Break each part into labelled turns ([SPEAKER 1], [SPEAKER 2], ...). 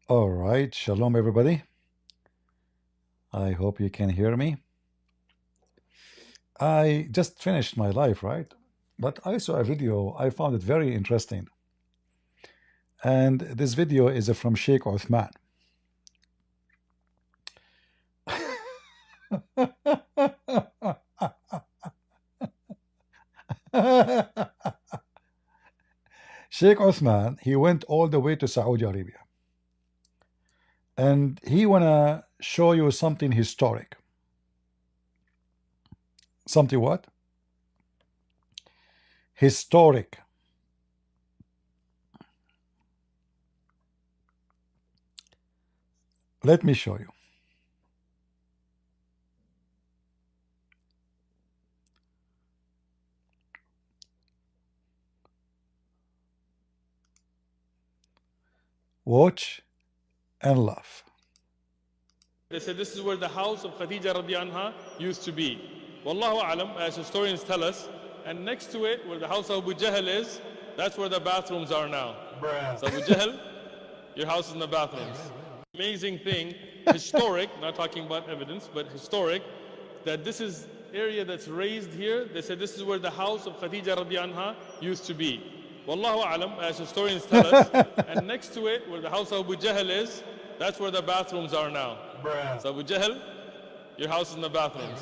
[SPEAKER 1] All right, shalom everybody. I hope you can hear me. I just finished my life, right? But I saw a video, I found it very interesting. And this video is from Sheikh Uthman. Sheikh Uthman, he went all the way to Saudi Arabia. And he wanna show you something historic. Something what? Historic. Let me show you. Watch and laugh.
[SPEAKER 2] They said this is where the house of Khadija radiallahu anha used to be. Wallahu alam, as historians tell us, and next to it, where the house of Abu Jahl is, that's where the bathrooms are now. So Abu Jahl, your house is in the bathrooms. Amazing thing, historic, not talking about evidence, but historic, that this is area that's raised here. They said this is where the house of Khadija radiallahu anha used to be. Wallahu alam, as historians tell us, and next to it, where the house of Abu Jahl is, that's where the bathrooms are now. So Abu Jahl, your house is in the bathrooms.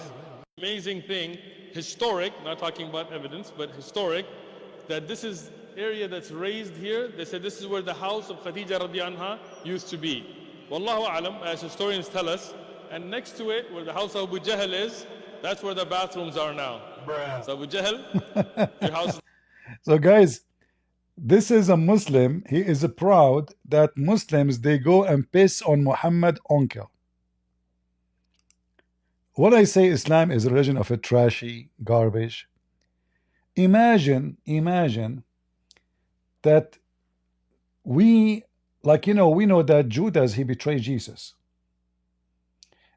[SPEAKER 2] Amazing thing, historic, not talking about evidence, but historic, that this is area that's raised here. They said this is where the house of Khadija radiallahu anha used to be. Wallahu alam, as historians tell us, and next to it, where the house of Abu Jahl is, that's where the bathrooms are now. So Abu Jahl, your house.
[SPEAKER 1] So guys, this is a Muslim. He is proud that Muslims, they go and piss on Muhammad uncle. When I say Islam is a religion of a trashy garbage, imagine that we, like, we know that Judas, he betrayed Jesus.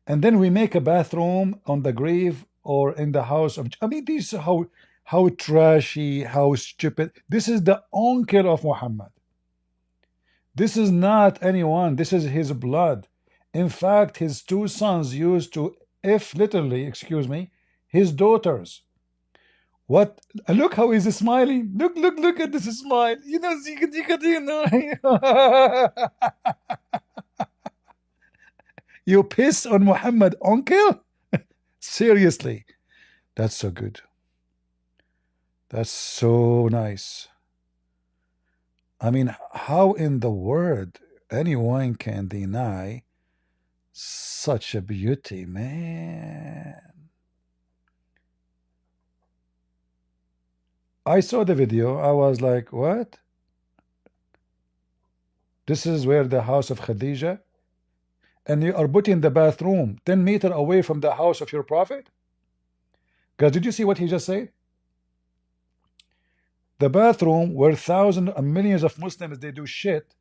[SPEAKER 1] And then we make a bathroom on the grave or in the house of, I mean, this is how trashy, how stupid. This is the uncle of Muhammad. This is not anyone. This is his blood. In fact, his two sons used to, literally, excuse me, his daughters. What? Look how he's smiling. Look at this smile. You know. You piss on Muhammad uncle? Seriously. That's so good. That's so nice. I mean, how in the world anyone can deny such a beauty, man? I saw the video. I was like, what? This is where the house of Khadija, and you are putting the bathroom 10 meters away from the house of your prophet? Guys, did you see what he just said? The bathroom where thousands and millions of Muslims they do shit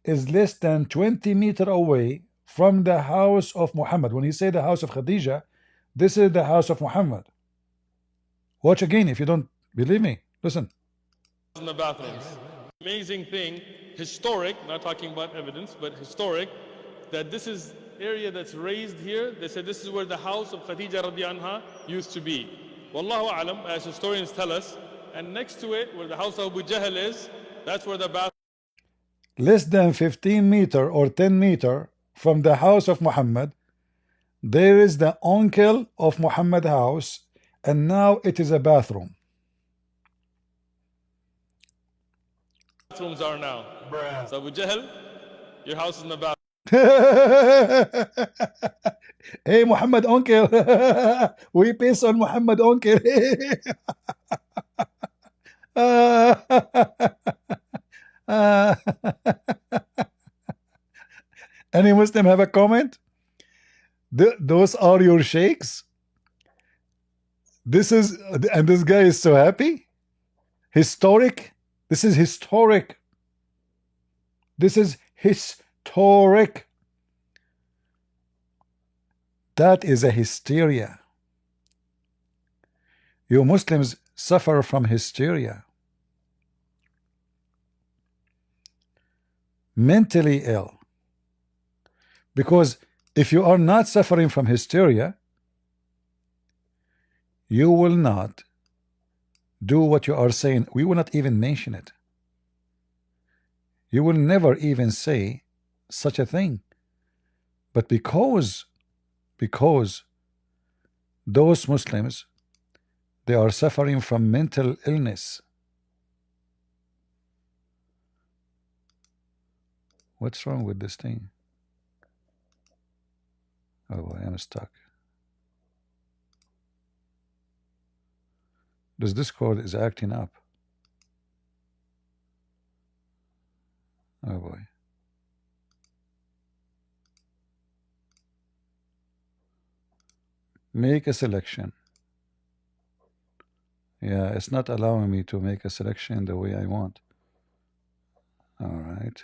[SPEAKER 1] is less than 20 meters away from the house of Muhammad. When he say the house of Khadija, this is the house of Muhammad. Watch again if you don't believe me. Listen.
[SPEAKER 2] In the bathrooms. Amazing thing, historic, not talking about evidence, but historic, that this is area that's raised here. They said this is where the house of Khadija radiallahu anha used to be. Wallahu alam, as historians tell us, and next to it, where the house of Abu Jahl is, that's where the bath.
[SPEAKER 1] Less than 15 meters or 10 meters from the house of Muhammad, there is the uncle of Muhammad house, and now it is a bathroom.
[SPEAKER 2] Bathrooms are now. So Abu Jahl, your house is in the bathroom.
[SPEAKER 1] Hey, Muhammad uncle. We piss on Muhammad uncle. Any Muslim have a comment? Those are your sheikhs? This is, and this guy is so happy. Historic. This is historic. This is historic. That is a hysteria. You Muslims suffer from hysteria. Mentally ill. Because if you are not suffering from hysteria, you will not do what you are saying. We will not even mention it. You will never even say such a thing. But because those Muslims, they are suffering from mental illness. What's wrong with this thing? Oh, I am stuck. This Discord is acting up. Oh boy. Make a selection. Yeah, it's not allowing me to make a selection the way I want. All right.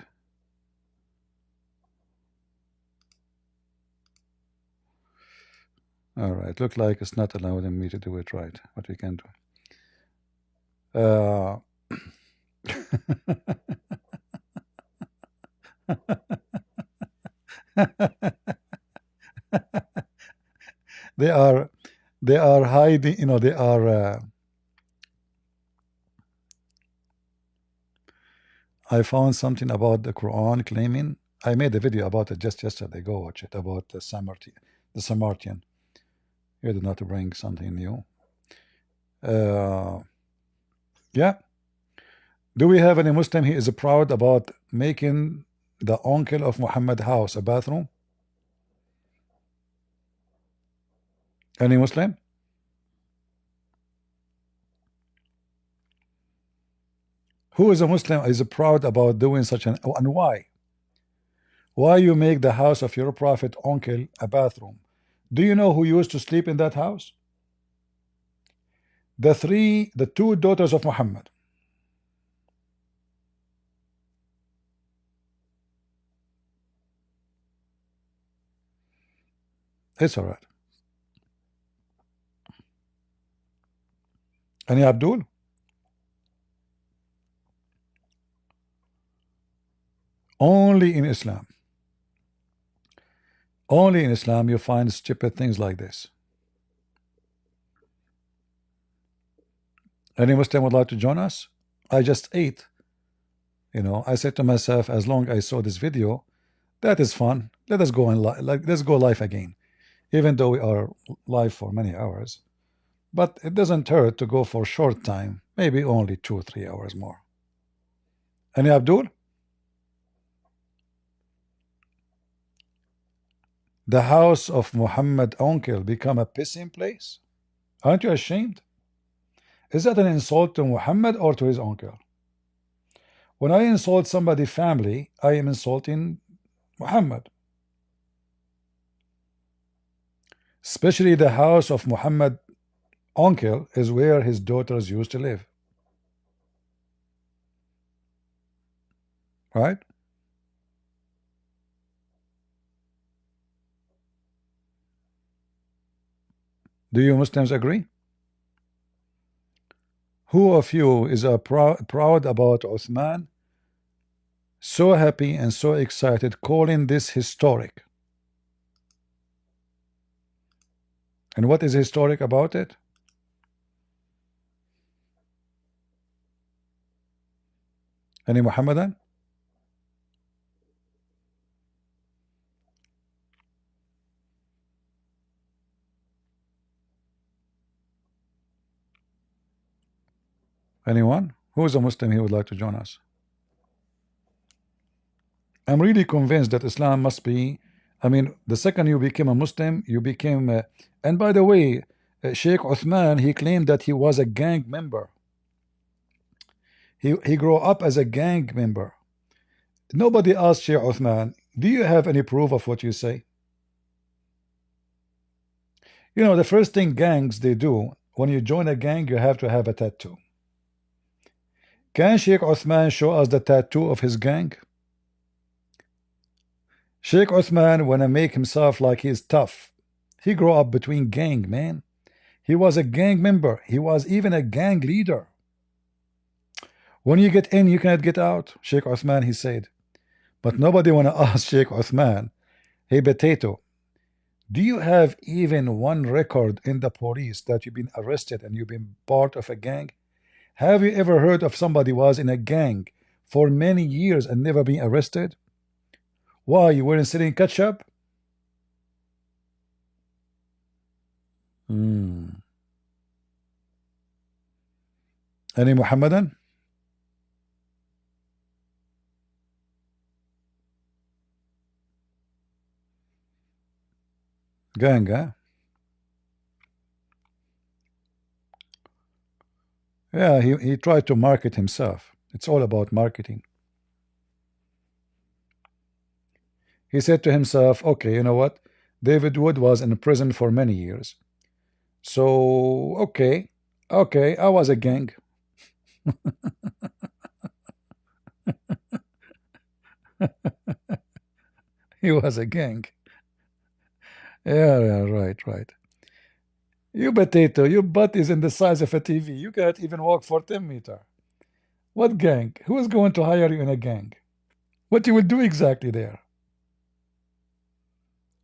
[SPEAKER 1] All right. Look like it's not allowing me to do it right. What we can do. They are hiding, you know, they are I found something about the Quran claiming, I made a video about it just yesterday, go watch it, about the Samaritan. You did not bring something new. Yeah. Do we have any Muslim he is proud about making the uncle of Muhammad house a bathroom? Any Muslim? Who is a Muslim is proud about doing such an, and why? Why you make the house of your prophet uncle a bathroom? Do you know who used to sleep in that house? The two daughters of Muhammad. It's all right. Any Abdul? Only in Islam. Only in Islam you find stupid things like this. Any Muslim would like to join us? I just ate. You know, I said to myself, as long as I saw this video, that is fun. Let us go let's go live again. Even though we are live for many hours. But it doesn't hurt to go for a short time, maybe only 2 or 3 hours more. Any Abdul? The house of Muhammad uncle become a pissing place? Aren't you ashamed? Is that an insult to Muhammad or to his uncle? When I insult somebody's family, I am insulting Muhammad. Especially the house of Muhammad uncle is where his daughters used to live. Right? Do you Muslims agree? Who of you is proud about Uthman? So happy and so excited, calling this historic. And what is historic about it? Any Muhammadan? Anyone? Who is a Muslim he would like to join us? I'm really convinced that Islam must be, I mean, the second you became a Muslim, you became, and by the way, Sheikh Uthman, he claimed that he was a gang member. He grew up as a gang member. Nobody asked Sheikh Uthman, do you have any proof of what you say? You know, the first thing gangs they do, when you join a gang, you have to have a tattoo. Can Sheikh Uthman show us the tattoo of his gang? Sheikh Uthman wanna make himself like he's tough. He grew up between gang, man. He was a gang member. He was even a gang leader. When you get in, you cannot get out, Sheikh Uthman, he said. But nobody wanna ask Sheikh Uthman Hey, Potato, do you have even one record in the police that you've been arrested and you've been part of a gang? Have you ever heard of somebody was in a gang for many years and never been arrested? Why, you weren't selling ketchup? Hmm. Any Muhammadan? Gang, huh? Yeah, he tried to market himself. It's all about marketing. He said to himself, okay, you know what? David Wood was in prison for many years. So, okay, I was a gang. He was a gang. Yeah, right. You Potato, your butt is in the size of a TV. You can't even walk for 10 meter. What gang? Who is going to hire you in a gang? What you will do exactly there?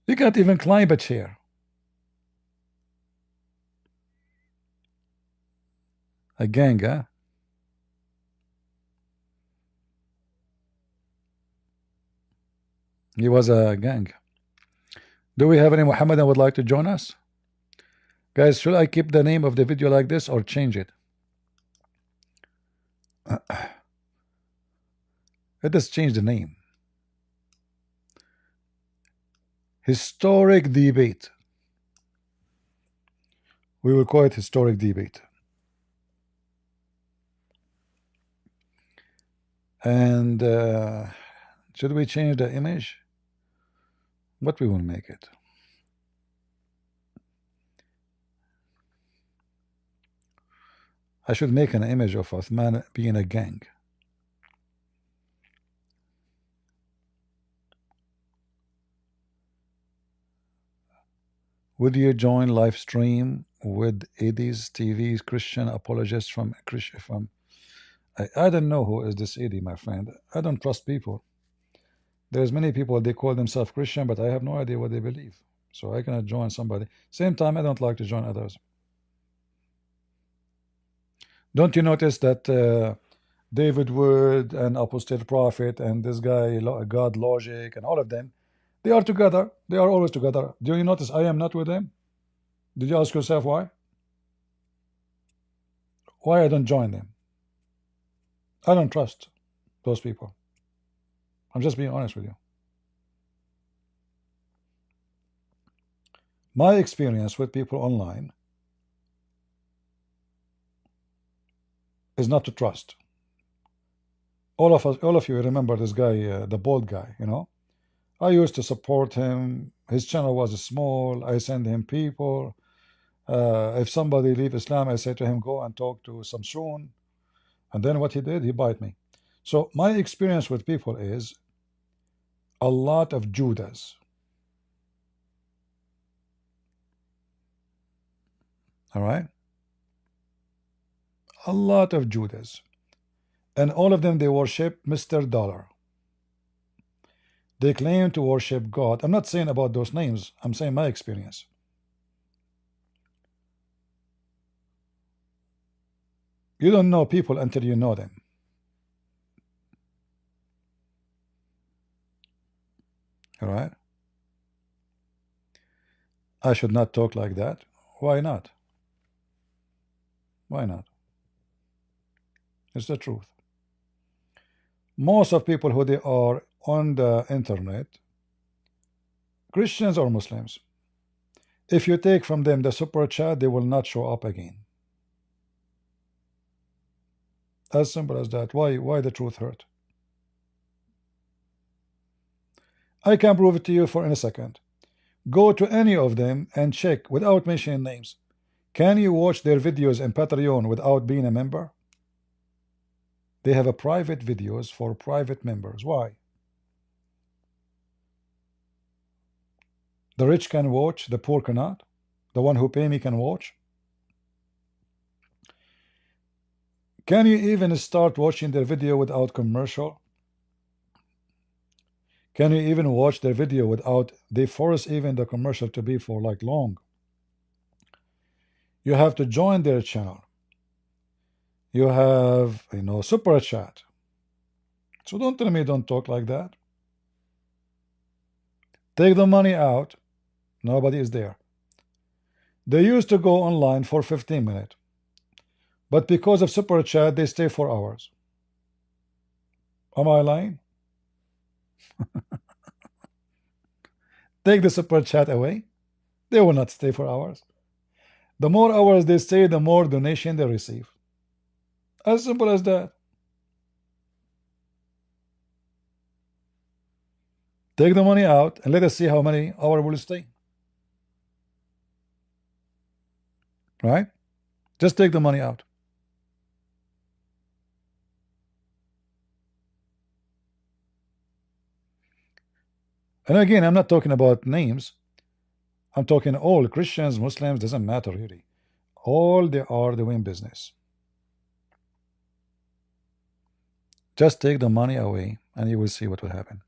[SPEAKER 1] You can't even climb a chair. A gang, huh? He was a gang. Do we have any Muhammadan would like to join us? Guys, should I keep the name of the video like this or change it? Let us change the name. Historic debate. We will call it historic debate. And should we change the image? What we will make it? I should make an image of Uthman being a gang. Would you join live stream with Eddie's TV's Christian apologist from I don't know who is this Eddie, my friend. I don't trust people. There's many people they call themselves Christian, but I have no idea what they believe. So I cannot join somebody. Same time, I don't like to join others. Don't you notice that David Wood and Apostate Prophet and this guy God Logic and all of them, they are together. They are always together. Do you notice I am not with them? Did you ask yourself why? Why I don't join them? I don't trust those people. I'm just being honest with you. My experience with people online is not to trust. All of you remember this guy, the bald guy, you know? I used to support him. His channel was small. I send him people. If somebody leave Islam, I say to him, go and talk to Samsun. And then what he did, he bite me. So my experience with people is a lot of Judas. All right? A lot of Judas. And all of them, they worship Mr. Dollar. They claim to worship God. I'm not saying about those names. I'm saying my experience. You don't know people until you know them. All right? I should not talk like that. Why not? Why not? It's the truth. Most of people who they are on the internet, Christians or Muslims, if you take from them the super chat, they will not show up again. As simple as that. Why the truth hurt? I can prove it to you for in a second. Go to any of them and check without mentioning names. Can you watch their videos in Patreon without being a member? They have a private videos for private members. Why? The rich can watch, the poor cannot. The one who pay me can watch. Can you even start watching their video without commercial? Can you even watch their video without they force even the commercial to be for like long? You have to join their channel. You have, super chat. So don't tell me don't talk like that. Take the money out. Nobody is there. They used to go online for 15 minutes. But because of super chat, they stay 4 hours. Am I lying? Take the super chat away. They will not stay 4 hours. The more hours they stay, the more donation they receive. As simple as that. Take the money out and let us see how many hours will stay. Right? Just take the money out. And again, I'm not talking about names. I'm talking all Christians, Muslims, doesn't matter really. All they are doing business. Just take the money away and you will see what will happen.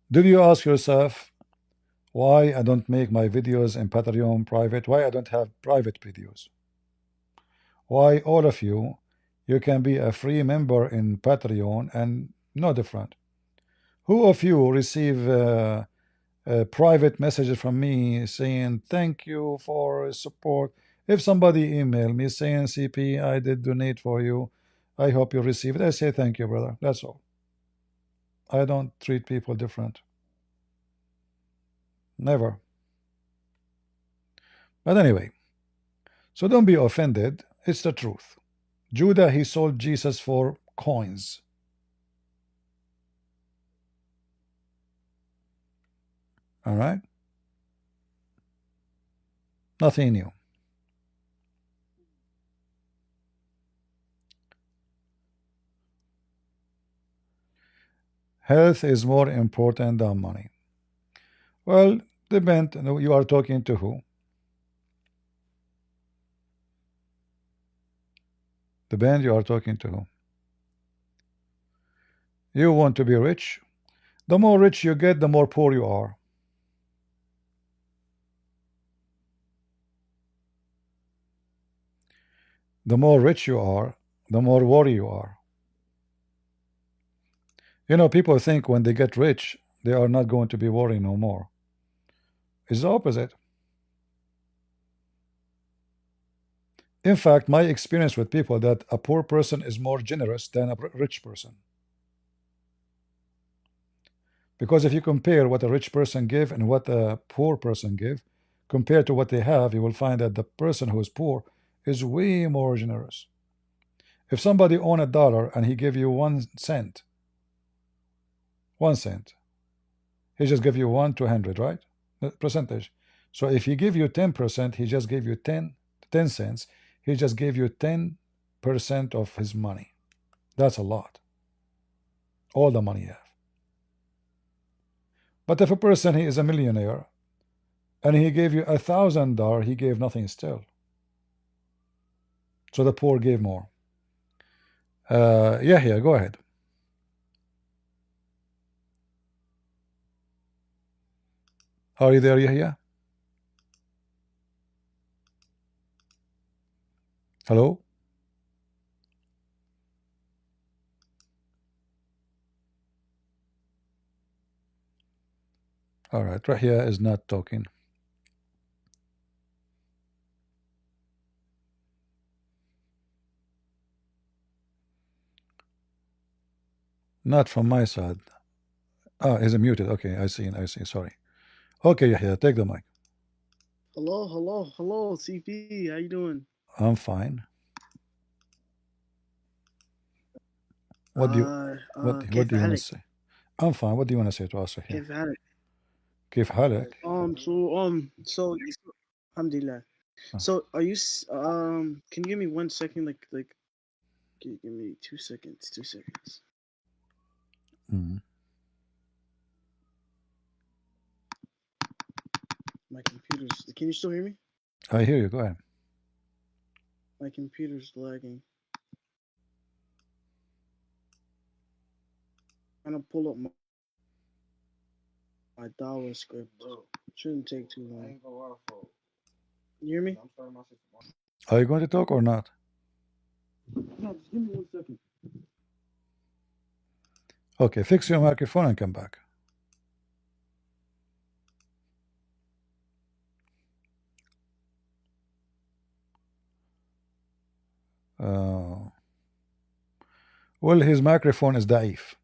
[SPEAKER 1] Did you ask yourself why I don't make my videos in Patreon private? Why I don't have private videos? Why all of you can be a free member in Patreon and no different? Who of you receive private messages from me saying thank you for support? If somebody email me saying CP, I did donate for you, I hope you receive it, I say thank you, brother. That's all. I don't treat people different. Never. But anyway, so don't be offended. It's the truth. Judah, he sold Jesus for coins. All right? Nothing new. Health is more important than money. Well, depend. You are talking to who? The band you are talking to who? You want to be rich? The more rich you get, the more poor you are. The more rich you are, the more worry you are. People think when they get rich, they are not going to be worried no more. It's the opposite. In fact, my experience with people that a poor person is more generous than a rich person. Because if you compare what a rich person give and what a poor person give, compared to what they have, you will find that the person who is poor is way more generous. If somebody own $1 and he give you 1 cent, 1 cent, he just give you 1/200, right? The percentage. So if he give you 10%, he just gave you 10 cents. He just gave you 10% of his money. That's a lot. All the money you have. But if a person he is a millionaire and he gave you $1,000, he gave nothing still. So the poor gave more. Yeah, go ahead. Are you there, Yahya? Hello? All right, Yahya is not talking. Not from my side. Is it muted? Okay, I see. Sorry. Okay, Yahya, take the mic.
[SPEAKER 3] Hello, CP. How you doing?
[SPEAKER 1] I'm fine. What do you what do
[SPEAKER 3] كيف
[SPEAKER 1] you want to
[SPEAKER 3] حالك؟
[SPEAKER 1] say? I'm fine. What do you want to say to us here?
[SPEAKER 3] كيف حالك؟
[SPEAKER 1] كيف حالك?
[SPEAKER 3] So Alhamdulillah. So are you can you give me 1 second, like give me 2 seconds, 2 seconds. My computer's, can you still hear me?
[SPEAKER 1] I hear you. Go ahead.
[SPEAKER 3] My computer's lagging. I'm gonna pull up my Dawah script. Shouldn't take too long. You hear me?
[SPEAKER 1] Are you going to talk or not?
[SPEAKER 3] No, just give me 1 second.
[SPEAKER 1] Okay, fix your microphone and come back. Well, his microphone is daif.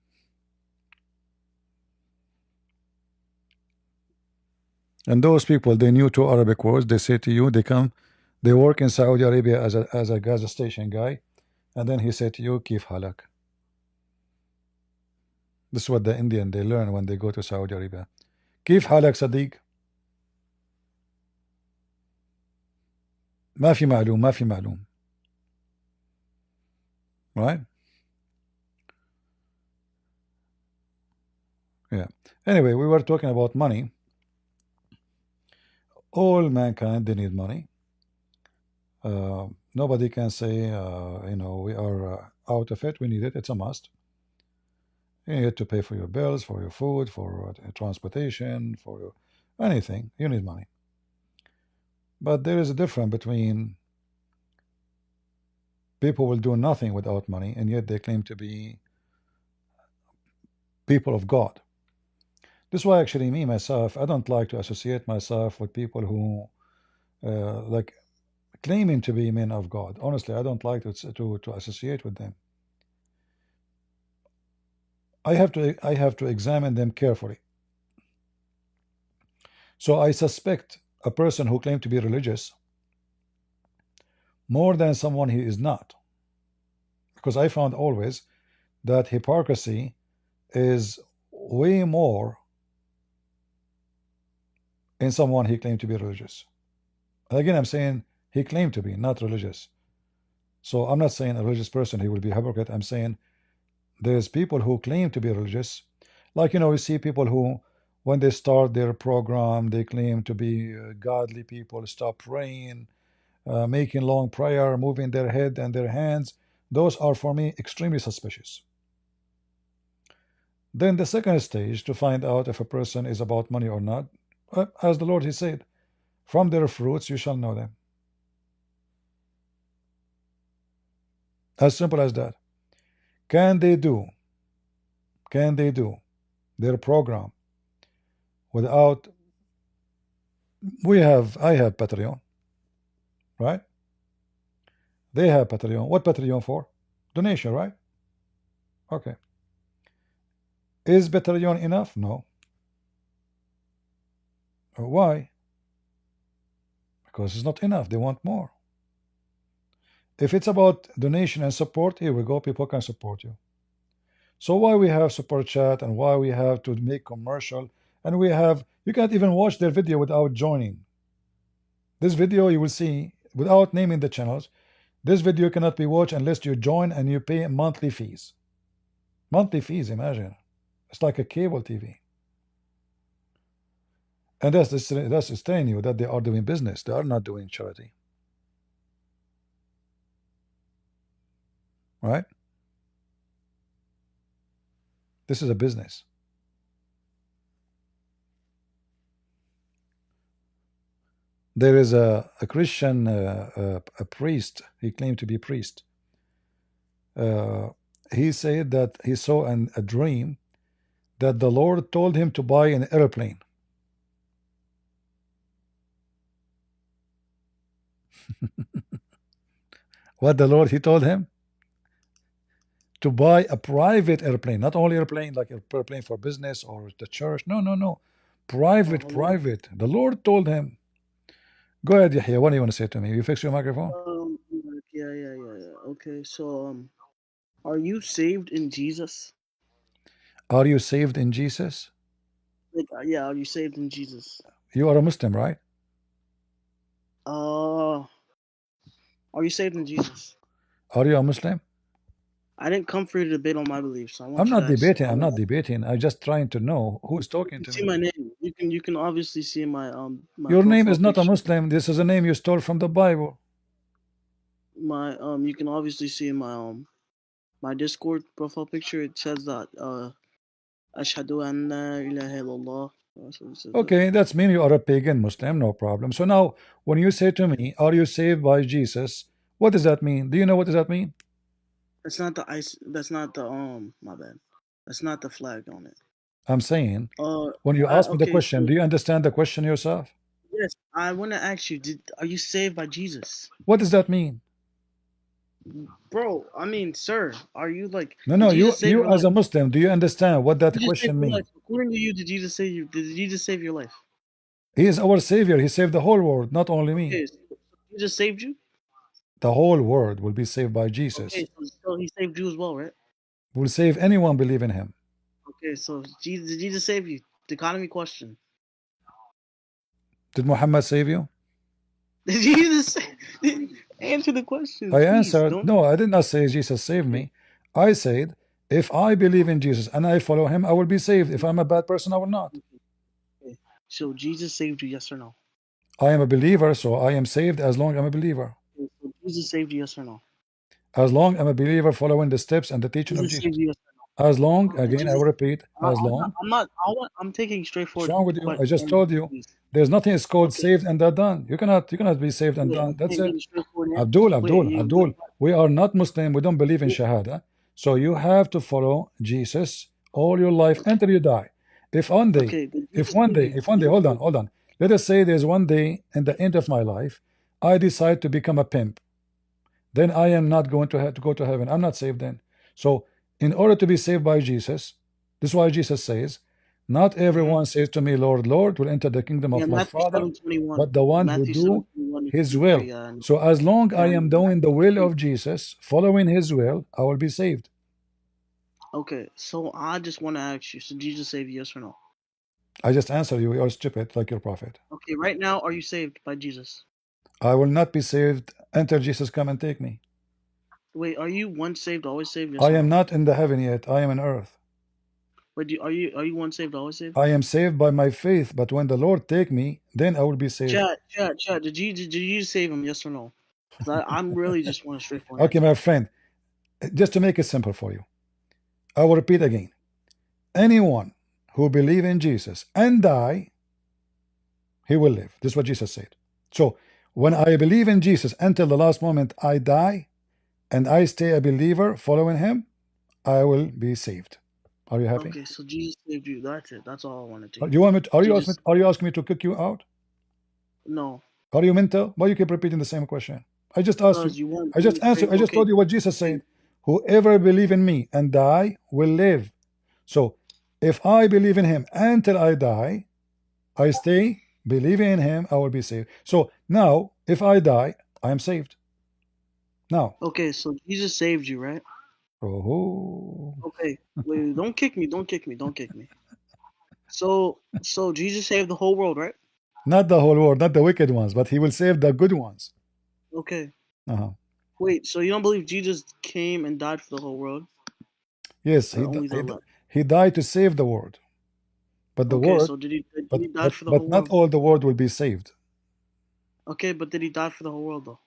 [SPEAKER 1] And those people, they knew two Arabic words. They say to you, they work in Saudi Arabia as a gas station guy. And then he said to you, Kif halak. This is what the Indian, they learn when they go to Saudi Arabia. Kif halak Sadiq. ما في معلوم ما في معلوم. Right? Yeah. Anyway, we were talking about money. All mankind, they need money. Nobody can say, you know, we are out of it. We need it. It's a must. You need to pay for your bills, for your food, for transportation, for your anything. You need money. But there is a difference between people will do nothing without money, and yet they claim to be people of God. This is why actually me, myself, I don't like to associate myself with people who like claiming to be men of God. Honestly, I don't like to associate with them. I have to examine them carefully. So I suspect a person who claims to be religious more than someone who is not, because I found always that hypocrisy is way more in someone he claimed to be religious. And again, I'm saying he claimed to be, not religious. So I'm not saying a religious person he will be a hypocrite. I'm saying there's people who claim to be religious, like, you know, you see people who, when they start their program, they claim to be godly people, stop praying, making long prayer, moving their head and their hands. Those are for me extremely suspicious. Then the second stage to find out if a person is about money or not, as the Lord he said, from their fruits you shall know them. As simple as that. Can they do their program without, I have Patreon, right? They have Patreon. What Patreon for? Donation, right? Okay. Is Patreon enough? No. Why? Because it's not enough. They want more. If it's about donation and support, here we go. People can support you. So why we have super chat and why we have to make commercial, and you can't even watch their video without joining. This video you will see without naming the channels. This video cannot be watched unless you join and you pay monthly fees. Monthly fees, imagine. It's like a cable TV. And that's telling you that they are doing business. They are not doing charity. Right? This is a business. There is a Christian a priest. He claimed to be a priest. He said that he saw a dream that the Lord told him to buy an airplane. What the Lord he told him? To buy a private airplane, not only airplane like an airplane for business or the church. No. Private. The Lord told him. Go ahead, Yahya. What do you want to say to me? You fix your microphone?
[SPEAKER 3] Yeah. Okay, so are you saved in Jesus?
[SPEAKER 1] Are you saved in Jesus?
[SPEAKER 3] Like, yeah, are you saved in Jesus?
[SPEAKER 1] You are a Muslim, right?
[SPEAKER 3] Are you saved in Jesus?
[SPEAKER 1] Are you a Muslim?
[SPEAKER 3] I didn't come for you to debate on my beliefs. So I want
[SPEAKER 1] I'm
[SPEAKER 3] you
[SPEAKER 1] not
[SPEAKER 3] to
[SPEAKER 1] debating. I'm not debating. I'm just trying to know who's talking to
[SPEAKER 3] see
[SPEAKER 1] me.
[SPEAKER 3] my name. You can obviously see my my
[SPEAKER 1] Your name
[SPEAKER 3] profile
[SPEAKER 1] is not a
[SPEAKER 3] picture.
[SPEAKER 1] Muslim. This is a name you stole from the Bible.
[SPEAKER 3] My you can obviously see my Discord profile picture. It says that Ashhadu an la ilaha illallah. That's what it says that.
[SPEAKER 1] Okay, that's mean you are a pagan Muslim, no problem. So now, when you say to me, "Are you saved by Jesus?" What does that mean? Do you know what does that mean?
[SPEAKER 3] That's not the ice. That's not the my bad. That's not the flag on it.
[SPEAKER 1] I'm saying,
[SPEAKER 3] Uh,
[SPEAKER 1] when you ask me the
[SPEAKER 3] okay.
[SPEAKER 1] question,
[SPEAKER 3] So
[SPEAKER 1] do you understand the question yourself?
[SPEAKER 3] yes, I want to ask you. Are you saved by Jesus,
[SPEAKER 1] What does that mean?
[SPEAKER 3] bro? I mean, sir, are you like?
[SPEAKER 1] No,
[SPEAKER 3] Did
[SPEAKER 1] no,
[SPEAKER 3] Jesus save
[SPEAKER 1] you
[SPEAKER 3] your
[SPEAKER 1] as
[SPEAKER 3] life?
[SPEAKER 1] a Muslim, do you understand what that
[SPEAKER 3] Did Jesus save
[SPEAKER 1] question
[SPEAKER 3] your
[SPEAKER 1] means?
[SPEAKER 3] life? According to you, did Jesus save you? Did Jesus save your life?
[SPEAKER 1] He is our savior. He saved the whole world, not only me.
[SPEAKER 3] Okay, so Jesus saved you.
[SPEAKER 1] The whole world will be saved by Jesus.
[SPEAKER 3] Okay, so he saved you as well, right?
[SPEAKER 1] Will save anyone believe in him.
[SPEAKER 3] Okay, so Jesus, did Jesus save you? The economy question.
[SPEAKER 1] Did Muhammad save you?
[SPEAKER 3] Did Jesus answer the question,
[SPEAKER 1] I
[SPEAKER 3] please?
[SPEAKER 1] answered,
[SPEAKER 3] Don't.
[SPEAKER 1] no, I did not say Jesus saved
[SPEAKER 3] Okay,
[SPEAKER 1] me. I said, if I believe in Jesus and I follow him, I will be saved. If I'm a bad person, I will not.
[SPEAKER 3] okay. So Jesus saved you, yes or no?
[SPEAKER 1] I am a believer, so I am saved as long as I'm a believer.
[SPEAKER 3] Okay, so Jesus saved you, yes or no?
[SPEAKER 1] As long I'm a believer following the steps and the teaching of
[SPEAKER 3] Jesus
[SPEAKER 1] Jesus.
[SPEAKER 3] saved you, yes
[SPEAKER 1] As long,
[SPEAKER 3] or no?
[SPEAKER 1] again, I will
[SPEAKER 3] Jesus.
[SPEAKER 1] repeat, as
[SPEAKER 3] I'm not.
[SPEAKER 1] long.
[SPEAKER 3] I'm not. I'm taking
[SPEAKER 1] What's
[SPEAKER 3] straightforward
[SPEAKER 1] wrong with you? I just
[SPEAKER 3] answers,
[SPEAKER 1] told you.
[SPEAKER 3] please.
[SPEAKER 1] There's nothing is called
[SPEAKER 3] Okay.
[SPEAKER 1] saved and that done. You cannot be saved and
[SPEAKER 3] Wait, I
[SPEAKER 1] done. That's
[SPEAKER 3] can't
[SPEAKER 1] it.
[SPEAKER 3] get a straightforward answer.
[SPEAKER 1] Abdul,
[SPEAKER 3] Wait,
[SPEAKER 1] Abdul,
[SPEAKER 3] you.
[SPEAKER 1] Abdul. We are not Muslim. We don't believe in Shahada. So you have to follow Jesus all your life until you die. If one day,
[SPEAKER 3] Okay, but
[SPEAKER 1] if
[SPEAKER 3] Jesus
[SPEAKER 1] one
[SPEAKER 3] saved
[SPEAKER 1] day,
[SPEAKER 3] you.
[SPEAKER 1] if one day,
[SPEAKER 3] Jesus
[SPEAKER 1] hold on,
[SPEAKER 3] saved you.
[SPEAKER 1] hold on. Let us say there's one day in the end of my life, I decide to become a pimp. Then I am not going to have to go to heaven. I'm not saved then. So in order to be saved by Jesus, this is why Jesus says, not
[SPEAKER 3] Mm-hmm.
[SPEAKER 1] everyone says to me, Lord, Lord, will enter the kingdom
[SPEAKER 3] Yeah,
[SPEAKER 1] of my
[SPEAKER 3] Matthew
[SPEAKER 1] Father,
[SPEAKER 3] 7:21.
[SPEAKER 1] but the one who
[SPEAKER 3] Matthew
[SPEAKER 1] do
[SPEAKER 3] 7:21 to
[SPEAKER 1] his
[SPEAKER 3] 23.
[SPEAKER 1] will. So as long I
[SPEAKER 3] Yeah,
[SPEAKER 1] am doing the will of Jesus, following his will, I will be saved.
[SPEAKER 3] okay, so I just want to ask you, so Jesus saved you, yes or no?
[SPEAKER 1] I just answer you, you're stupid like your prophet.
[SPEAKER 3] Okay, right now, are you saved by Jesus?
[SPEAKER 1] I will not be saved until Jesus come and take me.
[SPEAKER 3] Wait, are you once saved, always saved, yes
[SPEAKER 1] I
[SPEAKER 3] or
[SPEAKER 1] am
[SPEAKER 3] no?
[SPEAKER 1] not in the heaven yet. I am in earth.
[SPEAKER 3] Wait, are you once saved, always saved?
[SPEAKER 1] I am saved by my faith, but when the Lord take me, then I will be saved.
[SPEAKER 3] Chat. Did you save him, yes or no? Because I'm really just want a straightforward
[SPEAKER 1] Okay,
[SPEAKER 3] answer.
[SPEAKER 1] my friend, just to make it simple for you, I will repeat again. Anyone who believe in Jesus and die, he will live. This is what Jesus said. So when I believe in Jesus until the last moment I die, and I stay a believer following him, I will be saved. Are you happy?
[SPEAKER 3] Okay, so Jesus saved you. That's it. That's all I wanted to
[SPEAKER 1] Do
[SPEAKER 3] hear.
[SPEAKER 1] you want me?
[SPEAKER 3] Jesus,
[SPEAKER 1] Are you asking me to kick you out?
[SPEAKER 3] no,
[SPEAKER 1] Are you mental? Why you keep repeating the same question? I just asked you.
[SPEAKER 3] because you won't
[SPEAKER 1] I just answered. I just
[SPEAKER 3] okay,
[SPEAKER 1] told you what Jesus
[SPEAKER 3] okay,
[SPEAKER 1] said. Whoever believe in me and die will live. So if I believe in him until I die, I stay believing in him, I will be saved. So now, if I die, I am saved. Now,
[SPEAKER 3] okay, so Jesus saved you, right?
[SPEAKER 1] oh,
[SPEAKER 3] Okay, wait, don't kick me, don't kick me. So Jesus saved the whole world, right?
[SPEAKER 1] not the whole world, not the wicked ones, but he will save the good ones.
[SPEAKER 3] Okay.
[SPEAKER 1] Uh-huh.
[SPEAKER 3] Wait, so you don't believe Jesus came and died for the whole world,
[SPEAKER 1] Yes,
[SPEAKER 3] or only the elect?
[SPEAKER 1] he died to save the world, but the
[SPEAKER 3] Okay,
[SPEAKER 1] world,
[SPEAKER 3] so did he die for the
[SPEAKER 1] but
[SPEAKER 3] whole
[SPEAKER 1] not
[SPEAKER 3] world?
[SPEAKER 1] all the world will be saved.
[SPEAKER 3] Okay, but did he die for the whole world though?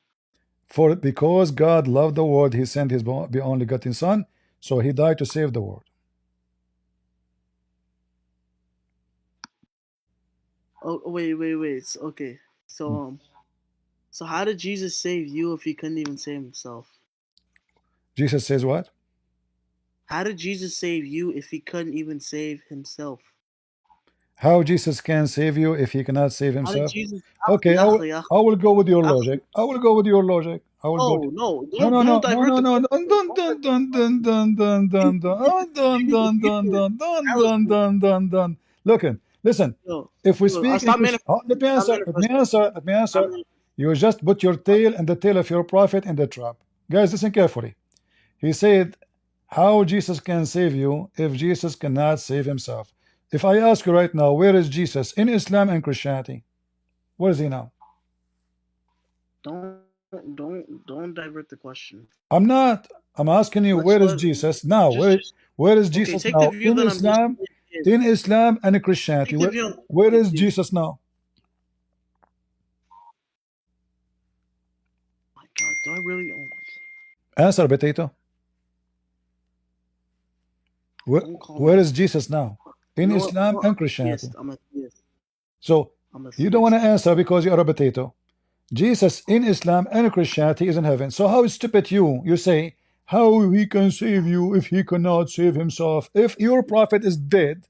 [SPEAKER 1] For because God loved the world, he sent his only begotten son, so he died to save the world.
[SPEAKER 3] Oh, wait. Okay, so
[SPEAKER 1] Hmm.
[SPEAKER 3] so how did Jesus save you if he couldn't even save himself?
[SPEAKER 1] Jesus says what?
[SPEAKER 3] How did Jesus save you if he couldn't even save himself?
[SPEAKER 1] How Jesus can save you if he cannot save
[SPEAKER 3] How did
[SPEAKER 1] himself?
[SPEAKER 3] Jesus?
[SPEAKER 1] Okay, I will go with your logic. I will go with your logic. I will go.
[SPEAKER 3] No,
[SPEAKER 1] No, no, no,
[SPEAKER 3] don't
[SPEAKER 1] no,
[SPEAKER 3] divert
[SPEAKER 1] no,
[SPEAKER 3] the
[SPEAKER 1] no,
[SPEAKER 3] question.
[SPEAKER 1] dun, dun, dun, dun, dun, dun, dun, dun, dun, oh, dun, dun, dun, dun, dun,
[SPEAKER 3] That was
[SPEAKER 1] dun,
[SPEAKER 3] cool.
[SPEAKER 1] dun, dun, dun. Listen.
[SPEAKER 3] Yo,
[SPEAKER 1] If we
[SPEAKER 3] I
[SPEAKER 1] speak
[SPEAKER 3] stop
[SPEAKER 1] English,
[SPEAKER 3] manifesting.
[SPEAKER 1] let me
[SPEAKER 3] Stop
[SPEAKER 1] answer. Let me
[SPEAKER 3] manifesting.
[SPEAKER 1] answer. Let me
[SPEAKER 3] Stop
[SPEAKER 1] answer.
[SPEAKER 3] manifesting.
[SPEAKER 1] You just put your tail and the tail of your prophet in the trap. Guys, listen carefully. He said, "How Jesus can save you if Jesus cannot save himself?" If I ask you right now, where is Jesus in Islam and Christianity? Where is he now?
[SPEAKER 3] Don't divert the question.
[SPEAKER 1] I'm not. I'm asking you,
[SPEAKER 3] Let's
[SPEAKER 1] where is
[SPEAKER 3] let
[SPEAKER 1] Jesus now?
[SPEAKER 3] just
[SPEAKER 1] Where is
[SPEAKER 3] okay.
[SPEAKER 1] Jesus
[SPEAKER 3] Take the
[SPEAKER 1] now
[SPEAKER 3] view
[SPEAKER 1] in
[SPEAKER 3] that I'm just
[SPEAKER 1] Islam in Islam and Christianity. Where is Jesus now?
[SPEAKER 3] Oh my God, do I really? Oh my God.
[SPEAKER 1] Answer, potato. Where is Jesus now? In Islam and Christianity.
[SPEAKER 3] I'm a theist.
[SPEAKER 1] So
[SPEAKER 3] I'm a
[SPEAKER 1] you don't want to
[SPEAKER 3] theist.
[SPEAKER 1] answer because you're a potato. Jesus in Islam and Christianity is in heaven. So how stupid you say how he can save you if he cannot save himself? If your prophet is dead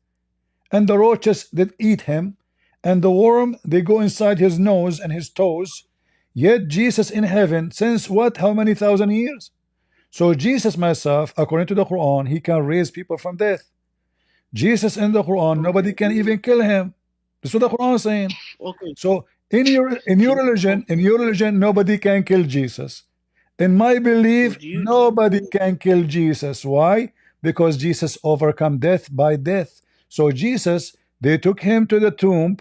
[SPEAKER 1] and the roaches that eat him and the worm they go inside his nose and his toes, yet Jesus in heaven since what, how many thousand years? So Jesus myself, according to the Quran, he can raise people from death. Jesus in the Quran, nobody can even kill him. That's what the Quran is saying.
[SPEAKER 3] Okay.
[SPEAKER 1] So in your religion, nobody can kill Jesus. In my belief, nobody can kill Jesus. Why? Because Jesus overcome death by death. So Jesus, they took him to the tomb,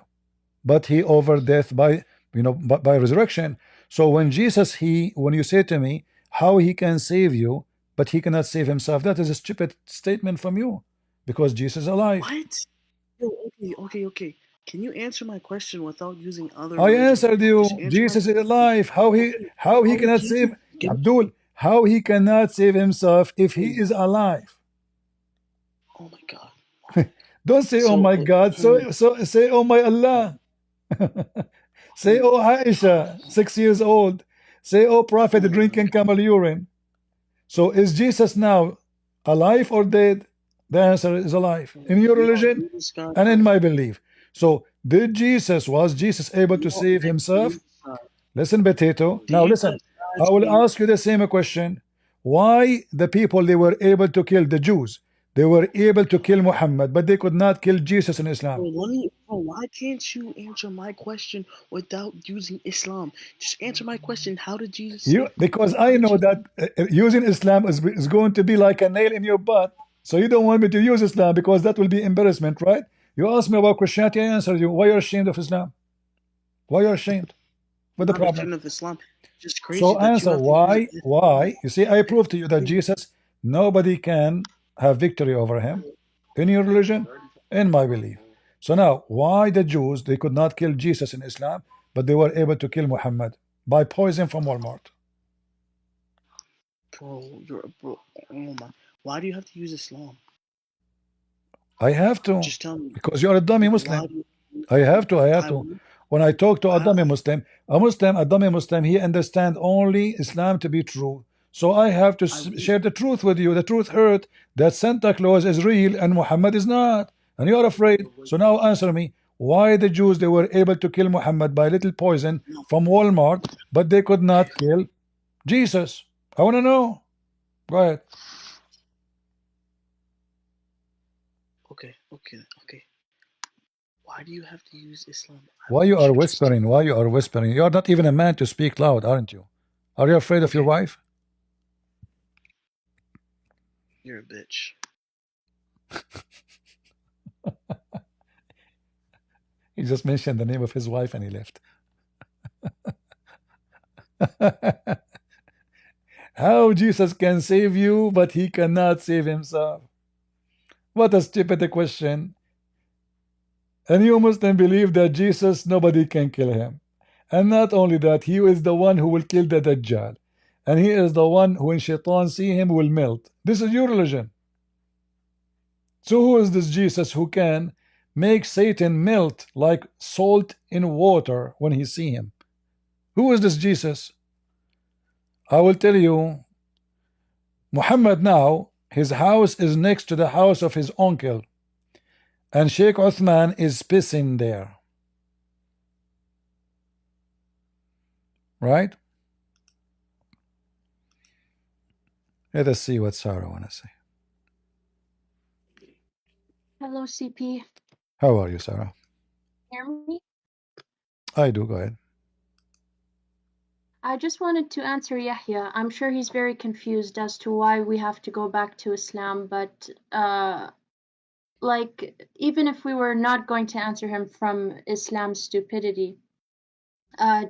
[SPEAKER 1] but he over death by by resurrection. So when Jesus, when you say to me how he can save you, but he cannot save himself, that is a stupid statement from you, because Jesus is alive.
[SPEAKER 3] What? Okay. Can you answer my question without using other
[SPEAKER 1] I
[SPEAKER 3] religions?
[SPEAKER 1] answered you. Jesus is alive. How he cannot save Abdul? How he cannot save himself if he is alive?
[SPEAKER 3] Oh my God.
[SPEAKER 1] Don't say oh my God. So say oh my Allah. Say oh Aisha, 6 years old. Say oh Prophet drinking camel urine. So is Jesus now alive or dead? The answer is alive in your religion and in my belief. So was Jesus able to save himself? Listen, potato. Now listen, I will ask you the same question. Why the people, they were able to kill the Jews? They were able to kill Muhammad, but they could not kill Jesus in Islam.
[SPEAKER 3] Why can't you answer my question without using Islam? Just answer my question. How did Jesus?
[SPEAKER 1] Because I know that using Islam is going to be like a nail in your butt. So you don't want me to use Islam because that will be embarrassment, right? You asked me about Christianity, I answered you. Why are you ashamed of Islam? Why are you ashamed? What's the problem?
[SPEAKER 3] Of Islam. Just crazy.
[SPEAKER 1] So answer why? Why? You see, I proved to you that Jesus, nobody can have victory over him in your religion, in my belief. So now, why the Jews, they could not kill Jesus in Islam, but they were able to kill Muhammad by poison from Walmart?
[SPEAKER 3] Bro, bro. Oh my. Why do you have to use Islam?
[SPEAKER 1] I have to.
[SPEAKER 3] Just tell me.
[SPEAKER 1] Because you're a dummy Muslim. I have to. When I talk to a dummy Muslim, a dummy Muslim, he understands only Islam to be true. So I have to share the truth with you. The truth hurt that Santa Claus is real and Muhammad is not. And you are afraid. So now answer me. Why the Jews, they were able to kill Muhammad by little poison from Walmart, but they could not kill Jesus? I want to know. Go ahead.
[SPEAKER 3] Okay. Why do you have to use Islam?
[SPEAKER 1] Why you are whispering? Why you are whispering? You are not even a man to speak loud, aren't you? Are you afraid of your wife?
[SPEAKER 3] You're a bitch.
[SPEAKER 1] He just mentioned the name of his wife and he left. How Jesus can save you, but he cannot save himself? What a stupid question. And you Muslim believe that Jesus, nobody can kill him. And not only that, he is the one who will kill the Dajjal. And he is the one who, when Shaitan see him, will melt. This is your religion. So who is this Jesus who can make Satan melt like salt in water when he see him? Who is this Jesus? I will tell you. Muhammad now, his house is next to the house of his uncle. And Sheikh Uthman is pissing there. Right? Let us see what Sarah wanna say.
[SPEAKER 4] Hello, CP.
[SPEAKER 1] How are you, Sarah?
[SPEAKER 4] Hear me?
[SPEAKER 1] I do, go ahead.
[SPEAKER 4] I just wanted to answer Yahya. I'm sure he's very confused as to why we have to go back to Islam, but like, even if we were not going to answer him from Islam's stupidity,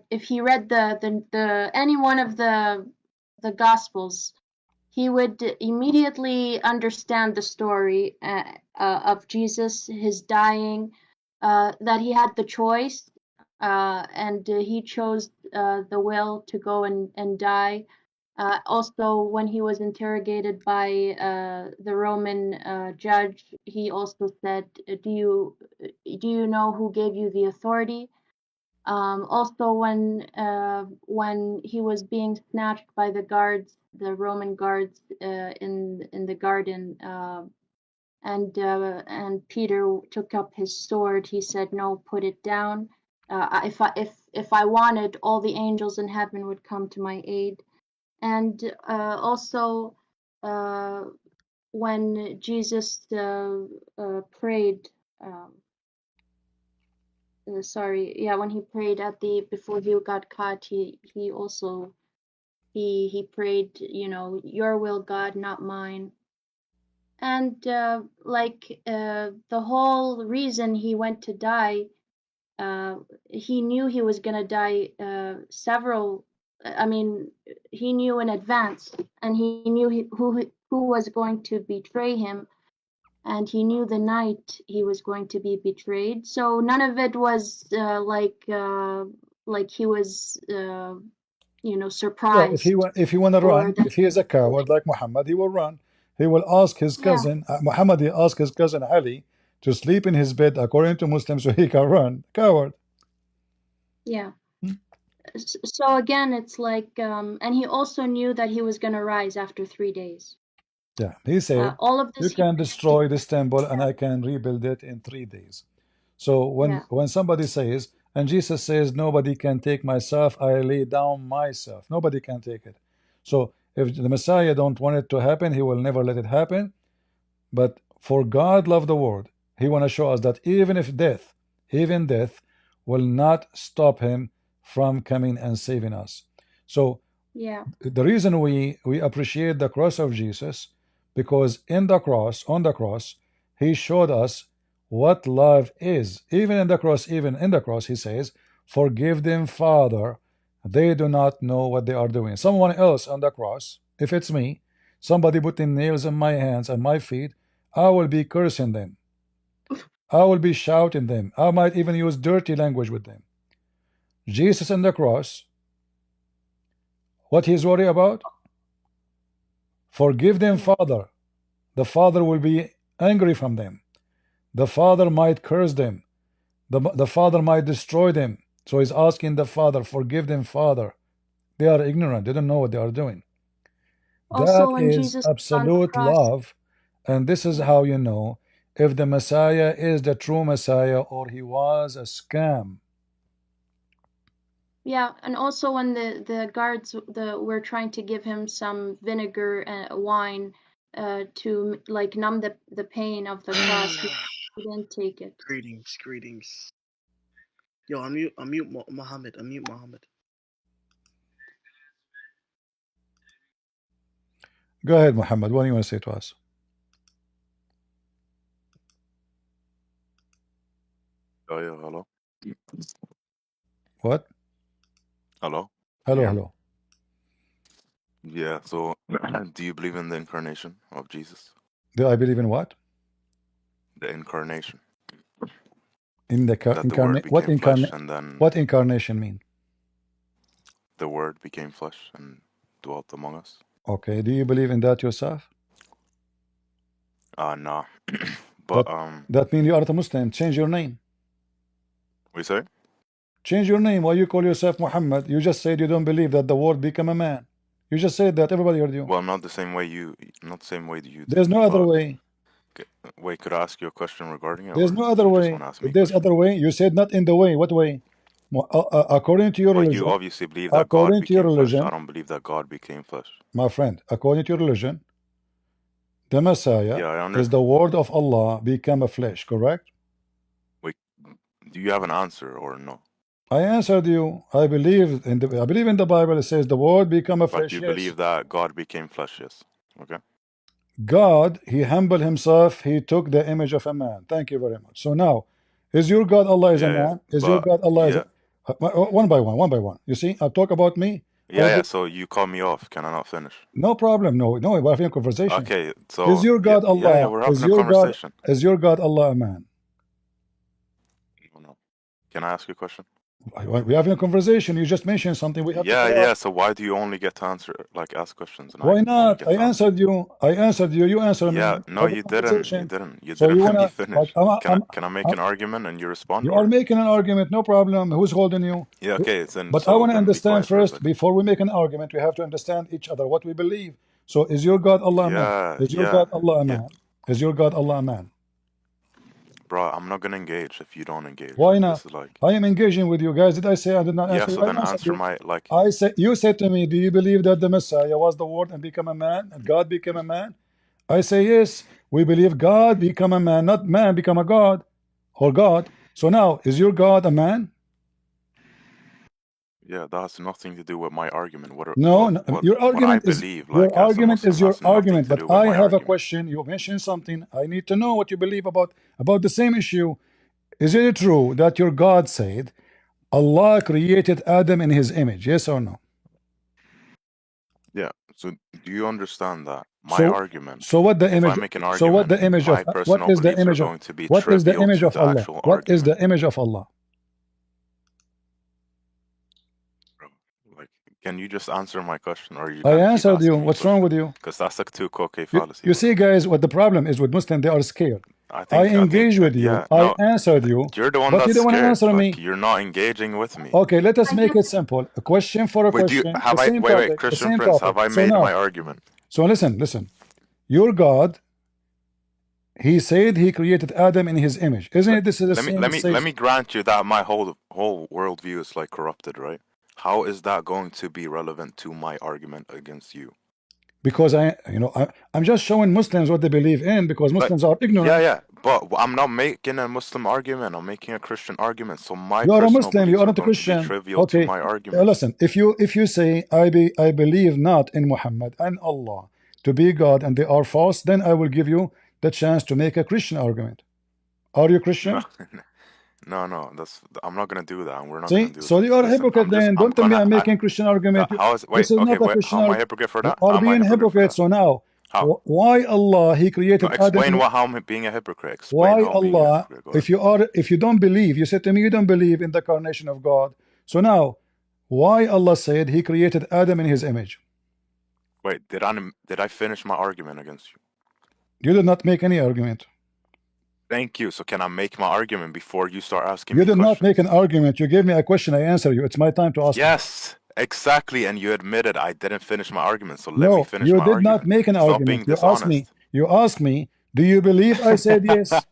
[SPEAKER 4] if he read the any one of the Gospels, he would immediately understand the story of Jesus, his dying, that he had the choice, and he chose the will to go and die. Also, when he was interrogated by the Roman judge, he also said, "Do you know who gave you the authority?" Also, when he was being snatched by the guards, the Roman guards, in the garden, and Peter took up his sword, he said, "No, put it down. If I wanted, all the angels in heaven would come to my aid." And also, uh, when Jesus prayed, when he prayed at the before he got caught, he also he prayed, your will, God, not mine. And the whole reason he went to die, he knew he was gonna die several. I mean, he knew in advance, and he knew who was going to betray him, and he knew the night he was going to be betrayed. So none of it was like he was
[SPEAKER 1] Yeah,
[SPEAKER 4] surprised,
[SPEAKER 1] if he wanna
[SPEAKER 4] or
[SPEAKER 1] run,
[SPEAKER 4] that.
[SPEAKER 1] if he is a coward like Muhammad, he will run. He will ask his
[SPEAKER 4] Yeah,
[SPEAKER 1] cousin Muhammad. He asked his cousin Ali to sleep in his bed according to Muslims so he can run. Coward.
[SPEAKER 4] yeah. So again, it's like, and he also knew that he was gonna rise after 3 days.
[SPEAKER 1] Yeah, he said,
[SPEAKER 4] All of
[SPEAKER 1] you
[SPEAKER 4] this,
[SPEAKER 1] can destroy this temple and I can rebuild it in 3 days. So
[SPEAKER 4] yeah,
[SPEAKER 1] when somebody says, and Jesus says, nobody can take myself, I lay down myself. Nobody can take it. So if the Messiah don't want it to happen, he will never let it happen. But for God loved the world, he want to show us that even death will not stop him from coming and saving us. So
[SPEAKER 4] yeah,
[SPEAKER 1] the reason we appreciate the cross of Jesus, because in the cross, on the cross, he showed us what love is. Even in the cross, he says, forgive them, Father, they do not know what they are doing. Someone else on the cross, if it's me, somebody putting nails in my hands and my feet, I will be cursing them, I will be shouting them, I might even use dirty language with them. Jesus on the cross, what he's worried about? Forgive them,
[SPEAKER 4] yeah.
[SPEAKER 1] Father. The Father will be angry from them. The Father might curse them. The Father might destroy them. So he's asking the Father, forgive them, Father. They are ignorant. They don't know what they are doing. That
[SPEAKER 4] Also, when
[SPEAKER 1] is
[SPEAKER 4] Jesus was on the
[SPEAKER 1] absolute
[SPEAKER 4] cross,
[SPEAKER 1] love. And this is
[SPEAKER 4] yeah,
[SPEAKER 1] how you know if the Messiah is the true Messiah or he was a scam.
[SPEAKER 4] yeah, and also when the guards were trying to give him some vinegar and wine, to like numb the pain of the cross, he didn't take it.
[SPEAKER 3] Greetings, greetings. Yo, unmute Mohammed, unmute Mohammed.
[SPEAKER 1] Go ahead, Muhammad. What do you want to say to us?
[SPEAKER 5] Oh yeah, hello.
[SPEAKER 1] What?
[SPEAKER 5] Hello. Can you
[SPEAKER 1] Hello,
[SPEAKER 5] hear me?
[SPEAKER 1] hello.
[SPEAKER 5] Yeah, so do you believe in the incarnation of Jesus?
[SPEAKER 1] Do I believe in what?
[SPEAKER 5] The incarnation.
[SPEAKER 1] In the
[SPEAKER 5] That the word
[SPEAKER 1] incarnate. What
[SPEAKER 5] became flesh
[SPEAKER 1] incarnate?
[SPEAKER 5] and then
[SPEAKER 1] What incarnation mean?
[SPEAKER 5] the word became flesh and dwelt among us?
[SPEAKER 1] Okay. Do you believe in that yourself?
[SPEAKER 5] Nah. But
[SPEAKER 1] That that means you are not a Muslim. Change your name.
[SPEAKER 5] we say?
[SPEAKER 1] Change your name. Why you call yourself Muhammad? You just said you don't believe that the word become a man. You just said that. Everybody heard you.
[SPEAKER 5] Well, not the same way that you do.
[SPEAKER 1] There's no other
[SPEAKER 5] But
[SPEAKER 1] way.
[SPEAKER 5] wait, could I ask you a question regarding it,
[SPEAKER 1] There's
[SPEAKER 5] or
[SPEAKER 1] no other
[SPEAKER 5] you just want
[SPEAKER 1] way.
[SPEAKER 5] to ask me
[SPEAKER 1] If
[SPEAKER 5] a
[SPEAKER 1] there's
[SPEAKER 5] question?
[SPEAKER 1] other way, you said not in the way. What way? According to your
[SPEAKER 5] Well, you
[SPEAKER 1] religion,
[SPEAKER 5] obviously believe that God became flesh. I don't believe that God became flesh.
[SPEAKER 1] my friend, according to your religion, the Messiah
[SPEAKER 5] Yeah,
[SPEAKER 1] is the word of Allah become a flesh, correct?
[SPEAKER 5] Wait, do you have an answer or no?
[SPEAKER 1] I answered you. I believe in the Bible. It says the word become a
[SPEAKER 5] But
[SPEAKER 1] flesh.
[SPEAKER 5] you
[SPEAKER 1] Yes.
[SPEAKER 5] believe that God became flesh, yes. Okay.
[SPEAKER 1] God, he humbled himself. He took the image of a man. Thank you very much. So now, is your God Allah is a
[SPEAKER 5] Yeah,
[SPEAKER 1] man? Is your
[SPEAKER 5] but
[SPEAKER 1] God Allah is
[SPEAKER 5] yeah,
[SPEAKER 1] a, one by one, one by one. You see, I talk about me.
[SPEAKER 5] Yeah, so you call me off. Can I not finish?
[SPEAKER 1] No problem. No, we're having a conversation.
[SPEAKER 5] Okay,
[SPEAKER 1] Is
[SPEAKER 5] so
[SPEAKER 1] your God Allah?
[SPEAKER 5] yeah, we're having
[SPEAKER 1] Is
[SPEAKER 5] a
[SPEAKER 1] your God?
[SPEAKER 5] conversation.
[SPEAKER 1] Is your God Allah a man?
[SPEAKER 5] No. Can I ask you a question?
[SPEAKER 1] We're having a conversation. You just mentioned something. We have to
[SPEAKER 5] Yeah. So why do you only get to answer, like, ask questions? And
[SPEAKER 1] Why
[SPEAKER 5] I only
[SPEAKER 1] not?
[SPEAKER 5] get
[SPEAKER 1] I
[SPEAKER 5] to answer?
[SPEAKER 1] answered you. I answered you. You answered me.
[SPEAKER 5] Yeah, no,
[SPEAKER 1] Have a
[SPEAKER 5] you didn't. You
[SPEAKER 1] conversation.
[SPEAKER 5] didn't. You
[SPEAKER 1] So
[SPEAKER 5] didn't
[SPEAKER 1] you
[SPEAKER 5] let me
[SPEAKER 1] wanna
[SPEAKER 5] finish. Can I make an argument and you respond?
[SPEAKER 1] You
[SPEAKER 5] or?
[SPEAKER 1] are making an argument. No problem. Who's holding you?
[SPEAKER 5] Yeah, okay. Then,
[SPEAKER 1] But I
[SPEAKER 5] so
[SPEAKER 1] want to
[SPEAKER 5] then be
[SPEAKER 1] understand
[SPEAKER 5] quiet for a
[SPEAKER 1] first
[SPEAKER 5] second.
[SPEAKER 1] before we make an argument. We have to understand each other what we believe. So is your God Allah a man? Is your God Allah a man? Is your God Allah a man?
[SPEAKER 5] Bro, I'm not gonna engage if you don't engage.
[SPEAKER 1] Why
[SPEAKER 5] Like,
[SPEAKER 1] not?
[SPEAKER 5] this is like,
[SPEAKER 1] I am engaging with you guys. Did I say I did not
[SPEAKER 5] yeah,
[SPEAKER 1] answer
[SPEAKER 5] so
[SPEAKER 1] you?
[SPEAKER 5] then
[SPEAKER 1] I answered
[SPEAKER 5] answer
[SPEAKER 1] you.
[SPEAKER 5] my, like,
[SPEAKER 1] I said, you said to me, do you believe that the Messiah was the word and become a man and God became a man? I say yes. We believe God become a man, not man become a God or God. So now, is your God a man?
[SPEAKER 5] yeah, that has nothing to do with my argument.
[SPEAKER 1] No, your
[SPEAKER 5] what I
[SPEAKER 1] argument is
[SPEAKER 5] believe,
[SPEAKER 1] your
[SPEAKER 5] like, as a
[SPEAKER 1] argument
[SPEAKER 5] Muslim,
[SPEAKER 1] is your
[SPEAKER 5] has nothing
[SPEAKER 1] argument.
[SPEAKER 5] to
[SPEAKER 1] But
[SPEAKER 5] do with
[SPEAKER 1] I
[SPEAKER 5] my
[SPEAKER 1] have a
[SPEAKER 5] argument.
[SPEAKER 1] question. You mentioned something. I need to know what you believe about the same issue. Is it true that your God said Allah created Adam in his image? Yes or no?
[SPEAKER 5] Yeah. So do you understand that my argument?
[SPEAKER 1] So what the
[SPEAKER 5] If
[SPEAKER 1] image?
[SPEAKER 5] I make an
[SPEAKER 1] So what the
[SPEAKER 5] argument,
[SPEAKER 1] image
[SPEAKER 5] my
[SPEAKER 1] of what
[SPEAKER 5] personal
[SPEAKER 1] is the
[SPEAKER 5] beliefs are
[SPEAKER 1] image of
[SPEAKER 5] going to be
[SPEAKER 1] what is the
[SPEAKER 5] trivial
[SPEAKER 1] image
[SPEAKER 5] to
[SPEAKER 1] of
[SPEAKER 5] the
[SPEAKER 1] Allah?
[SPEAKER 5] actual
[SPEAKER 1] What is
[SPEAKER 5] argument.
[SPEAKER 1] the image of Allah?
[SPEAKER 5] Bro, like, can you just answer my question, or are you
[SPEAKER 1] I
[SPEAKER 5] gonna keep
[SPEAKER 1] answered you.
[SPEAKER 5] asking me
[SPEAKER 1] What's wrong with you?
[SPEAKER 5] Because that's like too cocky fallacy.
[SPEAKER 1] You see, guys, what the problem is with Muslims, they are scared. I engage with you.
[SPEAKER 5] Yeah,
[SPEAKER 1] I
[SPEAKER 5] no,
[SPEAKER 1] answered you.
[SPEAKER 5] you're the one
[SPEAKER 1] But you
[SPEAKER 5] that's
[SPEAKER 1] don't want to
[SPEAKER 5] scared.
[SPEAKER 1] answer me.
[SPEAKER 5] Like, you're not engaging with me.
[SPEAKER 1] Okay, let us
[SPEAKER 4] I
[SPEAKER 1] make
[SPEAKER 4] guess
[SPEAKER 1] it simple. A question for a
[SPEAKER 5] Wait,
[SPEAKER 1] question.
[SPEAKER 5] have
[SPEAKER 1] The
[SPEAKER 5] I?
[SPEAKER 1] same
[SPEAKER 5] Wait,
[SPEAKER 1] topic. The
[SPEAKER 5] Christian
[SPEAKER 1] same
[SPEAKER 5] Prince,
[SPEAKER 1] topic.
[SPEAKER 5] have I
[SPEAKER 1] So
[SPEAKER 5] made
[SPEAKER 1] now,
[SPEAKER 5] my argument?
[SPEAKER 1] so listen. Your God, He said He created Adam in His image. Isn't it? This is the same.
[SPEAKER 5] Let me grant you that my whole worldview is, like, corrupted, right? How is that going to be relevant to my argument against you?
[SPEAKER 1] Because I'm just showing Muslims what they believe in, because Muslims are ignorant.
[SPEAKER 5] Yeah, but I'm not making a Muslim argument. I'm making a Christian argument. So my
[SPEAKER 1] You are a
[SPEAKER 5] personal
[SPEAKER 1] Muslim. You
[SPEAKER 5] beliefs
[SPEAKER 1] are
[SPEAKER 5] are
[SPEAKER 1] not a
[SPEAKER 5] going to be
[SPEAKER 1] Christian.
[SPEAKER 5] trivial to
[SPEAKER 1] Okay.
[SPEAKER 5] my argument.
[SPEAKER 1] Listen. If you say I believe not in Muhammad and Allah to be God and they are false, then I will give you the chance to make a Christian argument. Are you Christian?
[SPEAKER 5] No, I'm not gonna do that, and we're not
[SPEAKER 1] See,
[SPEAKER 5] gonna do
[SPEAKER 1] so
[SPEAKER 5] that.
[SPEAKER 1] you are a
[SPEAKER 5] Listen,
[SPEAKER 1] hypocrite then. Don't tell me I'm making Christian argument.
[SPEAKER 5] how is
[SPEAKER 1] This is not a Christian
[SPEAKER 5] how am I
[SPEAKER 1] argument.
[SPEAKER 5] hypocrite for
[SPEAKER 1] You
[SPEAKER 5] that?
[SPEAKER 1] are
[SPEAKER 5] How am I
[SPEAKER 1] being
[SPEAKER 5] hypocrite for
[SPEAKER 1] hypocrite.
[SPEAKER 5] that?
[SPEAKER 1] So now,
[SPEAKER 5] How?
[SPEAKER 1] why Allah He created
[SPEAKER 5] No,
[SPEAKER 1] Adam?
[SPEAKER 5] explain how I'm being a hypocrite. Explain
[SPEAKER 1] Why
[SPEAKER 5] how I'm being a
[SPEAKER 1] Allah?
[SPEAKER 5] hypocrite. Go ahead.
[SPEAKER 1] If you don't believe, you said to me you don't believe in the incarnation of God. So now, why Allah said He created Adam in His image?
[SPEAKER 5] Wait, did I finish my argument against you?
[SPEAKER 1] You did not make any argument.
[SPEAKER 5] Thank you. So can I make my argument before you start asking me
[SPEAKER 1] You did
[SPEAKER 5] questions?
[SPEAKER 1] not make an argument. You gave me a question. I answer you. It's my time to ask.
[SPEAKER 5] Yes, exactly. And you admitted I didn't finish my argument. So let me
[SPEAKER 1] No,
[SPEAKER 5] finish
[SPEAKER 1] you
[SPEAKER 5] my
[SPEAKER 1] did
[SPEAKER 5] argument.
[SPEAKER 1] not make an
[SPEAKER 5] Stop
[SPEAKER 1] argument.
[SPEAKER 5] being
[SPEAKER 1] You asked
[SPEAKER 5] dishonest.
[SPEAKER 1] me. You asked me. Do you believe? I said yes.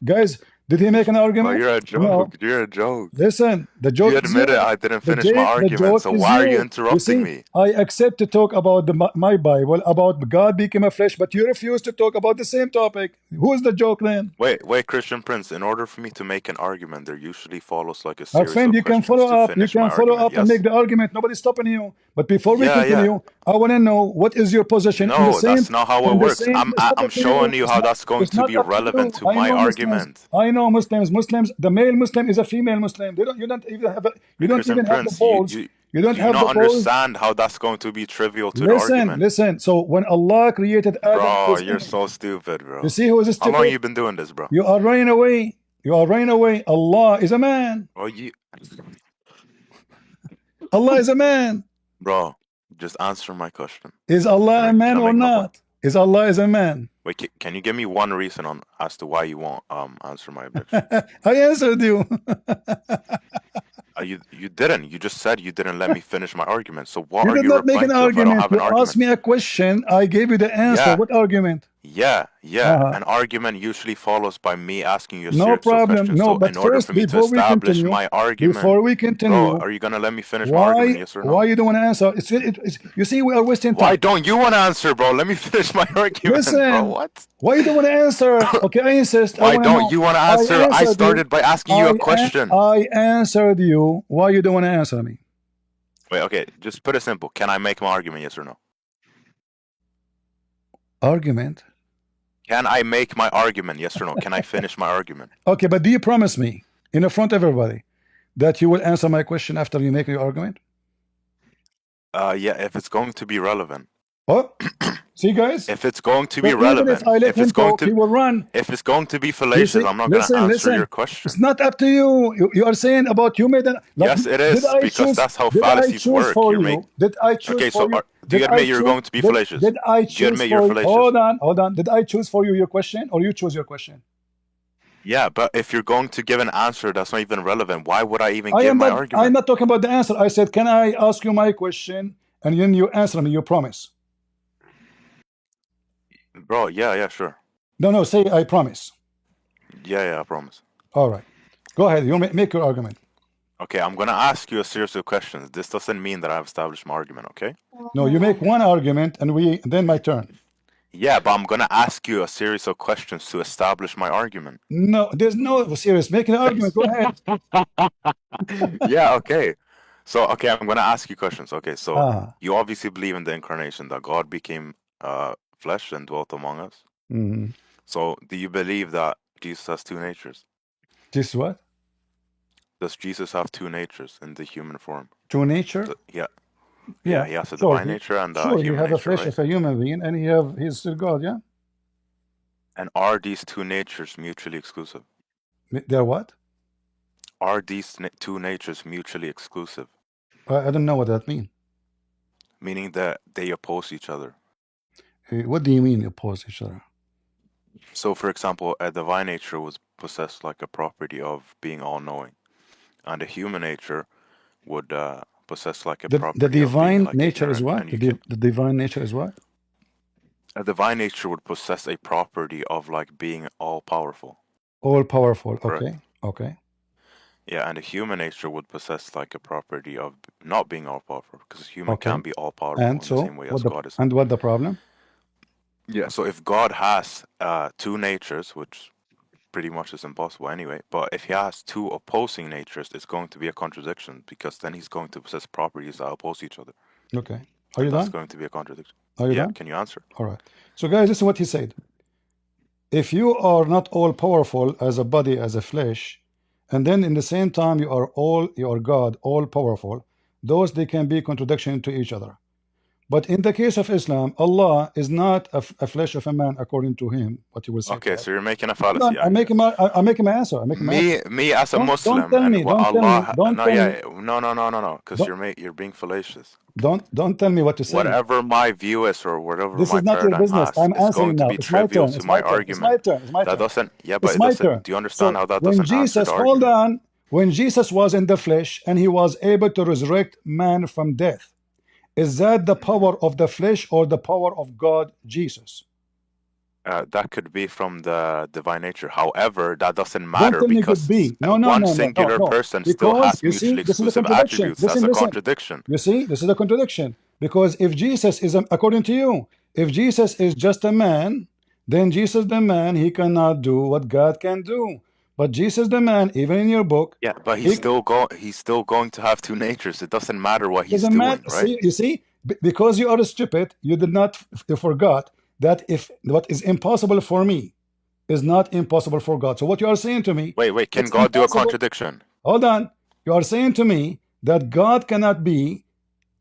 [SPEAKER 1] Guys, did he make an argument?
[SPEAKER 5] Well, you're a joke.
[SPEAKER 1] No.
[SPEAKER 5] You're a joke.
[SPEAKER 1] Listen, the joke
[SPEAKER 5] You
[SPEAKER 1] is
[SPEAKER 5] admitted
[SPEAKER 1] you.
[SPEAKER 5] I didn't finish my
[SPEAKER 1] The
[SPEAKER 5] argument.
[SPEAKER 1] joke
[SPEAKER 5] So
[SPEAKER 1] is
[SPEAKER 5] why are you
[SPEAKER 1] you
[SPEAKER 5] interrupting
[SPEAKER 1] see,
[SPEAKER 5] me?
[SPEAKER 1] I accept to talk about my Bible, about God became a flesh, but you refuse to talk about the same topic. Who's the joke then?
[SPEAKER 5] Wait, Christian Prince. In order for me to make an argument, there usually follows, like, a
[SPEAKER 1] My
[SPEAKER 5] series
[SPEAKER 1] friend,
[SPEAKER 5] of
[SPEAKER 1] you can
[SPEAKER 5] questions
[SPEAKER 1] follow
[SPEAKER 5] to
[SPEAKER 1] up. You
[SPEAKER 5] finish my
[SPEAKER 1] can follow
[SPEAKER 5] argument.
[SPEAKER 1] up and make the argument. Nobody's stopping you. But before we
[SPEAKER 5] Yeah.
[SPEAKER 1] continue, I want to know what is your position in the
[SPEAKER 5] No,
[SPEAKER 1] same.
[SPEAKER 5] that's not how it
[SPEAKER 1] In the
[SPEAKER 5] works.
[SPEAKER 1] same. It's not
[SPEAKER 5] I'm
[SPEAKER 1] up to you.
[SPEAKER 5] showing you how that's going
[SPEAKER 1] It's
[SPEAKER 5] to
[SPEAKER 1] not
[SPEAKER 5] be
[SPEAKER 1] up to you.
[SPEAKER 5] relevant to
[SPEAKER 1] I
[SPEAKER 5] my
[SPEAKER 1] know Muslims.
[SPEAKER 5] argument.
[SPEAKER 1] I know Muslims. Muslims. The male Muslim is a female Muslim. They don't. You don't even have. You don't
[SPEAKER 5] Christian
[SPEAKER 1] even have the
[SPEAKER 5] Prince,
[SPEAKER 1] balls. You don't
[SPEAKER 5] do you
[SPEAKER 1] have
[SPEAKER 5] not
[SPEAKER 1] the balls.
[SPEAKER 5] understand how that's going to be trivial to the argument?
[SPEAKER 1] Listen. So when Allah created Adam,
[SPEAKER 5] Bro, you're so stupid, bro.
[SPEAKER 1] you see who is
[SPEAKER 5] How long
[SPEAKER 1] stupid?
[SPEAKER 5] you been doing this, bro?
[SPEAKER 1] You are running away. You are running away. Allah is a man.
[SPEAKER 5] Bro,
[SPEAKER 1] Allah is a man.
[SPEAKER 5] Bro, just answer my question.
[SPEAKER 1] Is Allah a man or not? Is Allah is a man?
[SPEAKER 5] Wait, can you give me one reason as to why you won't answer my objection?
[SPEAKER 1] I answered you.
[SPEAKER 5] You didn't. You just said you didn't let me finish my argument. So what
[SPEAKER 1] You
[SPEAKER 5] are
[SPEAKER 1] did
[SPEAKER 5] you
[SPEAKER 1] not make
[SPEAKER 5] replying
[SPEAKER 1] an
[SPEAKER 5] to if I don't
[SPEAKER 1] argument.
[SPEAKER 5] have an
[SPEAKER 1] You
[SPEAKER 5] argument?
[SPEAKER 1] asked me a question. I gave you the answer.
[SPEAKER 5] Yeah.
[SPEAKER 1] What argument?
[SPEAKER 5] Yeah. An argument usually follows by me asking you a
[SPEAKER 1] No
[SPEAKER 5] series
[SPEAKER 1] problem.
[SPEAKER 5] of questions.
[SPEAKER 1] No,
[SPEAKER 5] So
[SPEAKER 1] but
[SPEAKER 5] in order
[SPEAKER 1] first,
[SPEAKER 5] for me to
[SPEAKER 1] before we
[SPEAKER 5] establish
[SPEAKER 1] continue,
[SPEAKER 5] my argument, bro, are you gonna let me finish my argument? Yes or no?
[SPEAKER 1] why you don't want to answer? You see, we are wasting time.
[SPEAKER 5] Why don't you want to answer, bro? Let me finish my argument,
[SPEAKER 1] Listen,
[SPEAKER 5] bro. What?
[SPEAKER 1] Why you don't want to answer? Okay, I insist.
[SPEAKER 5] Why don't you want to answer? I started by asking you a question.
[SPEAKER 1] I answered you. Why you don't want to answer me?
[SPEAKER 5] Wait, okay, just put it simple. Can I make my argument, yes or no?
[SPEAKER 1] Argument?
[SPEAKER 5] Can I make my argument, yes or no? Can I finish my argument?
[SPEAKER 1] Okay, but do you promise me, in front of everybody, that you will answer my question after you make your argument?
[SPEAKER 5] Yeah, if it's going to be relevant.
[SPEAKER 1] Oh, see, guys?
[SPEAKER 5] If it's going to
[SPEAKER 1] So
[SPEAKER 5] be
[SPEAKER 1] even
[SPEAKER 5] relevant,
[SPEAKER 1] if I let him talk, he will run.
[SPEAKER 5] if it's going to be
[SPEAKER 1] You
[SPEAKER 5] fallacious,
[SPEAKER 1] see?
[SPEAKER 5] I'm not going to answer your question.
[SPEAKER 1] It's not up to you. You are saying about you made an like.
[SPEAKER 5] Yes, it
[SPEAKER 1] Did
[SPEAKER 5] is,
[SPEAKER 1] I
[SPEAKER 5] because
[SPEAKER 1] choose?
[SPEAKER 5] that's how
[SPEAKER 1] Did I
[SPEAKER 5] fallacies
[SPEAKER 1] choose
[SPEAKER 5] work.
[SPEAKER 1] for you? Did I choose
[SPEAKER 5] Okay,
[SPEAKER 1] for
[SPEAKER 5] so
[SPEAKER 1] you?
[SPEAKER 5] do you
[SPEAKER 1] Did I
[SPEAKER 5] admit you're
[SPEAKER 1] choose?
[SPEAKER 5] going to be fallacious?
[SPEAKER 1] Did I
[SPEAKER 5] Do you
[SPEAKER 1] choose
[SPEAKER 5] admit
[SPEAKER 1] for
[SPEAKER 5] you're
[SPEAKER 1] you?
[SPEAKER 5] fallacious?
[SPEAKER 1] Hold on. Did I choose for you your question, or you choose your question?
[SPEAKER 5] Yeah, but if you're going to give an answer that's not even relevant, why would I even
[SPEAKER 1] I
[SPEAKER 5] give
[SPEAKER 1] am
[SPEAKER 5] my
[SPEAKER 1] not. I'm
[SPEAKER 5] argument?
[SPEAKER 1] not talking about the answer. I said, can I ask you my question, and then you answer me. You promise?
[SPEAKER 5] Bro, yeah, sure.
[SPEAKER 1] No. Say I promise.
[SPEAKER 5] Yeah, I promise.
[SPEAKER 1] All right. Go ahead. You make your argument.
[SPEAKER 5] Okay, I'm going to ask you a series of questions. This doesn't mean that I've established my argument, okay?
[SPEAKER 1] No, you make one argument, and then my turn.
[SPEAKER 5] Yeah, but I'm going to ask you a series of questions to establish my argument.
[SPEAKER 1] No, there's no serious. Make an argument. Go ahead.
[SPEAKER 5] Yeah, okay. So, okay, I'm going to ask you questions. Okay, so
[SPEAKER 1] Ah.
[SPEAKER 5] you obviously believe in the incarnation, that God became flesh and dwelt among us.
[SPEAKER 1] Mm-hmm.
[SPEAKER 5] So, do you believe that Jesus has two natures?
[SPEAKER 1] This what?
[SPEAKER 5] Does Jesus have two natures in the human form?
[SPEAKER 1] True nature?
[SPEAKER 5] Yeah,
[SPEAKER 1] Yeah.
[SPEAKER 5] he has a
[SPEAKER 1] Sure.
[SPEAKER 5] divine nature and a
[SPEAKER 1] Sure, he
[SPEAKER 5] human
[SPEAKER 1] have a
[SPEAKER 5] nature,
[SPEAKER 1] flesh
[SPEAKER 5] right?
[SPEAKER 1] of a human being, and he's still God. Yeah.
[SPEAKER 5] And are these two natures mutually exclusive?
[SPEAKER 1] They're what?
[SPEAKER 5] Are these two natures mutually exclusive?
[SPEAKER 1] I don't know what that means.
[SPEAKER 5] Meaning that they oppose each other.
[SPEAKER 1] What do you mean oppose each other?
[SPEAKER 5] So, for example, a divine nature would possess like a property of being all-knowing, and a human nature would possess like a property
[SPEAKER 1] The
[SPEAKER 5] of being
[SPEAKER 1] divine
[SPEAKER 5] like
[SPEAKER 1] nature is
[SPEAKER 5] ignorant.
[SPEAKER 1] what?
[SPEAKER 5] And
[SPEAKER 1] The divine nature is what?
[SPEAKER 5] a divine nature would possess a property of like being all-powerful.
[SPEAKER 1] All powerful.
[SPEAKER 5] Correct.
[SPEAKER 1] Okay.
[SPEAKER 5] Yeah, and a human nature would possess like a property of not being all-powerful, because a human can be all-powerful in the same way as God is.
[SPEAKER 1] And what the problem?
[SPEAKER 5] Yeah, so if God has two natures, which pretty much is impossible anyway, but if he has two opposing natures, it's going to be a contradiction, because then he's going to possess properties that oppose each other.
[SPEAKER 1] Okay. Are you done?
[SPEAKER 5] That's going to be a contradiction.
[SPEAKER 1] Are you done?
[SPEAKER 5] Can you answer?
[SPEAKER 1] All right. So guys, this is what he said. If you are not all powerful as a body, as a flesh, and then in the same time you are God, all powerful, they can be contradiction to each other. But in the case of Islam, Allah is not a flesh of a man according to him, what you will say.
[SPEAKER 5] Okay, so you're making a fallacy.
[SPEAKER 1] I'm making my answer.
[SPEAKER 5] Me as a Muslim,
[SPEAKER 1] don't tell me,
[SPEAKER 5] no, because you're being fallacious.
[SPEAKER 1] Don't tell me what to say.
[SPEAKER 5] Whatever my view is, or whatever
[SPEAKER 1] this
[SPEAKER 5] my
[SPEAKER 1] is not your business.
[SPEAKER 5] has,
[SPEAKER 1] I'm answering
[SPEAKER 5] going to
[SPEAKER 1] now.
[SPEAKER 5] be
[SPEAKER 1] It's my
[SPEAKER 5] trivial
[SPEAKER 1] turn.
[SPEAKER 5] to my argument.
[SPEAKER 1] It's my turn.
[SPEAKER 5] That doesn't. Yeah, but
[SPEAKER 1] it's
[SPEAKER 5] it
[SPEAKER 1] my
[SPEAKER 5] doesn't.
[SPEAKER 1] turn.
[SPEAKER 5] Do you understand how that
[SPEAKER 1] when
[SPEAKER 5] doesn't
[SPEAKER 1] Jesus,
[SPEAKER 5] answer the
[SPEAKER 1] hold
[SPEAKER 5] argument?
[SPEAKER 1] on, when Jesus was in the flesh and he was able to resurrect man from death, is that the power of the flesh or the power of God, Jesus?
[SPEAKER 5] That could be from the divine nature. However, that doesn't matter,
[SPEAKER 1] Don't tell me
[SPEAKER 5] because
[SPEAKER 1] could be. No,
[SPEAKER 5] one singular person still
[SPEAKER 1] because
[SPEAKER 5] has
[SPEAKER 1] you see,
[SPEAKER 5] mutually
[SPEAKER 1] this is a
[SPEAKER 5] exclusive
[SPEAKER 1] contradiction.
[SPEAKER 5] attributes. That's a contradiction.
[SPEAKER 1] You see, this is a contradiction. Because if Jesus is, according to you, if Jesus is just a man, then Jesus the man, he cannot do what God can do. But Jesus the man, even in your book,
[SPEAKER 5] yeah, but he's still going to have two natures. It doesn't matter what he's doing, right?
[SPEAKER 1] You see, because you are stupid, you did not forgot that if what is impossible for me is not impossible for God. So what you are saying to me?
[SPEAKER 5] Wait, can God do a contradiction?
[SPEAKER 1] Hold on. You are saying to me that God cannot be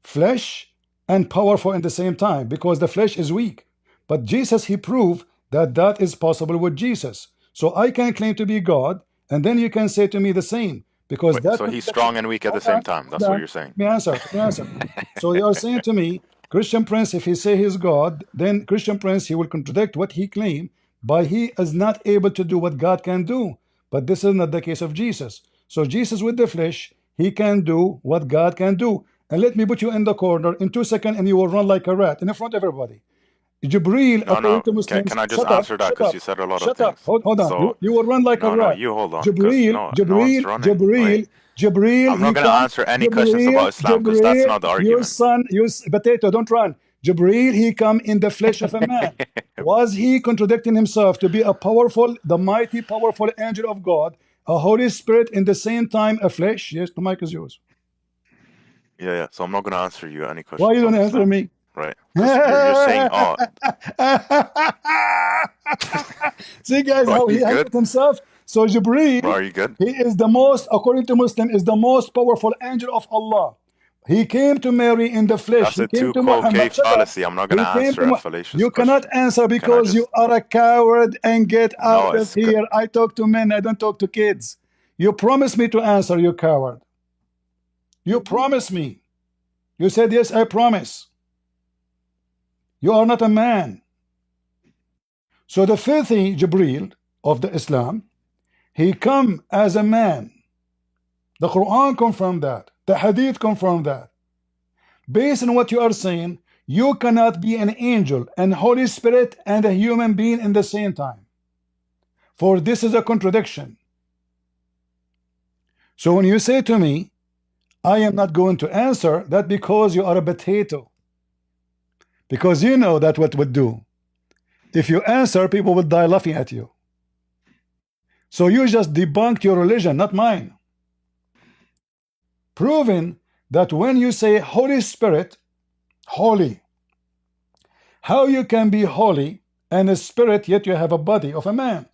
[SPEAKER 1] flesh and powerful at the same time, because the flesh is weak. But Jesus, he proved that is possible with Jesus. So I can claim to be God, and then you can say to me the same, because
[SPEAKER 5] so he's strong and weak at the same time. That's what you're saying.
[SPEAKER 1] Let me answer. So you are saying to me, Christian Prince, if he say he's God, then Christian Prince, he will contradict what he claimed, but he is not able to do what God can do. But this is not the case of Jesus. So Jesus with the flesh, he can do what God can do. And let me put you in the corner in 2 seconds, and you will run like a rat in front of everybody. Jibril, according to Muslims,
[SPEAKER 5] can I just answer that, because you said a lot of things?
[SPEAKER 1] Hold on.
[SPEAKER 5] So,
[SPEAKER 1] you will run like a rat.
[SPEAKER 5] No, you hold on.
[SPEAKER 1] Jibril.
[SPEAKER 5] I'm not going to answer any questions about Islam, because that's not the argument.
[SPEAKER 1] Your potato, don't run. Jibril, he come in the flesh of a man. Was he contradicting himself to be the mighty, powerful angel of God, a Holy Spirit, in the same time a flesh? Yes, the mic is yours.
[SPEAKER 5] Yeah. So I'm not going to answer you any questions.
[SPEAKER 1] Why you don't answer me?
[SPEAKER 5] Right. You're saying, oh.
[SPEAKER 1] See, guys, how he handled himself. So Jibreel,
[SPEAKER 5] are you good?
[SPEAKER 1] He is the most, according to Muslim, is the most powerful angel of Allah. He came to Mary in the flesh.
[SPEAKER 5] That's
[SPEAKER 1] He
[SPEAKER 5] a
[SPEAKER 1] came
[SPEAKER 5] too
[SPEAKER 1] to
[SPEAKER 5] cold
[SPEAKER 1] Muhammad.
[SPEAKER 5] case fallacy. I'm not
[SPEAKER 1] He
[SPEAKER 5] gonna
[SPEAKER 1] came
[SPEAKER 5] answer
[SPEAKER 1] to
[SPEAKER 5] a fallacious
[SPEAKER 1] You cannot
[SPEAKER 5] question.
[SPEAKER 1] answer
[SPEAKER 5] Can I
[SPEAKER 1] because you
[SPEAKER 5] just?
[SPEAKER 1] are a coward and get
[SPEAKER 5] No,
[SPEAKER 1] out of
[SPEAKER 5] it's
[SPEAKER 1] here. I talk to men. I don't talk to kids. You promised me to answer, you coward. You promised me. You said, yes, I promise. You are not a man. So the filthy Jibreel of the Islam, he come as a man. The Quran confirmed that. The Hadith confirmed that. Based on what you are saying, you cannot be an angel and Holy Spirit and a human being in the same time. For this is a contradiction. So when you say to me, I am not going to answer, that because you are a potato. Because you know that what would do. If you answer, people will die laughing at you. So you just debunked your religion, not mine. Proving that when you say Holy Spirit, holy, how you can be holy and a spirit yet you have a body of a man?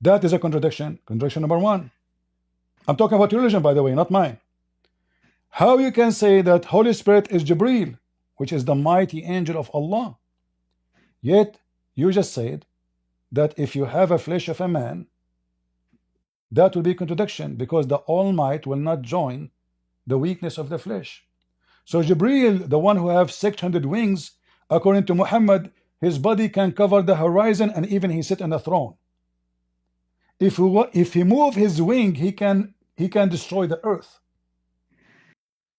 [SPEAKER 1] That is a contradiction. Contradiction number one. I'm talking about your religion, by the way, not mine. How you can say that Holy Spirit is Jibreel, which is the mighty angel of Allah, yet you just said that if you have a flesh of a man, that will be contradiction because the Almighty will not join the weakness of the flesh. So Jibreel, the one who have 600 wings, according to Muhammad, his body can cover the horizon and even he sit on the throne. If he move his wing, he can destroy the earth.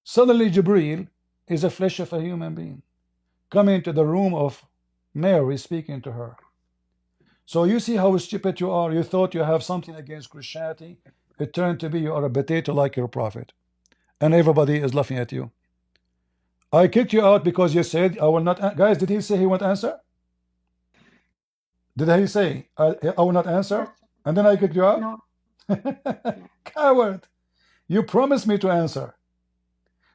[SPEAKER 1] Suddenly Jibreel is a flesh of a human being coming into the room of Mary, speaking to her. So you see how stupid you are. You thought you have something against Christianity. It turned to be you are a potato like your prophet. And everybody is laughing at you. I kicked you out because you said I will not. Guys, did he say he won't answer? Did he say I will not answer?
[SPEAKER 4] Yes.
[SPEAKER 1] And then I kicked you out?
[SPEAKER 4] No.
[SPEAKER 1] Coward. You promised me to answer.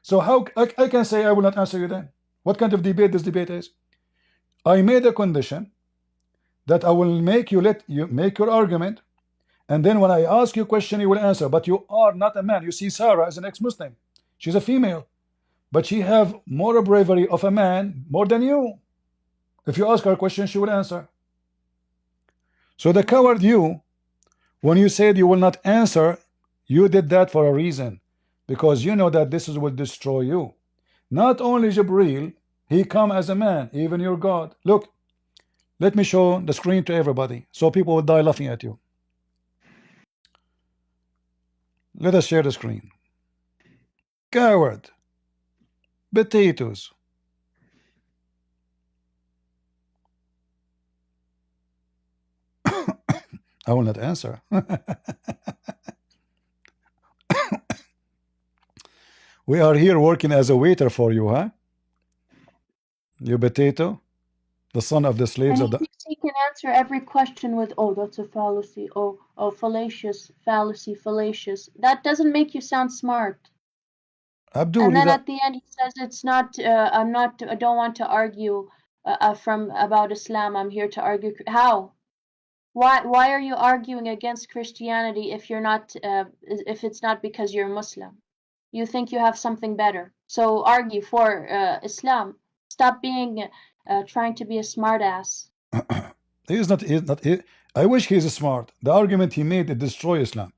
[SPEAKER 1] So how I can say I will not answer you then? What kind of debate this debate is? I made a condition that I will make you make your argument, and then when I ask you a question, you will answer. But you are not a man. You see, Sarah is an ex-Muslim. She's a female, but she have more bravery of a man more than you. If you ask her a question, she will answer. So the coward you, when you said you will not answer, you did that for a reason, because you know that this will destroy you. Not only Jibreel, he come as a man, even your God. Look, let me show the screen to everybody, so people will die laughing at you. Let us share the screen. Coward. Potatoes. I will not answer. We are here working as a waiter for you, huh? You potato, the son of the slaves
[SPEAKER 4] And
[SPEAKER 1] of
[SPEAKER 4] he
[SPEAKER 1] the
[SPEAKER 4] thinks he can answer every question with, oh, that's a fallacy. Oh, fallacious, fallacy, fallacious. That doesn't make you sound smart.
[SPEAKER 1] Abdul.
[SPEAKER 4] And then at the end, he says, it's not, I don't want to argue about Islam. I'm here to argue. How? Why are you arguing against Christianity if you're not, if it's not because you're Muslim? You think you have something better. So argue for Islam. Stop being, trying to be a smartass.
[SPEAKER 1] He is not. I wish he is smart. The argument he made to destroy Islam.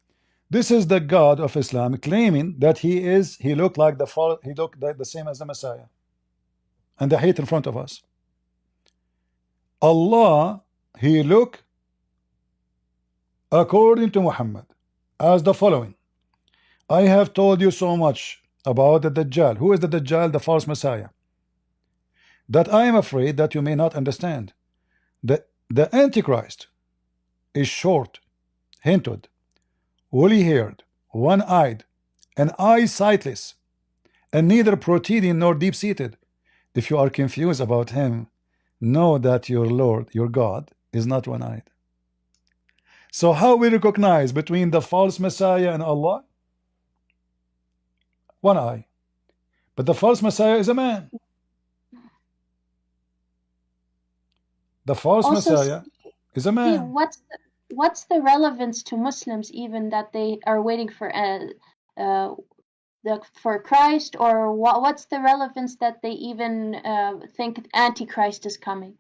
[SPEAKER 1] This is the God of Islam claiming that he looked like he looked like the same as the Messiah, and the hate in front of us. Allah, he looked according to Muhammad as the following. I have told you so much about the Dajjal. Who is the Dajjal? The false Messiah. That I am afraid that you may not understand. The Antichrist is short, hinted, woolly-haired, one-eyed, and eye-sightless, and neither protruding nor deep-seated. If you are confused about him, know that your Lord, your God, is not one-eyed. So how we recognize between the false Messiah and Allah? One eye. But the false Messiah is a man. The false
[SPEAKER 4] Also,
[SPEAKER 1] Messiah is a
[SPEAKER 4] see,
[SPEAKER 1] man.
[SPEAKER 4] what's the relevance to Muslims even that they are waiting for for Christ, or what's the relevance that they even think Antichrist is coming?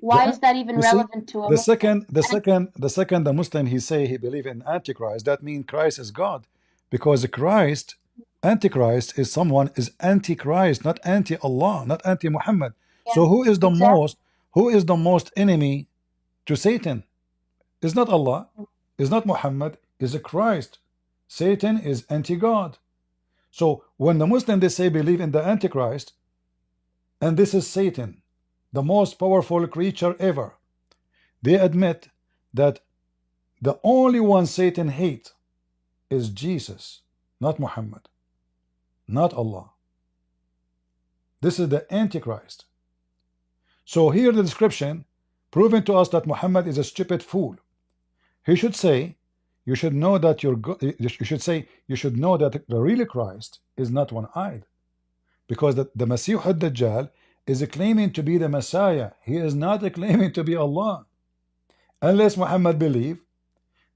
[SPEAKER 4] Why is that even
[SPEAKER 1] You see,
[SPEAKER 4] relevant to a Muslim?
[SPEAKER 1] the second the Muslim he say he believe in Antichrist, that means Christ is God, because Christ, Antichrist is someone is anti-Christ, not anti-Allah, not anti-Muhammad. So
[SPEAKER 4] Yeah,
[SPEAKER 1] most, who is the most enemy to Satan? Is not Allah, is not Muhammad, is a Christ. Satan is anti-God. So when the Muslim they say believe in the Antichrist, and this is Satan, the most powerful creature ever, they admit that the only one Satan hates is Jesus, not Muhammad, not Allah. This is the Antichrist. So here the description proving to us that Muhammad is a stupid fool. He should say, you should know that you should know that the real Christ is not one-eyed, because the Masih ad-Dajjal is claiming to be the Messiah. He is not claiming to be Allah, unless Muhammad believe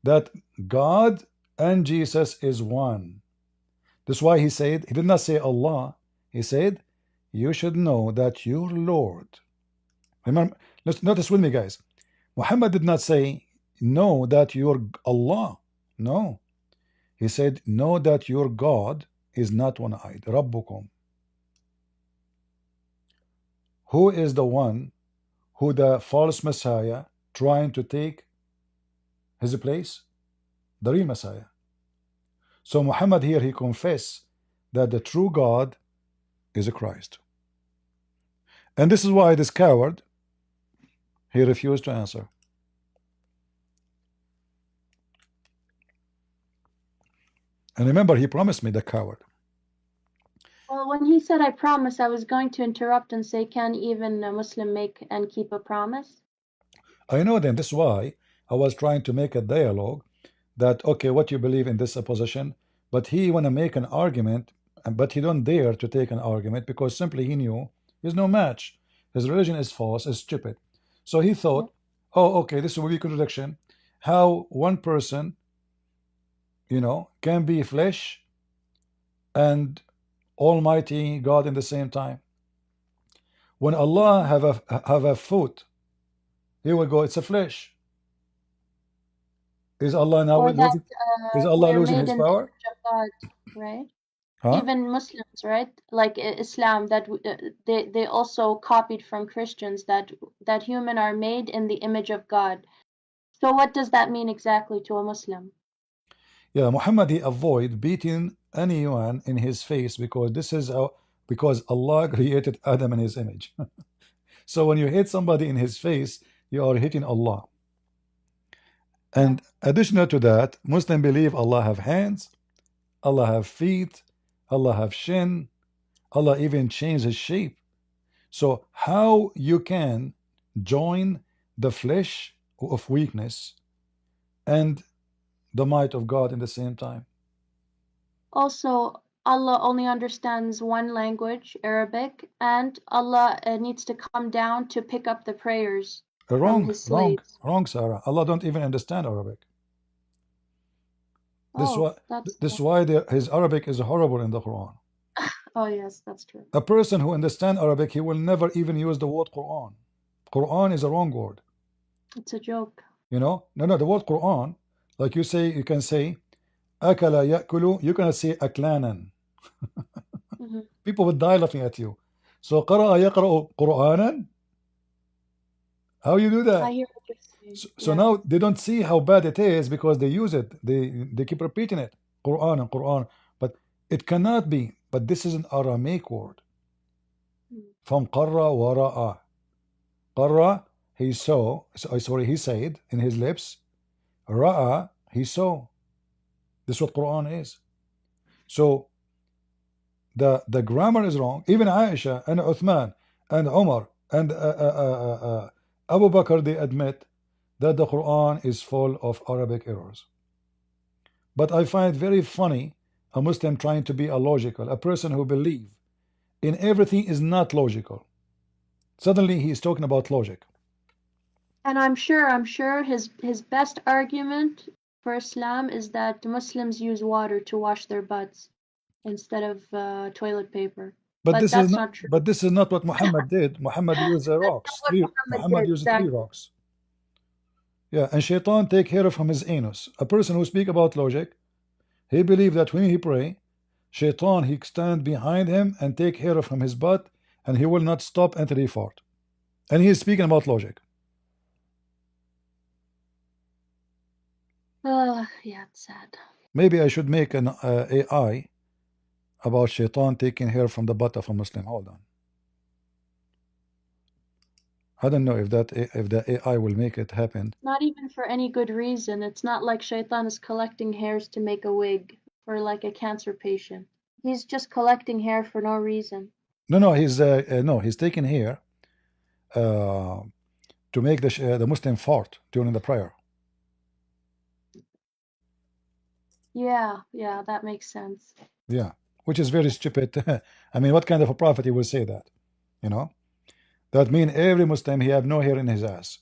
[SPEAKER 1] that God and Jesus is one. That's why he said, he did not say Allah, he said, you should know that your Lord. Remember, let's notice with me, guys. Muhammad did not say, know that your Allah. No. He said, know that your God is not one-eyed. Rabbukum. Who is the one who the false Messiah trying to take his place? The real Messiah. So Muhammad here, he confessed that the true God is a Christ. And this is why this coward, he refused to answer. And remember, he promised me, the coward.
[SPEAKER 4] Well, when he said I promise, I was going to interrupt and say, can even a Muslim make and keep a promise?
[SPEAKER 1] I know them. This is why I was trying to make a dialogue that, okay, what you believe in this opposition, but he want to make an argument, but he don't dare to take an argument because simply he knew he's no match. His religion is false, is stupid. So he thought, oh, okay, this will be contradiction. How one person, you know, can be flesh and Almighty God in the same time. When Allah have a foot, he will go, it's a flesh. Is Allah now
[SPEAKER 4] Or that
[SPEAKER 1] losing? Is Allah
[SPEAKER 4] we're
[SPEAKER 1] losing
[SPEAKER 4] made
[SPEAKER 1] his
[SPEAKER 4] in the
[SPEAKER 1] power?
[SPEAKER 4] image of God, right?
[SPEAKER 1] Huh?
[SPEAKER 4] Even Muslims, right? Like Islam, that they also copied from Christians that human are made in the image of God. So what does that mean exactly to a Muslim?
[SPEAKER 1] Yeah, Muhammad he avoid beating anyone in his face because this is how, because Allah created Adam in his image. So when you hit somebody in his face, you are hitting Allah. And additional to that, Muslims believe Allah have hands, Allah have feet, Allah have shin, Allah even changed his shape. So how you can join the flesh of weakness and the might of God in the same time?
[SPEAKER 4] Also, Allah only understands one language, Arabic, and Allah needs to come down to pick up the prayers from
[SPEAKER 1] Wrong,
[SPEAKER 4] his
[SPEAKER 1] wrong,
[SPEAKER 4] slaves.
[SPEAKER 1] wrong, Sarah. Allah don't even understand Arabic.
[SPEAKER 4] Oh, that's
[SPEAKER 1] This is why his Arabic is horrible in the Quran.
[SPEAKER 4] oh yes, that's true.
[SPEAKER 1] A person who understands Arabic, he will never even use the word Quran. Quran is a wrong word.
[SPEAKER 4] It's a joke.
[SPEAKER 1] You know? No, the word Quran, like you say, you can say akala yakulu, you cannot say aklanan. People would die laughing at you. So qara'a yaqra'u Qur'anan? How you do
[SPEAKER 4] I
[SPEAKER 1] that?
[SPEAKER 4] hear what you're saying.
[SPEAKER 1] So now they don't see how bad it is because they use it. They keep repeating it. Quran and Quran. But it cannot be. But this is an Aramaic word. From qarra wa ra'a. Qarra, he saw. He said in his lips. Ra'a, he saw. This is what Quran is. So the grammar is wrong. Even Aisha and Uthman and Umar and Abu Bakr, they admit that the Quran is full of Arabic errors. But I find it very funny a Muslim trying to be illogical, a person who believes in everything is not logical. Suddenly he is talking about logic.
[SPEAKER 4] And I'm sure his best argument for Islam is that Muslims use water to wash their butts. instead of toilet paper.
[SPEAKER 1] But
[SPEAKER 4] But
[SPEAKER 1] this is
[SPEAKER 4] that's
[SPEAKER 1] not.
[SPEAKER 4] not true.
[SPEAKER 1] But this is not what Muhammad did. Muhammad used
[SPEAKER 4] That's
[SPEAKER 1] rocks.
[SPEAKER 4] not what
[SPEAKER 1] Muhammad
[SPEAKER 4] did,
[SPEAKER 1] used
[SPEAKER 4] exactly.
[SPEAKER 1] 3 rocks. Yeah, and Shaitan take care of him his anus. A person who speak about logic, he believe that when he pray, Shaitan he stand behind him and take care of him his butt, and he will not stop until he fart. And he is speaking about logic.
[SPEAKER 4] Yeah, it's sad.
[SPEAKER 1] Maybe I should make an AI about Shaitan taking hair from the butt of a Muslim. Hold on. I don't know if the AI will make it happen.
[SPEAKER 4] Not even for any good reason. It's not like Shaitan is collecting hairs to make a wig for like a cancer patient. He's just collecting hair for no reason.
[SPEAKER 1] No, he's taking hair to make the Muslim fart during the prayer.
[SPEAKER 4] Yeah, that makes sense.
[SPEAKER 1] Yeah, which is very stupid. I mean, what kind of a prophet he will say that? You know, that means every Muslim he have no hair in his ass.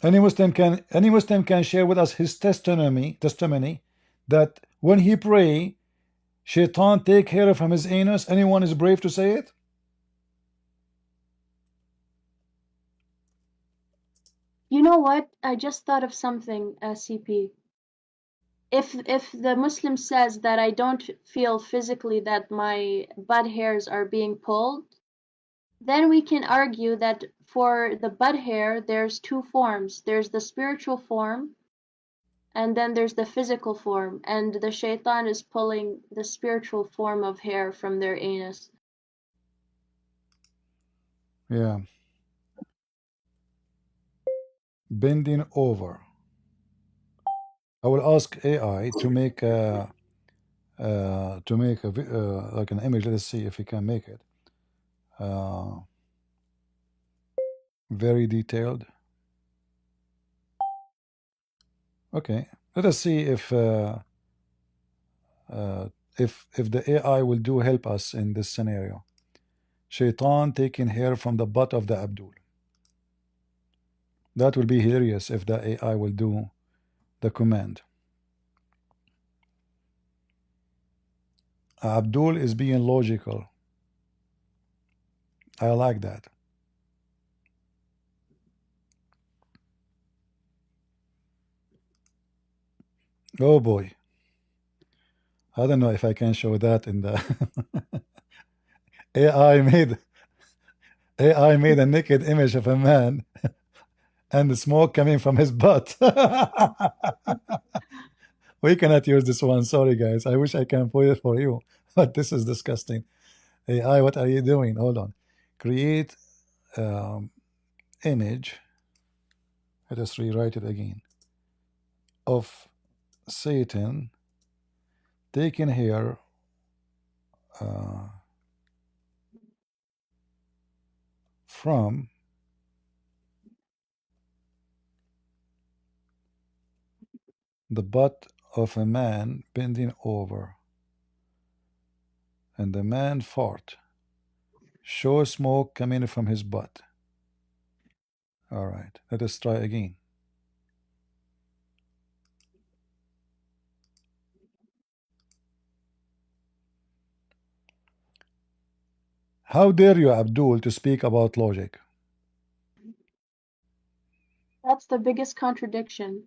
[SPEAKER 1] Any Muslim can share with us his testimony that when he pray, Shaitan take hair from his anus. Anyone is brave to say it?
[SPEAKER 4] You know what? I just thought of something, CP. If the Muslim says that I don't feel physically that my butt hairs are being pulled, then we can argue that for the butt hair there's 2 forms. There's the spiritual form, and then there's the physical form, and the Shaitan is pulling the spiritual form of hair from their anus.
[SPEAKER 1] Yeah. Bending over. I will ask AI to make like an image. Let's see if he can make it. Very detailed. Okay, let us see if the AI will help us in this scenario. Shaitan taking hair from the butt of the Abdul. That will be hilarious if the AI will do the command. Abdul is being logical. I like that. Oh boy. I don't know if I can show that in the AI made a naked image of a man and the smoke coming from his butt. We cannot use this one. Sorry, guys. I wish I can put it for you, but this is disgusting. AI, what are you doing? Hold on. Create image. Let us rewrite it again. Of Satan taken here from the butt of a man bending over, and the man fart. Show smoke coming from his butt. All right, let us try again. How dare you, Abdul, to speak about logic?
[SPEAKER 4] That's the biggest contradiction.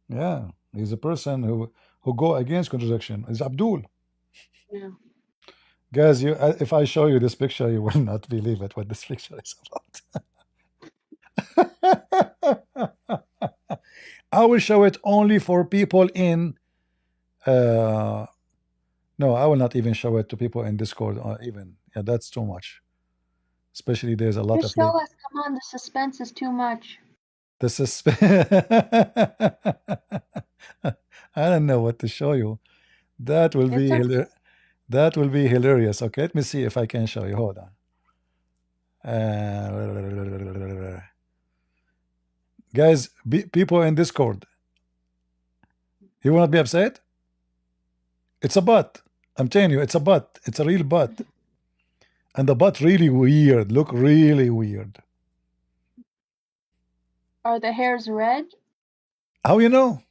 [SPEAKER 1] Yeah, he's a person who go against contradiction. Is Abdul.
[SPEAKER 4] Yeah.
[SPEAKER 1] Guys, if I show you this picture, you will not believe it. What this picture is about. I will show it only for people in. No, I will not even show it to people in Discord. Even yeah, that's too much. Especially there's a lot
[SPEAKER 4] Just
[SPEAKER 1] of.
[SPEAKER 4] show us. Come on, the suspense is too much.
[SPEAKER 1] The suspense. I don't know what to show you. That will be hilarious. Okay, let me see if I can show you. Hold on. Guys, people in Discord, you will not be upset? It's a butt. I'm telling you, it's a butt. It's a real butt. And the butt really weird. Look really weird.
[SPEAKER 4] Are the hairs red?
[SPEAKER 1] How you know?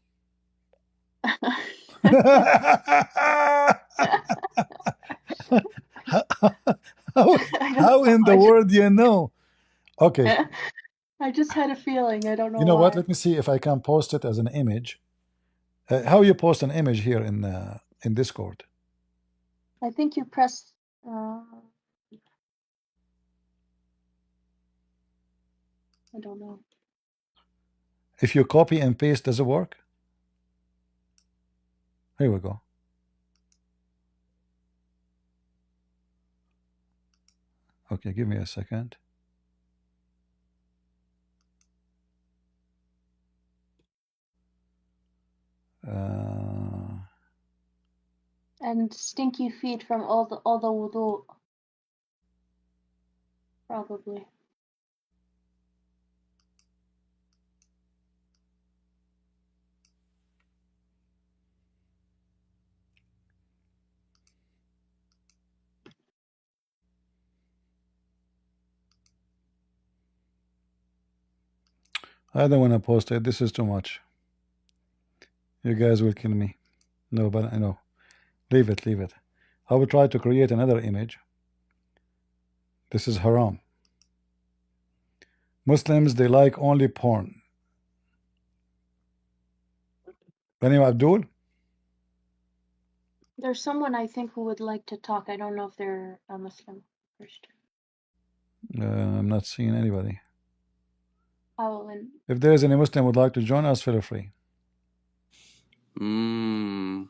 [SPEAKER 1] a word you know. Okay.
[SPEAKER 4] I just had a feeling. I don't know
[SPEAKER 1] You know what?
[SPEAKER 4] why.
[SPEAKER 1] Let me see if I can post it as an image. How you post an image here in Discord?
[SPEAKER 4] I think you pressed. I don't know.
[SPEAKER 1] If you copy and paste, does it work? Here we go. Okay, give me a second.
[SPEAKER 4] And stinky feet from all the wudu. Probably.
[SPEAKER 1] I don't want to post it. This is too much. You guys will kill me. No, but I know. Leave it, leave it. I will try to create another image. This is haram. Muslims, they like only porn. Anyway, Abdul?
[SPEAKER 4] There's someone I think who would like to talk. I don't know if they're a Muslim first.
[SPEAKER 1] I'm not seeing anybody.
[SPEAKER 4] Howlin.
[SPEAKER 1] If there is any Muslim would like to join us, feel free.
[SPEAKER 6] You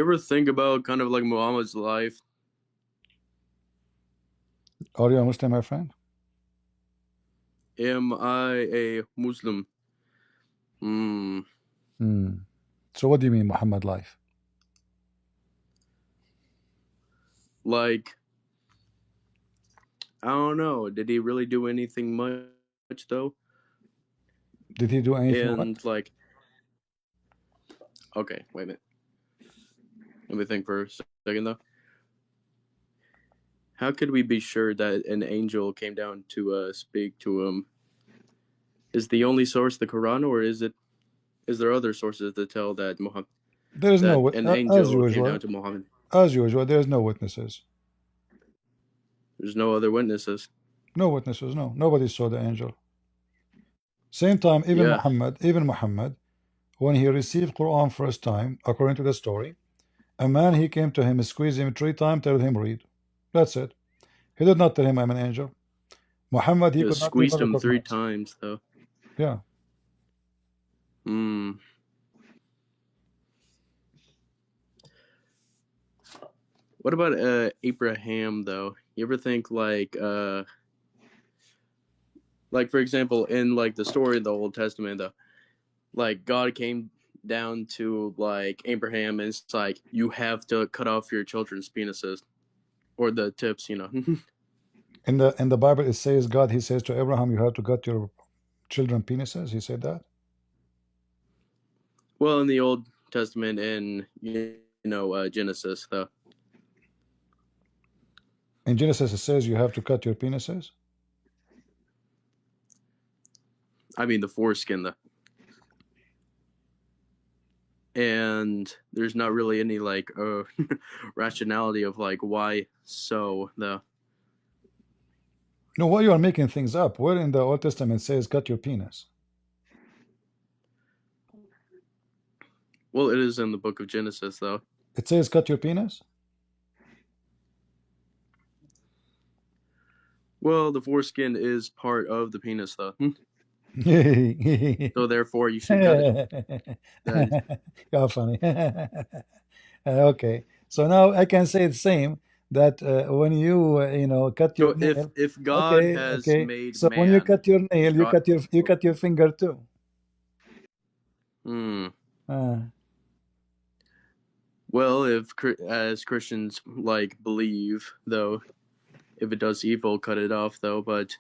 [SPEAKER 6] ever think about kind of like Muhammad's life?
[SPEAKER 1] Are you a Muslim, my friend?
[SPEAKER 6] Am I a Muslim?
[SPEAKER 1] So what do you mean Muhammad life?
[SPEAKER 6] Like, I don't know. Did he really do anything much though?
[SPEAKER 1] Did he do anything?
[SPEAKER 6] And
[SPEAKER 1] What?
[SPEAKER 6] like, okay, wait a minute. Let me think for a second though. How could we be sure that an angel came down to speak to him? Is the only source the Quran, or is there other sources that tell that Muhammad,
[SPEAKER 1] There is
[SPEAKER 6] that
[SPEAKER 1] no,
[SPEAKER 6] an
[SPEAKER 1] as
[SPEAKER 6] angel came
[SPEAKER 1] usual,
[SPEAKER 6] down to Muhammad?
[SPEAKER 1] as usual, there is no witnesses.
[SPEAKER 6] There's no other witnesses.
[SPEAKER 1] No witnesses, no. Nobody saw the angel. Same time, even Muhammad, when he received Quran first time, according to the story, a man, he came to him, squeezed him 3 times, told him read. That's it. He did not tell him I'm an angel. Muhammad, he could not
[SPEAKER 6] Squeezed
[SPEAKER 1] even
[SPEAKER 6] him 3
[SPEAKER 1] recognize.
[SPEAKER 6] times though.
[SPEAKER 1] Yeah.
[SPEAKER 6] What about Abraham though? You ever think like for example in like the story of the Old Testament though, like God came down to like Abraham and it's like you have to cut off your children's penises or the tips, you know.
[SPEAKER 1] In the Bible it says God, he says to Abraham, you have to cut your children penises. He said that.
[SPEAKER 6] Well, in the Old Testament in Genesis though.
[SPEAKER 1] In Genesis it says you have to cut your penises.
[SPEAKER 6] I mean the foreskin though. And there's not really any like rationality of like why so though.
[SPEAKER 1] No, why you are making things up? Where in the Old Testament says cut your penis?
[SPEAKER 6] Well, it is in the book of Genesis though.
[SPEAKER 1] It says cut your penis?
[SPEAKER 6] Well, the foreskin is part of the penis though. So therefore you should cut it.
[SPEAKER 1] You're funny. Okay, so now I can say the same, that when you cut your
[SPEAKER 6] So
[SPEAKER 1] nail.
[SPEAKER 6] if God
[SPEAKER 1] Okay,
[SPEAKER 6] has
[SPEAKER 1] okay.
[SPEAKER 6] made
[SPEAKER 1] So
[SPEAKER 6] man,
[SPEAKER 1] when you cut your nail, you
[SPEAKER 6] God,
[SPEAKER 1] cut your finger too.
[SPEAKER 6] Well, if as Christians like believe though, if it does evil, cut it off though. But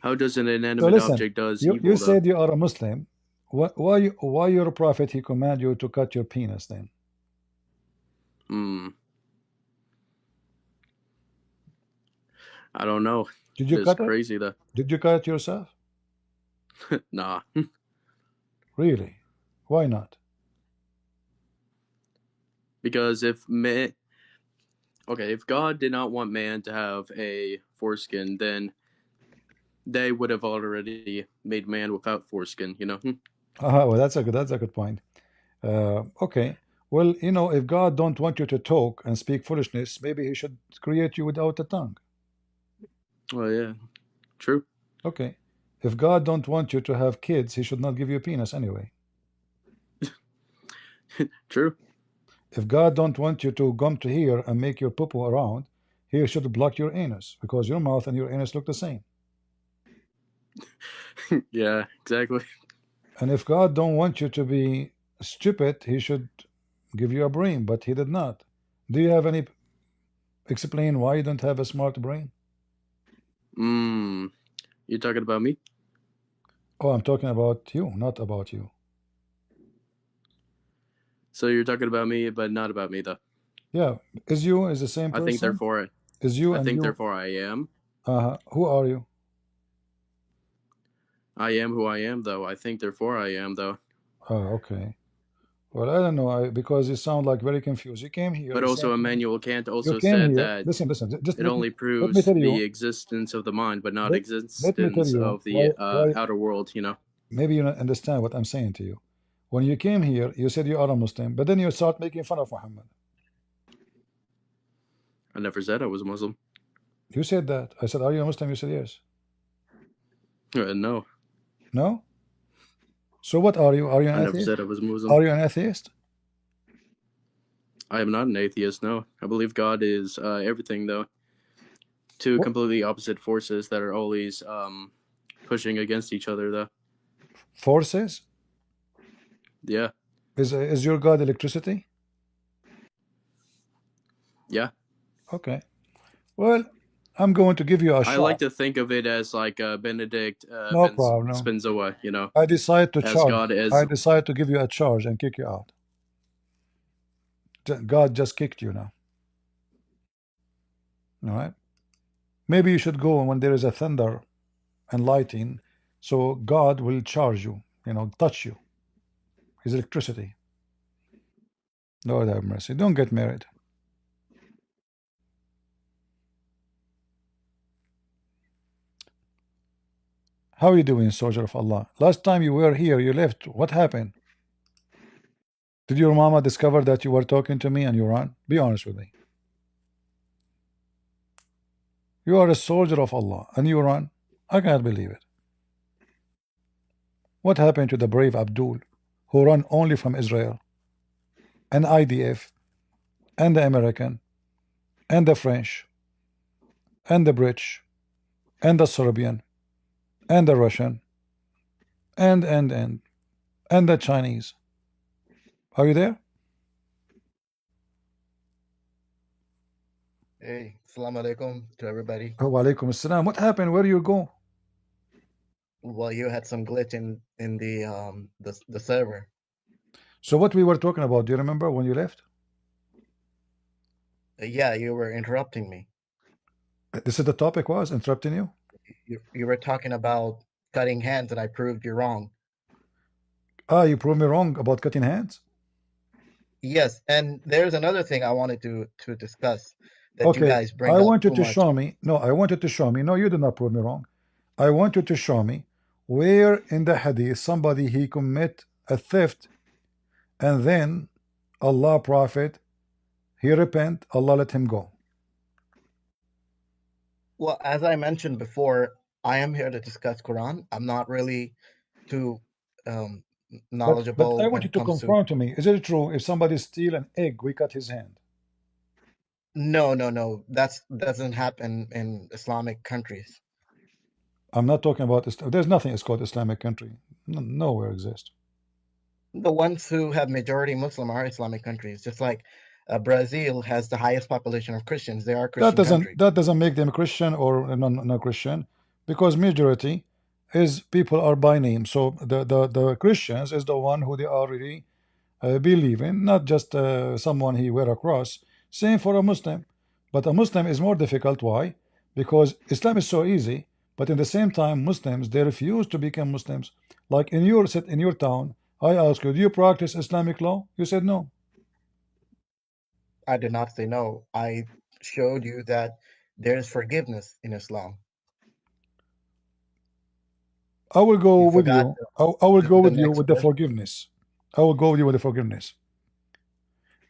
[SPEAKER 6] how does an inanimate object does evil?
[SPEAKER 1] You said you are a Muslim. Why your prophet he command you to cut your penis then?
[SPEAKER 6] I don't know.
[SPEAKER 1] Did you cut it?
[SPEAKER 6] Crazy though.
[SPEAKER 1] Did you cut it yourself?
[SPEAKER 6] Nah.
[SPEAKER 1] Really? Why not?
[SPEAKER 6] Because if man, Okay, if God did not want man to have a foreskin, then they would have already made man without foreskin, you know?
[SPEAKER 1] Well, that's a good point. Okay. Well, you know, if God don't want you to talk and speak foolishness, maybe He should create you without a tongue.
[SPEAKER 6] Well, yeah, true.
[SPEAKER 1] Okay. If God don't want you to have kids, He should not give you a penis anyway.
[SPEAKER 6] True.
[SPEAKER 1] If God don't want you to come to here and make your poo-poo around, He should block your anus because your mouth and your anus look the same.
[SPEAKER 6] Yeah, exactly.
[SPEAKER 1] And if God don't want you to be stupid, He should give you a brain, but He did not. Do you have any explain why you don't have a smart brain?
[SPEAKER 6] You talking about me?
[SPEAKER 1] Oh, I'm talking about you, not about you.
[SPEAKER 6] So you're talking about me, but not about me, though.
[SPEAKER 1] Yeah, is you is the same person?
[SPEAKER 6] I think therefore
[SPEAKER 1] is you
[SPEAKER 6] I
[SPEAKER 1] and
[SPEAKER 6] think
[SPEAKER 1] you.
[SPEAKER 6] therefore I am.
[SPEAKER 1] Who are you?
[SPEAKER 6] I am who I am, though. I think therefore I am, though.
[SPEAKER 1] Okay. Well, I don't know, because you sound like very confused. You came here.
[SPEAKER 6] But
[SPEAKER 1] you
[SPEAKER 6] also
[SPEAKER 1] said-
[SPEAKER 6] Immanuel Kant also
[SPEAKER 1] you came
[SPEAKER 6] said
[SPEAKER 1] here.
[SPEAKER 6] that
[SPEAKER 1] Listen. Just
[SPEAKER 6] it
[SPEAKER 1] let
[SPEAKER 6] only
[SPEAKER 1] me
[SPEAKER 6] proves
[SPEAKER 1] tell
[SPEAKER 6] the
[SPEAKER 1] you.
[SPEAKER 6] existence of the mind, but not
[SPEAKER 1] Let me tell
[SPEAKER 6] existence
[SPEAKER 1] you
[SPEAKER 6] of the
[SPEAKER 1] why
[SPEAKER 6] outer world, you know?
[SPEAKER 1] maybe you don't understand what I'm saying to you. When you came here, you said you are a Muslim, but then you start making fun of Muhammad.
[SPEAKER 6] I never said I was a Muslim.
[SPEAKER 1] You said that. I said, are you a Muslim? You said yes.
[SPEAKER 6] No.
[SPEAKER 1] No? So what are you? Are you an
[SPEAKER 6] I never
[SPEAKER 1] atheist?
[SPEAKER 6] said I was a Muslim.
[SPEAKER 1] Are you an atheist?
[SPEAKER 6] I am not an atheist, no. I believe God is everything, though. Two
[SPEAKER 1] What?
[SPEAKER 6] completely opposite forces that are always pushing against each other, though.
[SPEAKER 1] Forces?
[SPEAKER 6] Yeah.
[SPEAKER 1] Is your God electricity?
[SPEAKER 6] Yeah.
[SPEAKER 1] Okay. Well, I'm going to give you a shot.
[SPEAKER 6] I like to think of it as like Benedict
[SPEAKER 1] No problem.
[SPEAKER 6] Spinoza, you know.
[SPEAKER 1] I decide to
[SPEAKER 6] as
[SPEAKER 1] charge.
[SPEAKER 6] God as
[SPEAKER 1] I decide to give you a charge and kick you out. God just kicked you now. All right. Maybe you should go when there is a thunder and lightning, so God will charge you. You know, touch you. His electricity. Lord have mercy. Don't get married. How are you doing, soldier of Allah? Last time you were here, you left. What happened? Did your mama discover that you were talking to me and you ran? Be honest with me. You are a soldier of Allah and you run? I can't believe it. What happened to the brave Abdul, who ran only from Israel, and IDF, and the American, and the French, and the British, and the Serbian, and the Russian, and the Chinese? Are you there?
[SPEAKER 7] Hey, assalamu alaikum to everybody.
[SPEAKER 1] Wa alaikum assalam. What happened? Where you go?
[SPEAKER 7] Well, you had some glitch in the server.
[SPEAKER 1] So what we were talking about, do you remember when you left?
[SPEAKER 7] Yeah, you were interrupting me.
[SPEAKER 1] This is the topic was interrupting you?
[SPEAKER 7] You were talking about cutting hands, and I proved you wrong.
[SPEAKER 1] You proved me wrong about cutting hands?
[SPEAKER 7] Yes, and there's another thing I wanted to discuss that you
[SPEAKER 1] Okay,
[SPEAKER 7] guys bring
[SPEAKER 1] I
[SPEAKER 7] up
[SPEAKER 1] want you
[SPEAKER 7] too
[SPEAKER 1] to
[SPEAKER 7] much.
[SPEAKER 1] show me. No, I wanted to show me. No, you did not prove me wrong. I want you to show me where in the hadith somebody he commit a theft and then Allah Prophet he repent, Allah let him go.
[SPEAKER 7] Well, as I mentioned before, I am here to discuss Quran. I'm not really too knowledgeable
[SPEAKER 1] But I
[SPEAKER 7] when
[SPEAKER 1] want you
[SPEAKER 7] it
[SPEAKER 1] to
[SPEAKER 7] comes to.
[SPEAKER 1] confirm to me, is it true if somebody steal an egg, we cut his hand?
[SPEAKER 7] No. That doesn't happen in Islamic countries.
[SPEAKER 1] I'm not talking about there's nothing it's called Islamic country. Nowhere exists.
[SPEAKER 7] The ones who have majority Muslim are Islamic countries, just like Brazil has the highest population of Christians. They are a Christian country.
[SPEAKER 1] That doesn't make them Christian or non-Christian, because majority is people are by name. So the Christians is the one who they are really believe in, not just someone he wear a cross. Same for a Muslim, but a Muslim is more difficult. Why? Because Islam is so easy, but in the same time Muslims they refuse to become Muslims. Like in your town, I asked you, do you practice Islamic law? You said no.
[SPEAKER 7] I did not say no. I showed you that there's forgiveness in Islam.
[SPEAKER 1] I will go
[SPEAKER 7] You
[SPEAKER 1] with
[SPEAKER 7] forgot
[SPEAKER 1] you. I will go
[SPEAKER 7] the
[SPEAKER 1] with you
[SPEAKER 7] next
[SPEAKER 1] with the
[SPEAKER 7] verse.
[SPEAKER 1] forgiveness. I will go with you with the forgiveness.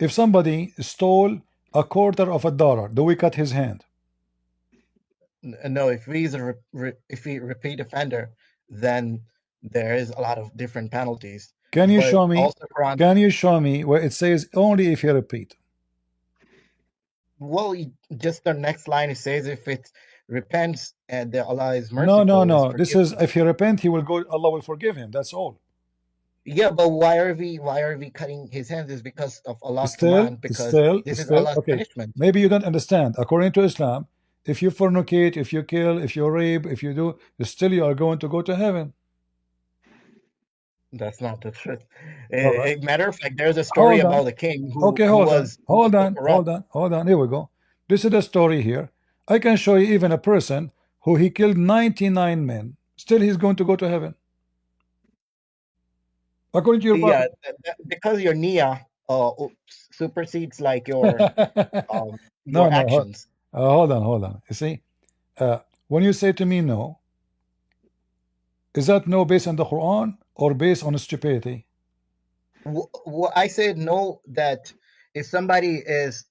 [SPEAKER 1] If somebody stole $0.25, do we cut his hand?
[SPEAKER 7] No, if he's a if he repeat offender, then there is a lot of different penalties.
[SPEAKER 1] Can you
[SPEAKER 7] But
[SPEAKER 1] show me?
[SPEAKER 7] also Quran.
[SPEAKER 1] Can you show me where it says only if you repeat?
[SPEAKER 7] Well, just the next line it says if it repents and the Allah is
[SPEAKER 1] No, no,
[SPEAKER 7] merciful, is
[SPEAKER 1] no. This is
[SPEAKER 7] forgiving.
[SPEAKER 1] if he repent, he will go. Allah will forgive him. That's all.
[SPEAKER 7] Yeah, but why are we cutting his hands? Is because of Allah's command, because this is
[SPEAKER 1] Still.
[SPEAKER 7] Allah's
[SPEAKER 1] Okay.
[SPEAKER 7] punishment.
[SPEAKER 1] Maybe you don't understand. According to Islam, if you fornicate, if you kill, if you rape, if you do, still you are going to go to heaven.
[SPEAKER 7] That's not the truth.
[SPEAKER 1] All right.
[SPEAKER 7] Matter of fact, there's a story
[SPEAKER 1] Hold on.
[SPEAKER 7] about a king
[SPEAKER 1] Okay,
[SPEAKER 7] who
[SPEAKER 1] hold on.
[SPEAKER 7] was
[SPEAKER 1] Hold
[SPEAKER 7] also
[SPEAKER 1] on.
[SPEAKER 7] corrupt.
[SPEAKER 1] Hold on. Here we go. This is the story here. I can show you even a person who he killed 99 men. Still he's going to go to heaven. According to your
[SPEAKER 7] Yeah,
[SPEAKER 1] Bible.
[SPEAKER 7] because your niyyah supersedes like your
[SPEAKER 1] No, no.
[SPEAKER 7] actions.
[SPEAKER 1] Hold on. You see, when you say to me no, is that no based on the Quran or based on stupidity?
[SPEAKER 7] I said no, that if somebody is,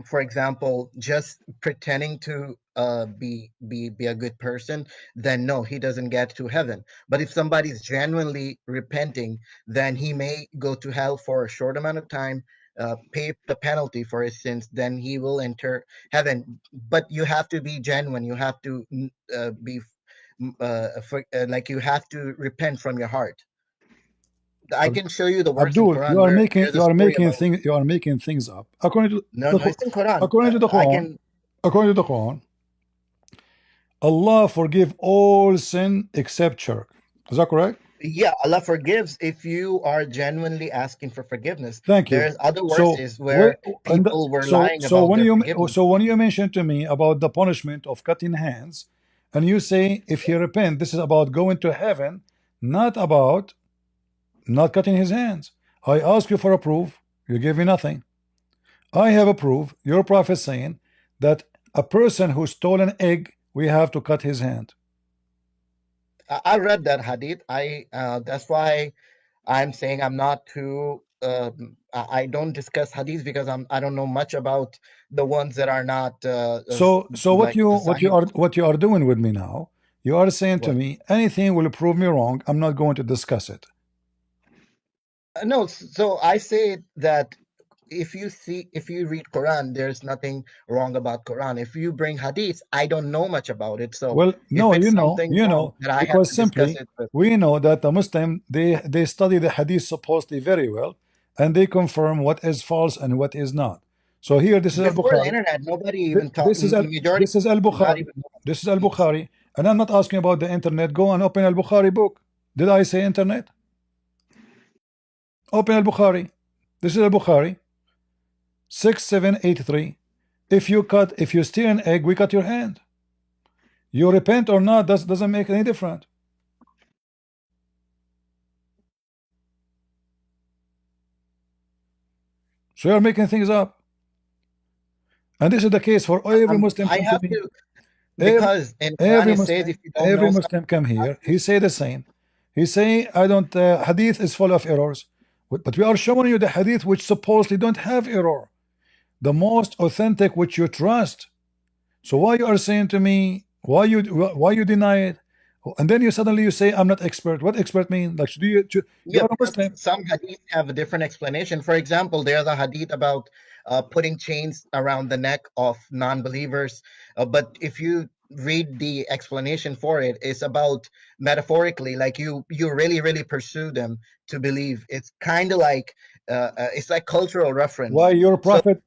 [SPEAKER 7] for example, just pretending to be a good person, then no, he doesn't get to heaven. But if somebody's genuinely repenting, then he may go to hell for a short amount of time, pay the penalty for his sins, then he will enter heaven. But you have to be genuine. You have to be like you have to repent from your heart. I can show you the verse in
[SPEAKER 1] Abdul,
[SPEAKER 7] Quran where there's a story about.
[SPEAKER 1] you are making things up. According to
[SPEAKER 7] No,
[SPEAKER 1] the
[SPEAKER 7] no, it's in Quran.
[SPEAKER 1] according to the
[SPEAKER 7] I
[SPEAKER 1] Quran,
[SPEAKER 7] can.
[SPEAKER 1] according to the Quran, Allah forgive all sin except shirk. Is that correct?
[SPEAKER 7] Yeah, Allah forgives if you are genuinely asking for forgiveness.
[SPEAKER 1] Thank you.
[SPEAKER 7] There's other
[SPEAKER 1] So
[SPEAKER 7] verses where people were lying about their forgiveness.
[SPEAKER 1] so when you mentioned to me about the punishment of cutting hands, and you say if he repent, this is about going to heaven, not about not cutting his hands. I ask you for a proof, you give me nothing. I have a proof, your prophet saying that a person who stole an egg, we have to cut his hand.
[SPEAKER 7] I read that hadith. That's why I'm saying I'm not too. I don't discuss hadith because I don't know much about the ones that are not.
[SPEAKER 1] So
[SPEAKER 7] like
[SPEAKER 1] what you are doing with me now, you are saying to
[SPEAKER 7] what?
[SPEAKER 1] me anything will prove me wrong. I'm not going to discuss it.
[SPEAKER 7] No, so I say that if you read Quran, there's nothing wrong about Quran. If you bring hadith, I don't know much about it. So
[SPEAKER 1] Well,
[SPEAKER 7] if
[SPEAKER 1] no,
[SPEAKER 7] it's something wrong, that I have
[SPEAKER 1] because
[SPEAKER 7] to discuss
[SPEAKER 1] simply
[SPEAKER 7] it with.
[SPEAKER 1] we know that the Muslim they study the hadith supposedly very well, and they confirm what is false and what is not. So here, this is Al
[SPEAKER 7] Before the
[SPEAKER 1] Bukhari.
[SPEAKER 7] internet, nobody even taught. Majority
[SPEAKER 1] This is Al
[SPEAKER 7] did not
[SPEAKER 1] Bukhari.
[SPEAKER 7] even know.
[SPEAKER 1] This is Al Bukhari, and I'm not asking about the internet. Go and open Al Bukhari book. Did I say internet? Open Al Bukhari. This is Al Bukhari. 6783. If you steal an egg, we cut your hand. You repent or not, doesn't make any difference. So you're making things up. And this is the case for every Muslim.
[SPEAKER 7] I have to, because in Quran it says if you don't know
[SPEAKER 1] every Muslim come here, he say the same. He say, I don't, hadith is full of errors. But we are showing you the hadith which supposedly don't have error. The most authentic which you trust. So why you are saying to me, why you deny it? And then you suddenly say I'm not expert. What expert mean? Like you are a Muslim.
[SPEAKER 7] Some hadith have a different explanation. For example, there's a hadith about putting chains around the neck of non-believers. But if you read the explanation for it, it's about metaphorically, like you really pursue them to believe. It's kind of like it's like cultural reference.
[SPEAKER 1] Why your prophet?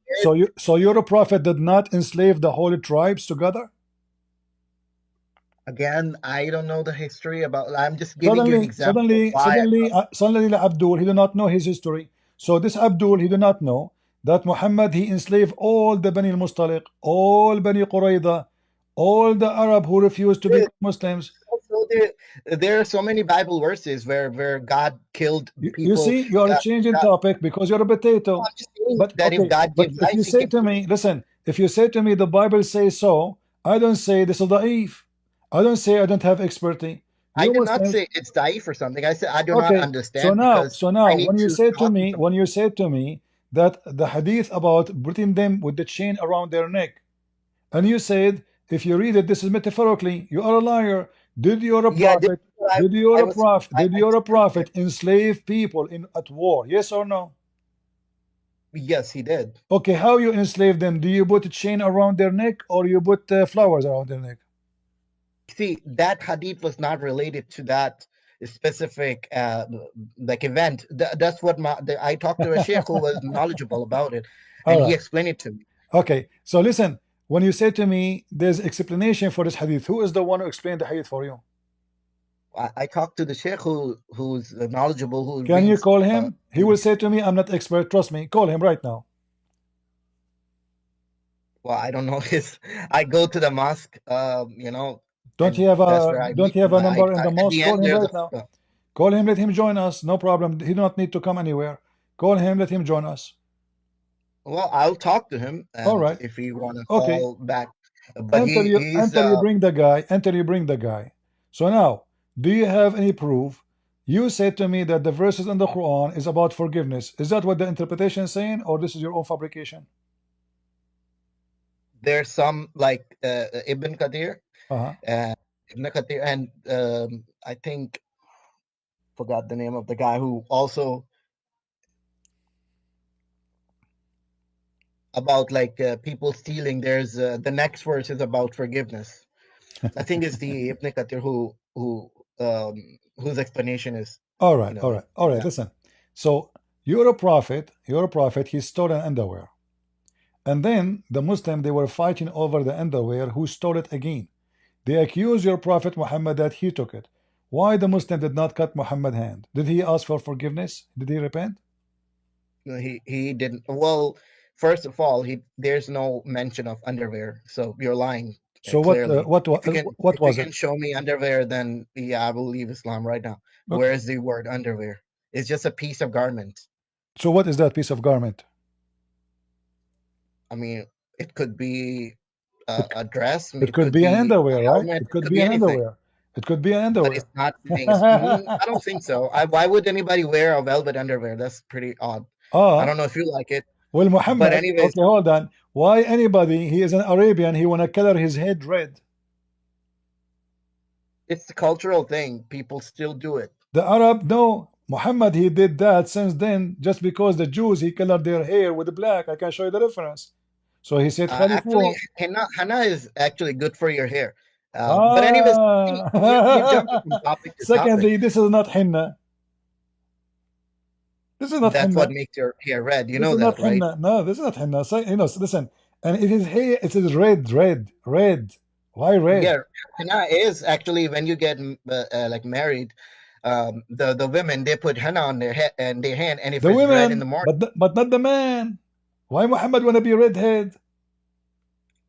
[SPEAKER 1] So your prophet did not enslave the whole tribes together?
[SPEAKER 7] Again, I don't know the history about. I'm just giving you an example.
[SPEAKER 1] Suddenly, Abdul, he do not know his history. So this Abdul, he do not know that Muhammad, he enslaved all the Bani al-Mustaliq, all Bani Qurayza, all the Arab who refused to become Muslims.
[SPEAKER 7] So there are so many Bible verses where God killed people.
[SPEAKER 1] You see, you are changing topic because you're a potato.
[SPEAKER 7] I'm just saying
[SPEAKER 1] But
[SPEAKER 7] that
[SPEAKER 1] okay,
[SPEAKER 7] if God gives life,
[SPEAKER 1] if you say to me, listen, If you say to me the Bible says so, I don't say this is da'if. I don't say I don't have expertise.
[SPEAKER 7] I
[SPEAKER 1] You
[SPEAKER 7] did not
[SPEAKER 1] Muslims,
[SPEAKER 7] say it's daif or something. I said I do not
[SPEAKER 1] okay.
[SPEAKER 7] understand because
[SPEAKER 1] So
[SPEAKER 7] I
[SPEAKER 1] now,
[SPEAKER 7] need
[SPEAKER 1] when you
[SPEAKER 7] to
[SPEAKER 1] say to
[SPEAKER 7] talk to
[SPEAKER 1] me,
[SPEAKER 7] somebody.
[SPEAKER 1] that the hadith about putting them with the chain around their neck, and you said if you read it, this is metaphorically, you are a liar. Did your
[SPEAKER 7] Yeah,
[SPEAKER 1] prophet?
[SPEAKER 7] I was.
[SPEAKER 1] Did
[SPEAKER 7] I
[SPEAKER 1] your
[SPEAKER 7] said that.
[SPEAKER 1] prophet enslave people in at war? Yes or no?
[SPEAKER 7] Yes, he did.
[SPEAKER 1] Okay, how you enslave them? Do you put a chain around their neck or you put flowers around their neck?
[SPEAKER 7] See, that hadith was not related to that specific like event. That's what I talked to a sheikh who was knowledgeable about it,
[SPEAKER 1] All
[SPEAKER 7] and he
[SPEAKER 1] right.
[SPEAKER 7] explained it to me.
[SPEAKER 1] Okay. So listen, when you say to me there's explanation for this hadith, who is the one who explained the hadith for you?
[SPEAKER 7] I talked to the sheikh who's knowledgeable, who
[SPEAKER 1] Can you
[SPEAKER 7] reads.
[SPEAKER 1] call him? He will say to me, I'm not expert, trust me. Call him right now.
[SPEAKER 7] Well, I don't know his. I go to the mosque,
[SPEAKER 1] Don't you
[SPEAKER 7] and
[SPEAKER 1] have
[SPEAKER 7] that's where
[SPEAKER 1] a
[SPEAKER 7] I
[SPEAKER 1] don't
[SPEAKER 7] meet
[SPEAKER 1] you have
[SPEAKER 7] him.
[SPEAKER 1] a number in
[SPEAKER 7] I
[SPEAKER 1] the
[SPEAKER 7] at the
[SPEAKER 1] mosque? Call
[SPEAKER 7] end
[SPEAKER 1] him
[SPEAKER 7] there's
[SPEAKER 1] right
[SPEAKER 7] a.
[SPEAKER 1] now. Call him, let him join us. No problem. He do not need to come anywhere. Call him, let him join us.
[SPEAKER 7] Well, I'll talk to him,
[SPEAKER 1] All
[SPEAKER 7] and
[SPEAKER 1] right.
[SPEAKER 7] if you want to
[SPEAKER 1] Okay.
[SPEAKER 7] call back, but he's
[SPEAKER 1] Until you bring the guy, until you bring the guy. So now, do you have any proof? You said to me that the verses in the Quran is about forgiveness. Is that what the interpretation is saying, or this is your own fabrication?
[SPEAKER 7] there's some like Ibn Kathir,
[SPEAKER 1] Uh-huh.
[SPEAKER 7] Ibn Kathir, and I think forgot the name of the guy who also about like people stealing. There's the next verse is about forgiveness. I think it's the Ibn Kathir whose explanation is
[SPEAKER 1] All right, all right, all
[SPEAKER 7] in
[SPEAKER 1] right.
[SPEAKER 7] that.
[SPEAKER 1] Listen. So you're a prophet. You're a prophet. He stole an underwear, and then the Muslim they were fighting over the underwear. Who stole it again? They accuse your prophet Muhammad that he took it. Why the Muslim did not cut Muhammad's hand? Did he ask for forgiveness? Did he repent?
[SPEAKER 7] No, he didn't. Well, first of all, he there's no mention of underwear, so you're lying
[SPEAKER 1] So
[SPEAKER 7] clearly.
[SPEAKER 1] what
[SPEAKER 7] If you
[SPEAKER 1] was
[SPEAKER 7] can
[SPEAKER 1] it?
[SPEAKER 7] show me underwear, then yeah, I will leave Islam right now. Where
[SPEAKER 1] Okay.
[SPEAKER 7] is the word underwear? It's just a piece of garment.
[SPEAKER 1] So what is that piece of garment?
[SPEAKER 7] I mean, it could be
[SPEAKER 1] It
[SPEAKER 7] a dress.
[SPEAKER 1] it
[SPEAKER 7] It
[SPEAKER 1] could
[SPEAKER 7] could
[SPEAKER 1] be an
[SPEAKER 7] be a
[SPEAKER 1] underwear, right?
[SPEAKER 7] helmet.
[SPEAKER 1] It
[SPEAKER 7] It
[SPEAKER 1] could
[SPEAKER 7] could
[SPEAKER 1] be
[SPEAKER 7] be
[SPEAKER 1] an
[SPEAKER 7] anything.
[SPEAKER 1] underwear. It could be an
[SPEAKER 7] But it's
[SPEAKER 1] underwear.
[SPEAKER 7] not saying. I don't think so. Why would anybody wear a velvet underwear? That's pretty odd. I
[SPEAKER 1] Ah,
[SPEAKER 7] don't know if you like it,
[SPEAKER 1] well,
[SPEAKER 7] but
[SPEAKER 1] Muhammad.
[SPEAKER 7] anyways,
[SPEAKER 1] Okay, hold on. Why anybody? He is an Arabian. He wanna color his head red.
[SPEAKER 7] it's a cultural thing. People still do it.
[SPEAKER 1] The Arab, no. Muhammad, he did that since then. Just because the Jews, he colored their hair with black. I can show you the reference. So he said,
[SPEAKER 7] Actually,
[SPEAKER 1] Khalifu.
[SPEAKER 7] henna is actually good for your hair. But anyways, you jumped from
[SPEAKER 1] Ah.
[SPEAKER 7] topic to topic.
[SPEAKER 1] Secondly, this is not henna. This is not
[SPEAKER 7] That's what
[SPEAKER 1] henna.
[SPEAKER 7] makes your hair red. You
[SPEAKER 1] This
[SPEAKER 7] know
[SPEAKER 1] is not
[SPEAKER 7] that, right?
[SPEAKER 1] henna. No, this is not henna. So, listen. And it is hair. It is red, red, red. Why red?
[SPEAKER 7] Yeah, henna is actually when you get like married. The women they put henna on their head and their hand, and if
[SPEAKER 1] The
[SPEAKER 7] it's red in the
[SPEAKER 1] women,
[SPEAKER 7] morning,
[SPEAKER 1] but not the man. Why Muhammad wanna be redhead?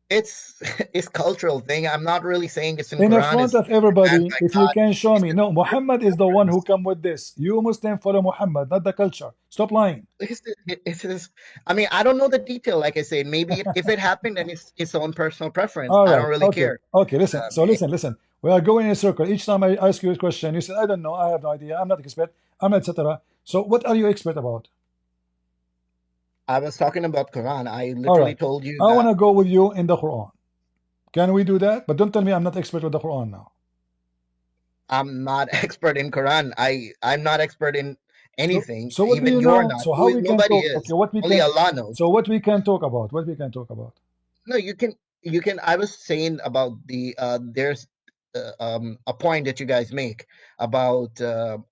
[SPEAKER 7] it's it's cultural thing. I'm not really saying it's in
[SPEAKER 1] In the
[SPEAKER 7] Quran.
[SPEAKER 1] front
[SPEAKER 7] It's
[SPEAKER 1] of everybody,
[SPEAKER 7] anti
[SPEAKER 1] if you
[SPEAKER 7] God.
[SPEAKER 1] can show
[SPEAKER 7] It's
[SPEAKER 1] me.
[SPEAKER 7] just
[SPEAKER 1] No, Muhammad is the one who
[SPEAKER 7] preference.
[SPEAKER 1] come with this. You Muslim follow Muhammad, not the culture. Stop lying.
[SPEAKER 7] It's I mean, I don't know the detail. Like I said, maybe if it happened, then it's his own personal preference.
[SPEAKER 1] All
[SPEAKER 7] I
[SPEAKER 1] right.
[SPEAKER 7] don't really
[SPEAKER 1] Okay.
[SPEAKER 7] care.
[SPEAKER 1] Okay. Listen. So
[SPEAKER 7] Hey,
[SPEAKER 1] listen. We are going in a circle. Each time I ask you a question, you said, I don't know. I have no idea. I'm not expert. I'm not, etc. So what are you expert about?
[SPEAKER 7] I was talking about Quran. I
[SPEAKER 1] All
[SPEAKER 7] literally
[SPEAKER 1] right.
[SPEAKER 7] told you
[SPEAKER 1] I want
[SPEAKER 7] that
[SPEAKER 1] to go with you in the Quran. Can we do that? But don't tell me I'm not expert with the Quran now.
[SPEAKER 7] I'm not expert in Quran. I'm not expert in anything.
[SPEAKER 1] So what do
[SPEAKER 7] Even
[SPEAKER 1] you
[SPEAKER 7] you're
[SPEAKER 1] know?
[SPEAKER 7] not.
[SPEAKER 1] So how we can
[SPEAKER 7] Nobody
[SPEAKER 1] talk? Okay.
[SPEAKER 7] is.
[SPEAKER 1] What we
[SPEAKER 7] Only
[SPEAKER 1] can?
[SPEAKER 7] Allah knows.
[SPEAKER 1] So what we can talk about? What we can talk about?
[SPEAKER 7] No, you can. I was saying about the there's a point that you guys make about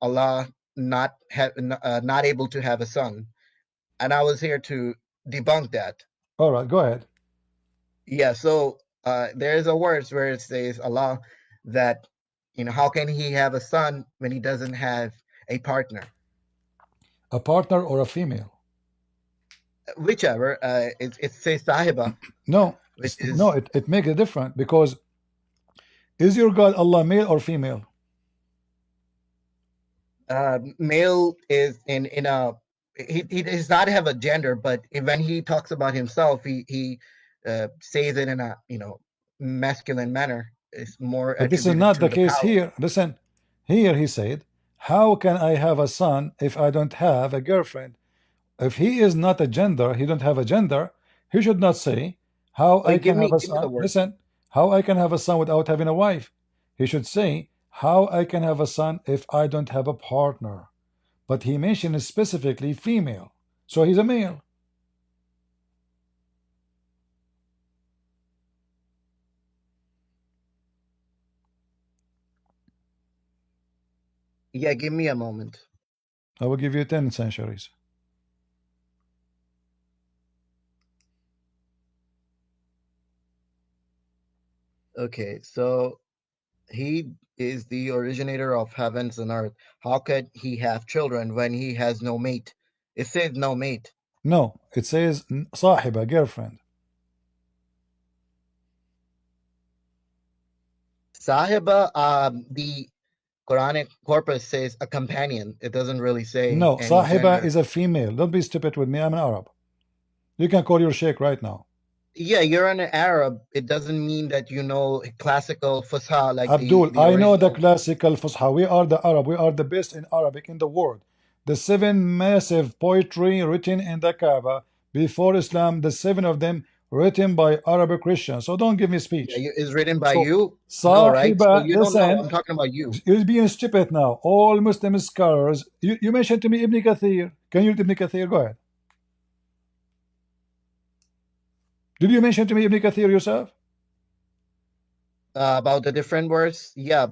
[SPEAKER 7] Allah not able to have a son, and I was here to debunk that.
[SPEAKER 1] All right. Go ahead.
[SPEAKER 7] Yeah, so there is a verse where it says Allah that how can he have a son when he doesn't have a partner?
[SPEAKER 1] A partner or a female?
[SPEAKER 7] Whichever. It says sahiba,
[SPEAKER 1] No.
[SPEAKER 7] which
[SPEAKER 1] No.
[SPEAKER 7] is
[SPEAKER 1] It makes a difference because is your God Allah male or female?
[SPEAKER 7] male is in a he does not have a gender, but when he talks about himself, he says it in a masculine manner. It's more
[SPEAKER 1] But this is
[SPEAKER 7] attributed
[SPEAKER 1] not
[SPEAKER 7] to
[SPEAKER 1] the
[SPEAKER 7] the
[SPEAKER 1] case
[SPEAKER 7] power.
[SPEAKER 1] here. Listen, here he said, how can I have a son if I don't have a girlfriend? If he is not a gender, he don't have a gender, he should not say, how I
[SPEAKER 7] Wait,
[SPEAKER 1] can have a
[SPEAKER 7] give me the
[SPEAKER 1] son.
[SPEAKER 7] word.
[SPEAKER 1] Listen, how I can have a son without having a wife. He should say, how I can have a son if I don't have a partner. But he mentioned specifically female. So he's a male.
[SPEAKER 7] Yeah, give me a moment.
[SPEAKER 1] I will give you 10 centuries.
[SPEAKER 7] Okay, so he is the originator of heavens and earth. How could he have children when he has no mate? It says no mate.
[SPEAKER 1] No, it says صاحبة, girlfriend.
[SPEAKER 7] Sahiba, the Quranic corpus says a companion. It doesn't really say
[SPEAKER 1] No,
[SPEAKER 7] any
[SPEAKER 1] صاحبة
[SPEAKER 7] gender.
[SPEAKER 1] is a female. Don't be stupid with me. I'm an Arab. You can call your sheikh right now.
[SPEAKER 7] Yeah, you're an Arab. It doesn't mean that you know classical Fusha like
[SPEAKER 1] Abdul,
[SPEAKER 7] the
[SPEAKER 1] I know the
[SPEAKER 7] original.
[SPEAKER 1] classical Fusha. We are the Arab. We are the best in Arabic in the world. The 7 massive poetry written in the Kaaba before Islam, the 7 of them written by Arabic Christians. So don't give me
[SPEAKER 7] Yeah,
[SPEAKER 1] speech.
[SPEAKER 7] is written by
[SPEAKER 1] So
[SPEAKER 7] you. No, right? So
[SPEAKER 1] Sahiba,
[SPEAKER 7] you don't know.
[SPEAKER 1] listen,
[SPEAKER 7] I'm talking about you.
[SPEAKER 1] you're being stupid now. All Muslim scholars, you mentioned to me Ibn Kathir. Can you read Ibn Kathir? Go ahead. Did you mention to me Ibn Kathir yourself?
[SPEAKER 7] About the different words. Yeah,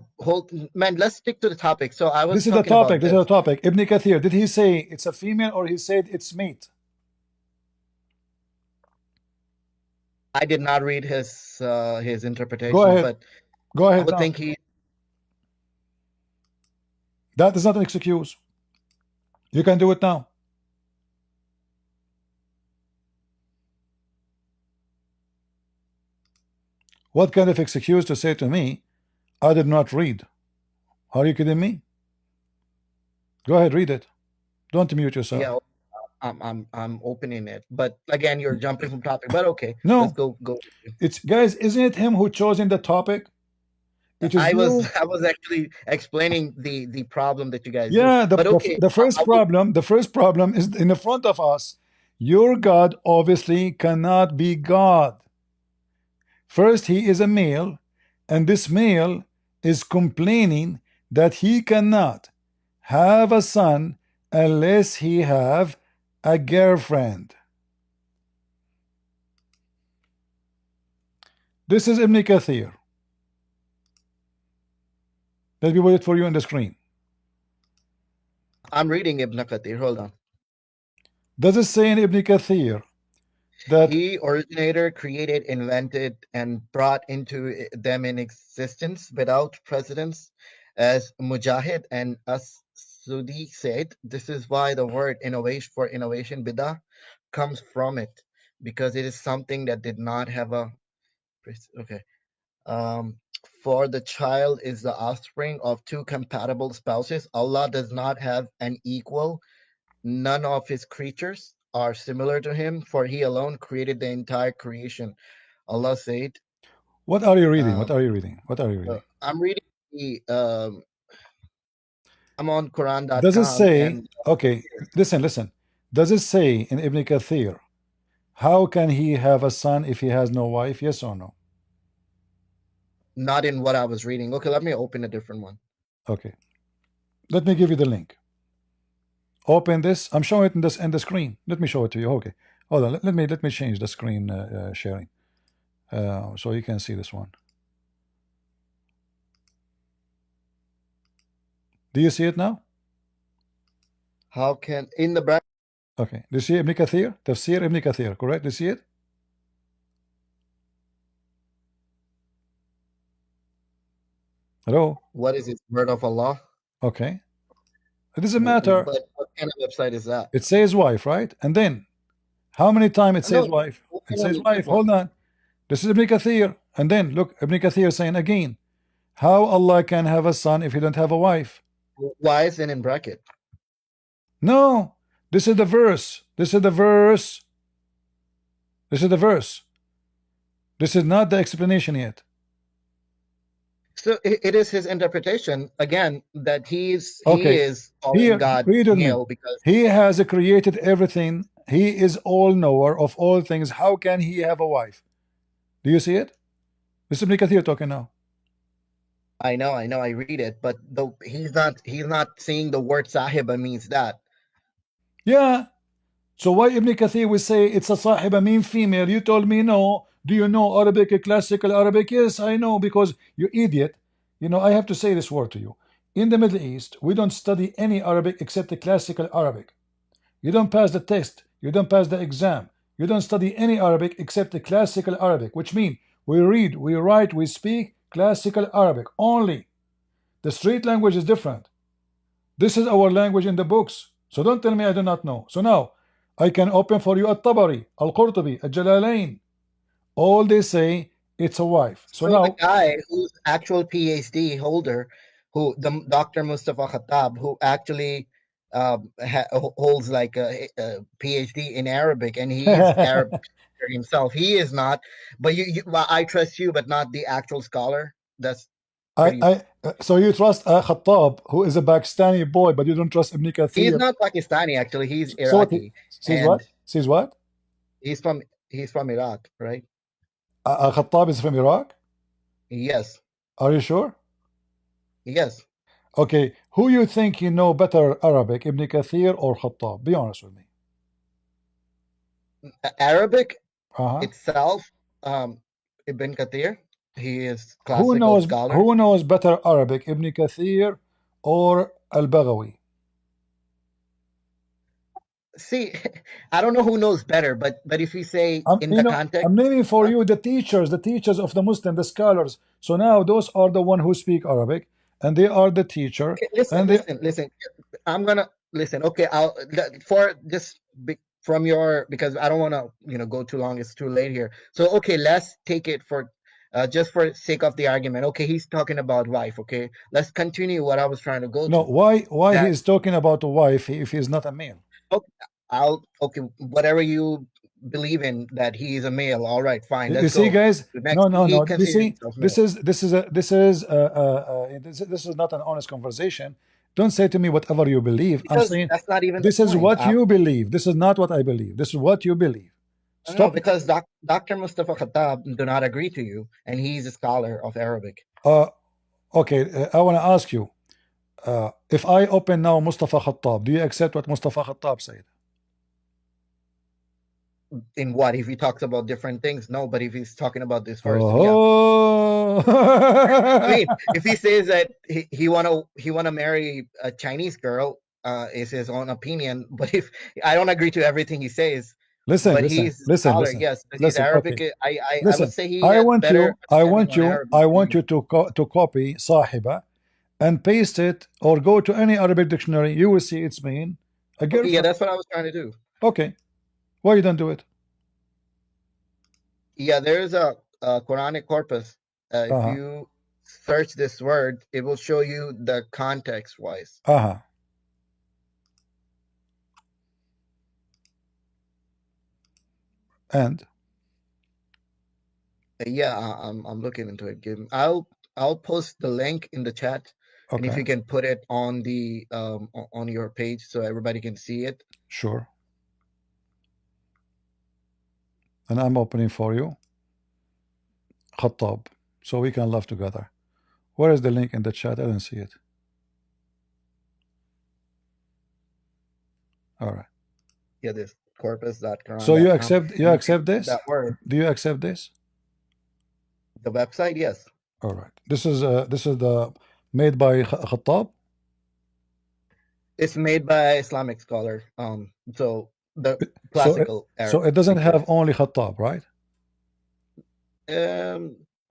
[SPEAKER 7] man, let's stick to the topic. So I was
[SPEAKER 1] This is the
[SPEAKER 7] talking about
[SPEAKER 1] topic. This is
[SPEAKER 7] this.
[SPEAKER 1] the topic. Ibn Kathir, did he say it's a female or he said it's meat?
[SPEAKER 7] I did not read his
[SPEAKER 1] Go
[SPEAKER 7] interpretation,
[SPEAKER 1] ahead.
[SPEAKER 7] but
[SPEAKER 1] Go
[SPEAKER 7] I
[SPEAKER 1] ahead
[SPEAKER 7] would
[SPEAKER 1] now.
[SPEAKER 7] think he.
[SPEAKER 1] That is not an excuse. You can do it now. What kind of excuse to say to me, I did not read? Are you kidding me? Go ahead, read it. Don't mute yourself.
[SPEAKER 7] Yeah, I'm opening it, but again, you're jumping from topic. But okay, let's
[SPEAKER 1] No,
[SPEAKER 7] go.
[SPEAKER 1] it's guys, isn't it him who chosen the topic? It is
[SPEAKER 7] I was
[SPEAKER 1] you.
[SPEAKER 7] I was actually explaining the problem that you guys do.
[SPEAKER 1] Yeah,
[SPEAKER 7] But okay,
[SPEAKER 1] the
[SPEAKER 7] I
[SPEAKER 1] first
[SPEAKER 7] will.
[SPEAKER 1] problem, the first problem is in the front of us. Your God obviously cannot be God. First, he is a male, and this male is complaining that he cannot have a son unless he have a girlfriend. This is Ibn Kathir. Let me put it for you on the screen.
[SPEAKER 7] I'm reading Ibn Kathir. Hold on.
[SPEAKER 1] Does it say in Ibn Kathir that
[SPEAKER 7] He originator, created, invented, and brought into them in existence without precedence, as Mujahid and As-Sudi said. This is why the word innovation for innovation, bidah, comes from it, because it is something that did not have a. Okay. Um, for the child is the offspring of two compatible spouses. Allah does not have an equal. None of his creatures are similar to him, for he alone created the entire creation. Allah said,
[SPEAKER 1] what are you reading? What
[SPEAKER 7] um,
[SPEAKER 1] are you reading? What are you reading?
[SPEAKER 7] I'm reading the, I'm on
[SPEAKER 1] Does it
[SPEAKER 7] Quran.com
[SPEAKER 1] say,
[SPEAKER 7] and
[SPEAKER 1] okay, listen. Does it say in Ibn Kathir, how can he have a son if he has no wife? Yes or no?
[SPEAKER 7] not in what I was reading. Okay, let me open a different one.
[SPEAKER 1] Okay. Let me give you the link. Open this. I'm showing it in the screen. Let me show it to you. Okay. Hold on. Let me change the screen sharing so you can see this one. Do you see it now?
[SPEAKER 7] How can, in the bracket,
[SPEAKER 1] Okay. Do you see Ibn Kathir? Tafsir Ibn Kathir, correct? Do you see it? Hello?
[SPEAKER 7] what is it? Word of Allah?
[SPEAKER 1] Okay. It doesn't matter.
[SPEAKER 7] But what kind of website is that?
[SPEAKER 1] It says wife, right? And then how many times it
[SPEAKER 7] No,
[SPEAKER 1] says wife? It
[SPEAKER 7] open on
[SPEAKER 1] says
[SPEAKER 7] the good
[SPEAKER 1] wife.
[SPEAKER 7] one.
[SPEAKER 1] Hold on. This is Ibn Kathir. And then look, Ibn Kathir saying again, how Allah can have a son if he don't have a wife?
[SPEAKER 7] Why is it in bracket?
[SPEAKER 1] No, this is the verse. This is the verse. This is the verse. This is not the explanation yet.
[SPEAKER 7] So it is his interpretation again that he
[SPEAKER 1] Okay,
[SPEAKER 7] is calling
[SPEAKER 1] here,
[SPEAKER 7] God
[SPEAKER 1] read with me.
[SPEAKER 7] male because
[SPEAKER 1] He has created everything. He is all knower of all things. How can he have a wife? Do you see it? This is Ibn Kathir talking now.
[SPEAKER 7] I know, I read it, but he's not saying the word sahiba means that.
[SPEAKER 1] Yeah. So why Ibn Kathir will say it's a sahiba mean female? You told me no. Do you know Arabic, classical Arabic? Yes, I know, because you idiot. You know, I have to say this word to you. In the Middle East, we don't study any Arabic except the classical Arabic. You don't pass the test. You don't pass the exam. You don't study any Arabic except the classical Arabic, which means we read, we write, we speak classical Arabic only. The street language is different. This is our language in the books. So don't tell me I do not know. So now, I can open for you At-Tabari, Al-Qurtubi, Al-Jalalain. All they say, it's a wife. So
[SPEAKER 7] So the
[SPEAKER 1] now,
[SPEAKER 7] guy who's actual PhD holder, who the Dr. Mustafa Khattab, who actually holds like a PhD in Arabic, and he is Arab himself. He is not, but well, I trust you, but not the actual scholar. That's pretty.
[SPEAKER 1] so you trust Khattab, who is a Pakistani boy, but you don't trust Ibn
[SPEAKER 7] He's
[SPEAKER 1] Kathir.
[SPEAKER 7] not Pakistani, actually. He's
[SPEAKER 1] So what?
[SPEAKER 7] Iraqi,
[SPEAKER 1] Says
[SPEAKER 7] and
[SPEAKER 1] what? Says what?
[SPEAKER 7] he's from Iraq, right?
[SPEAKER 1] Khattab is from Iraq?
[SPEAKER 7] Yes,
[SPEAKER 1] Are you sure?
[SPEAKER 7] yes.
[SPEAKER 1] Okay, who you think you know better Arabic, Ibn Kathir or Khattab? Be honest with me.
[SPEAKER 7] Arabic
[SPEAKER 1] Uh-huh.
[SPEAKER 7] itself, Ibn Kathir, he is
[SPEAKER 1] Who
[SPEAKER 7] classical
[SPEAKER 1] knows
[SPEAKER 7] scholar.
[SPEAKER 1] who knows better Arabic, Ibn Kathir or Al-Baghawi?
[SPEAKER 7] See, I don't know who knows better, but if you say in the context,
[SPEAKER 1] I'm naming for you the teachers of the Muslim, the scholars. So now those are the one who speak Arabic, and they are the teacher.
[SPEAKER 7] okay, listen. I'm gonna listen. Okay, I'll for just from your, because I don't want to go too long. It's too late here. So okay, let's take it for just for sake of the argument. Okay, he's talking about wife. Okay, let's continue what I was trying to go
[SPEAKER 1] No,
[SPEAKER 7] to.
[SPEAKER 1] why he
[SPEAKER 7] That
[SPEAKER 1] is talking about a wife if he is not a male?
[SPEAKER 7] okay, whatever you believe in, that he is a male. All right, fine.
[SPEAKER 1] You
[SPEAKER 7] Let's
[SPEAKER 1] see,
[SPEAKER 7] go.
[SPEAKER 1] guys.
[SPEAKER 7] Next,
[SPEAKER 1] No.
[SPEAKER 7] he
[SPEAKER 1] You
[SPEAKER 7] considers
[SPEAKER 1] see,
[SPEAKER 7] himself
[SPEAKER 1] this
[SPEAKER 7] male.
[SPEAKER 1] is not an honest conversation. Don't say to me whatever you believe. I'm
[SPEAKER 7] Because
[SPEAKER 1] saying
[SPEAKER 7] that's not even the
[SPEAKER 1] this is
[SPEAKER 7] point.
[SPEAKER 1] what you believe. This is not what I believe. This is what you believe.
[SPEAKER 7] No,
[SPEAKER 1] Stop.
[SPEAKER 7] because Dr. Mustafa Khattab do not agree to you, and he's a scholar of Arabic.
[SPEAKER 1] Okay, I want to ask you. If I open now Mustafa Khattab, do you accept what Mustafa Khattab said?
[SPEAKER 7] In what? If he talks about different things, no. But if he's talking about this first, yeah.
[SPEAKER 1] Oh.
[SPEAKER 7] I mean, if he says that he wanna marry a Chinese girl, is his own opinion. But if I don't agree to everything he says, but he's a scholar, yes. But he's Arabic.
[SPEAKER 1] Okay.
[SPEAKER 7] I would say he
[SPEAKER 1] I
[SPEAKER 7] has
[SPEAKER 1] want
[SPEAKER 7] better understanding on Arabic.
[SPEAKER 1] I want you to copy Sahiba and paste it, or go to any Arabic dictionary. You will see it's mean a girlfriend.
[SPEAKER 7] Okay, yeah, that's what I was trying to do.
[SPEAKER 1] Okay, why you don't do it?
[SPEAKER 7] Yeah, there's a Quranic corpus. If you search this word, it will show you the context wise.
[SPEAKER 1] And
[SPEAKER 7] yeah, I'm looking into it. I'll post the link in the chat, and if you can put it on the on your page so everybody can see it.
[SPEAKER 1] Sure. And I'm opening for you Khattab, so we can laugh together. Where is the link in the chat? I don't see it. All right.
[SPEAKER 7] Yeah, this corpus.quran.
[SPEAKER 1] So you accept this?
[SPEAKER 7] That word.
[SPEAKER 1] Do you accept this?
[SPEAKER 7] The website, yes.
[SPEAKER 1] All right. This is the made by Khattab.
[SPEAKER 7] It's made by Islamic scholar. So the classical Arabic.
[SPEAKER 1] So it doesn't have only Khattab, right?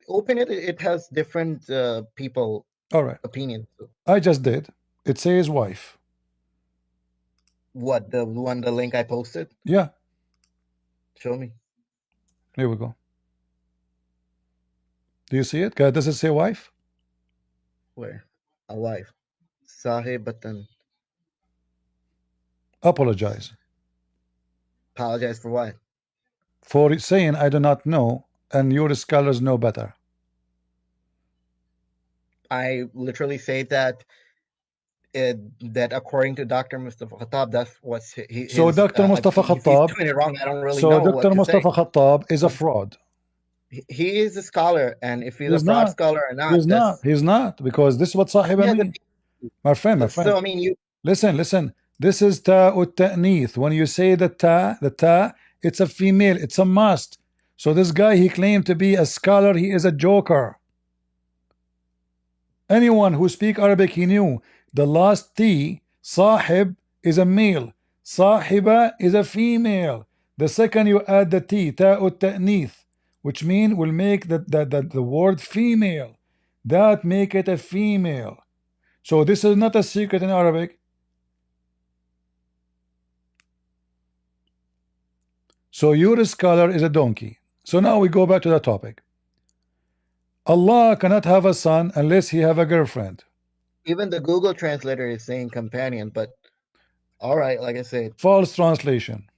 [SPEAKER 7] Open it. It has different people.
[SPEAKER 1] All right.
[SPEAKER 7] Opinions.
[SPEAKER 1] I just did. It says wife.
[SPEAKER 7] What, the link I posted?
[SPEAKER 1] Yeah.
[SPEAKER 7] Show me.
[SPEAKER 1] Here we go. Do you see it? Does it say wife?
[SPEAKER 7] Where? A wife. Sahibatan.
[SPEAKER 1] Apologize.
[SPEAKER 7] Apologize for what?
[SPEAKER 1] For saying I do not know and your scholars know better?
[SPEAKER 7] I literally say that that according to Dr. Mustafa Khattab, that's what's
[SPEAKER 1] So Dr. Mustafa
[SPEAKER 7] if he's
[SPEAKER 1] Khattab,
[SPEAKER 7] doing it wrong, I don't really
[SPEAKER 1] so
[SPEAKER 7] know what
[SPEAKER 1] Dr.
[SPEAKER 7] to say.
[SPEAKER 1] Mustafa Khattab is a fraud.
[SPEAKER 7] He is a scholar, and if he's a
[SPEAKER 1] He's
[SPEAKER 7] fraud
[SPEAKER 1] not.
[SPEAKER 7] scholar or not,
[SPEAKER 1] He's not.
[SPEAKER 7] that's
[SPEAKER 1] He's not, because this is what Sahiba
[SPEAKER 7] yeah.
[SPEAKER 1] mean. My friend, my friend.
[SPEAKER 7] So I mean, you
[SPEAKER 1] Listen. This is ta'ut ta'nith. When you say the ta, it's a female. It's a must. So this guy, he claimed to be a scholar. He is a joker. Anyone who speak Arabic, he knew the last T, sahib, is a male. Sahiba is a female. The second you add the T, ta'ut ta'nith, which mean will make the word female. That make it a female. So this is not a secret in Arabic. So your scholar is a donkey. So now we go back to the topic. Allah cannot have a son unless he have a girlfriend.
[SPEAKER 7] even the Google translator is saying companion, but all right, like I said,
[SPEAKER 1] False translation.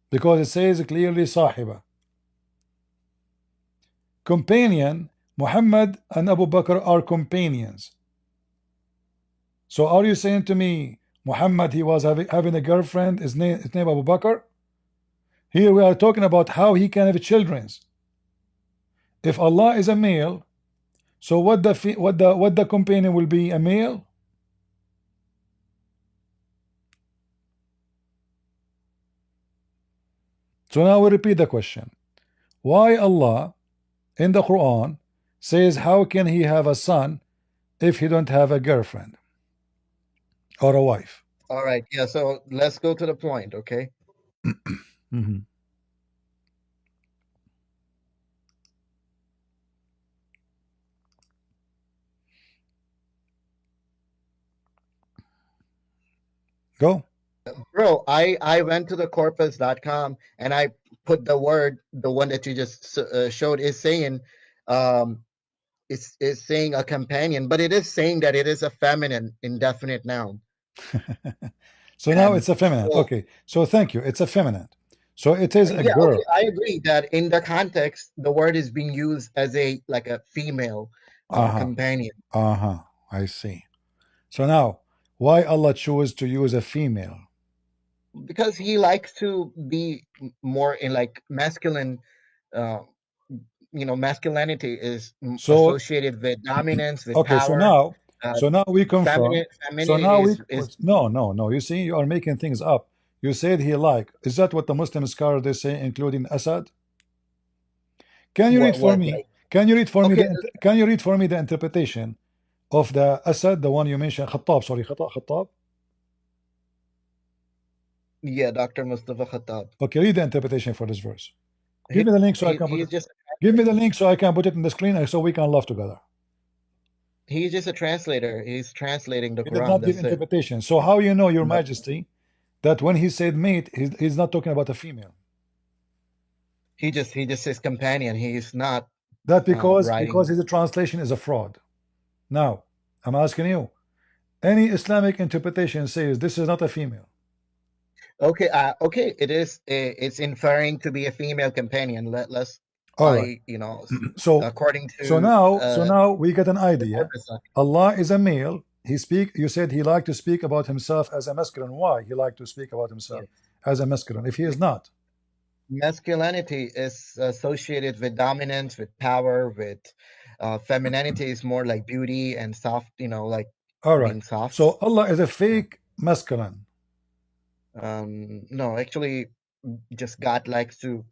[SPEAKER 1] Because it says clearly sahiba. Companion, Muhammad and Abu Bakr are companions. So are you saying to me Muhammad, he was having a girlfriend, his name Abu Bakr? Here we are talking about how he can have children. If Allah is a male, so what the companion will be, a male? So now we repeat the question. Why Allah in the Quran says how can he have a son if he don't have a girlfriend or a wife?
[SPEAKER 7] all right, yeah. So let's go to the point, okay?
[SPEAKER 1] Go.
[SPEAKER 7] Bro, I went to the corpus.com and I put the word, the one that you just showed is saying, is saying a companion, but it is saying that it is a feminine indefinite noun.
[SPEAKER 1] So now
[SPEAKER 7] And
[SPEAKER 1] it's a feminine.
[SPEAKER 7] so,
[SPEAKER 1] Okay. So thank you. It's a feminine. So it is a
[SPEAKER 7] yeah,
[SPEAKER 1] girl.
[SPEAKER 7] okay, I agree that in the context, the word is being used as a like a female companion.
[SPEAKER 1] I see. So now, why Allah chose to use a female?
[SPEAKER 7] Because he likes to be more in like masculine, masculinity is
[SPEAKER 1] So
[SPEAKER 7] associated with dominance, with
[SPEAKER 1] okay.
[SPEAKER 7] power.
[SPEAKER 1] So now we confirm. So
[SPEAKER 7] Femininity
[SPEAKER 1] now we
[SPEAKER 7] is
[SPEAKER 1] no. You see, you are making things up. You said he like. Is that what the Muslim scholar they say, including Assad? Can you read for me?
[SPEAKER 7] like
[SPEAKER 1] Can you read for me
[SPEAKER 7] okay.
[SPEAKER 1] Can you read for me the interpretation of the Assad, the one you mentioned, Khattab? Sorry, Khattab.
[SPEAKER 7] Yeah, Dr. Mustafa Khattab.
[SPEAKER 1] Okay, read the interpretation for this verse. Give me the link so I can put it. Give me the link so I can put it in the screen so we can laugh together.
[SPEAKER 7] He's just a translator. He's translating the
[SPEAKER 1] He
[SPEAKER 7] Quran.
[SPEAKER 1] did not give interpretation. So how you know, Your Majesty, that when he said mate, he's not talking about a female?
[SPEAKER 7] He just says companion. He's not
[SPEAKER 1] that because
[SPEAKER 7] writing.
[SPEAKER 1] his translation is a fraud. Now I'm asking you, any Islamic interpretation says this is not a female.
[SPEAKER 7] Okay, okay, it is. It's inferring to be a female companion. Let's.
[SPEAKER 1] All right. So
[SPEAKER 7] according to
[SPEAKER 1] so now we get an idea. Allah is a male. You said he liked to speak about himself as a masculine. Why he liked to speak about himself as a masculine if he is not?
[SPEAKER 7] Masculinity is associated with dominance, with power, with femininity is more like beauty and soft. Like
[SPEAKER 1] all right.
[SPEAKER 7] Soft.
[SPEAKER 1] So Allah is a fake masculine.
[SPEAKER 7] No, actually, just God likes to.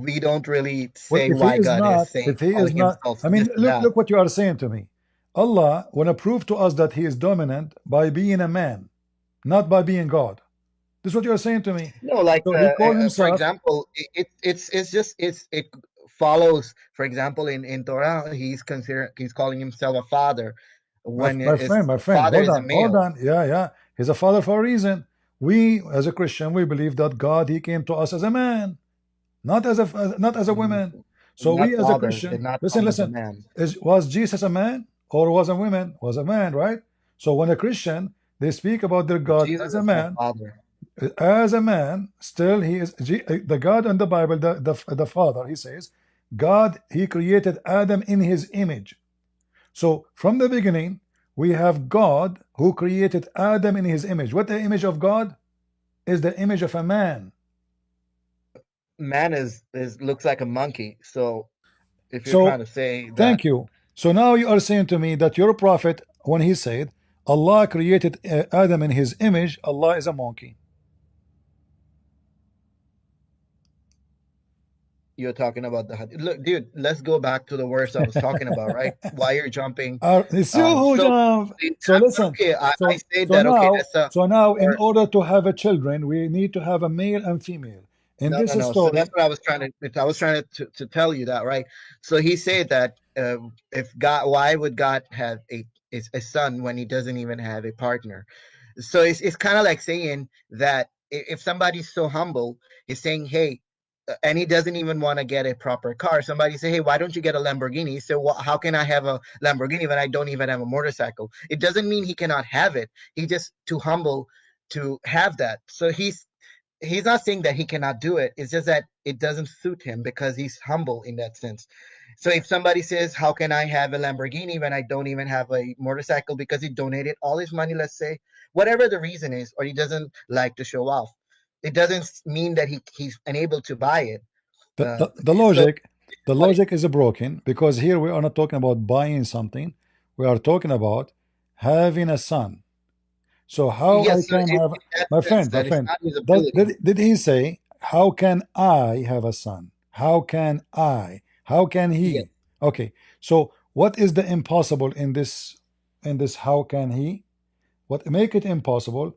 [SPEAKER 7] We don't really say why God is saying.
[SPEAKER 1] If he is not, I mean, look what you are saying to me. Allah want to prove to us that he is dominant by being a man, not by being God. This is what you are saying to me.
[SPEAKER 7] No, like
[SPEAKER 1] so he called himself,
[SPEAKER 7] for example, it follows. For example, in Torah, he's calling himself a father. When
[SPEAKER 1] my friend, hold on. Yeah, he's a father for a reason. We, as a Christian, we believe that God, he came to us as a man, not as a woman. So we, as a Christian, listen. Was Jesus a man or was a woman? Was a man, right? So when a Christian, they speak about their God
[SPEAKER 7] Jesus
[SPEAKER 1] as a man. As a man, still he is the God in the Bible, the Father. He says, God, He created Adam in His image. So from the beginning, we have God who created Adam in His image. What the image of God is? The image of a man.
[SPEAKER 7] Man is looks like a monkey. So if you're trying
[SPEAKER 1] So
[SPEAKER 7] to say that,
[SPEAKER 1] thank you. So now you are saying to me that your prophet, when he said Allah created Adam in His image, Allah is a monkey.
[SPEAKER 7] you're talking about the hadith. Look, dude, let's go back to the verse I was talking about, right? Why you're jumping?
[SPEAKER 1] It's you who
[SPEAKER 7] So
[SPEAKER 1] jump. So listen.
[SPEAKER 7] okay, I
[SPEAKER 1] So
[SPEAKER 7] say
[SPEAKER 1] so
[SPEAKER 7] that okay.
[SPEAKER 1] now
[SPEAKER 7] That's a
[SPEAKER 1] so now in
[SPEAKER 7] or
[SPEAKER 1] order to have a children, we need to have a male and female. In
[SPEAKER 7] no,
[SPEAKER 1] this
[SPEAKER 7] no, no. So that's
[SPEAKER 1] story,
[SPEAKER 7] what I was trying to. I was trying to tell you that, right? So he said that if God, why would God have a son when he doesn't even have a partner? So it's kind of like saying that if somebody's so humble, he's saying, hey, and he doesn't even want to get a proper car. Somebody say, hey, why don't you get a Lamborghini? He said, well, how can I have a Lamborghini when I don't even have a motorcycle? It doesn't mean he cannot have it. He's just too humble to have that. So he's not saying that he cannot do it. It's just that it doesn't suit him because he's humble in that sense. So if somebody says, how can I have a Lamborghini when I don't even have a motorcycle because he donated all his money, let's say, whatever the reason is, or he doesn't like to show off, it doesn't mean that he's unable to buy it.
[SPEAKER 1] the,
[SPEAKER 7] Uh,
[SPEAKER 1] the, the
[SPEAKER 7] so
[SPEAKER 1] logic the
[SPEAKER 7] what it,
[SPEAKER 1] logic is broken, because here we are not talking about buying something. We are talking about having a son. So how I
[SPEAKER 7] yes, so
[SPEAKER 1] can have,
[SPEAKER 7] in that
[SPEAKER 1] my
[SPEAKER 7] sense,
[SPEAKER 1] friend, my
[SPEAKER 7] that it's
[SPEAKER 1] friend,
[SPEAKER 7] not his ability.
[SPEAKER 1] did he say, how can I have a son? How can I? How can
[SPEAKER 7] Yes,
[SPEAKER 1] he? Okay. So what is the impossible in this how can he? What make it impossible?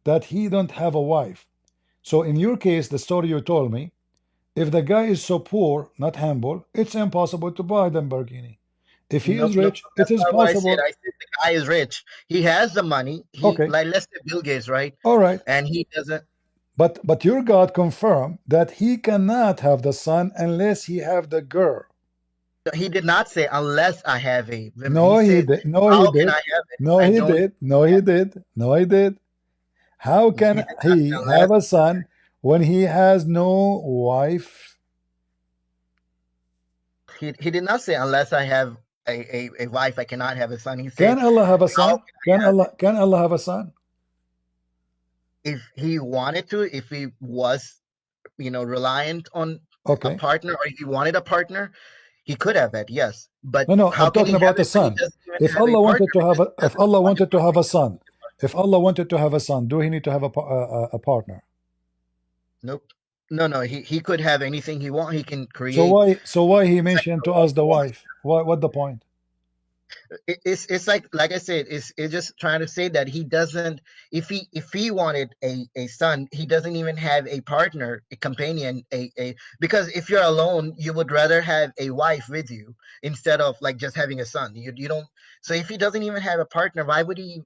[SPEAKER 1] That he don't have a wife. So in your case, the story you told me, if the guy is so poor, not humble, it's impossible to buy the Lamborghini. If he
[SPEAKER 7] no,
[SPEAKER 1] is
[SPEAKER 7] no,
[SPEAKER 1] rich, it
[SPEAKER 7] that's
[SPEAKER 1] is
[SPEAKER 7] not what I said.
[SPEAKER 1] possible.
[SPEAKER 7] I said the guy is rich. He has the money. He
[SPEAKER 1] Okay,
[SPEAKER 7] like let's say Bill Gates, right?
[SPEAKER 1] all right.
[SPEAKER 7] And he doesn't.
[SPEAKER 1] But your God confirmed that he cannot have the son unless he have the girl.
[SPEAKER 7] He did not say unless I have a women. He
[SPEAKER 1] No, he
[SPEAKER 7] said,
[SPEAKER 1] did. No, he
[SPEAKER 7] how can I
[SPEAKER 1] did.
[SPEAKER 7] have it
[SPEAKER 1] No,
[SPEAKER 7] if I
[SPEAKER 1] he
[SPEAKER 7] don't?
[SPEAKER 1] did. No, he did. No, he did. How
[SPEAKER 7] He
[SPEAKER 1] can
[SPEAKER 7] did not say
[SPEAKER 1] he
[SPEAKER 7] unless.
[SPEAKER 1] have a son when he has no wife?
[SPEAKER 7] He did not say unless I have a wife I cannot have a son. He said
[SPEAKER 1] Can Allah have a
[SPEAKER 7] how
[SPEAKER 1] son?
[SPEAKER 7] can I have it
[SPEAKER 1] Can Allah have a son?
[SPEAKER 7] if he wanted to, if he was reliant on a
[SPEAKER 1] Okay.
[SPEAKER 7] partner, or if he wanted a partner, he could have it, yes. But
[SPEAKER 1] No, no,
[SPEAKER 7] how
[SPEAKER 1] I'm
[SPEAKER 7] can
[SPEAKER 1] talking
[SPEAKER 7] he have
[SPEAKER 1] about a
[SPEAKER 7] it when he
[SPEAKER 1] son.
[SPEAKER 7] doesn't even
[SPEAKER 1] If
[SPEAKER 7] have a
[SPEAKER 1] Allah
[SPEAKER 7] partner
[SPEAKER 1] wanted to have
[SPEAKER 7] because
[SPEAKER 1] a,
[SPEAKER 7] he
[SPEAKER 1] if
[SPEAKER 7] doesn't
[SPEAKER 1] Allah
[SPEAKER 7] want a
[SPEAKER 1] wanted to have
[SPEAKER 7] partner?
[SPEAKER 1] a son, if Allah wanted to have a son, do he need to have a partner?
[SPEAKER 7] Nope. No, no, he could have anything he want. He can
[SPEAKER 1] So
[SPEAKER 7] create.
[SPEAKER 1] why he
[SPEAKER 7] It's like
[SPEAKER 1] mentioned to us the wife? What the point?
[SPEAKER 7] it's like I said, it's just trying to say that he doesn't. If he wanted a son, he doesn't even have a partner, a companion, a because if you're alone, you would rather have a wife with you instead of like just having a son. You don't. So if he doesn't even have a partner, why would he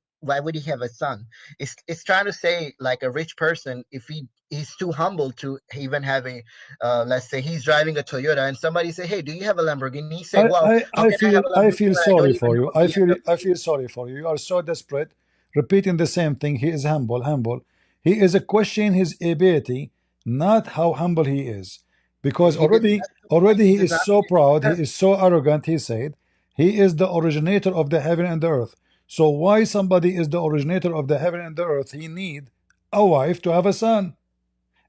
[SPEAKER 7] have a son? It's trying to say like a rich person, if he's too humble to even have a let's say he's driving a Toyota and somebody say, hey, do you have a Lamborghini? He say, well, how can I have a
[SPEAKER 1] I
[SPEAKER 7] Lamborghini
[SPEAKER 1] feel
[SPEAKER 7] when I don't
[SPEAKER 1] sorry
[SPEAKER 7] even
[SPEAKER 1] for
[SPEAKER 7] have
[SPEAKER 1] you.
[SPEAKER 7] a BMW?
[SPEAKER 1] I feel sorry for you. You are so desperate, repeating the same thing. He is humble, humble. He is a question his ability, not how humble he is. Because
[SPEAKER 7] He did
[SPEAKER 1] already
[SPEAKER 7] he
[SPEAKER 1] he
[SPEAKER 7] did
[SPEAKER 1] is
[SPEAKER 7] not
[SPEAKER 1] so proud, he
[SPEAKER 7] because
[SPEAKER 1] is so arrogant, he said. He is the originator of the heaven and the earth. So why somebody is the originator of the heaven and the earth? He need a wife to have a son.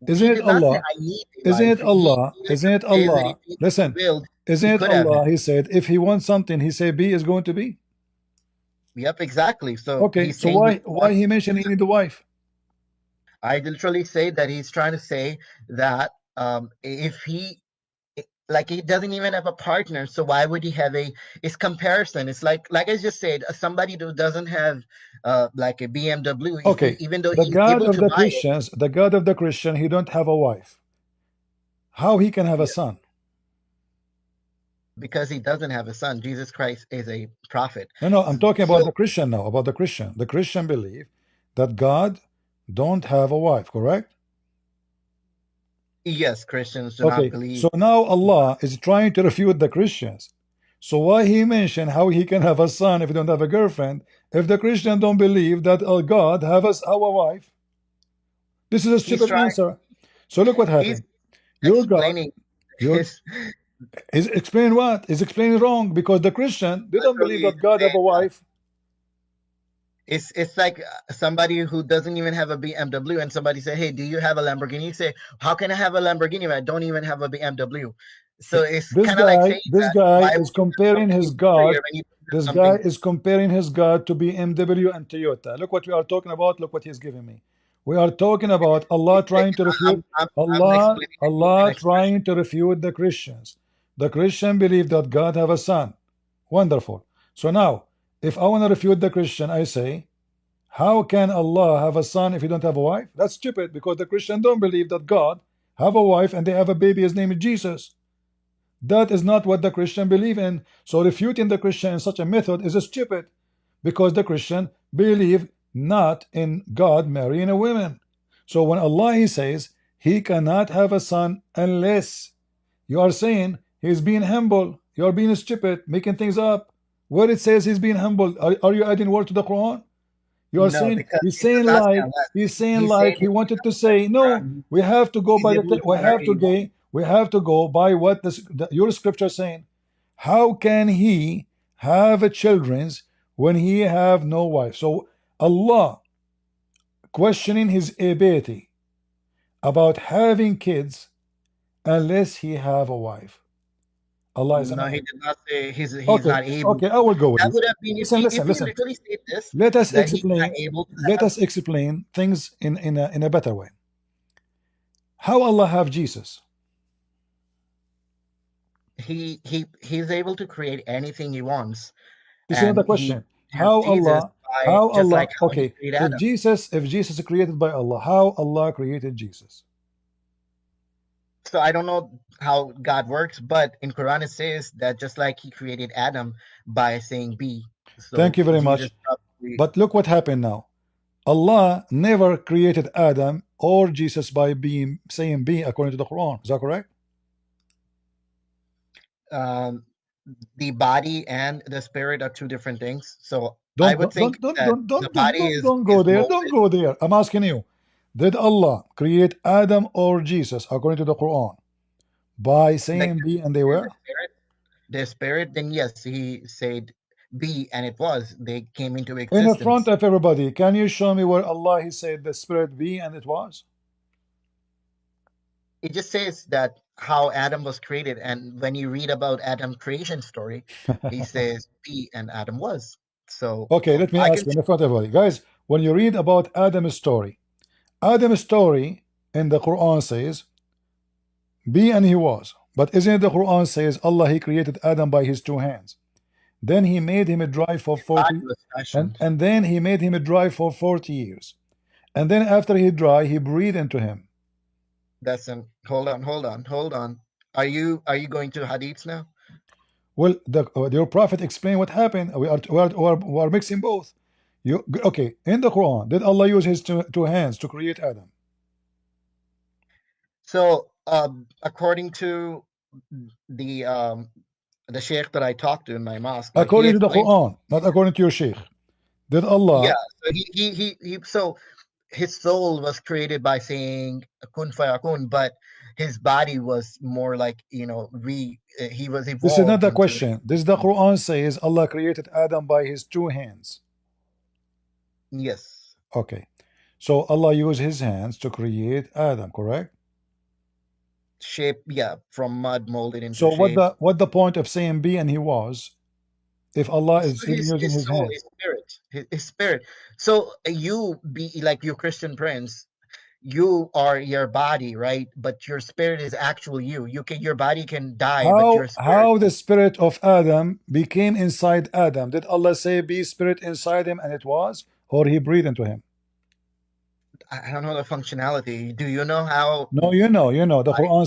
[SPEAKER 1] Isn't
[SPEAKER 7] he
[SPEAKER 1] it
[SPEAKER 7] did not say
[SPEAKER 1] Allah?
[SPEAKER 7] I need a
[SPEAKER 1] Isn't
[SPEAKER 7] wife.
[SPEAKER 1] it
[SPEAKER 7] He
[SPEAKER 1] Allah? Isn't
[SPEAKER 7] literally
[SPEAKER 1] it
[SPEAKER 7] says that
[SPEAKER 1] Allah?
[SPEAKER 7] if he needs to
[SPEAKER 1] Listen,
[SPEAKER 7] build,
[SPEAKER 1] isn't
[SPEAKER 7] he
[SPEAKER 1] it
[SPEAKER 7] could have it.
[SPEAKER 1] Allah? He said, if he wants something, he said B is going to be.
[SPEAKER 7] Yep, exactly. So
[SPEAKER 1] Okay,
[SPEAKER 7] he's
[SPEAKER 1] so
[SPEAKER 7] saying he
[SPEAKER 1] why
[SPEAKER 7] wants
[SPEAKER 1] he
[SPEAKER 7] he
[SPEAKER 1] mentioned he
[SPEAKER 7] doesn't.
[SPEAKER 1] need a wife?
[SPEAKER 7] I literally say that he's trying to say that if he like he doesn't even have a partner, so why would he have a it's comparison. It's like I just said, somebody who doesn't have like a BMW, if he
[SPEAKER 1] Okay,
[SPEAKER 7] even though
[SPEAKER 1] the
[SPEAKER 7] he's
[SPEAKER 1] God
[SPEAKER 7] able
[SPEAKER 1] of
[SPEAKER 7] to
[SPEAKER 1] the
[SPEAKER 7] buy it,
[SPEAKER 1] Christians, the God of the Christian, he don't have a wife. How he can have a
[SPEAKER 7] yeah,
[SPEAKER 1] son?
[SPEAKER 7] because he doesn't have a son. Jesus Christ is a prophet.
[SPEAKER 1] No, no, I'm talking about
[SPEAKER 7] So
[SPEAKER 1] the Christian now, about the Christian. The Christian believe that God don't have a wife, correct?
[SPEAKER 7] yes, Christians do not
[SPEAKER 1] Okay,
[SPEAKER 7] believe.
[SPEAKER 1] so now Allah is trying to refute the Christians. So why he mentioned how he can have a son if he don't have a girlfriend, if the Christian don't believe that God have a wife? This is a
[SPEAKER 7] He's
[SPEAKER 1] stupid
[SPEAKER 7] trying.
[SPEAKER 1] answer. So look what
[SPEAKER 7] He's
[SPEAKER 1] happened. Your God,
[SPEAKER 7] explaining
[SPEAKER 1] your
[SPEAKER 7] his.
[SPEAKER 1] is explaining what? Is explaining wrong because the Christian they don't believe
[SPEAKER 7] Literally,
[SPEAKER 1] that God have a wife.
[SPEAKER 7] it's like somebody who doesn't even have a BMW, and somebody say, "Hey, do you have a Lamborghini?" You say, "How can I have a Lamborghini if I don't even have a BMW?" So it's
[SPEAKER 1] This
[SPEAKER 7] kind of like saying
[SPEAKER 1] this
[SPEAKER 7] that.
[SPEAKER 1] guy
[SPEAKER 7] Why
[SPEAKER 1] is
[SPEAKER 7] would you do
[SPEAKER 1] comparing
[SPEAKER 7] something
[SPEAKER 1] his God.
[SPEAKER 7] inferior when you do
[SPEAKER 1] This guy
[SPEAKER 7] something?
[SPEAKER 1] is comparing his God to BMW and Toyota. Look what we are talking about. Look what he's giving me. We are talking about Allah trying to refute
[SPEAKER 7] I'm explaining it. You can
[SPEAKER 1] Allah
[SPEAKER 7] express.
[SPEAKER 1] trying to refute the Christians. The Christian believe that God have a son. Wonderful. So now, if I want to refute the Christian, I say, how can Allah have a son if he don't have a wife? That's stupid because the Christian don't believe that God have a wife and they have a baby. His name is Jesus. That is not what the Christian believe in. So refuting the Christian in such a method is stupid because the Christian believe not in God marrying a woman. So when Allah he says he cannot have a son unless you are saying he's being humble, you are being stupid, making things up. Where it says he's being humble, are you adding word to the Quran? You are
[SPEAKER 7] No,
[SPEAKER 1] saying
[SPEAKER 7] because
[SPEAKER 1] he's
[SPEAKER 7] he
[SPEAKER 1] saying
[SPEAKER 7] was asking
[SPEAKER 1] like
[SPEAKER 7] unless
[SPEAKER 1] he's saying
[SPEAKER 7] he's saying
[SPEAKER 1] like he
[SPEAKER 7] if he
[SPEAKER 1] wanted to
[SPEAKER 7] doesn't have
[SPEAKER 1] say
[SPEAKER 7] the
[SPEAKER 1] no.
[SPEAKER 7] Quran,
[SPEAKER 1] We have to go
[SPEAKER 7] he's
[SPEAKER 1] by
[SPEAKER 7] able to marry a woman.
[SPEAKER 1] we have to go by what your scripture saying. How can he have a children's when he have no wife? So Allah questioning his ability about having kids unless he have a wife. Allah is a
[SPEAKER 7] No, he
[SPEAKER 1] man.
[SPEAKER 7] did not say he's
[SPEAKER 1] Okay,
[SPEAKER 7] not able
[SPEAKER 1] okay,
[SPEAKER 7] to.
[SPEAKER 1] I will go with
[SPEAKER 7] That
[SPEAKER 1] you.
[SPEAKER 7] would have been
[SPEAKER 1] Listen,
[SPEAKER 7] if
[SPEAKER 1] listen,
[SPEAKER 7] he
[SPEAKER 1] listen.
[SPEAKER 7] literally said this,
[SPEAKER 1] Let us
[SPEAKER 7] that he's not
[SPEAKER 1] explain.
[SPEAKER 7] able to
[SPEAKER 1] Let
[SPEAKER 7] have.
[SPEAKER 1] us explain things in a better way. How Allah have Jesus?
[SPEAKER 7] He's able to create anything he wants,
[SPEAKER 1] This is another
[SPEAKER 7] and he
[SPEAKER 1] question.
[SPEAKER 7] has Jesus by
[SPEAKER 1] How
[SPEAKER 7] just like
[SPEAKER 1] Allah,
[SPEAKER 7] how he
[SPEAKER 1] okay,
[SPEAKER 7] created Adam.
[SPEAKER 1] if Jesus is created by Allah, how Allah created Jesus?
[SPEAKER 7] So I don't know how God works, but in Quran it says that just like he created Adam by saying be.
[SPEAKER 1] Thank
[SPEAKER 7] So
[SPEAKER 1] you very
[SPEAKER 7] Jesus
[SPEAKER 1] much.
[SPEAKER 7] probably
[SPEAKER 1] But look what happened now. Allah never created Adam or Jesus by being saying be according to the Quran. Is that correct?
[SPEAKER 7] um, the body and the spirit are two different things. So I
[SPEAKER 1] Don't
[SPEAKER 7] would
[SPEAKER 1] don't
[SPEAKER 7] think
[SPEAKER 1] don't don't
[SPEAKER 7] that
[SPEAKER 1] don't
[SPEAKER 7] the
[SPEAKER 1] don't don't,
[SPEAKER 7] body
[SPEAKER 1] don't, don't go
[SPEAKER 7] is
[SPEAKER 1] there. Don't
[SPEAKER 7] molded.
[SPEAKER 1] go there. I'm asking you. Did Allah create Adam or Jesus according to the Quran by
[SPEAKER 7] Like
[SPEAKER 1] saying be and they
[SPEAKER 7] in
[SPEAKER 1] were?
[SPEAKER 7] the spirit, then yes, he said be, and it was. They came into
[SPEAKER 1] In the front
[SPEAKER 7] existence.
[SPEAKER 1] of everybody, can you show me where Allah he said the spirit be and it was?
[SPEAKER 7] It just says that how Adam was created, and when you read about Adam's creation story, he says be, and Adam was. So
[SPEAKER 1] Okay, let me
[SPEAKER 7] I
[SPEAKER 1] ask
[SPEAKER 7] can
[SPEAKER 1] you in the front of everybody. Guys, when you read about Adam's story in the Quran says, be and he was. But isn't it the Quran says Allah he created Adam by his two hands. Then he made him dry for
[SPEAKER 7] his body
[SPEAKER 1] 40
[SPEAKER 7] was fashioned.
[SPEAKER 1] and then he made him dry for 40 years. And then after he dry, he breathed into him.
[SPEAKER 7] That's an hold on. Are you going to hadiths now?
[SPEAKER 1] Well, your prophet explained what happened. We are mixing both. Okay, in the Quran, did Allah use his two hands to create Adam?
[SPEAKER 7] So according to the um the sheikh that I talked to in my mosque, like he
[SPEAKER 1] According to the
[SPEAKER 7] explained.
[SPEAKER 1] Quran, not according to your sheikh. Did
[SPEAKER 7] Yeah,
[SPEAKER 1] Allah
[SPEAKER 7] so so his soul was created by saying kun fayakun, but his body was more like, he was
[SPEAKER 1] This is not
[SPEAKER 7] evolved
[SPEAKER 1] the
[SPEAKER 7] into.
[SPEAKER 1] question. This is the Quran says Allah created Adam by his two hands.
[SPEAKER 7] Yes,
[SPEAKER 1] Okay. So Allah used his hands to create Adam, correct?
[SPEAKER 7] shape, yeah, from mud molded into
[SPEAKER 1] So
[SPEAKER 7] shape.
[SPEAKER 1] what the point of saying be and he was if Allah
[SPEAKER 7] So
[SPEAKER 1] is even using
[SPEAKER 7] his
[SPEAKER 1] his
[SPEAKER 7] soul,
[SPEAKER 1] hands?
[SPEAKER 7] his spirit, his spirit. So you be like your Christian prince. You are your body, right? But your spirit is actual you. Your body can die, but your spirit.
[SPEAKER 1] How the spirit of Adam became inside Adam? Did Allah say be spirit inside him and it was? Or he breathed into him?
[SPEAKER 7] I don't know the functionality. Do you know how?
[SPEAKER 1] No, you know. The Quran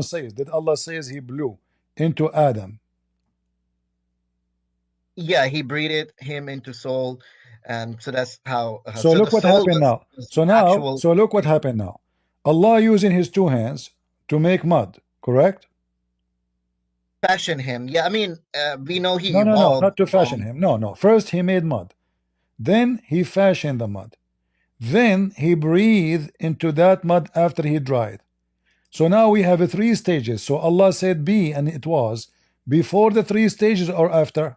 [SPEAKER 1] says, did Allah says he blew into Adam?
[SPEAKER 7] Yeah, he breathed him into soul, and so that's how.
[SPEAKER 1] So
[SPEAKER 7] So the
[SPEAKER 1] look what
[SPEAKER 7] soul
[SPEAKER 1] happened now.
[SPEAKER 7] was actual.
[SPEAKER 1] So look what happened now. Allah using his two hands to make mud, correct?
[SPEAKER 7] Fashion him. Yeah, I mean, we know he
[SPEAKER 1] No,
[SPEAKER 7] evolved
[SPEAKER 1] not to fashion
[SPEAKER 7] from.
[SPEAKER 1] him. No. First he made mud. Then he fashioned the mud. Then he breathed into that mud after he dried. So now we have three stages. So Allah said be, and it was. Before the three stages or after?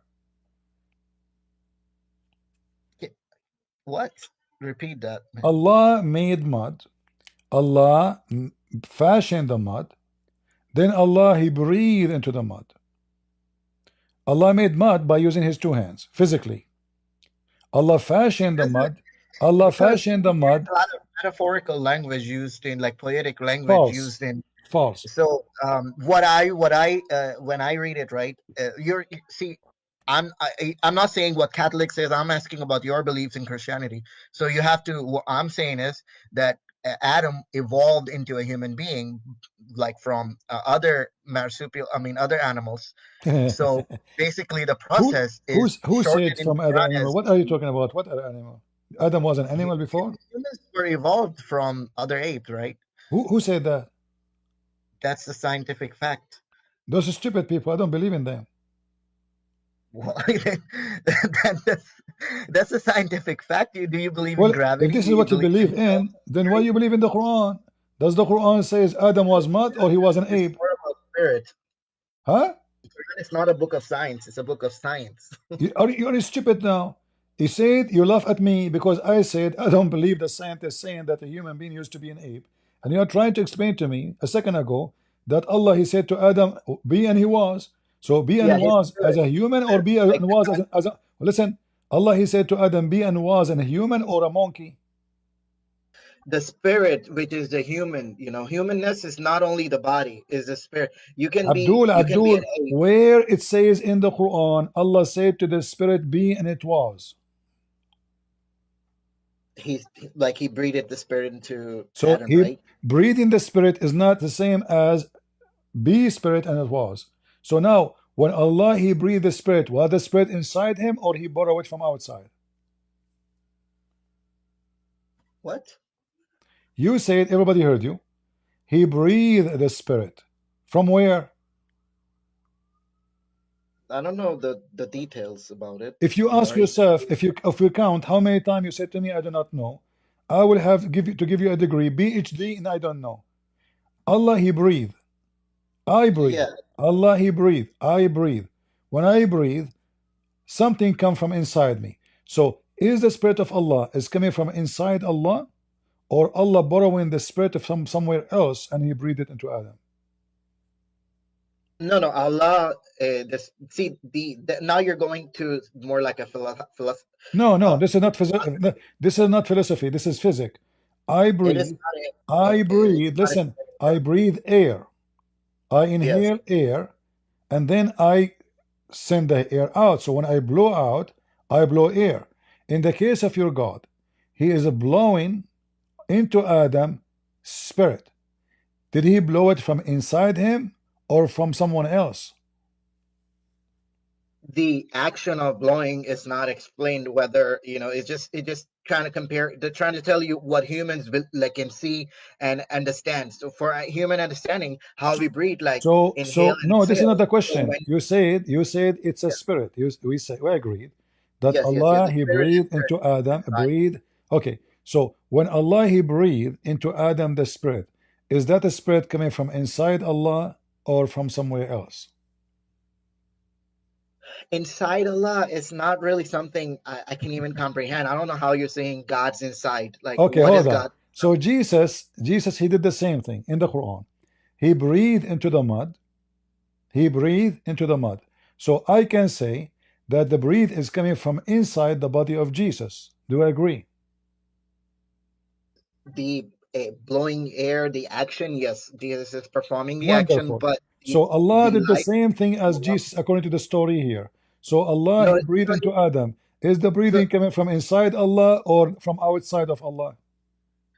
[SPEAKER 7] What? Repeat that, man.
[SPEAKER 1] Allah made mud. Allah fashioned the mud. Then Allah, he breathed into the mud. Allah made mud by using his two hands, physically. Allah fashioned the mud. Allah
[SPEAKER 7] Because
[SPEAKER 1] fashioned the mud.
[SPEAKER 7] a lot of metaphorical language used in, like, poetic language
[SPEAKER 1] False.
[SPEAKER 7] used in.
[SPEAKER 1] False.
[SPEAKER 7] So when I read it, right, I'm not saying what Catholic says. I'm asking about your beliefs in Christianity. So you have to. What I'm saying is that Adam evolved into a human being, like from other marsupial. I mean, other animals. So basically, the process is
[SPEAKER 1] who
[SPEAKER 7] shortened
[SPEAKER 1] said
[SPEAKER 7] in
[SPEAKER 1] from
[SPEAKER 7] the
[SPEAKER 1] other
[SPEAKER 7] Quran
[SPEAKER 1] animal?
[SPEAKER 7] as
[SPEAKER 1] What are you talking about? What other animal? Adam was an animal before?
[SPEAKER 7] humans were evolved from other apes, right?
[SPEAKER 1] Who said that?
[SPEAKER 7] That's the scientific fact.
[SPEAKER 1] Those stupid people. I don't believe in them.
[SPEAKER 7] Well, that's a scientific fact. Do you believe in
[SPEAKER 1] Well,
[SPEAKER 7] gravity?
[SPEAKER 1] if this
[SPEAKER 7] Do
[SPEAKER 1] is
[SPEAKER 7] you
[SPEAKER 1] what you
[SPEAKER 7] believe
[SPEAKER 1] believe in, then why you believe in the Quran? Does the Quran says Adam was mud or he was an
[SPEAKER 7] It's
[SPEAKER 1] ape?
[SPEAKER 7] more about spirit.
[SPEAKER 1] Huh?
[SPEAKER 7] It's not a book of science. It's a book of science.
[SPEAKER 1] You're stupid now. He said you laugh at me because I said I don't believe the scientists saying that a human being used to be an ape. And you're trying to explain to me a second ago that Allah, he said to Adam, be, and he was. So be and
[SPEAKER 7] Yeah, his
[SPEAKER 1] was as
[SPEAKER 7] spirit.
[SPEAKER 1] a human, or be
[SPEAKER 7] Like
[SPEAKER 1] and was as a listen, Allah, he said to Adam, be and was a human or a monkey.
[SPEAKER 7] the spirit, which is the human. Humanness is not only the body; is the spirit. You can be an
[SPEAKER 1] Abdul,
[SPEAKER 7] ape.
[SPEAKER 1] where it says in the Quran, Allah said to the spirit, be, and it was.
[SPEAKER 7] He's like he breathed the spirit into
[SPEAKER 1] So
[SPEAKER 7] Adam,
[SPEAKER 1] he
[SPEAKER 7] right?
[SPEAKER 1] breathing the spirit is not the same as be spirit, and it was. So now when Allah, he breathed the spirit, was the spirit inside him or he borrowed it from outside?
[SPEAKER 7] What?
[SPEAKER 1] You said, everybody heard you, he breathed the spirit. From where?
[SPEAKER 7] I don't know the details about it.
[SPEAKER 1] If you
[SPEAKER 7] I'm
[SPEAKER 1] ask
[SPEAKER 7] sorry.
[SPEAKER 1] yourself, if you count how many times you said to me, I do not know, I will have to give you a degree, PhD, and I don't know. Allah, he breathed. I breathe.
[SPEAKER 7] Yeah.
[SPEAKER 1] Allah, he breathed. I breathe. When I breathe, something comes from inside me. So is the spirit of Allah is coming from inside Allah, or Allah borrowing the spirit of somewhere else and he breathed it into Adam?
[SPEAKER 7] No, Allah. Now you're going to more like a philosophy.
[SPEAKER 1] No, this is not this is not philosophy. This is physics. I
[SPEAKER 7] It is
[SPEAKER 1] breathe.
[SPEAKER 7] not
[SPEAKER 1] I breathe.
[SPEAKER 7] not
[SPEAKER 1] Listen, I breathe air. I
[SPEAKER 7] yes.
[SPEAKER 1] inhale air, and then I send the air out. So when I blow out, I blow air. In the case of your God, he is blowing into Adam spirit. Did he blow it from inside him or from someone else?
[SPEAKER 7] The action of blowing is not explained. Whether it's just trying to compare. They're trying to tell you what humans like can see and understand. So for a human understanding, how we breathe, like inhale
[SPEAKER 1] So
[SPEAKER 7] and
[SPEAKER 1] no, this is not
[SPEAKER 7] exhale.
[SPEAKER 1] the
[SPEAKER 7] So
[SPEAKER 1] question.
[SPEAKER 7] when
[SPEAKER 1] You said it's a
[SPEAKER 7] yeah,
[SPEAKER 1] spirit. We agreed that
[SPEAKER 7] yes,
[SPEAKER 1] Allah,
[SPEAKER 7] the
[SPEAKER 1] he
[SPEAKER 7] spirit is
[SPEAKER 1] breathed into Adam,
[SPEAKER 7] inside.
[SPEAKER 1] breathe. Okay, so when Allah, he breathed into Adam the spirit, is that a spirit coming from inside Allah or from somewhere else?
[SPEAKER 7] Inside Allah is not really something I can even comprehend. I don't know how you're saying God's inside. Like,
[SPEAKER 1] Okay,
[SPEAKER 7] what is
[SPEAKER 1] hold on.
[SPEAKER 7] God?
[SPEAKER 1] So Jesus, he did the same thing in the Quran. He breathed into the mud. He breathed into the mud. So I can say that the breath is coming from inside the body of Jesus. Do I agree?
[SPEAKER 7] The blowing air, the action, yes, Jesus is performing the action,
[SPEAKER 1] Wonderful.
[SPEAKER 7] but
[SPEAKER 1] So Allah
[SPEAKER 7] the
[SPEAKER 1] did the
[SPEAKER 7] life.
[SPEAKER 1] same thing as Jesus according to the story here. So Allah,
[SPEAKER 7] No,
[SPEAKER 1] he breathed into Adam. Is the
[SPEAKER 7] so
[SPEAKER 1] breathing coming from inside Allah or from outside of Allah?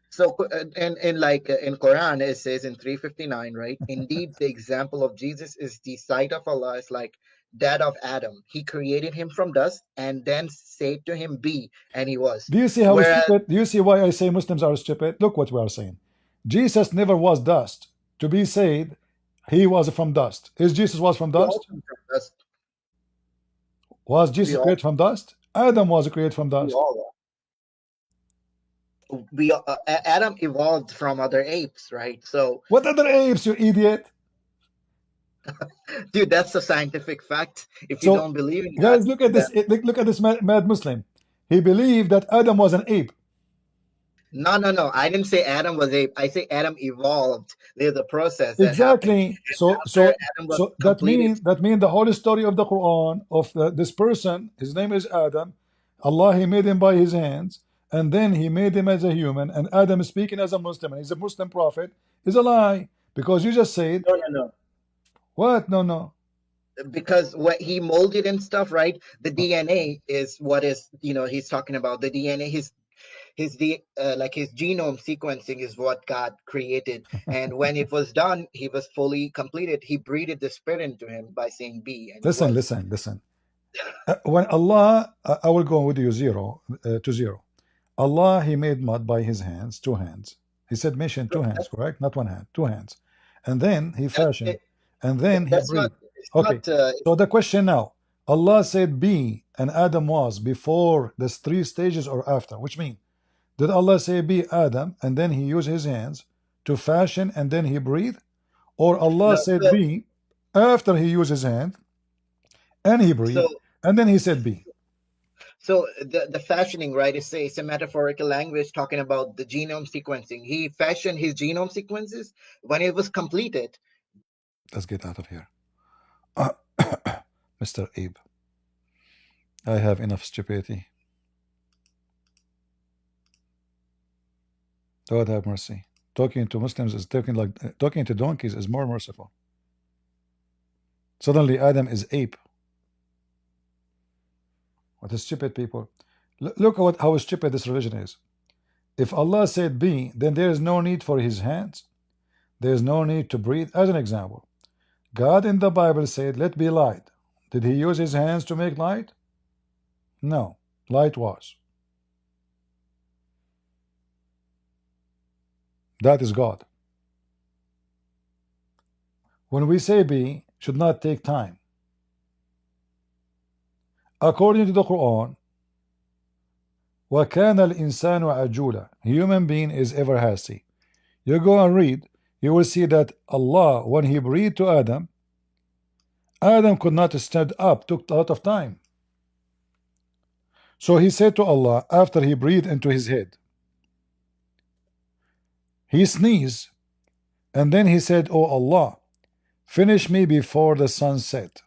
[SPEAKER 7] so and like in Quran it says in 359, right? Indeed, the example of Jesus is the sight of Allah is like that of Adam. He created him from dust and then said to him, "Be," and he was.
[SPEAKER 1] Do you see how
[SPEAKER 7] Whereas
[SPEAKER 1] stupid? Do you see why I say Muslims are stupid? Look what we are saying. Jesus never was dust. To be said, he was from dust. Is Jesus was from
[SPEAKER 7] we all
[SPEAKER 1] dust?
[SPEAKER 7] come from dust.
[SPEAKER 1] Was
[SPEAKER 7] We
[SPEAKER 1] Jesus
[SPEAKER 7] all
[SPEAKER 1] created from dust? Adam was created from
[SPEAKER 7] we
[SPEAKER 1] dust.
[SPEAKER 7] all are. Adam evolved from other apes, right? So,
[SPEAKER 1] What other apes, you idiot?
[SPEAKER 7] dude, that's a scientific fact. If you
[SPEAKER 1] So,
[SPEAKER 7] don't believe in that,
[SPEAKER 1] guys, look at
[SPEAKER 7] then
[SPEAKER 1] this. Look at this mad Muslim. He believed that Adam was an ape.
[SPEAKER 7] no. I didn't say Adam was ape. I say Adam evolved. There's a process that happened,
[SPEAKER 1] Exactly.
[SPEAKER 7] and after Adam was
[SPEAKER 1] That
[SPEAKER 7] completed.
[SPEAKER 1] mean the whole story of the Quran of this person. His name is Adam. Allah, He made him by His hands, and then He made him as a human. And Adam is speaking as a Muslim, and he's a Muslim prophet. Is a lie because you just said
[SPEAKER 7] No.
[SPEAKER 1] what? No.
[SPEAKER 7] Because what he molded and stuff, right? The DNA is what is, he's talking about. The DNA, like his genome sequencing is what God created. And when it was done, he was fully completed. He breathed the spirit into him by saying be, and he was.
[SPEAKER 1] Listen. When Allah, I will go with you to zero. Allah, He made mud by His hands, two hands. He said, "Mission, two hands, correct? Not one hand, two hands." And then He fashioned, and then He
[SPEAKER 7] That's not.
[SPEAKER 1] breathed.
[SPEAKER 7] It's
[SPEAKER 1] Okay.
[SPEAKER 7] not.
[SPEAKER 1] So the question now: Allah said, "Be," and Adam was before the three stages or after? Which mean, did Allah say, "Be Adam," and then He used His hands to fashion, and then He breathed, or Allah
[SPEAKER 7] No,
[SPEAKER 1] said, "Be," after He used His hand and He breathed, and then He said, "Be"?
[SPEAKER 7] So the fashioning, right, is it's a metaphorical language talking about the genome sequencing. He fashioned his genome sequences when it was completed.
[SPEAKER 1] Let's get out of here. Mr. Abe, I have enough stupidity. God have mercy. Talking to Muslims is talking to donkeys is more merciful. Suddenly Adam is ape. What a stupid people. Look at how stupid this religion is. If Allah said be, then there is no need for His hands. There is no need to breathe. As an example, God in the Bible said, "Let be light." Did He use His hands to make light? No. Light was. That is God. When we say be, should not take time. According to the Quran, وَكَانَ الْإِنسَانُ عَجُولًا, human being is ever hasty. You go and read, you will see that Allah, when He breathed to Adam, Adam could not stand up, took a lot of time. So he said to Allah, after He breathed into his head, he sneezed, and then he said, "Oh Allah, finish me before the sun set."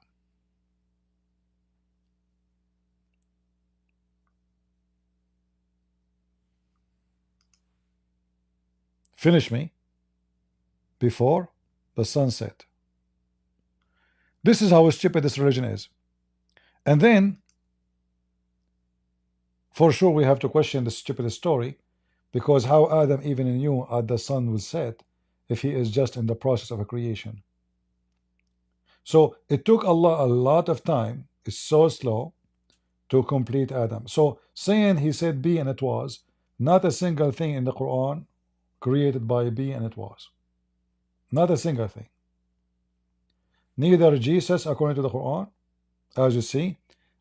[SPEAKER 1] Finish me before the sunset. This is how stupid this religion is. And then, for sure, we have to question the stupid story, because how Adam even knew the sun will set if he is just in the process of a creation? So it took Allah a lot of time. It's so slow to complete Adam. So saying He said be and it was, not a single thing in the Quran created by be and it was. Not a single thing. Neither Jesus, according to the Quran, as you see,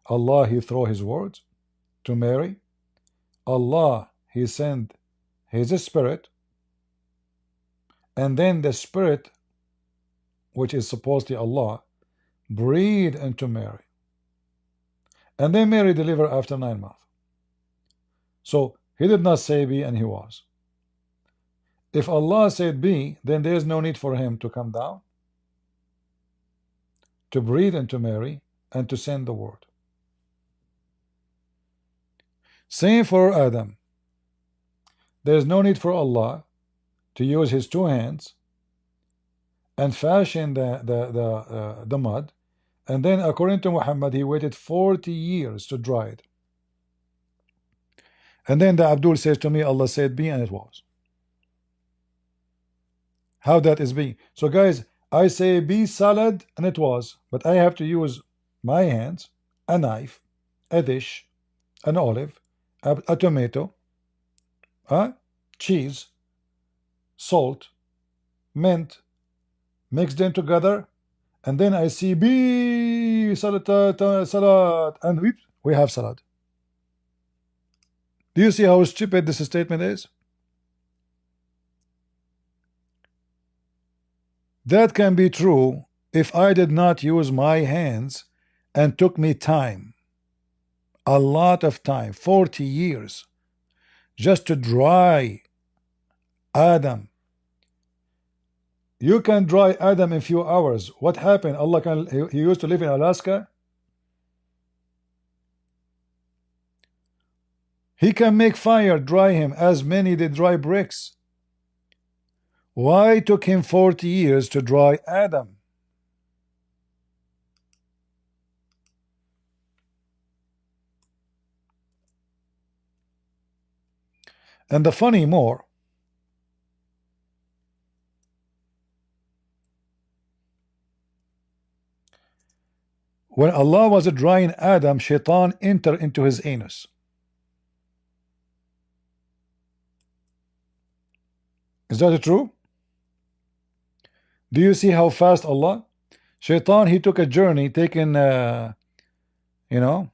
[SPEAKER 1] Allah, He threw His words to Mary. Allah, He sent His spirit, and then the spirit, which is supposedly Allah, breathed into Mary, and then Mary delivered after 9 months. So He did not say be and He was. If Allah said be, then there is no need for Him to come down, to breathe into Mary, and to send the word. Same for Adam. There is no need for Allah to use His two hands and fashion the mud, and then according to Muhammad, he waited 40 years to dry it. And then the Abdul says to me, Allah said be and it was. How that is be? So guys, I say be salad and it was, but I have to use my hands, a knife, a dish, an olive, a tomato, cheese, salt, mint, mix them together, and then I see be salad, salad, and we have salad. Do you see how stupid this statement is? That can be true if I did not use my hands and took me time, a lot of time, 40 years, just to dry Adam. You can dry Adam in few hours. What happened? Allah can, he used to live in Alaska. He can make fire, dry him, as many did dry bricks. Why took him 40 years to dry Adam? And the funny more, when Allah was drying Adam, Shaitan entered into his anus. Is that true? Do you see how fast Allah? Shaitan, he took a journey, taking, you know,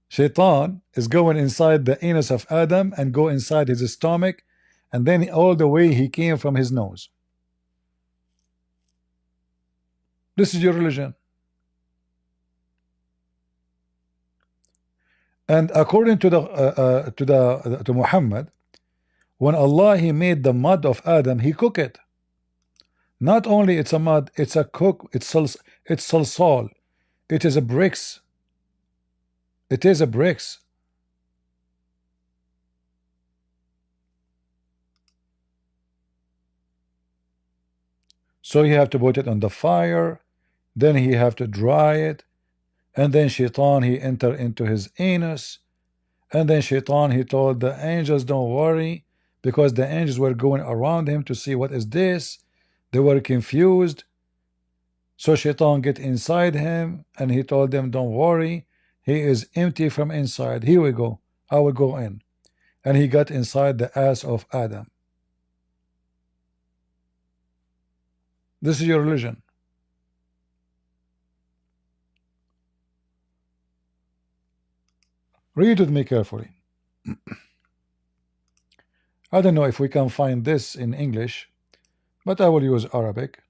[SPEAKER 1] Shaitan is going inside the anus of Adam and go inside his stomach, and then all the way he came from his nose. This is your religion. And according to to Muhammad, when Allah he made the mud of Adam, he cooked it. Not only it's a mud, it's a cook, it's salsal, it is a bricks. It is a bricks. So you have to put it on the fire, then he have to dry it, and then Shaitan he enter into his anus, and then Shaitan he told the angels don't worry, because the angels were going around him to see what is this. They were confused. So Shaitan get inside him and he told them don't worry, he is empty from inside. Here we go, I will go in. And he got inside the ass of Adam. This is your religion. Read with me carefully. I don't know if we can find this in English, but I will use Arabic.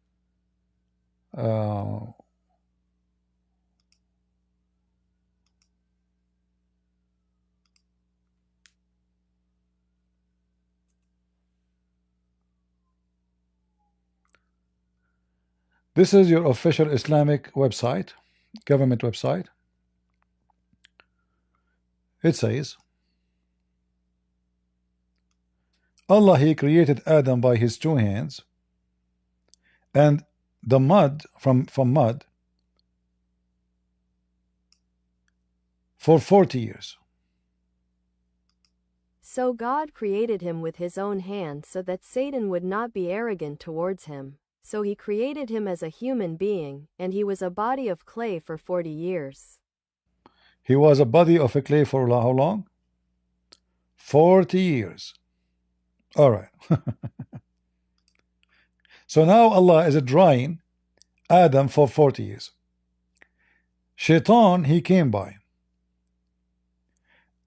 [SPEAKER 1] This is your official Islamic website, government website. It says, Allah he created Adam by his two hands, and the mud from mud for 40 years.
[SPEAKER 8] So God created him with his own hand so that Satan would not be arrogant towards him. So he created him as a human being, and he was a body of clay for 40 years.
[SPEAKER 1] He was a body of a clay for how long? 40 years. All right. So now Allah is drying Adam for 40 years. Shaitan, he came by.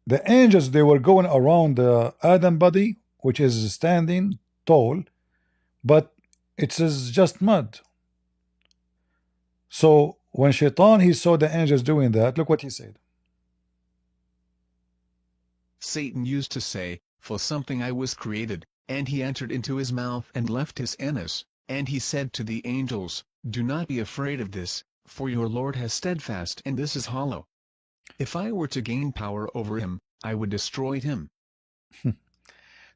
[SPEAKER 1] The angels, they were going around the Adam body, which is standing tall, but it is just mud. So when Shaitan, he saw the angels doing that, look what he said.
[SPEAKER 9] Satan used to say, for something I was created, and he entered into his mouth and left his anus, and he said to the angels, do not be afraid of this, for your Lord has steadfast and this is hollow. If I were to gain power over him, I would destroy him.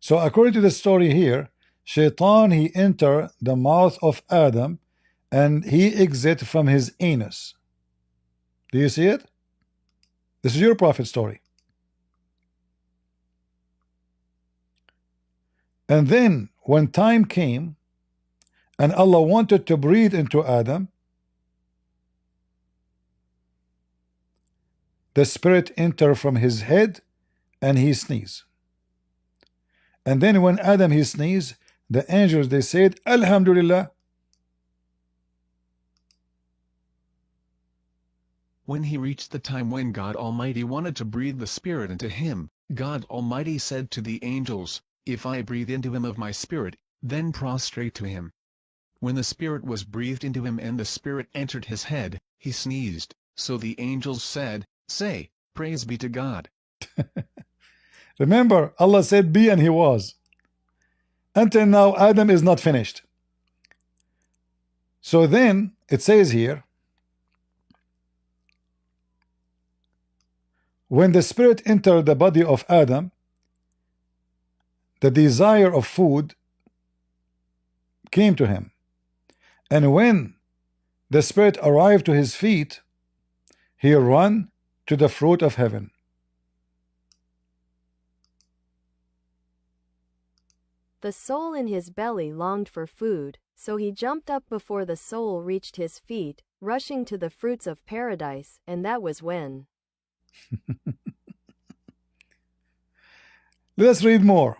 [SPEAKER 1] So according to the story here, Shaitan, he entered the mouth of Adam and he exit from his anus. Do you see it? This is your prophet story. And then when time came and Allah wanted to breathe into Adam, the spirit entered from his head and he sneezed. And then when Adam he sneezed, the angels they said, Alhamdulillah.
[SPEAKER 9] When he reached the time when God Almighty wanted to breathe the Spirit into him, God Almighty said to the angels, "If I breathe into him of my Spirit, then prostrate to him." When the Spirit was breathed into him and the Spirit entered his head, he sneezed, so the angels said, "Say, praise be to God."
[SPEAKER 1] Remember, Allah said be and he was. Until now, Adam is not finished. So then, it says here, when the Spirit entered the body of Adam, the desire of food came to him. And when the Spirit arrived to his feet, he ran to the fruit of heaven.
[SPEAKER 8] The soul in his belly longed for food, so he jumped up before the soul reached his feet, rushing to the fruits of paradise, and that was when.
[SPEAKER 1] Let's read more.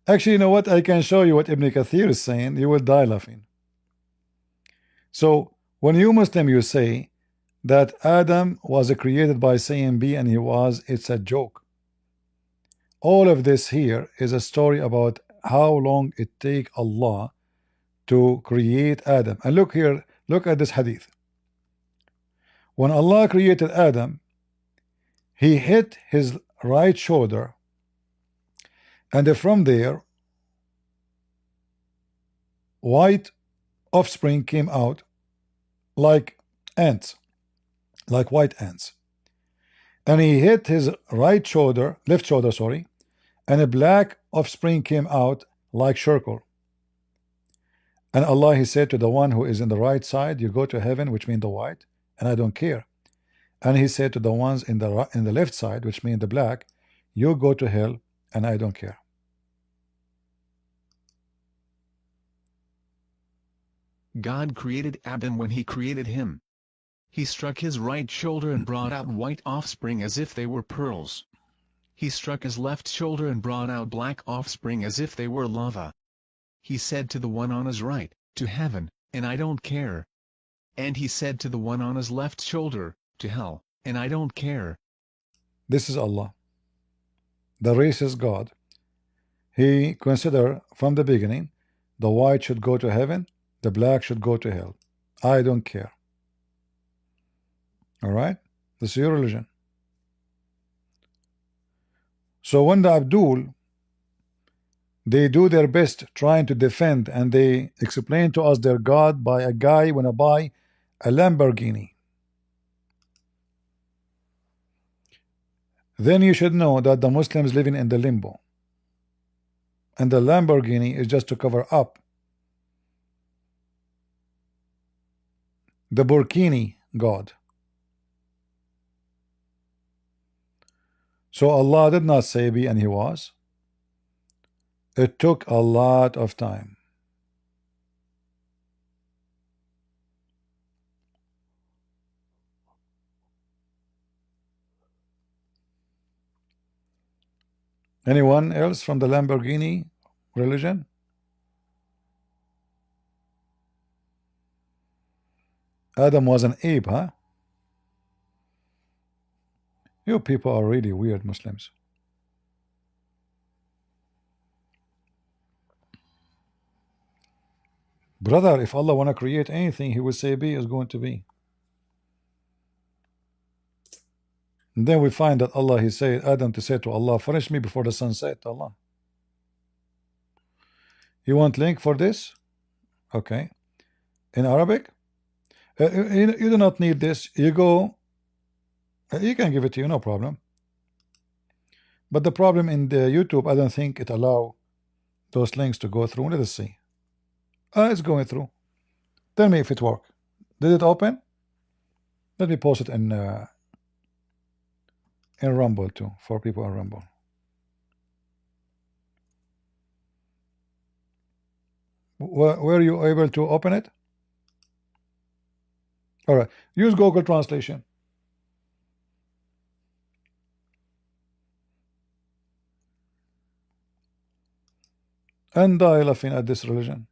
[SPEAKER 1] Actually, you know what? I can show you what Ibn Kathir is saying. You will die laughing. So, when you Muslim, you say that Adam was created by saying be and he was, it's a joke. All of this here is a story about how long it take Allah to create Adam. And look here, look at this hadith. When Allah created Adam, he hit his right shoulder, and from there white offspring came out like ants, like white ants. And he hit his right shoulder, left shoulder, sorry, and a black offspring came out like charcoal. And Allah, he said to the one who is in the right side, you go to heaven, which means the white, and I don't care. And he said to the ones in the left side, which means the black, you go to hell, and I don't care.
[SPEAKER 9] God created Adam when he created him. He struck his right shoulder and brought out white offspring as if they were pearls. He struck his left shoulder and brought out black offspring as if they were lava. He said to the one on his right, to heaven, and I don't care. And he said to the one on his left shoulder, to hell, and I don't care.
[SPEAKER 1] This is Allah. The race is God. He considered from the beginning the white should go to heaven, the black should go to hell. I don't care. Alright? This is your religion. So when the Abdul, they do their best trying to defend, and they explain to us their God by a guy wanna buy a Lamborghini. Then you should know that the Muslims living in the limbo. And the Lamborghini is just to cover up the Burkini God. So Allah did not say be and he was. It took a lot of time. Anyone else from the Lamborghini religion? Adam was an ape, huh? You people are really weird, Muslims. Brother, if Allah want to create anything, he will say be is going to be. And then we find that Allah, he said, Adam to say to Allah, furnish me before the sun set, Allah. You want link for this? Okay. In Arabic? You do not need this. You go, you can give it to you, no problem. But the problem in the YouTube, I don't think it allow those links to go through. Let us see. It's going through. Tell me if it work. Did it open? Let me post it in Rumble too, for people on Rumble. Were you able to open it? All right. Use Google Translation. And die laughing at this religion.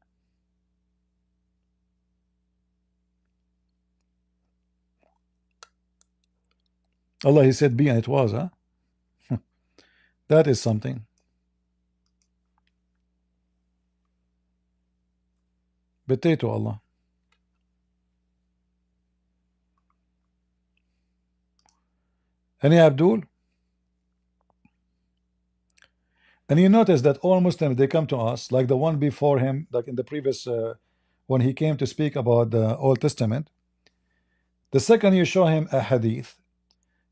[SPEAKER 1] Allah, he said be and it was, huh? That is something. Potato Allah. Any Abdul? And you notice that all Muslims, they come to us, like the one before him, like in the previous, when he came to speak about the Old Testament. The second you show him a hadith,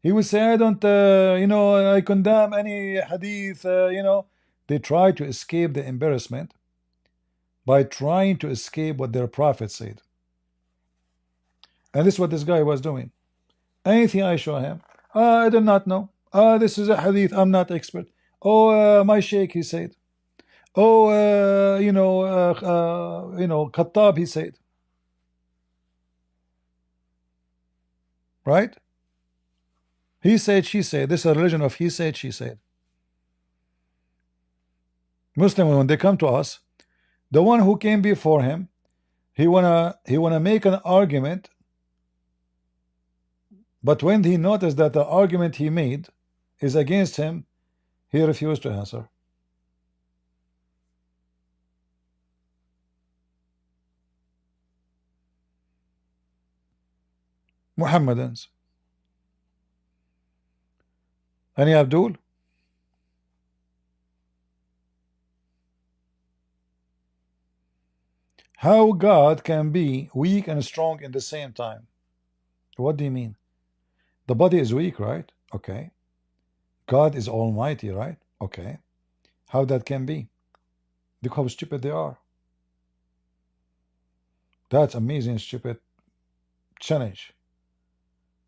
[SPEAKER 1] he will say, I don't, I condemn any hadith, They try to escape the embarrassment by trying to escape what their prophet said. And this is what this guy was doing. Anything I show him, I do not know. This is a hadith, I'm not expert. Oh, my sheikh, he said. Oh, Khattab, he said. Right? He said, she said. This is a religion of he said, she said. Muslims, when they come to us, the one who came before him, he wanna make an argument, but when he noticed that the argument he made is against him, he refused to answer. Muhammadans. Any Abdul? How God can be weak and strong in the same time? What do you mean? The body is weak, right? Okay. God is almighty, right? Okay. How that can be? Look how stupid they are. That's amazing stupid challenge.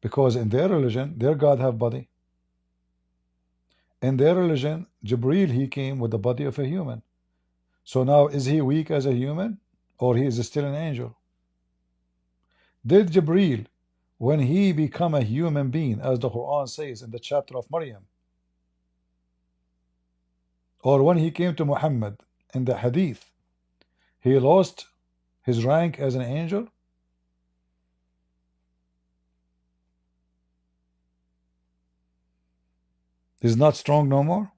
[SPEAKER 1] Because in their religion, their God have body. In their religion, Jibreel, he came with the body of a human. So now, is he weak as a human? Or he is still an angel? Did Jibreel, when he become a human being, as the Quran says in the chapter of Maryam, or when he came to Muhammad in the hadith, he lost his rank as an angel? He's not strong no more?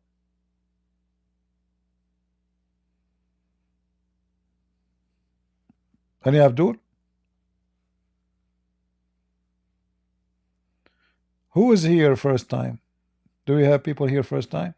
[SPEAKER 1] Any Abdul? Who is here first time? Do we have people here first time?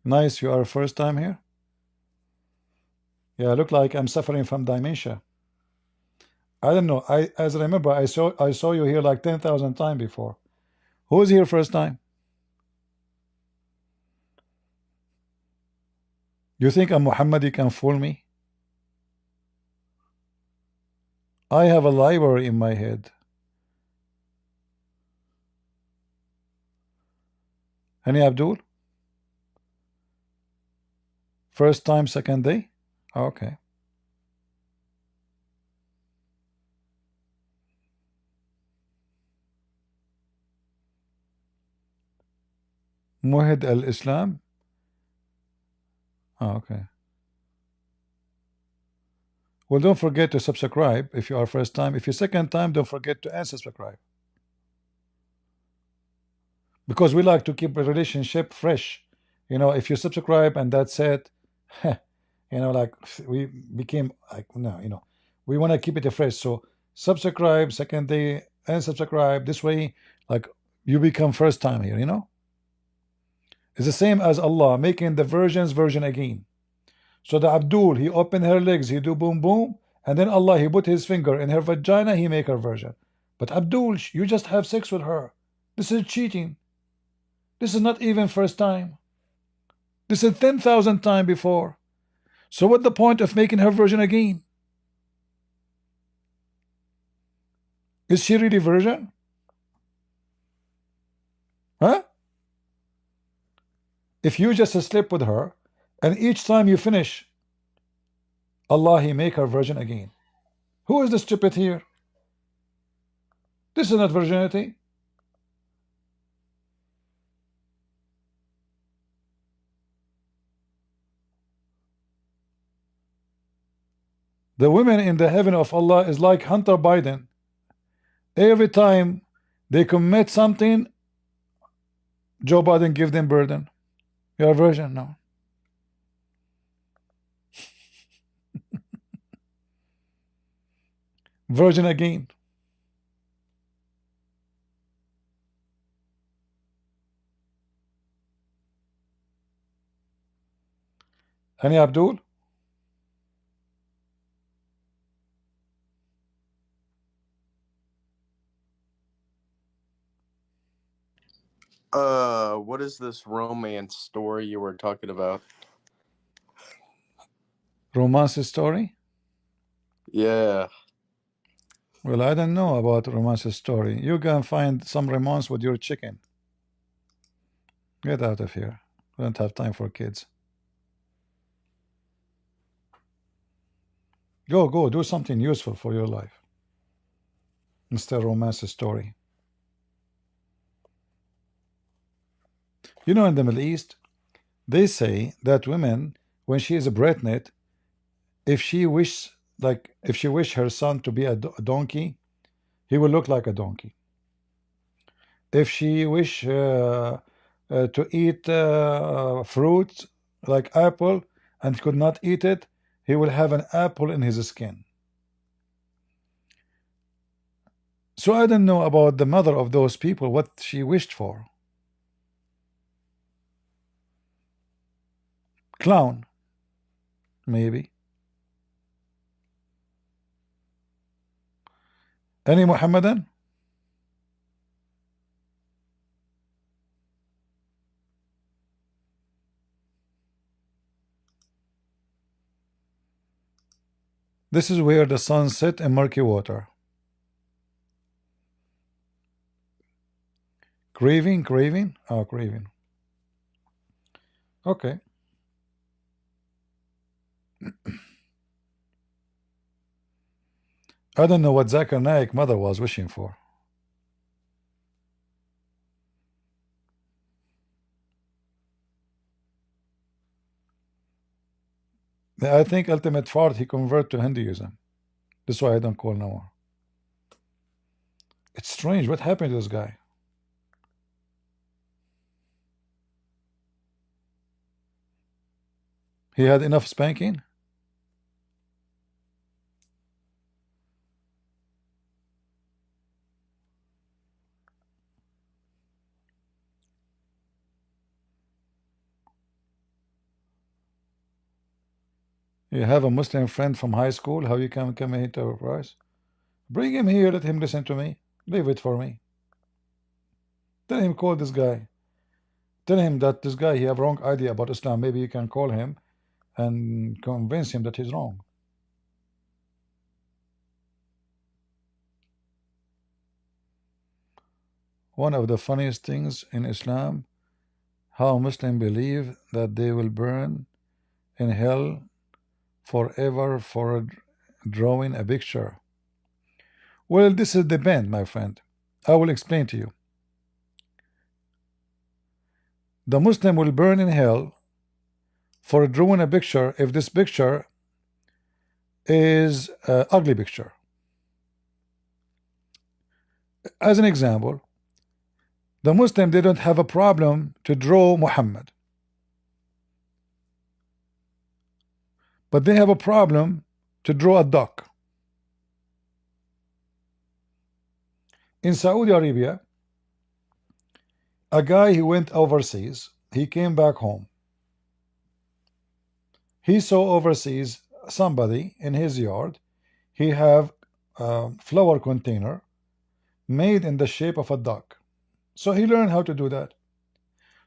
[SPEAKER 1] Nice, you are first time here? Yeah, I look like I'm suffering from dementia. I don't know. As I remember, I saw you here like 10,000 times before. Who is here first time? You think a Muhammadi can fool me? I have a library in my head. Any Abdul? First time, second day? Okay. Muhid al-Islam? Okay. Well, don't forget to subscribe if you are first time. If you're second time, don't forget to unsubscribe. Because we like to keep a relationship fresh. If you subscribe and that's it, like we became like, no, we want to keep it fresh. So subscribe, second day, unsubscribe. This way, like you become first time here, It's the same as Allah making the virgin's virgin again. So the Abdul, he opened her legs, he do boom boom, and then Allah, he put his finger in her vagina, he make her virgin. But Abdul, you just have sex with her. This is cheating. This is not even first time. This is 10,000 times before. So what the point of making her virgin again? Is she really virgin? Huh? If you just sleep with her, and each time you finish, Allah, He make her virgin again. Who is the stupid here? This is not virginity. The women in the heaven of Allah is like Hunter Biden. Every time they commit something, Joe Biden give them burden. You are virgin now. Virgin again. Any Abdul?
[SPEAKER 6] What is this romance story you were talking about?
[SPEAKER 1] Romance story?
[SPEAKER 6] Yeah.
[SPEAKER 1] Well, I don't know about romance story. You can find some romance with your chicken. Get out of here. We don't have time for kids. Go, do something useful for your life. Instead of romance story. You know, in the Middle East, they say that women, when she is pregnant, if she wish her son to be a donkey, he will look like a donkey. If she wish to eat fruit like apple and could not eat it, he will have an apple in his skin. So I don't know about the mother of those people, what she wished for. Clown, maybe. Any Mohammedan? This is where the sun set in murky water. Craving? Oh, craving. Okay. I don't know what Zakir Naik mother was wishing for. I think ultimate fart he convert to Hinduism. That's why I don't call no more. It's strange. What happened to this guy? He had enough spanking? You have a Muslim friend from high school? How you can come here to our price? Bring him here, let him listen to me. Leave it for me. Tell him call this guy. Tell him that this guy he have wrong idea about Islam. Maybe you can call him and convince him that he's wrong. One of the funniest things in Islam, how Muslims believe that they will burn in hell forever for drawing a picture. Well, this is the band, my friend. I will explain to you. The Muslim will burn in hell for drawing a picture if this picture is an ugly picture. As an example, the Muslim they don't have a problem to draw Muhammad, but they have a problem to draw a duck. In Saudi Arabia, a guy he went overseas, he came back home. He saw overseas somebody in his yard. He have a flower container made in the shape of a duck. So he learned how to do that.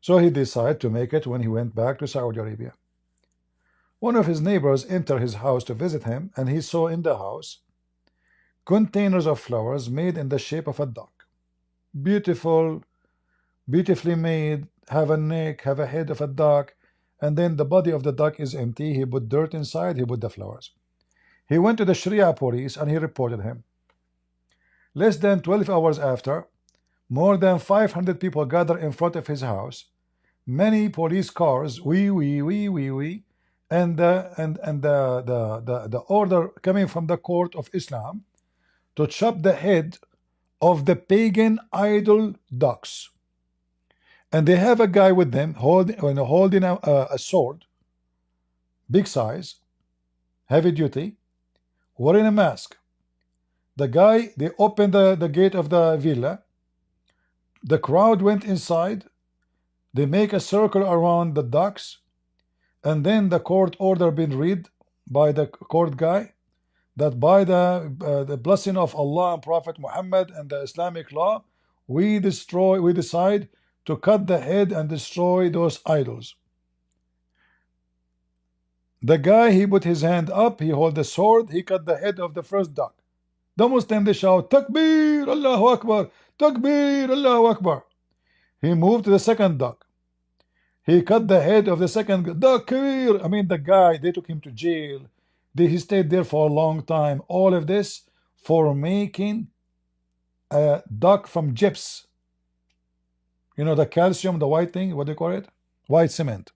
[SPEAKER 1] So he decided to make it when he went back to Saudi Arabia. One of his neighbors entered his house to visit him, and he saw in the house containers of flowers made in the shape of a duck. Beautiful, beautifully made, have a neck, have a head of a duck, and then the body of the duck is empty. He put dirt inside, he put the flowers. He went to the Sharia police and he reported him. Less than 12 hours after, more than 500 people gathered in front of his house. Many police cars, and the order coming from the court of Islam to chop the head of the pagan idol ducks. And they have a guy with them holding a sword, big size, heavy duty, wearing a mask. The guy, they opened the gate of the villa. The crowd went inside. They make a circle around the ducks, and then the court order been read by the court guy that by the blessing of Allah and Prophet Muhammad and the Islamic law, we decide to cut the head and destroy those idols. The guy, he put his hand up, he hold the sword, he cut the head of the first duck. The Muslim, they shout, Takbir, Allahu Akbar, Takbir, Allahu Akbar. He moved to the second duck. He cut the head of the second duck. I mean, the guy, they took him to jail. He stayed there for a long time. All of this for making a duck from gyps. You know, the calcium, the white thing, what do you call it? White cement.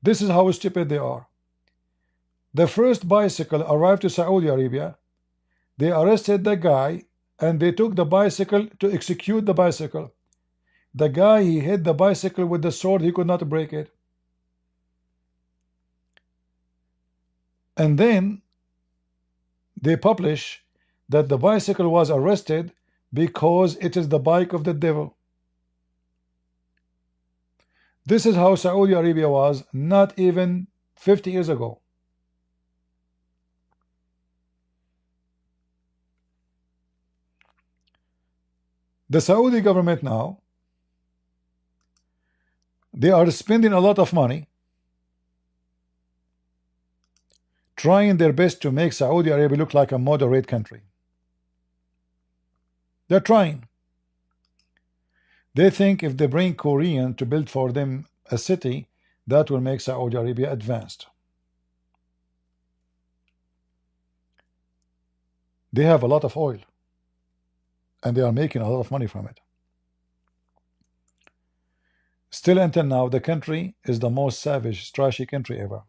[SPEAKER 1] This is how stupid they are. The first bicycle arrived to Saudi Arabia. They arrested the guy and they took the bicycle to execute the bicycle. The guy, he hit the bicycle with the sword, he could not break it. And then they publish that the bicycle was arrested because it is the bike of the devil. This is how Saudi Arabia was not even 50 years ago. The Saudi government now, they are spending a lot of money trying their best to make Saudi Arabia look like a moderate country. They're trying. They think if they bring Korean to build for them a city, that will make Saudi Arabia advanced. They have a lot of oil and they are making a lot of money from it. Still until now, the country is the most savage, trashy country ever.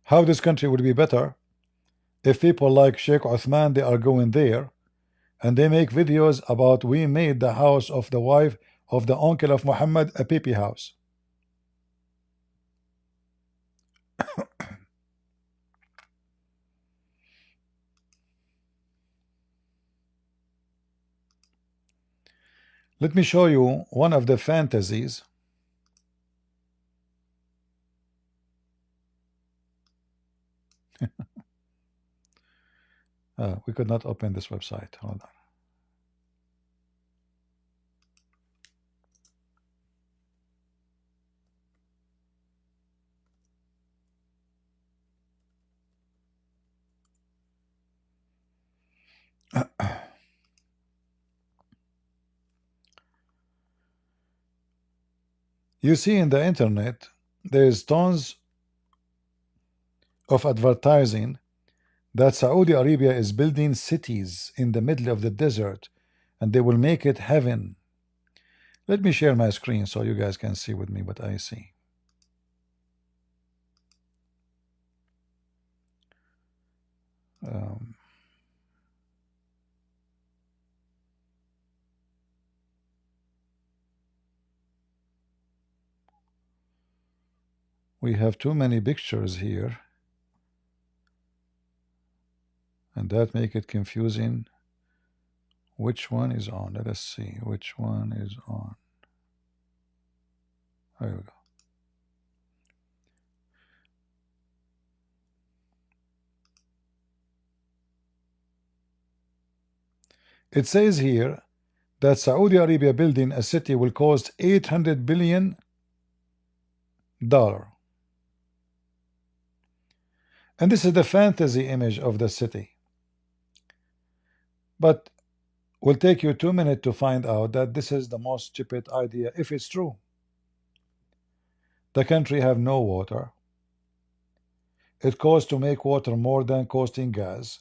[SPEAKER 1] How this country would be better if people like Sheikh Uthman, they are going there and they make videos about we made the house of the wife of the uncle of Muhammad a pee-pee house. Let me show you one of the fantasies. We could not open this website. Hold on. You see in the internet, there's tons of advertising that Saudi Arabia is building cities in the middle of the desert and they will make it heaven. Let me share my screen so you guys can see with me what I see. We have too many pictures here and that make it confusing. Which one is on? Let us see which one is on. There we go. It says here that Saudi Arabia building a city will cost $800 billion. And this is the fantasy image of the city. But will take you 2 minutes to find out that this is the most stupid idea if it's true. The country have no water. It costs to make water more than costing gas.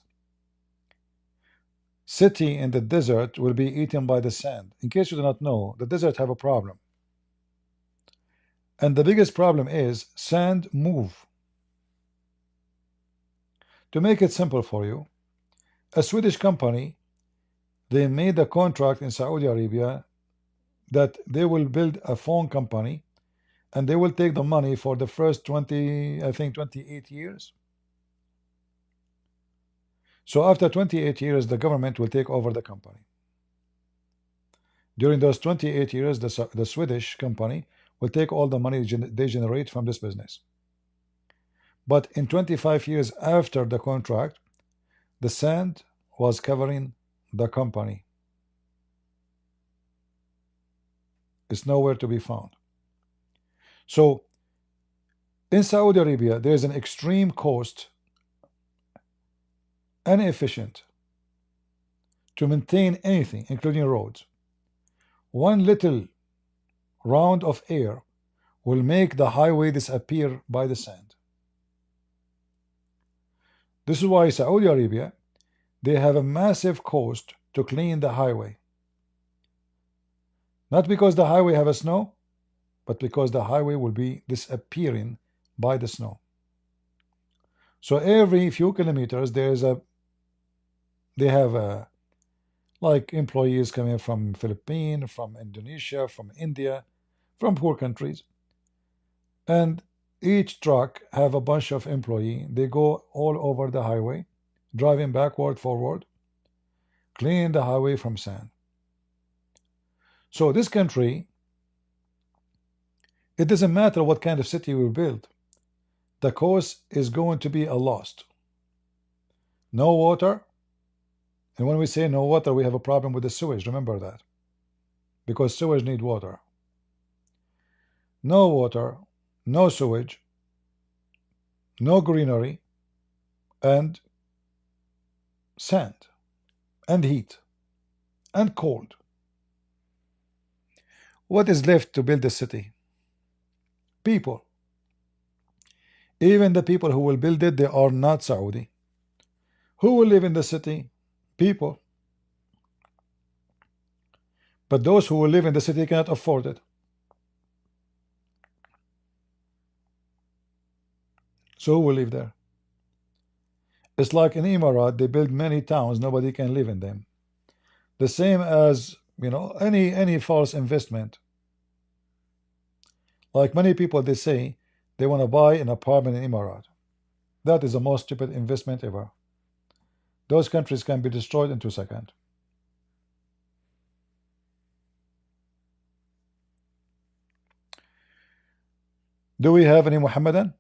[SPEAKER 1] City in the desert will be eaten by the sand. In case you do not know, the desert have a problem. And the biggest problem is sand move. To make it simple for you, a Swedish company, they made a contract in Saudi Arabia that they will build a phone company and they will take the money for the first 28 years. So after 28 years, the government will take over the company. During those 28 years, the Swedish company will take all the money they generate from this business. But in 25 years after the contract, the sand was covering the company. It's nowhere to be found. So in Saudi Arabia, there is an extreme cost, inefficient to maintain anything, including roads. One little round of air will make the highway disappear by the sand. This is why Saudi Arabia, they have a massive cost to clean the highway. Not because the highway have a snow, but because the highway will be disappearing by the snow. So every few kilometers they have like employees coming from Philippines, from Indonesia, from India, from poor countries, and each truck have a bunch of employees. They go all over the highway, driving backward, forward, cleaning the highway from sand. So this country, it doesn't matter what kind of city we build, the cost is going to be a loss. No water, and when we say no water, we have a problem with the sewage. Remember that, because sewage need water. No water, no sewage, no greenery, and sand, and heat, and cold. What is left to build a city? People. Even the people who will build it, they are not Saudi. Who will live in the city? People. But those who will live in the city cannot afford it. So who will live there? It's like in Emirat, they build many towns, nobody can live in them. The same as, you know, any false investment. Like many people, they say they want to buy an apartment in Emirat. That is the most stupid investment ever. Those countries can be destroyed in 2 seconds. Do we have any Muhammadan?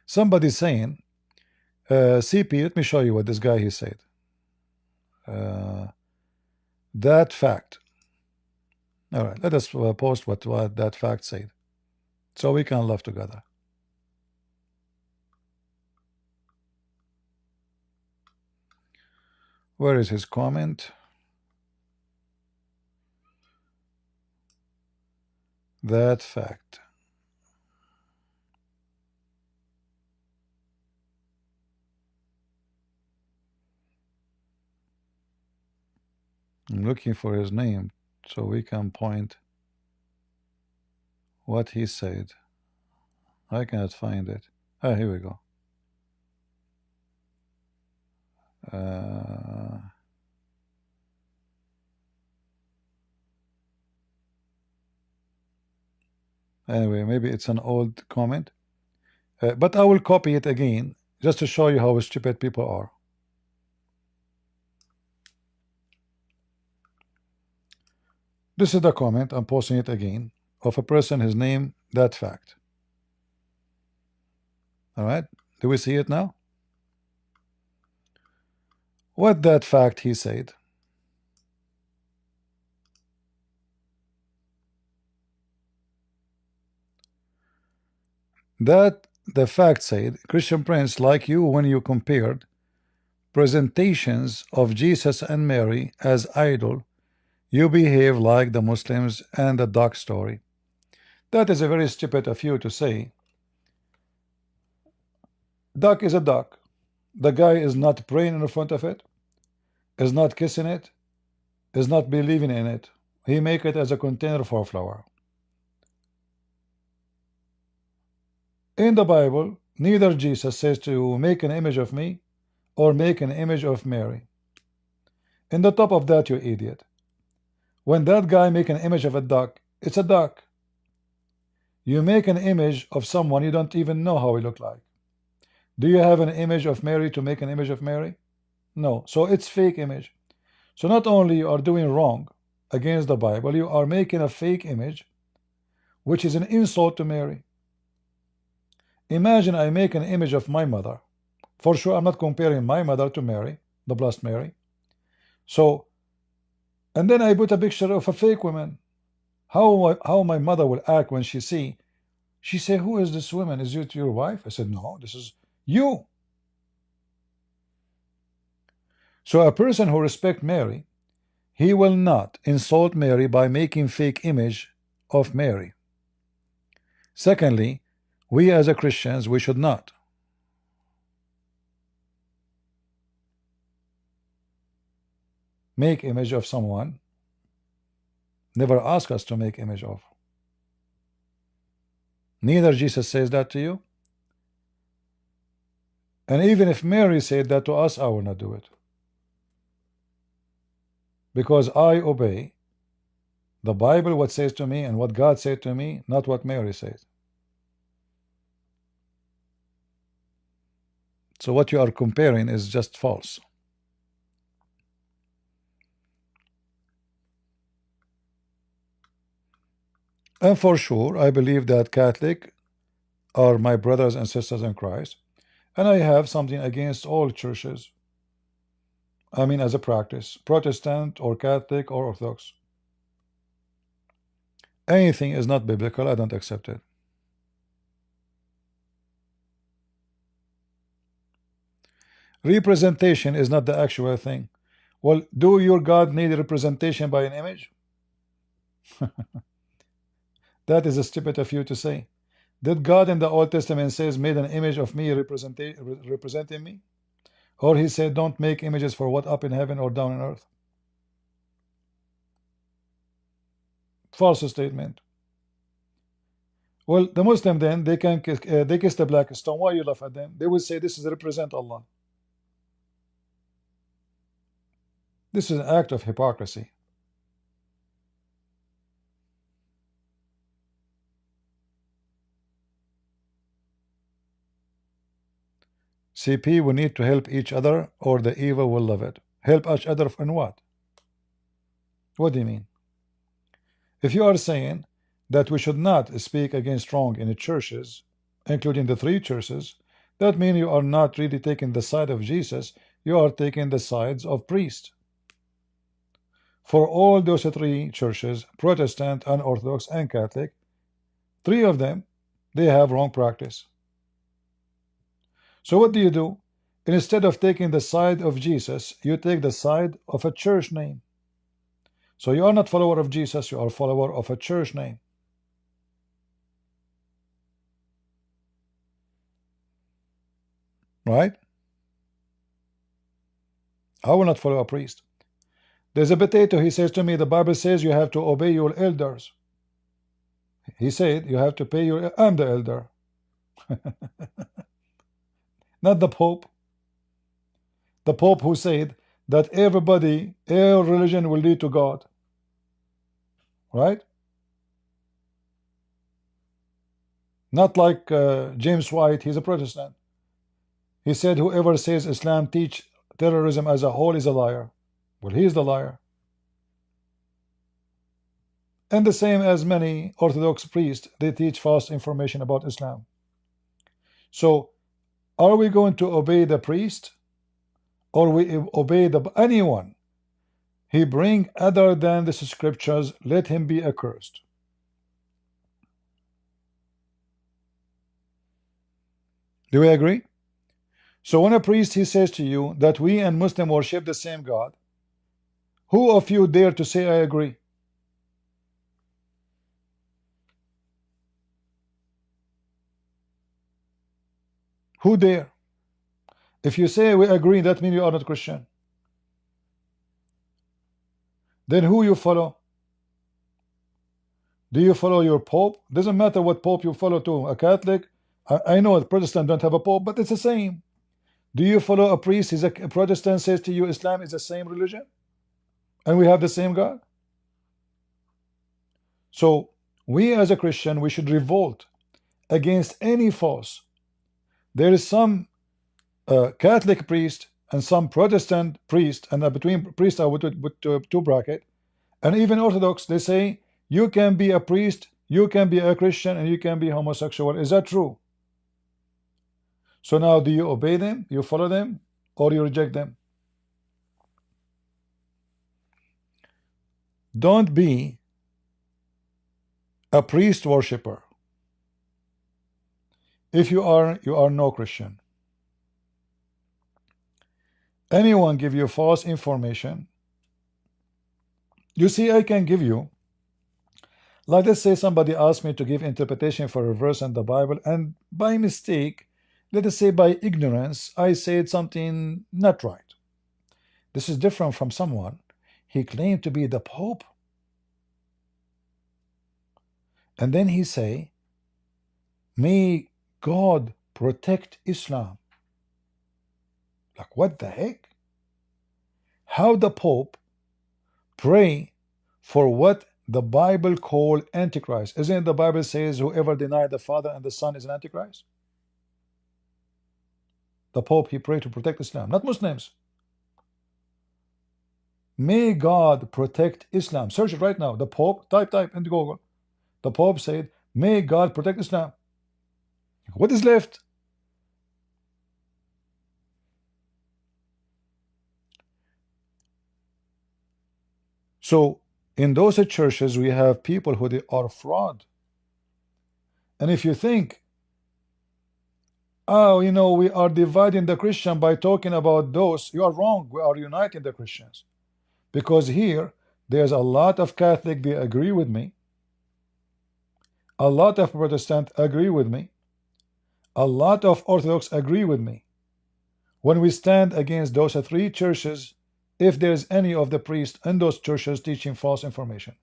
[SPEAKER 1] Somebody saying, CP, let me show you what this guy he said. That fact. All right, let us post what that fact said, so we can laugh together. Where is his comment? That fact. I'm looking for his name so we can point what he said. I cannot find it. Ah, here we go. Anyway, maybe it's an old comment, but I will copy it again just to show you how stupid people are. This is the comment, I'm posting it again, of a person, his name, that fact. All right, do we see it now? What that fact he said? That the fact said, Christian Prince, like you, when you compared presentations of Jesus and Mary as idol, you behave like the Muslims and the duck story. That is a very stupid of you to say. Duck is a duck. The guy is not praying in front of it, is not kissing it, is not believing in it. He make it as a container for flour. In the Bible, neither Jesus says to make an image of me or make an image of Mary. In the top of that, you idiot. When that guy make an image of a duck, it's a duck. You make an image of someone you don't even know how he look like. Do you have an image of Mary to make an image of Mary? No. So it's fake image. So not only you are doing wrong against the Bible, you are making a fake image, which is an insult to Mary. Imagine I make an image of my mother. For sure, I'm not comparing my mother to Mary, the blessed Mary. So, and then I put a picture of a fake woman. How my mother will act when she say, who is this woman? Is it your wife? I said, no, this is you. So a person who respects Mary, he will not insult Mary by making fake image of Mary. Secondly, we as a Christians, we should not. Make image of someone. Never ask us to make image of. Neither Jesus says that to you. And even if Mary said that to us, I will not do it. Because I obey the Bible, what says to me, and what God said to me, not what Mary says. So what you are comparing is just false. And for sure, I believe that Catholic are my brothers and sisters in Christ, and I have something against all churches. I mean, as a practice, Protestant or Catholic or Orthodox. Anything is not biblical, I don't accept it. Representation is not the actual thing. Well, do your God need representation by an image? That is a stupid of you to say. Did God in the Old Testament says made an image of me representing me? Or he said don't make images for what up in heaven or down on earth? False statement. Well, the Muslim then they kiss the black stone. Why you laugh at them? They will say this is represent Allah. This is an act of hypocrisy. CP, we need to help each other or the evil will love it. Help each other in what? What do you mean? If you are saying that we should not speak against wrong in the churches, including the three churches, that means you are not really taking the side of Jesus, you are taking the sides of priests. For all those three churches, Protestant, Unorthodox, and Catholic, three of them, they have wrong practice. So what do? Instead of taking the side of Jesus, you take the side of a church name. So you are not follower of Jesus, you are follower of a church name. Right? I will not follow a priest. There's a potato, he says to me, the Bible says you have to obey your elders. He said you have to pay your, I'm the elder. Not the Pope. The Pope who said that every religion will lead to God. Right? Not like James White, he's a Protestant. He said whoever says Islam teach terrorism as a whole is a liar. Well, he's the liar. And the same as many Orthodox priests, they teach false information about Islam. So are we going to obey the priest or we obey anyone he bring other than the scriptures, let him be accursed? Do we agree? So when a priest he says to you that we and Muslim worship the same God, who of you dare to say I agree? Who dare? If you say we agree, that means you are not Christian. Then who you follow? Do you follow your Pope? Doesn't matter what Pope you follow to. A Catholic, I know a Protestant don't have a Pope, but it's the same. Do you follow a priest? Is a Protestant says to you Islam is the same religion? And we have the same God? So we as a Christian, we should revolt against any false. There is some Catholic priest and some Protestant priest, and between priest I would put two bracket, and even Orthodox, they say you can be a priest, you can be a Christian, and you can be homosexual. Is that true? So now do you obey them, you follow them, or you reject them? Don't be a priest worshipper. If you are no Christian. Anyone give you false information, you see, I can give you, like let's say somebody asked me to give interpretation for a verse in the Bible, and by mistake, let us say by ignorance, I said something not right. This is different from someone, he claimed to be the Pope, and then he say, may God protect Islam. Like, what the heck? How the Pope pray for what the Bible call Antichrist? Isn't it the Bible says whoever deny the Father and the Son is an Antichrist? The Pope, he prayed to protect Islam, not Muslims. May God protect Islam. Search it right now. The Pope, type in Google. The Pope said, may God protect Islam. What is left? So in those churches we have people who they are fraud. And if you think, oh, you know, we are dividing the Christian by talking about those, you are wrong. We are uniting the Christians. Because here there's a lot of Catholic, they agree with me. A lot of Protestant agree with me. A lot of Orthodox agree with me. When we stand against those three churches, if there's any of the priests in those churches teaching false information.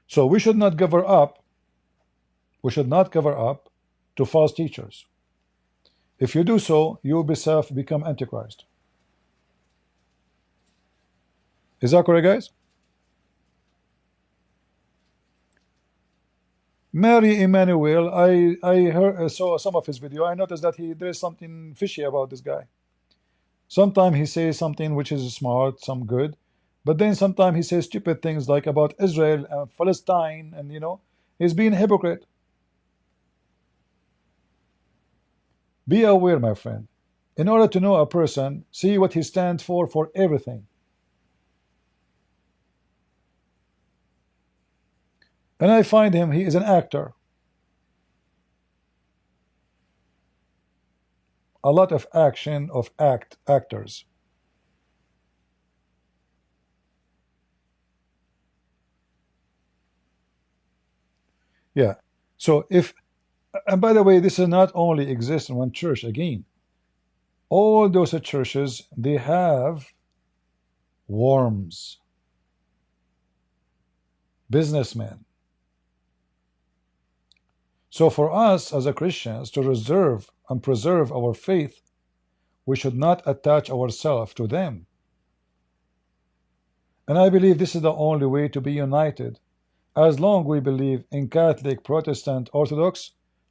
[SPEAKER 1] So we should not cover up. We should not cover up to false teachers. If you do so, you will become Antichrist. Is that correct, guys? Mary Emmanuel, I saw some of his video. I noticed that there's something fishy about this guy. Sometimes he says something which is smart, some good, but then sometimes he says stupid things like about Israel and Palestine, and you know, he's being a hypocrite. Be aware, my friend. In order to know a person, see what he stands for everything. And I find him, he is an actor. A lot of action of actors. Yeah. So if, and by the way, this is not only exists in one church. Again, all those churches, they have worms, businessmen. So for us as a Christians to reserve and preserve our faith, we should not attach ourselves to them. And I believe this is the only way to be united. As long we believe in Catholic, Protestant, Orthodox,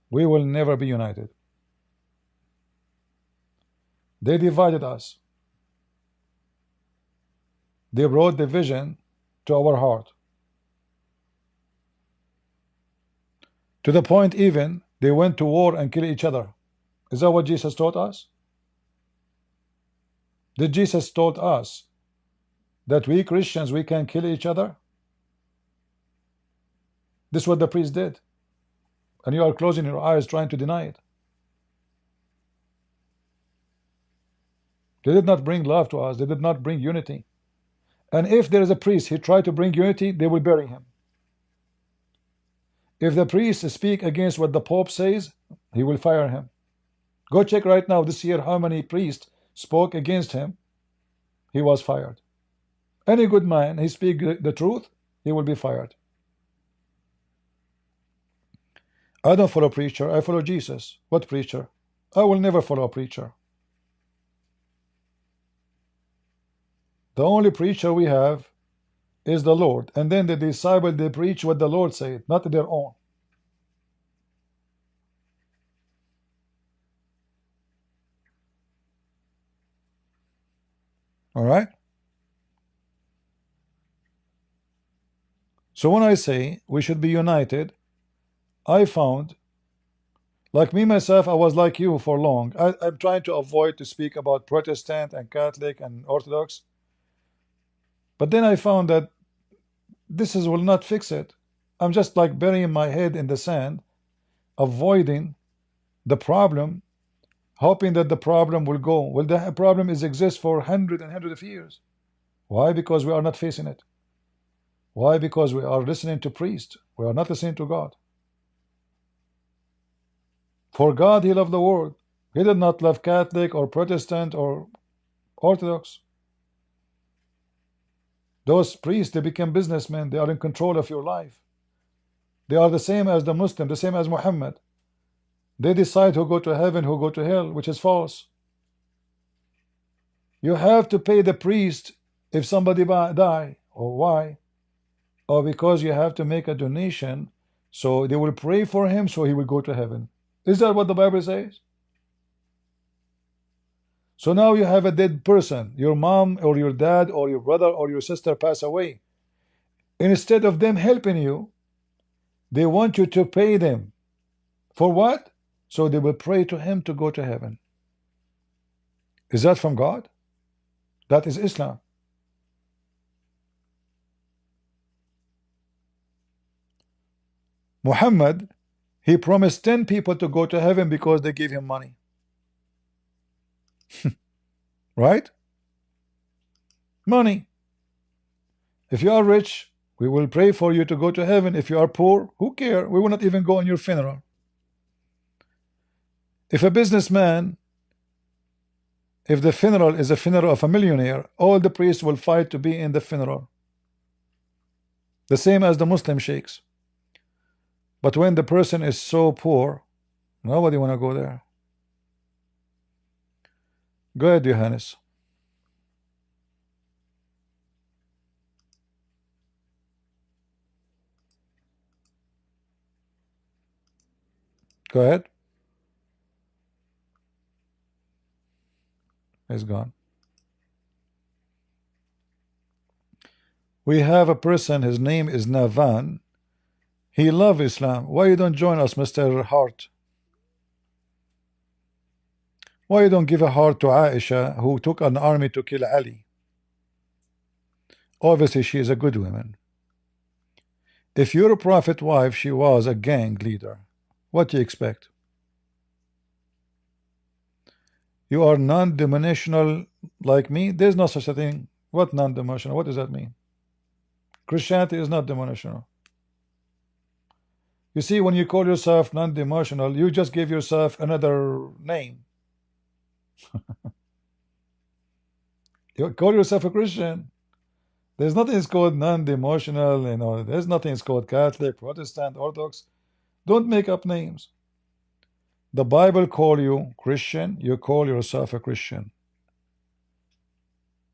[SPEAKER 1] we will never be united. They divided us. They brought division to our heart. To the point even they went to war and killed each other. Is that what Jesus taught us? Did Jesus taught us that we Christians, we can kill each other? This is what the priest did. and you are closing your eyes trying to deny it. They did not bring love to us. They did not bring unity. And if there is a priest, he tried to bring unity, they will bury him. If the priest speak against what the Pope says, he will fire him. Go check right now this year how many priests spoke against him. He was fired. Any good man, he speak the truth, he will be fired. I don't follow preacher, I follow Jesus. What preacher? I will never follow a preacher. The only preacher we have is the Lord, and then the disciple, they preach what the Lord said, not their own. All right? So when I say we should be united, I found, like me myself, I was like you for long. I'm trying to avoid to speak about Protestant and Catholic and Orthodox. But then I found that this will not fix it. I'm just like burying my head in the sand, avoiding the problem, hoping that the problem will go. Well, the problem is exist for hundreds and hundreds of years. Why? Because we are not facing it. Why? Because we are listening to priests. We are not listening to God. For God, he loved the world. He did not love Catholic or Protestant or Orthodox. Those priests, they become businessmen. They are in control of your life. They are the same as the Muslim, the same as Mohammed. They decide who go to heaven, who go to hell, which is false. You have to pay the priest if somebody die. Or why? Or because you have to make a donation, so they will pray for him, so he will go to heaven. Is that what the Bible says? So now you have a dead person, your mom or your dad or your brother or your sister pass away. Instead of them helping you, they want you to pay them. For what? So they will pray to him to go to heaven. Is that from God? That is Islam. Muhammad, he promised 10 people to go to heaven because they gave him money. Right? Money. If you are rich, we will pray for you to go to heaven. If you are poor, who cares? We will not even go on your funeral. If a businessman, if the funeral is a funeral of a millionaire, all the priests will fight to be in the funeral. The same as the Muslim sheikhs. But when the person is so poor, nobody want to go there. Go ahead, Johannes. Go ahead. He's gone. We have a person, his name is Navan. He loves Islam. Why you don't join us, Mr. Hart? Why you don't give a heart to Aisha, who took an army to kill Ali? Obviously, she is a good woman. If your prophet wife, she was a gang leader, what do you expect? You are non-denominational like me? There's no such a thing. What non-denominational? What does that mean? Christianity is not denominational. You see, when you call yourself non-denominational, you just give yourself another name. You call yourself a Christian. There's nothing is called non-denominational, you know, there's nothing is called Catholic, Protestant, Orthodox. Don't make up names. The Bible call you Christian, you call yourself a Christian.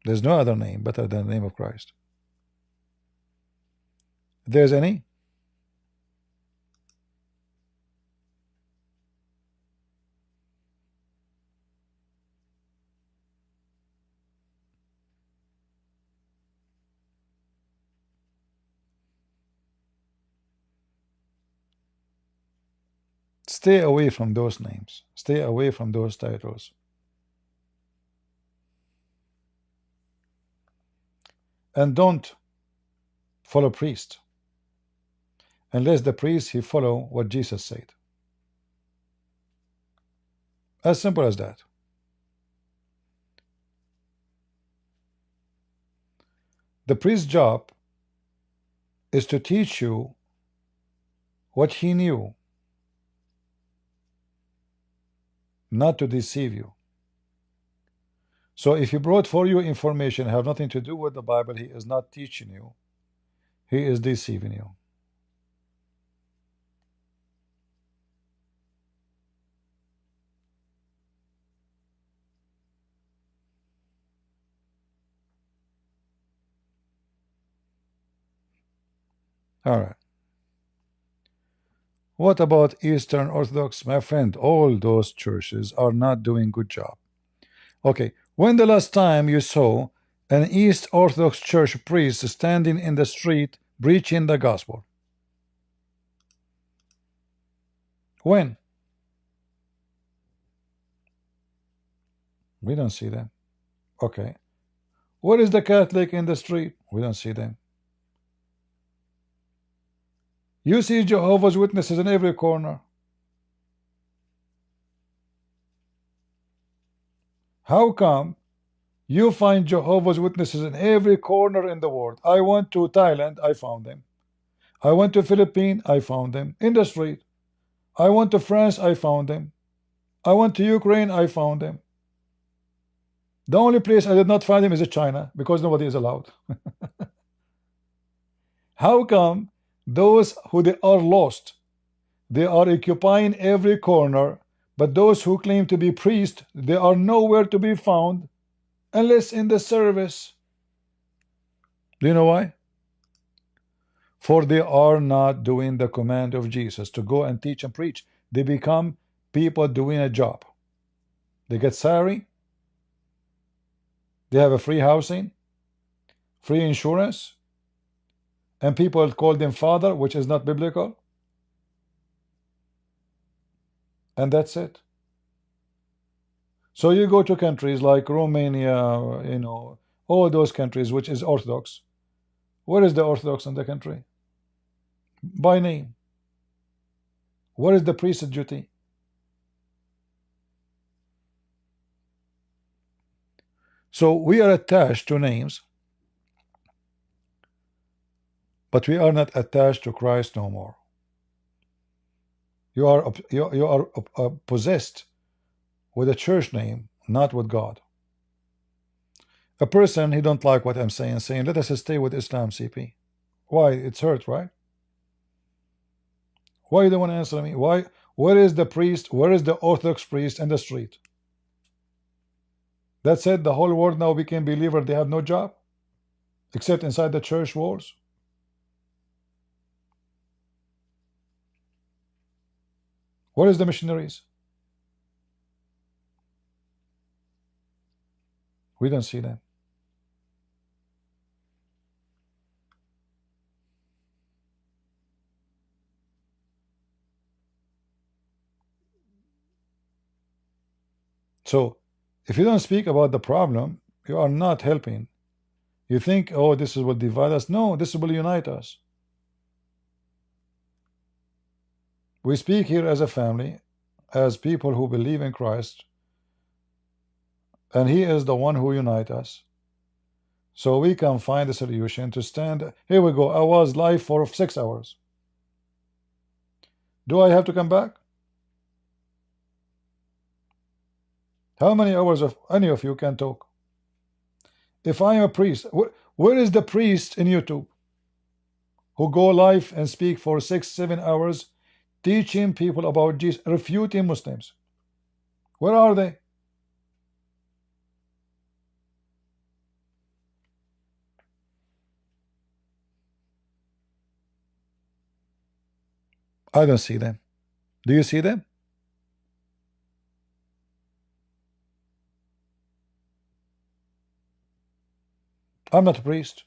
[SPEAKER 1] There's no other name better than the name of Christ. If there's any? Stay away from those names. Stay away from those titles. And don't follow priest unless the priest he follow what Jesus said. As simple as that. The priest's job is to teach you what he knew, not to deceive you. So if he brought for you information have nothing to do with the Bible, he is not teaching you, he is deceiving you. All right. What about Eastern Orthodox? My friend, all those churches are not doing good job. Okay, when the last time you saw an East Orthodox church priest standing in the street preaching the gospel? When? We don't see them. Okay. Where is the Catholic in the street? We don't see them. You see Jehovah's Witnesses in every corner. How come you find Jehovah's Witnesses in every corner in the world? I went to Thailand, I found them. I went to Philippines, I found them in the street. I went to France, I found them. I went to Ukraine, I found them. The only place I did not find them is in China, because nobody is allowed. How come those who they are lost, they are occupying every corner, but those who claim to be priests, they are nowhere to be found unless in the service? Do you know why? For they are not doing the command of Jesus to go and teach and preach. They become people doing a job. They get salary, they have a free housing, free insurance, and people call them father, which is not biblical, and that's it. So you go to countries like Romania, you know, all those countries which is Orthodox. Where is the Orthodox in the country? By name. What is the priest's duty? So we are attached to names, but we are not attached to Christ no more. You are possessed with a church name, not with God. A person, he don't like what I'm saying let us stay with Islam, CP. Why? It's hurt, right? Why you don't want to answer me? Why? Where is the priest? Where is the Orthodox priest in the street? That said, the whole world now became believer. They have no job except inside the church walls. Where is the missionaries? We don't see them. So if you don't speak about the problem, you are not helping. You think, oh, this is what divide us. No, this will unite us. We speak here as a family, as people who believe in Christ, and He is the one who unites us. So we can find a solution to stand. Here we go. I was live for 6 hours. Do I have to come back? How many hours of any of you can talk? If I am a priest, where is the priest in YouTube who go live and speak for 6-7 hours, teaching people about Jesus, refuting Muslims? Where are they? I don't see them. Do you see them? I'm not a priest,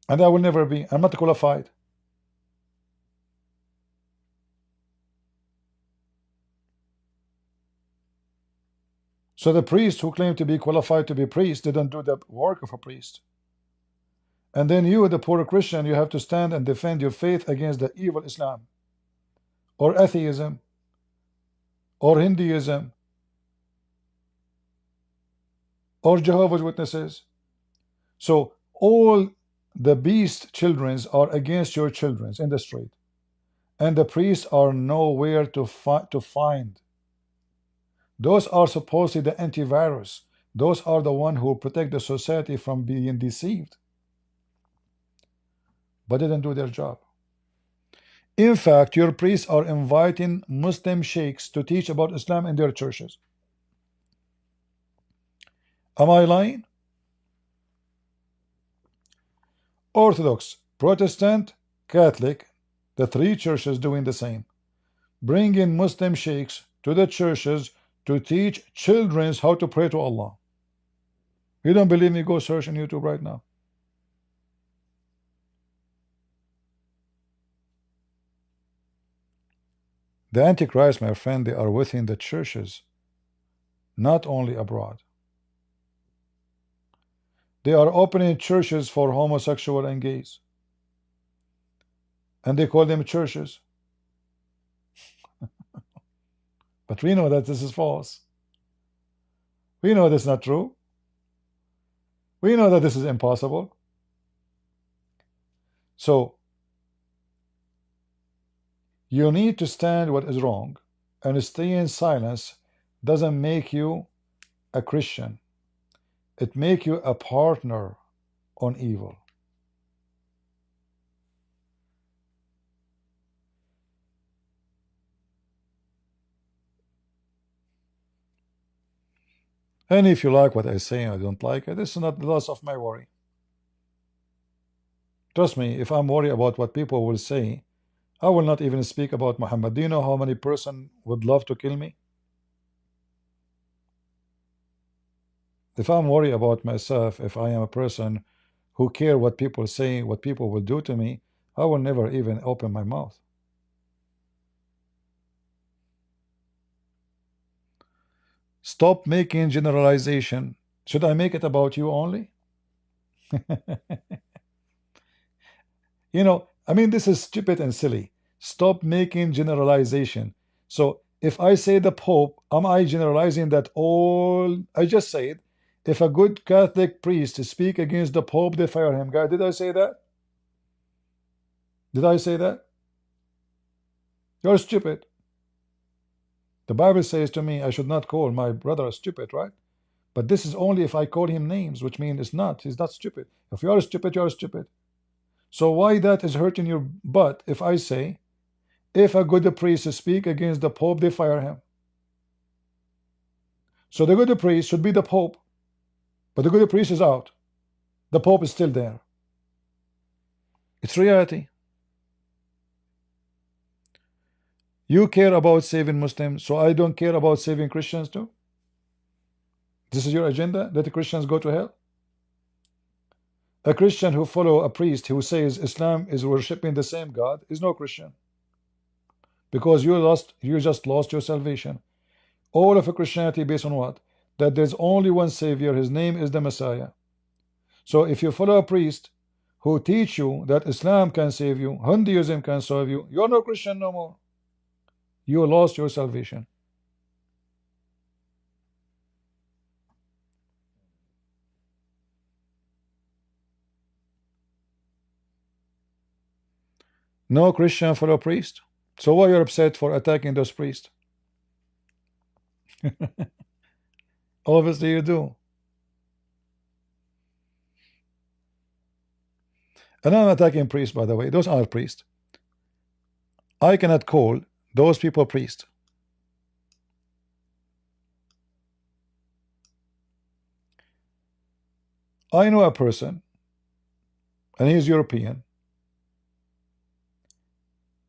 [SPEAKER 1] and I will never be. I'm not qualified. So the priests who claim to be qualified to be priests, they don't do the work of a priest. And then you, the poor Christian, you have to stand and defend your faith against the evil Islam, or atheism, or Hinduism or Jehovah's Witnesses. So all the beast childrens are against your childrens in the street, and the priests are nowhere to find. Those are supposedly the antivirus. Those are the one who protect the society from being deceived, but didn't do their job. In fact, your priests are inviting Muslim sheikhs to teach about Islam in their churches. Am I lying? Orthodox, Protestant, Catholic, the three churches doing the same. Bring in Muslim sheikhs to the churches to teach children how to pray to Allah. You don't believe me? Go search on YouTube right now. The Antichrist, my friend, they are within the churches, not only abroad. They are opening churches for homosexual and gays, and they call them churches. But we know that this is false. We know that's not true. We know that this is impossible. So you need to stand what is wrong, and stay in silence doesn't make you a Christian. It makes you a partner on evil. And if you like what I say and I don't like it, this is not the loss of my worry. Trust me, if I'm worried about what people will say, I will not even speak about Muhammad. Do you know how many person would love to kill me? If I'm worried about myself, if I am a person who care what people say, what people will do to me, I will never even open my mouth. Stop making generalization. Should I make it about you only? You know, I mean, this is stupid and silly. Stop making generalization. So if I say the Pope, am I generalizing that all? I just said, if a good Catholic priest speak against the Pope, they fire him. Guys, did I say that? Did I say that? You're stupid. The Bible says to me, I should not call my brother stupid, right? But this is only if I call him names, which means it's not. He's not stupid. If you're stupid, you're stupid. So why that is hurting your butt if I say, if a good priest speak against the Pope, they fire him. So the good priest should be the Pope, but the good priest is out. The Pope is still there. It's reality. You care about saving Muslims, so I don't care about saving Christians too? This is your agenda? Let the Christians go to hell? A Christian who follow a priest who says Islam is worshipping the same God is no Christian. Because you just lost your salvation. All of a Christianity based on what? That there's only one Savior, his name is the Messiah. So if you follow a priest who teach you that Islam can save you, Hinduism can save you, you're no Christian no more. You lost your salvation. No Christian follow priest. So why you're upset for attacking those priests? Obviously you do. And I'm attacking priests, by the way. Those are priests. I cannot call those people priests. I know a person, and he's European.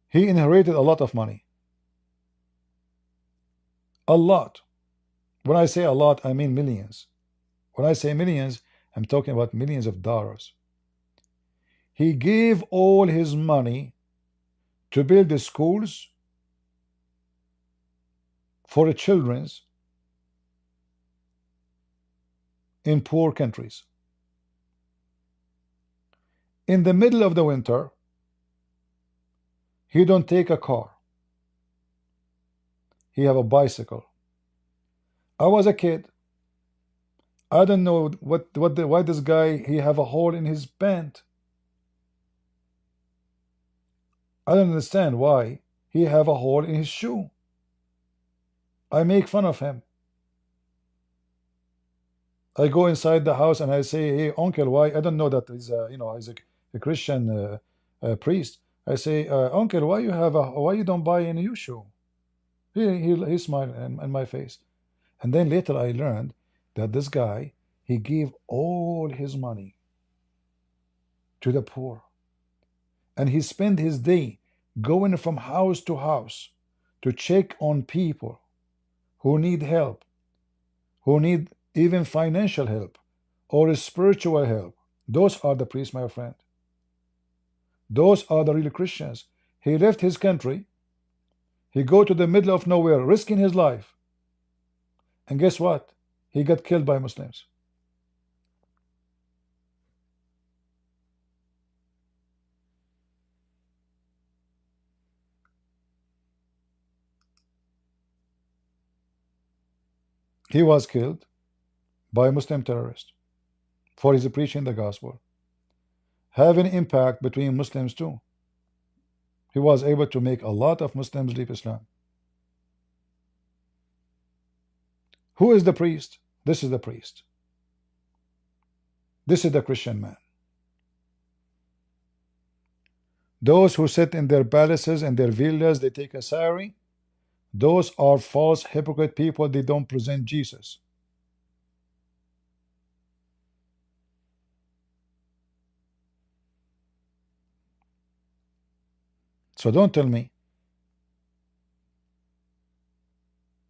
[SPEAKER 1] He inherited a lot of money. A lot. When I say a lot, I mean millions. When I say millions, I'm talking about millions of dollars. He gave all his money to build the schools for the children in poor countries. In the middle of the winter, he don't take a car. he have a bicycle. I was a kid. I don't know why this guy he have a hole in his pant. I don't understand why he have a hole in his shoe. I make fun of him. I go inside the house and I say, "Hey, uncle, why?" I don't know that he's he's a Christian priest. I say, "Uncle, why you don't buy any new shoe?" He smiled in my face. And then later I learned that this guy, he gave all his money to the poor. And he spent his day going from house to house to check on people who need help, who need even financial help or spiritual help. Those are the priests, my friend. Those are the real Christians. He left his country. He go to the middle of nowhere, risking his life. And guess what? He got killed by Muslims. He was killed by Muslim terrorists for his preaching the gospel, having impact between Muslims too. He was able to make a lot of Muslims leave Islam. Who is the priest? This is the priest. This is the Christian man. Those who sit in their palaces and their villas, they take a salary. Those are false hypocrite people. They don't present Jesus. So don't tell me.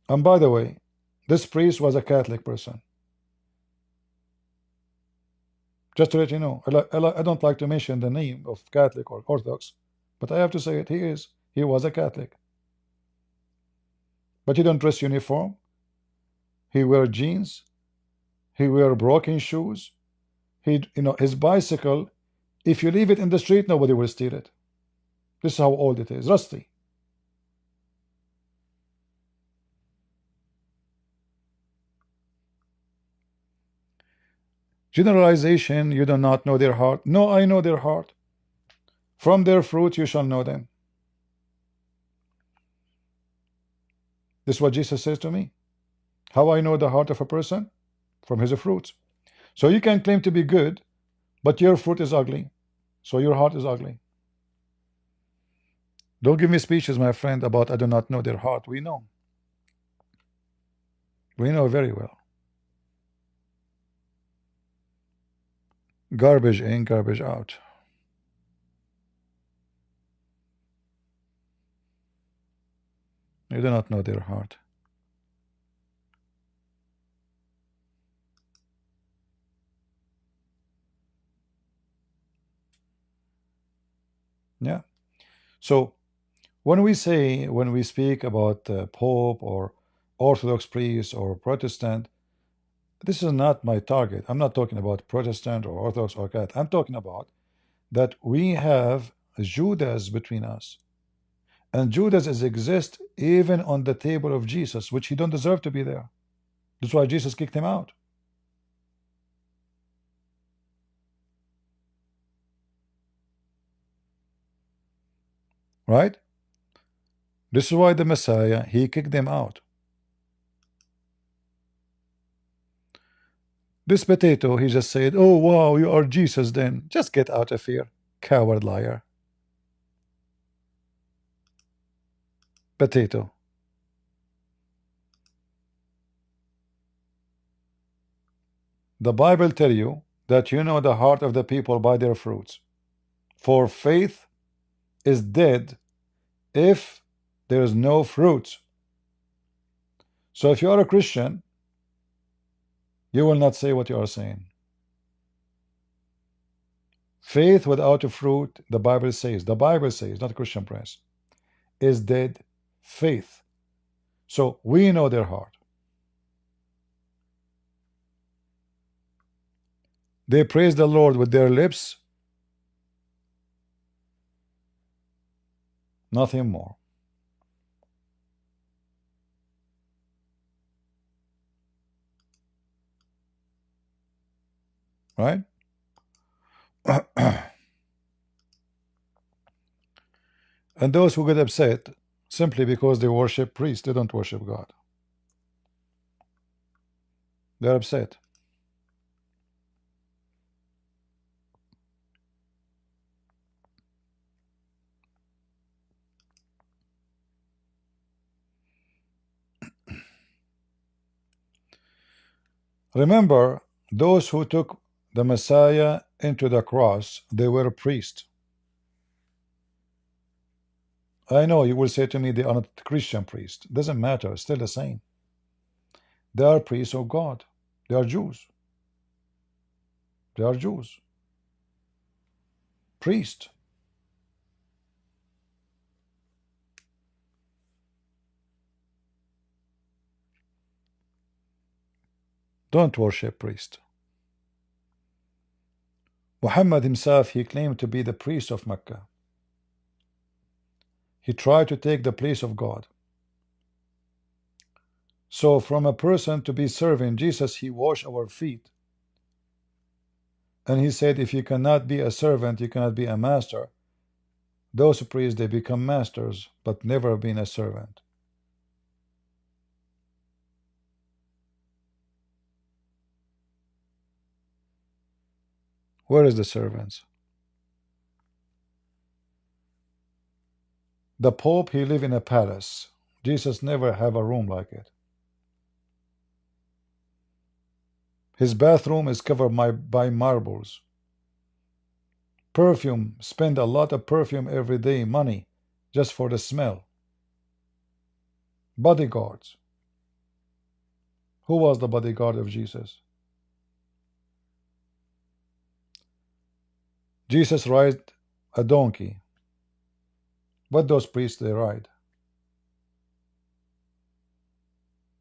[SPEAKER 1] And by the way, this priest was a Catholic person. Just to let you know, I don't like to mention the name of Catholic or Orthodox, but I have to say it. He was a Catholic. But he don't dress uniform. He wear jeans. He wear broken shoes. His bicycle, if you leave it in the street, nobody will steal it. This is how old it is, rusty. Generalization, you do not know their heart. No, I know their heart. From their fruit you shall know them. This is what Jesus says to me. How I know the heart of a person? From his fruits. So you can claim to be good, but your fruit is ugly. So your heart is ugly. Don't give me speeches, my friend, about I do not know their heart. We know. We know very well. Garbage in, garbage out. You do not know their heart. Yeah. So when we speak about Pope or Orthodox priest or Protestant, this is not my target. I'm not talking about Protestant or Orthodox or Catholic. I'm talking about that we have Judas between us. And Judas exists even on the table of Jesus, which he don't deserve to be there. That's why Jesus kicked him out. Right? This is why the Messiah, he kicked them out. This potato, he just said, "Oh wow, you are Jesus then. Just get out of here, coward liar." Potato. The Bible tell you that you know the heart of the people by their fruits. For faith is dead if there is no fruit. So if you are a Christian, you will not say what you are saying. Faith without a fruit, the Bible says, not a Christian press, is dead faith. So we know their heart. They praise the Lord with their lips, nothing more. right? And those who get upset simply because they worship priests, they don't worship God. They're upset. Remember, those who took the Messiah into the cross, they were priests. I know you will say to me they are not Christian priests. Doesn't matter, still the same. They are priests of God. They are Jews. They are Jews. Priest. Don't worship priest. Muhammad himself, he claimed to be the priest of Mecca. He tried to take the place of God. So from a person to be serving Jesus, he washed our feet. And he said, if you cannot be a servant, you cannot be a master. Those priests, they become masters, but never been a servant. Where is the servants? The Pope, he live in a palace. Jesus never have a room like it. His bathroom is covered by marbles. Perfume, spend a lot of perfume every day, money, just for the smell. Bodyguards. Who was the bodyguard of Jesus? Jesus ride a donkey. What those priests they ride?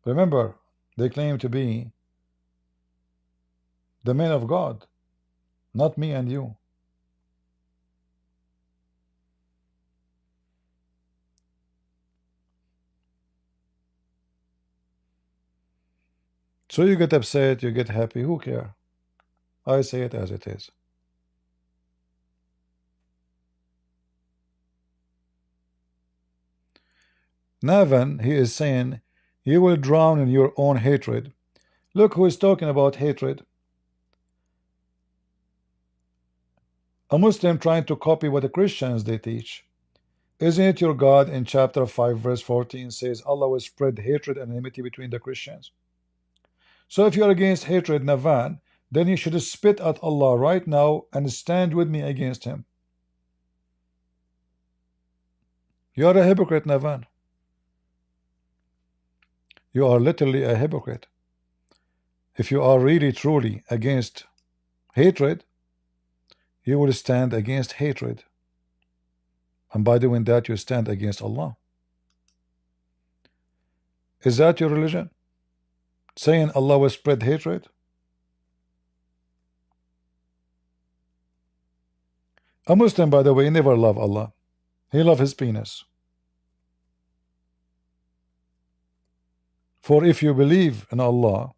[SPEAKER 1] Remember, they claim to be the men of God, not me and you. So you get upset, you get happy, who cares? I say it as it is. Navan, he is saying, you will drown in your own hatred. Look who is talking about hatred. A Muslim trying to copy what the Christians they teach. Isn't it your God in chapter 5 verse 14 says Allah will spread hatred and enmity between the Christians? So if you are against hatred, Navan, then you should spit at Allah right now and stand with me against him. You are a hypocrite, Navan. You are literally a hypocrite. If you are really truly against hatred, you will stand against hatred. And by doing that, you stand against Allah. Is that your religion? Saying Allah will spread hatred? A Muslim, by the way, never love Allah. He love his penis. For if you believe in Allah,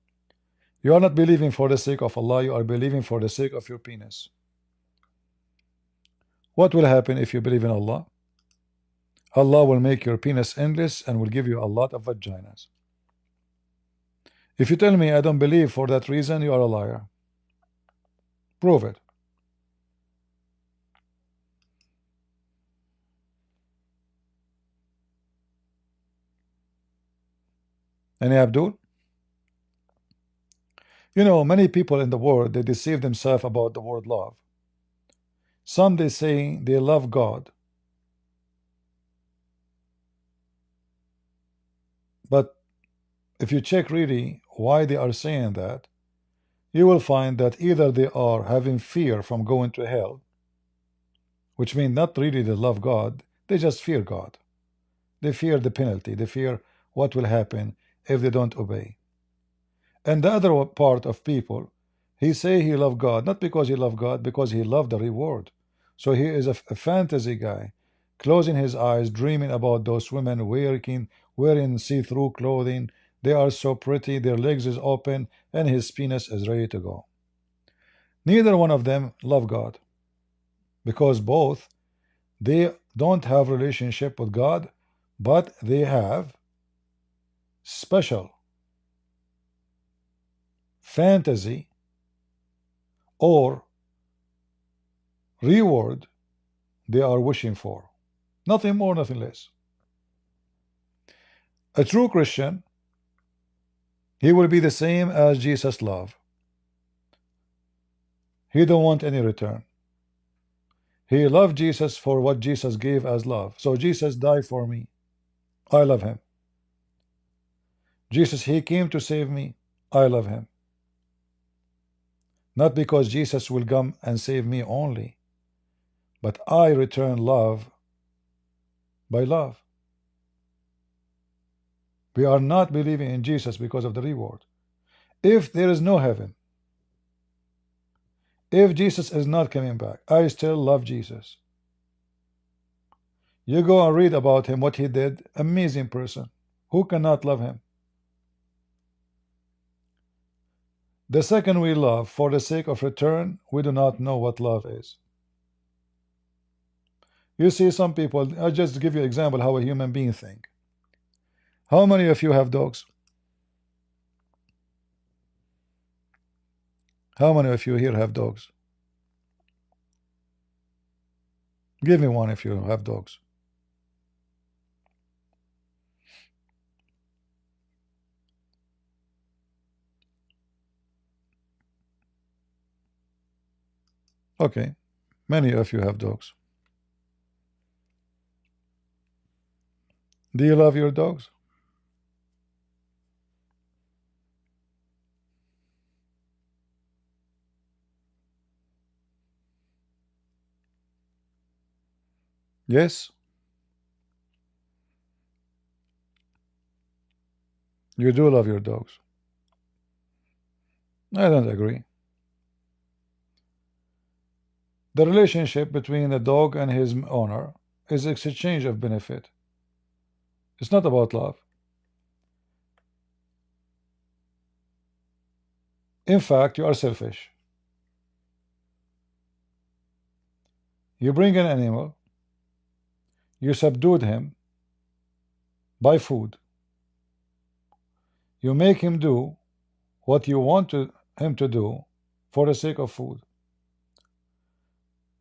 [SPEAKER 1] you are not believing for the sake of Allah, you are believing for the sake of your penis. What will happen if you believe in Allah? Allah will make your penis endless and will give you a lot of vaginas. If you tell me I don't believe for that reason, you are a liar. Prove it. Any Abdul? You know, many people in the world, they deceive themselves about the word love. Some they say they love God, but if you check really why they are saying that, you will find that either they are having fear from going to hell, which means not really they love God, they just fear God. They fear the penalty, they fear what will happen if they don't obey. And the other part of people, he say he love God, not because he love God, because he love the reward. So he is a fantasy guy, closing his eyes, dreaming about those women wearing see-through clothing. They are so pretty, their legs is open, and his penis is ready to go. Neither one of them love God, because both, they don't have relationship with God, but they have special fantasy or reward they are wishing for. Nothing more, nothing less. A true Christian, he will be the same as Jesus' love. He don't want any return. He loved Jesus for what Jesus gave as love. So Jesus died for me. I love him. Jesus, he came to save me. I love him. Not because Jesus will come and save me only, but I return love by love. We are not believing in Jesus because of the reward. If there is no heaven, if Jesus is not coming back, I still love Jesus. You go and read about him, what he did. Amazing person. Who cannot love him? The second we love for the sake of return, we do not know what love is. You see, some people, I'll just give you an example how a human being think. How many of you have dogs? How many of you here have dogs? Give me one if you have dogs. Okay, many of you have dogs. Do you love your dogs? Yes? You do love your dogs. I don't agree. The relationship between a dog and his owner is exchange of benefit. It's not about love. In fact, you are selfish. You bring an animal, you subdued him by food. You make him do what you want him to do for the sake of food.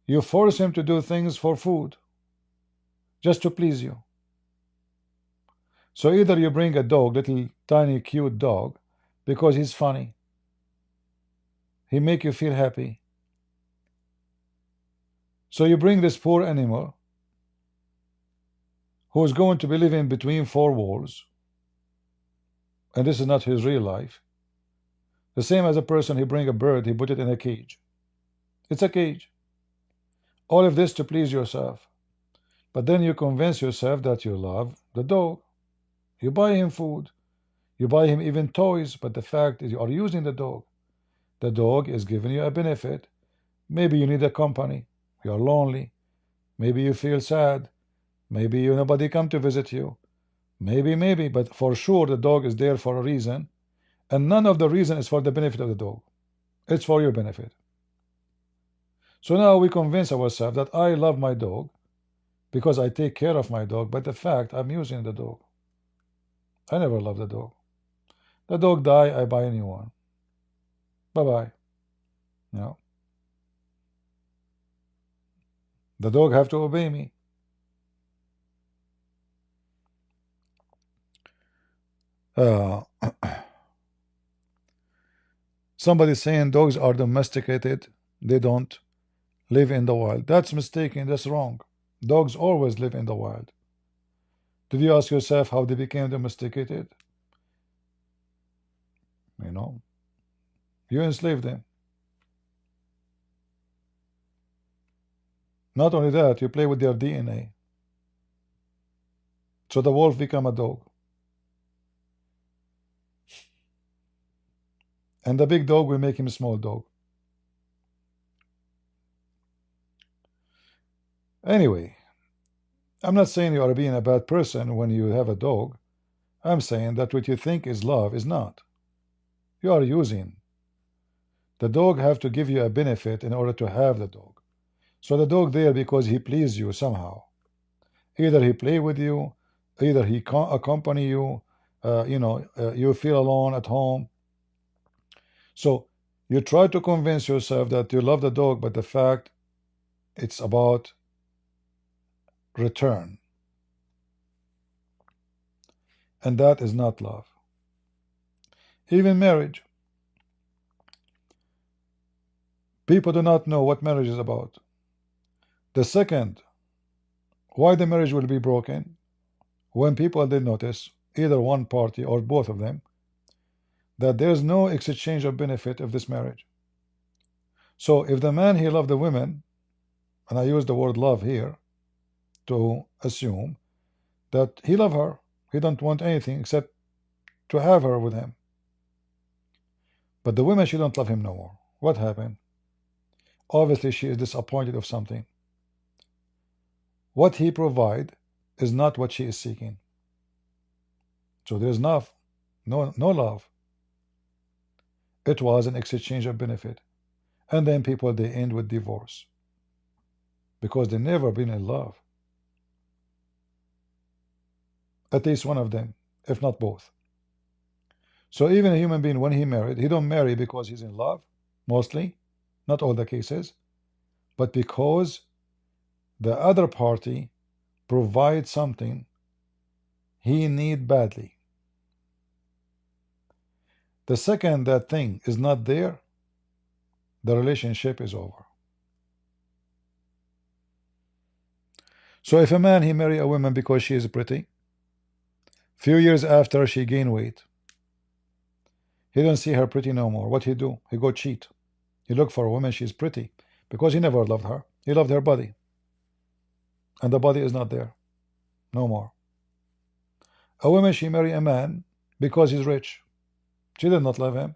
[SPEAKER 1] You force him to do things for food, just to please you. So either you bring a dog, little tiny cute dog, because he's funny. He make you feel happy. So you bring this poor animal who is going to be living between four walls, and this is not his real life. The same as a person, he bring a bird, he put it in a cage. It's a cage. All of this to please yourself. But then you convince yourself that you love the dog. You buy him food. You buy him even toys, but the fact is you are using the dog. The dog is giving you a benefit. Maybe you need a company. You are lonely. Maybe you feel sad. Maybe nobody come to visit you. Maybe, but for sure the dog is there for a reason, and none of the reason is for the benefit of the dog. It's for your benefit. So now we convince ourselves that I love my dog because I take care of my dog, but the fact I'm using the dog. I never loved the dog. The dog die, I buy a new one. Bye-bye. No. The dog have to obey me. Somebody saying dogs are domesticated. They don't live in the wild. That's mistaken. That's wrong. Dogs always live in the wild. Did you ask yourself how they became domesticated? You know, you enslaved them. Not only that, you play with their DNA. So the wolf become a dog. And the big dog, we make him a small dog. Anyway, I'm not saying you are being a bad person when you have a dog. I'm saying that what you think is love is not. You are using The dog have to give you a benefit in order to have the dog. So the dog there because he please you somehow. Either he play with you, either he accompany you, you feel alone at home. So you try to convince yourself that you love the dog, but the fact it's about return. And that is not love. Even marriage. People do not know what marriage is about. The second, why the marriage will be broken, when people did notice, either one party or both of them, that there is no exchange of benefit of this marriage. So if the man he loved the women, and I use the word love here to assume that he loved her, he don't want anything except to have her with him. But the woman, she don't love him no more. What happened? Obviously she is disappointed of something. What he provide is not what she is seeking. So there's no love. It was an exchange of benefit. And then people, they end with divorce. Because they never been in love. At least one of them, if not both. So even a human being, when he married, he don't marry because he's in love, mostly, not all the cases, but because the other party provides something he need badly. The second that thing is not there, the relationship is over. So if a man, he marry a woman because she is pretty, few years after she gain weight, he don't see her pretty no more. What he do? He go cheat. He look for a woman, she's pretty, because he never loved her. He loved her body. And the body is not there. No more. A woman, she marry a man because he's rich. She did not love him.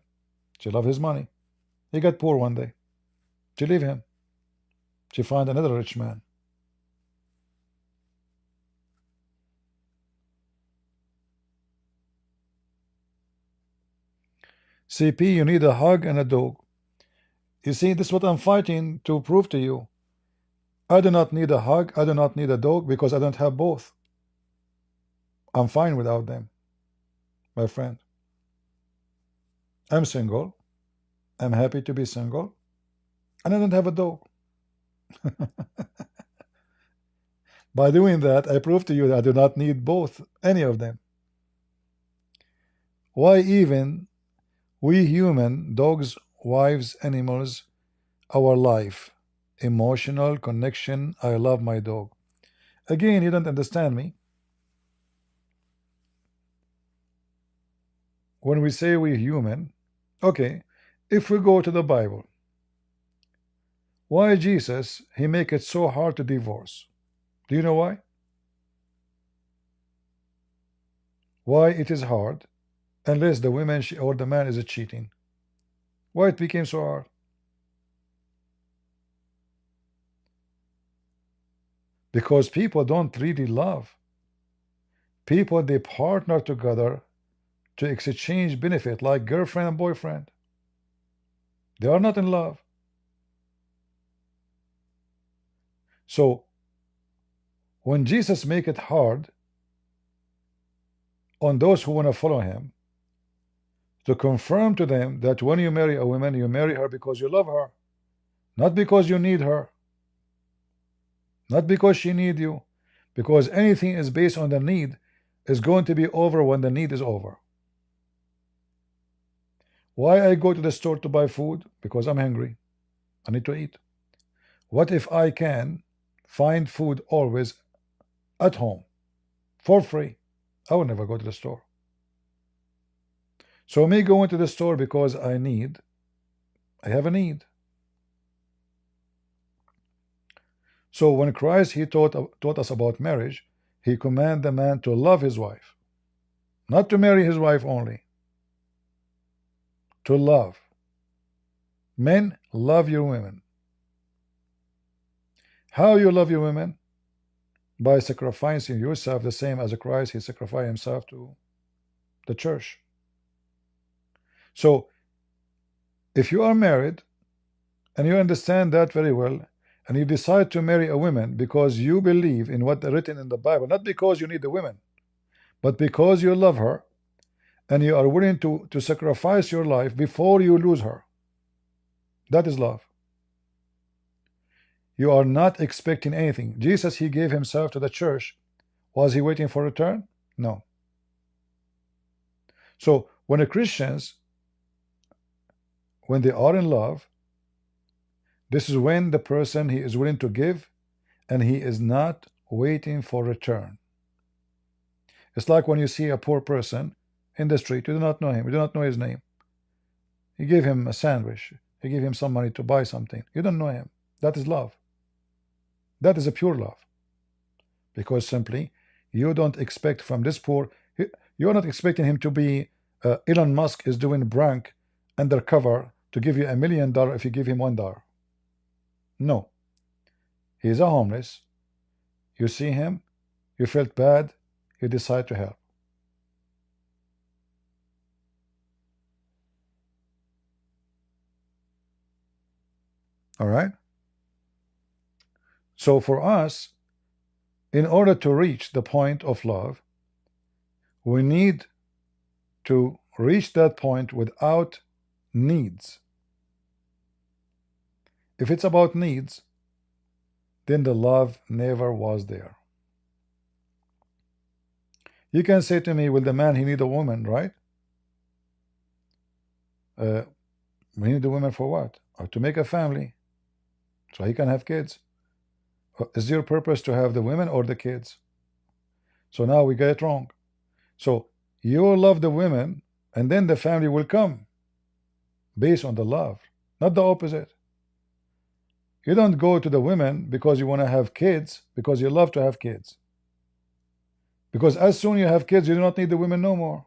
[SPEAKER 1] She loved his money. He got poor one day. She leave him. She find another rich man. CP, you need a hug and a dog. You see, this is what I'm fighting to prove to you. I do not need a hug, I do not need a dog, because I don't have both. I'm fine without them, my friend. I'm single. I'm happy to be single. And I don't have a dog. By doing that, I prove to you that I do not need both, any of them. Why even we human, dogs, wives, animals, our life, emotional connection, I love my dog. Again, you don't understand me. When we say we human, okay, if we go to the Bible, why Jesus, he make it so hard to divorce? Do you know why? Why it is hard, unless the woman or the man is cheating? Why it became so hard? Because people don't really love. People, they partner together to exchange benefit, like girlfriend and boyfriend. They are not in love. So when Jesus make it hard on those who want to follow him, to confirm to them that when you marry a woman, you marry her because you love her, not because you need her, not because she need you, because anything is based on the need is going to be over when the need is over. Why I go to the store to buy food? Because I'm hungry. I need to eat. What if I can find food always at home for free? I will never go to the store. So me going to the store because I have a need. So when Christ, he taught us about marriage, he commanded the man to love his wife, not to marry his wife only, to love. Men, love your women. How you love your women? By sacrificing yourself the same as Christ, he sacrificed himself to the church. So If you are married and you understand that very well, and you decide to marry a woman because you believe in what written in the Bible, not because you need the women, but because you love her, and you are willing to sacrifice your life before you lose her, that is love. You are not expecting anything. Jesus, he gave himself to the church. Was he waiting for return? No. So when the Christians, when they are in love, this is when the person, he is willing to give, and he is not waiting for return. It's like when you see a poor person in the street, you do not know him, you do not know his name. You give him a sandwich, you give him some money to buy something, you don't know him. That is love. That is a pure love. Because simply, you don't expect from this poor, you're not expecting him to be Elon Musk is doing prank undercover to give you $1 million if you give him $1. No. He is a homeless. You see him, you felt bad, you decide to help. All right? So for us, in order to reach the point of love, we need to reach that point without needs. If it's about needs, then the love never was there. You can say to me, well, the man, he need a woman, right? We need a woman for what? Or to make a family, so he can have kids. Is your purpose to have the women or the kids? So now we get it wrong. So you love the women, and then the family will come based on the love, not the opposite. You don't go to the women because you want to have kids, because you love to have kids. Because as soon you have kids, you do not need the women no more.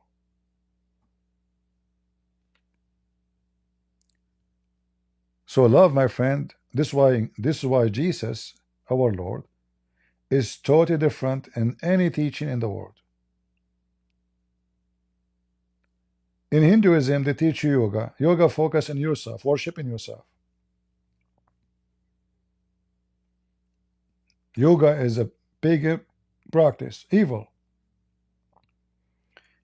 [SPEAKER 1] So love, my friend, this is why Jesus, our Lord, is totally different in any teaching in the world. In Hinduism, they teach you yoga. Yoga focus on yourself, worshiping yourself. Yoga is a pagan practice, evil.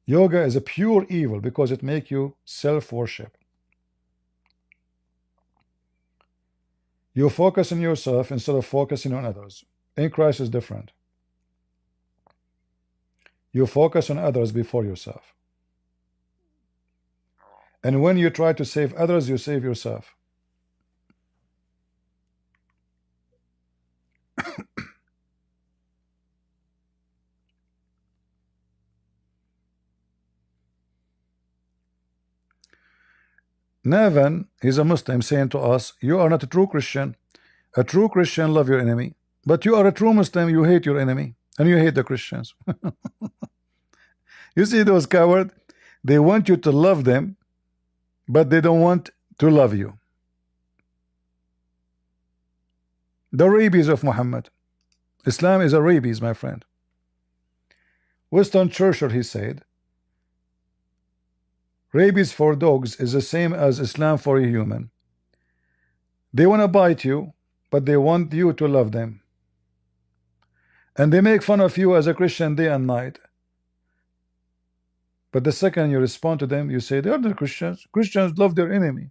[SPEAKER 1] Yoga is a pure evil because it makes you self-worship. You focus on yourself instead of focusing on others. In Christ is different. You focus on others before yourself. And when you try to save others, you save yourself. Navan, he's a Muslim, saying to us, you are not a true Christian. A true Christian love your enemy. But you are a true Muslim, you hate your enemy. And you hate the Christians. You see those cowards? They want you to love them, but they don't want to love you. The rabies of Muhammad. Islam is a rabies, my friend. Winston Churchill, he said, rabies for dogs is the same as Islam for a human. They want to bite you, but they want you to love them. And they make fun of you as a Christian day and night. But the second you respond to them, you say they are the Christians. Christians love their enemy.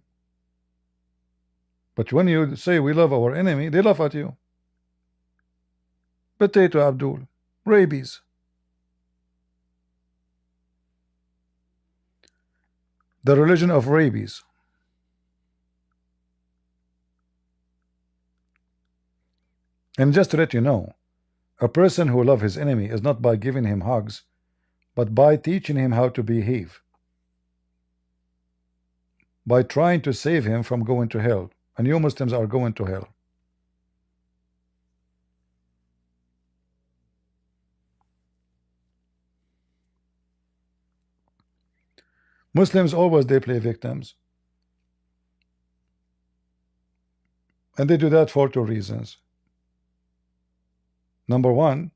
[SPEAKER 1] But when you say we love our enemy, they laugh at you. Potato Abdul, rabies. The religion of rabies. And just to let you know, a person who loves his enemy is not by giving him hugs, but by teaching him how to behave, by trying to save him from going to hell. And you Muslims are going to hell. Muslims always they play victims, and they do that for two reasons. Number one,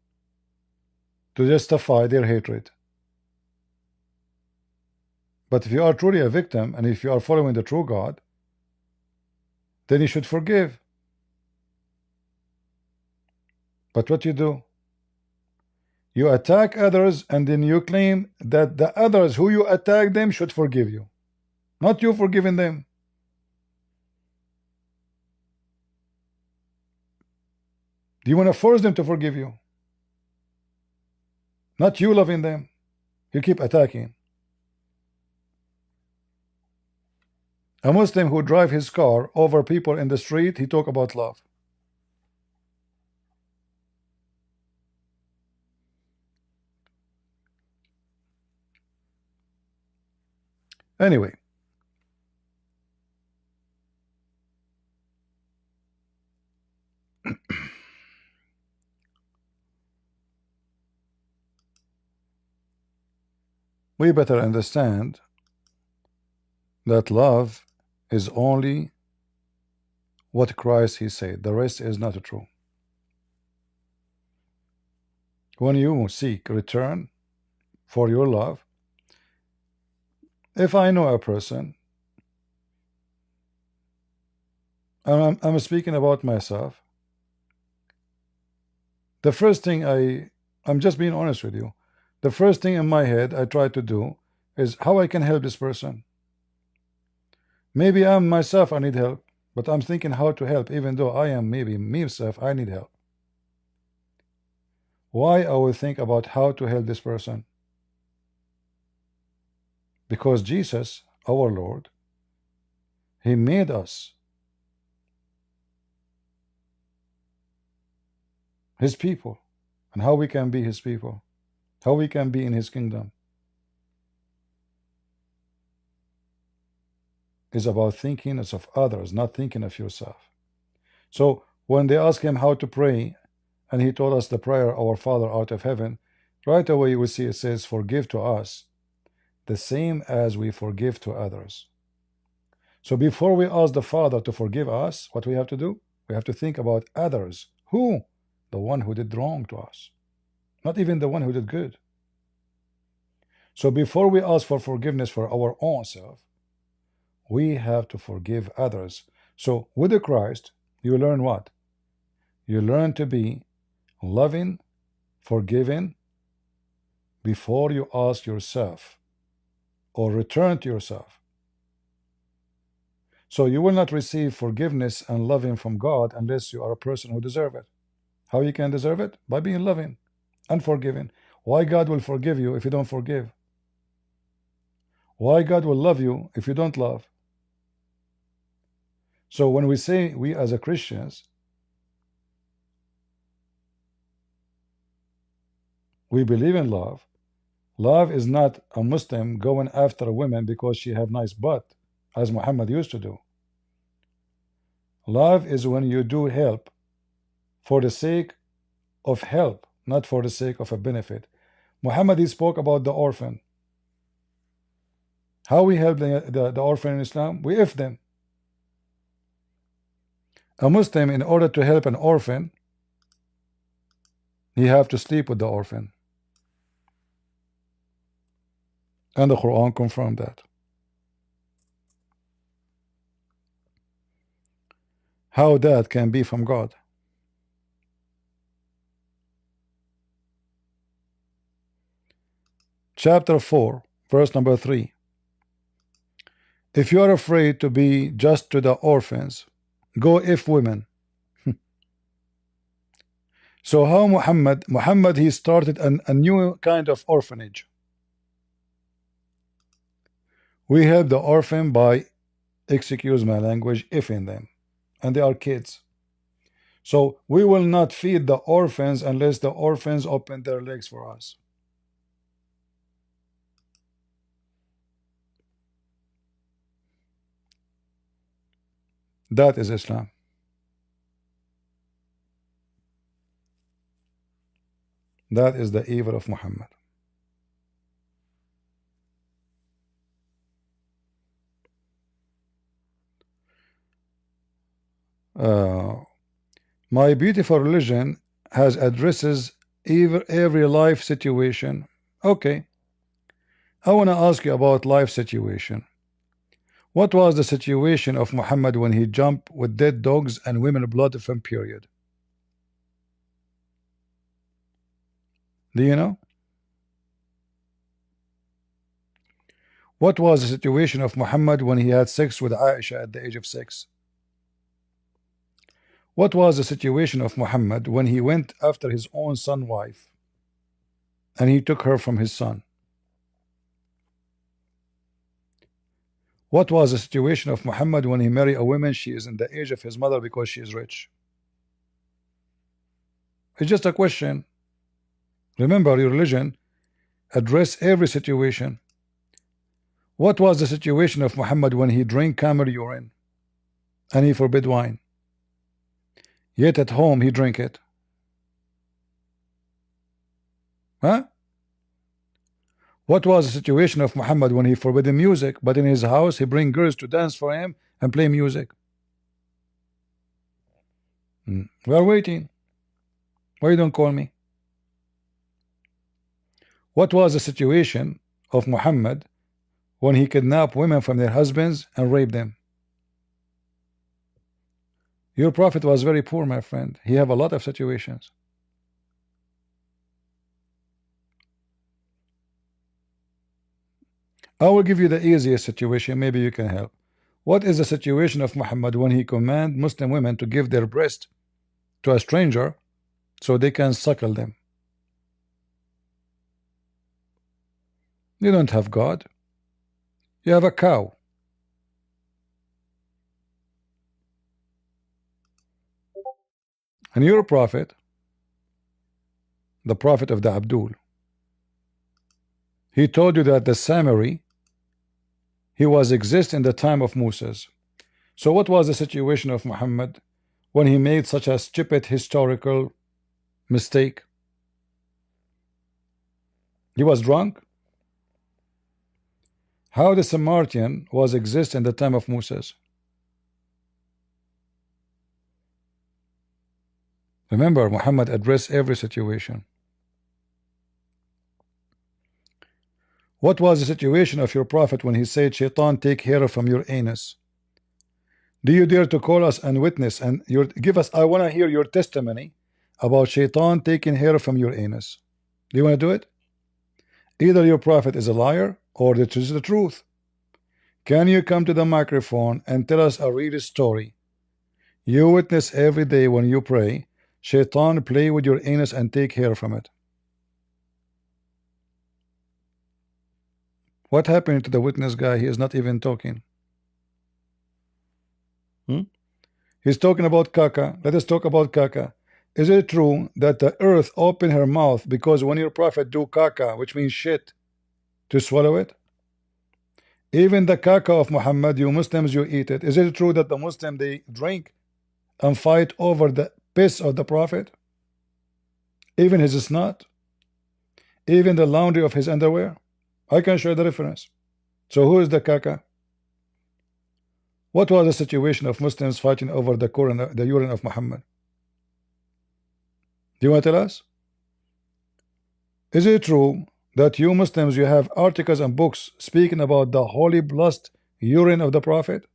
[SPEAKER 1] to justify their hatred. But if you are truly a victim, and if you are following the true God, then you should forgive. But what you do? You attack others and then you claim that the others who you attack them should forgive you, not you forgiving them. Do you want to force them to forgive you? Not you loving them. You keep attacking. A Muslim who drive his car over people in the street, he talk about love. Anyway, we better understand that love is only what Christ he said. The rest is not true. When you seek return for your love, if I know a person, and I'm speaking about myself, the first thing I'm just being honest with you, the first thing in my head I try to do is how I can help this person. Maybe I'm myself, I need help, but I'm thinking how to help, even though I am maybe myself, I need help. Why I will think about how to help this person? Because Jesus, our Lord, he made us his people, and how we can be his people, how we can be in his kingdom is about thinking of others, not thinking of yourself. So when they ask him how to pray, and he told us the prayer, our Father art of heaven, right away you will see it says, forgive to us the same as we forgive to others. So before we ask the Father to forgive us, what we have to do? We have to think about others. Who? The one who did wrong to us, not even the one who did good. So before we ask for forgiveness for our own self, we have to forgive others. So with the Christ, you learn what? You learn to be loving, forgiving, before you ask yourself or return to yourself. So you will not receive forgiveness and loving from God unless you are a person who deserves it. How you can deserve it? By being loving and forgiving. Why God will forgive you if you don't forgive? Why God will love you if you don't love? So when we say we as a Christians, we believe in love. Love is not a Muslim going after a woman because she have nice butt, as Muhammad used to do. Love is when you do help for the sake of help, not for the sake of a benefit. Muhammad, he spoke about the orphan. How we help the orphan in Islam? We if them. A Muslim, in order to help an orphan, he have to sleep with the orphan. And the Quran confirmed that. How that can be from God? Chapter 4, verse number 3. If you are afraid to be just to the orphans, go if women. So how Muhammad he started a new kind of orphanage. We help the orphan by, excuse my language, ifing them, and they are kids. So we will not feed the orphans unless the orphans open their legs for us. That is Islam. That is the evil of Muhammad. My beautiful religion has addresses every life situation. Okay, I want to ask you about life situation. What was the situation of Muhammad when he jumped with dead dogs and women blood from period? Do you know? What was the situation of Muhammad when he had sex with Aisha at the age of 6? What was the situation of Muhammad when he went after his own son wife and he took her from his son? What was the situation of Muhammad when he married a woman she is in the age of his mother because she is rich? It's just a question. Remember, your religion address every situation. What was the situation of Muhammad when he drank camel urine and he forbid wine? Yet at home he drank it. Huh? What was the situation of Muhammad when he forbidden music, but in his house he bring girls to dance for him and play music? We are waiting. Why you don't call me? What was the situation of Muhammad when he kidnapped women from their husbands and raped them? Your prophet was very poor, my friend. He have a lot of situations. I will give you the easiest situation. Maybe you can help. What is the situation of Muhammad when he command Muslim women to give their breast to a stranger so they can suckle them? You don't have God. You have a cow. And your prophet, the prophet of the Abdul, he told you that the Samari, he was exist in the time of Moses. So what was the situation of Muhammad when he made such a stupid historical mistake? He was drunk. How the Samaritan was exist in the time of Moses? Remember, Muhammad addressed every situation. What was the situation of your prophet when he said, Shaitan take hair from your anus? Do you dare to call us and witness and give us, I want to hear your testimony about Shaitan taking hair from your anus. Do you want to do it? Either your prophet is a liar or it is the truth. Can you come to the microphone and tell us a real story? You witness every day when you pray, Shaitan play with your anus and take hair from it. What happened to the witness guy? He is not even talking. He's talking about caca. Let us talk about caca. Is it true that the earth opened her mouth because when your prophet do caca, which means shit, to swallow it? Even the caca of Muhammad, you Muslims, you eat it. Is it true that the Muslim they drink and fight over the piss of the prophet? Even his snot? Even the laundry of his underwear? I can show the reference. So who is the caca? What was the situation of Muslims fighting over the urine of Muhammad? Do you want to tell us? Is it true that you Muslims you have articles and books speaking about the holy blessed urine of the prophet?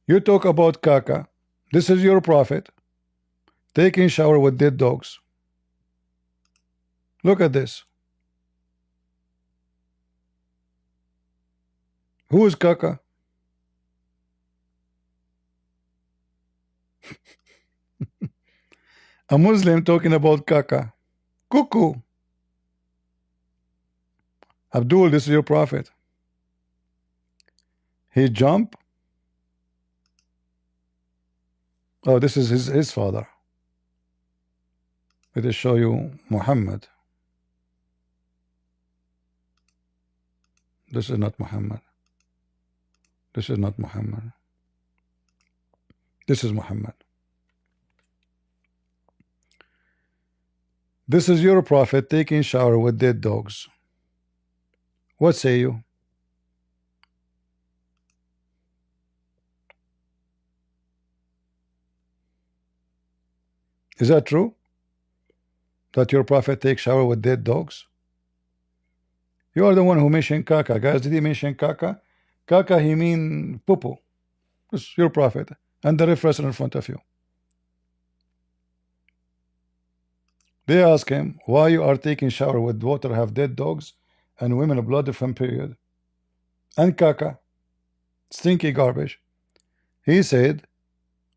[SPEAKER 1] You talk about caca. This is your prophet taking shower with dead dogs. Look at this. Who is caca? A Muslim talking about caca. Cuckoo. Abdul, this is your prophet. He jumped. Oh, this is his father. Let us show you Muhammad. This is not Muhammad. This is not Muhammad. This is Muhammad. This is your prophet taking shower with dead dogs. What say you? Is that true? That your prophet takes shower with dead dogs? You are the one who mentioned caca. Guys, did he mention caca? Caca, he mean poo-poo. It's your prophet. And the reference in front of you. They ask him, why you are taking shower with water have dead dogs and women blood from period? And caca, stinky garbage. He said,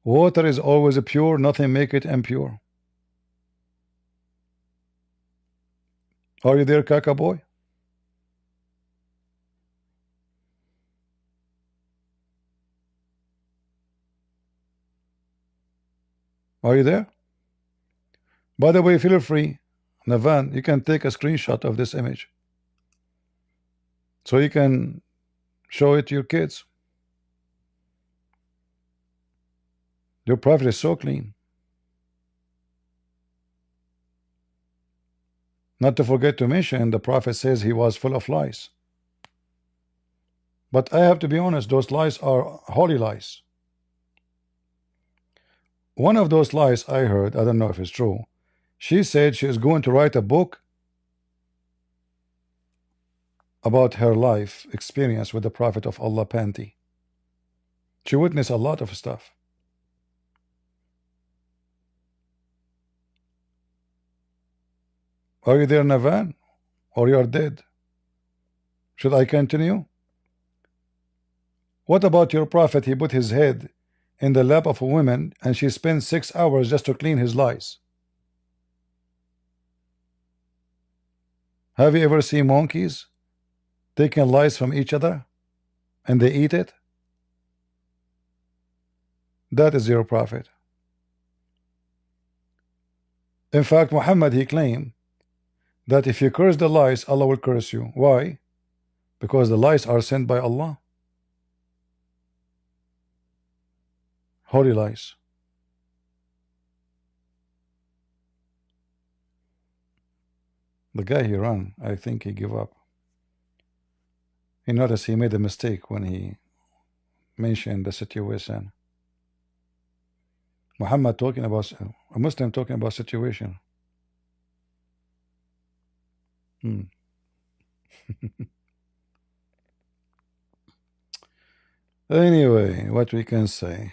[SPEAKER 1] water is always pure, nothing make it impure. Are you there, caca boy? Are you there? By the way, feel free, Navan, you can take a screenshot of this image so you can show it to your kids. Your prophet is so clean. Not to forget to mention, the prophet says he was full of lies. But I have to be honest, those lies are holy lies. One of those lies I heard, I don't know if it's true, she said she is going to write a book about her life experience with the Prophet of Allah panty. She witnessed a lot of stuff. Are you there, Navan? Or you are dead? Should I continue? What about your prophet? He put his head in the lap of a woman and she spent 6 hours just to clean his lies. Have you ever seen monkeys taking lice from each other and they eat it? That is your prophet. In fact, Muhammad, he claimed that if you curse the lice, Allah will curse you. Why? Because the lice are sent by Allah. Holy lice. The guy he ran, I think he gave up. He noticed he made a mistake when he mentioned the situation. Muhammad talking about a Muslim talking about situation. Anyway, what we can say.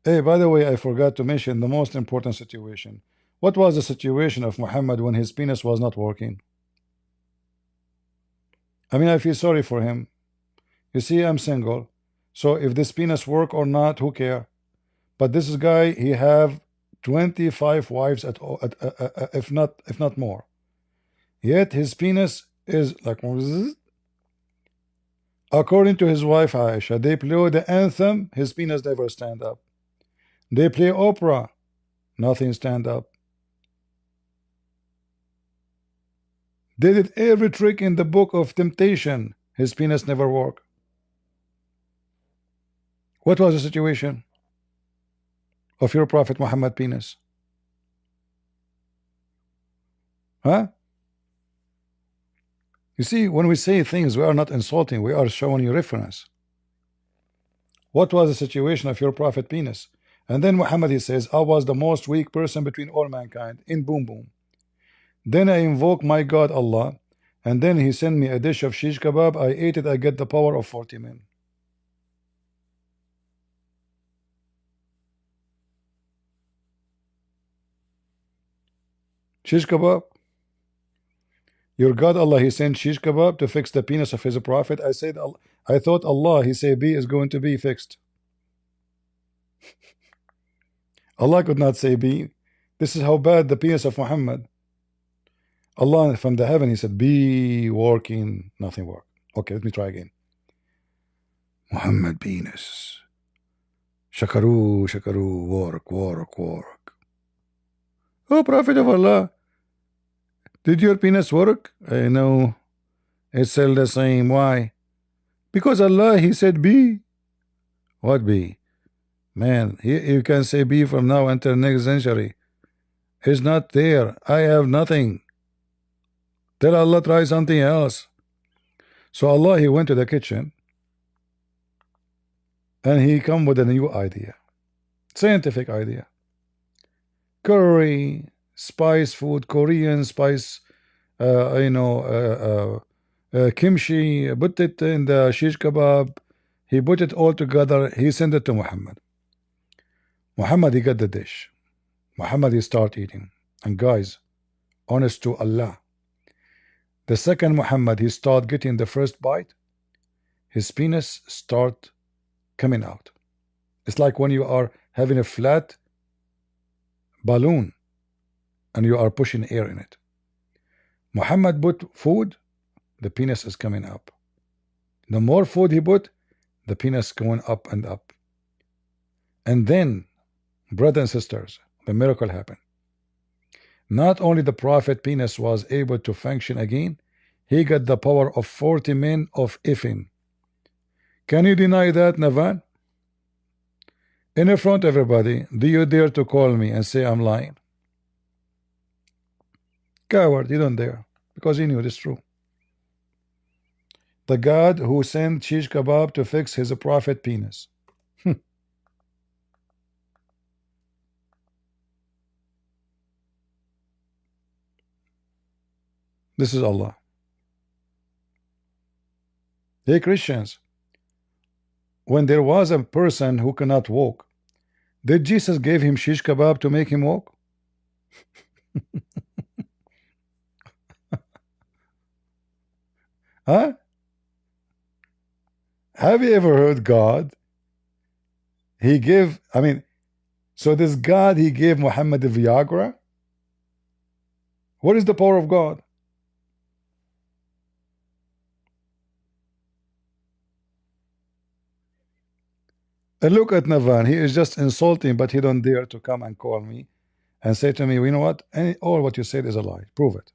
[SPEAKER 1] Hey, by the way, I forgot to mention the most important situation. What was the situation of Muhammad when his penis was not working? I mean, I feel sorry for him. You see, I'm single, so if this penis work or not, who care? But this guy, he have 25 wives if not more. Yet his penis is like, according to his wife Aisha, they play the anthem, his penis never stand up. They play opera, nothing stand up. They did every trick in the book of temptation, his penis never work. What was the situation of your prophet Muhammad penis? Huh? You see, when we say things, we are not insulting, we are showing you reference. What was the situation of your prophet penis? And then Muhammad, he says, I was the most weak person between all mankind, in boom boom. Then I invoke my God Allah, and then he sent me a dish of shish kebab. I ate it, I get the power of 40 men. Shish kebab. Your God Allah, he sent shish kebab to fix the penis of his prophet. I said, I thought Allah, he said B is going to be fixed. Allah could not say B. This is how bad the penis of Muhammad. Allah from the heaven, he said, be working, nothing worked. Okay, let me try again. Muhammad penis. Shakaru, shakaru, work, work, work. Oh, Prophet of Allah, did your penis work? I know. It's still the same. Why? Because Allah, he said be. What be? Man, you can say be from now until next century. It's not there. I have nothing. Tell Allah try something else. So Allah, he went to the kitchen and he come with a new idea. Scientific idea. Curry, spice food, Korean spice kimchi, put it in the shish kebab. He put it all together. He sent it to Muhammad. Muhammad, he got the dish. Muhammad, he start eating. And guys, honest to Allah, the second Muhammad, he start getting the first bite, his penis start coming out. It's like when you are having a flat balloon and you are pushing air in it. Muhammad put food, the penis is coming up. The more food he put, the penis going up and up. And then, brothers and sisters, the miracle happened. Not only the Prophet penis was able to function again, he got the power of 40 men of effing. Can you deny that, Navan? In front of everybody, do you dare to call me and say I'm lying? Coward, you don't dare, because he knew it is true. The God who sent shish kebab to fix his prophet penis. This is Allah. Hey Christians, when there was a person who cannot walk, did Jesus give him shish kebab to make him walk? Huh? Have you ever heard God? He gave, so this God, he gave Muhammad the Viagra? What is the power of God? And look at Navan, he is just insulting, but he don't dare to come and call me and say to me, you know what, all what you said is a lie. Prove it.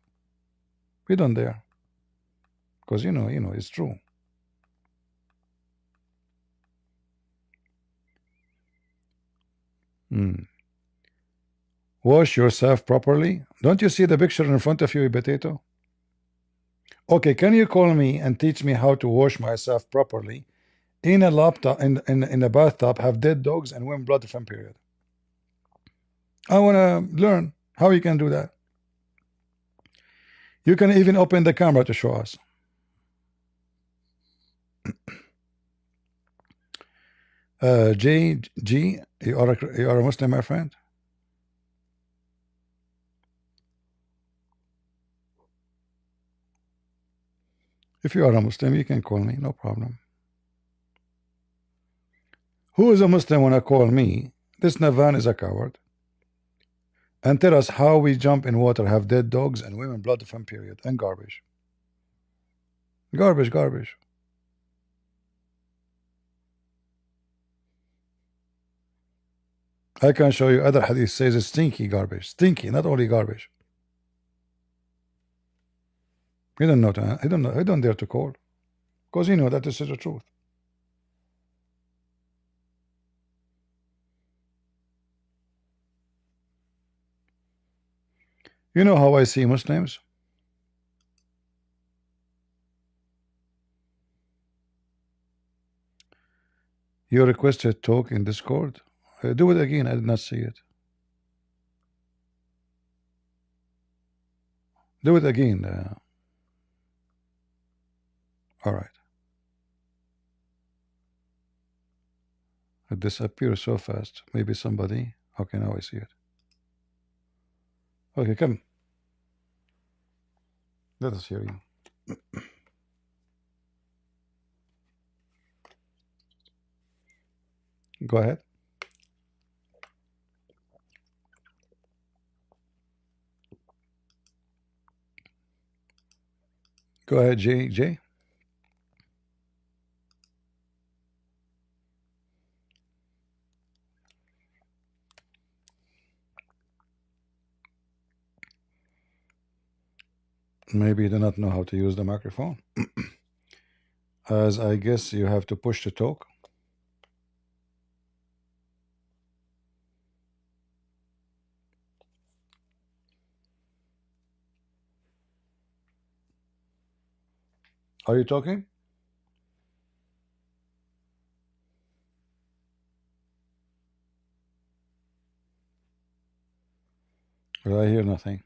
[SPEAKER 1] We don't dare. Because you know, it's true. Wash yourself properly. Don't you see the picture in front of you, potato? Okay, can you call me and teach me how to wash myself properly in a laptop, in a bathtub, have dead dogs and women blood from period? I want to learn how you can do that. You can even open the camera to show us. G, you are a Muslim, my friend? If you are a Muslim, you can call me, no problem. Who is a Muslim when I call me? This Navan is a coward. And tell us how we jump in water, have dead dogs and women blood from period and garbage. Garbage. I can show you other hadith says it's stinky garbage. Stinky, not only garbage. You don't know that. I don't dare to call. Because you know that this is the truth. You know how I see Muslims? You requested talk in Discord. Do it again. I did not see it. Do it again. All right. It disappears so fast. Maybe somebody. Okay, now I see it. Okay, come. Let us hear you. Go ahead. Go ahead, J. Maybe you do not know how to use the microphone. As I guess you have to push to talk. Are you talking? I hear nothing.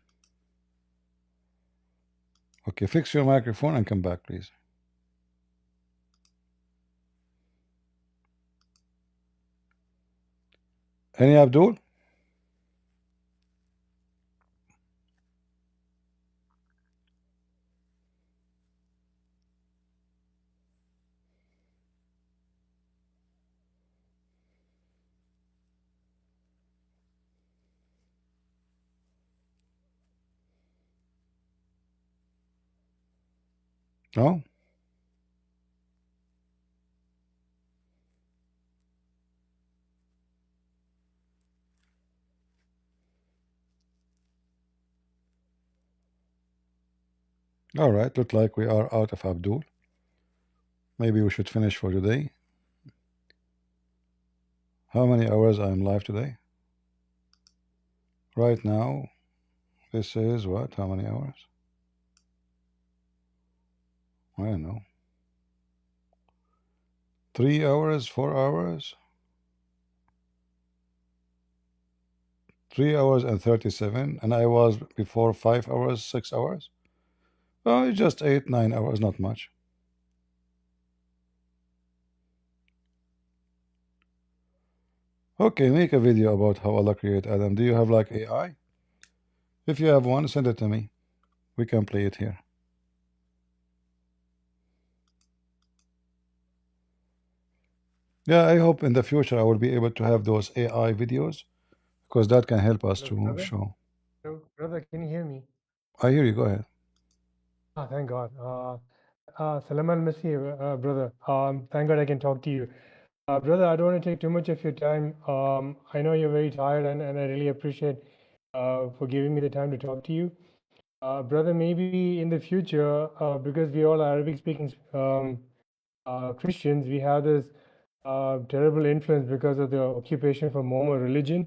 [SPEAKER 1] Okay, fix your microphone and come back, please. Any Abdul? No? All right, look like we are out of Abdul. Maybe we should finish for today. How many hours I am live today? Right now, this is what? How many hours? I don't know. 3 hours, 4 hours? 3 hours and 37, and I was before 5 hours, 6 hours. Oh, just 8, 9 hours, not much. Okay, make a video about how Allah created Adam. Do you have like AI? If you have one, send it to me. We can play it here. Yeah, I hope in the future I will be able to have those AI videos, because that can help us
[SPEAKER 10] Hello,
[SPEAKER 1] to
[SPEAKER 10] brother.
[SPEAKER 1] show.
[SPEAKER 10] Hello, brother, can you hear me?
[SPEAKER 1] I hear you. Go ahead.
[SPEAKER 10] Thank God. Salam al-Masih, brother. Thank God I can talk to you. Brother, I don't want to take too much of your time. I know you're very tired, and I really appreciate for giving me the time to talk to you. Brother, maybe in the future, because we all are Arabic-speaking Christians, we have this terrible influence because of the occupation for Mohammed religion.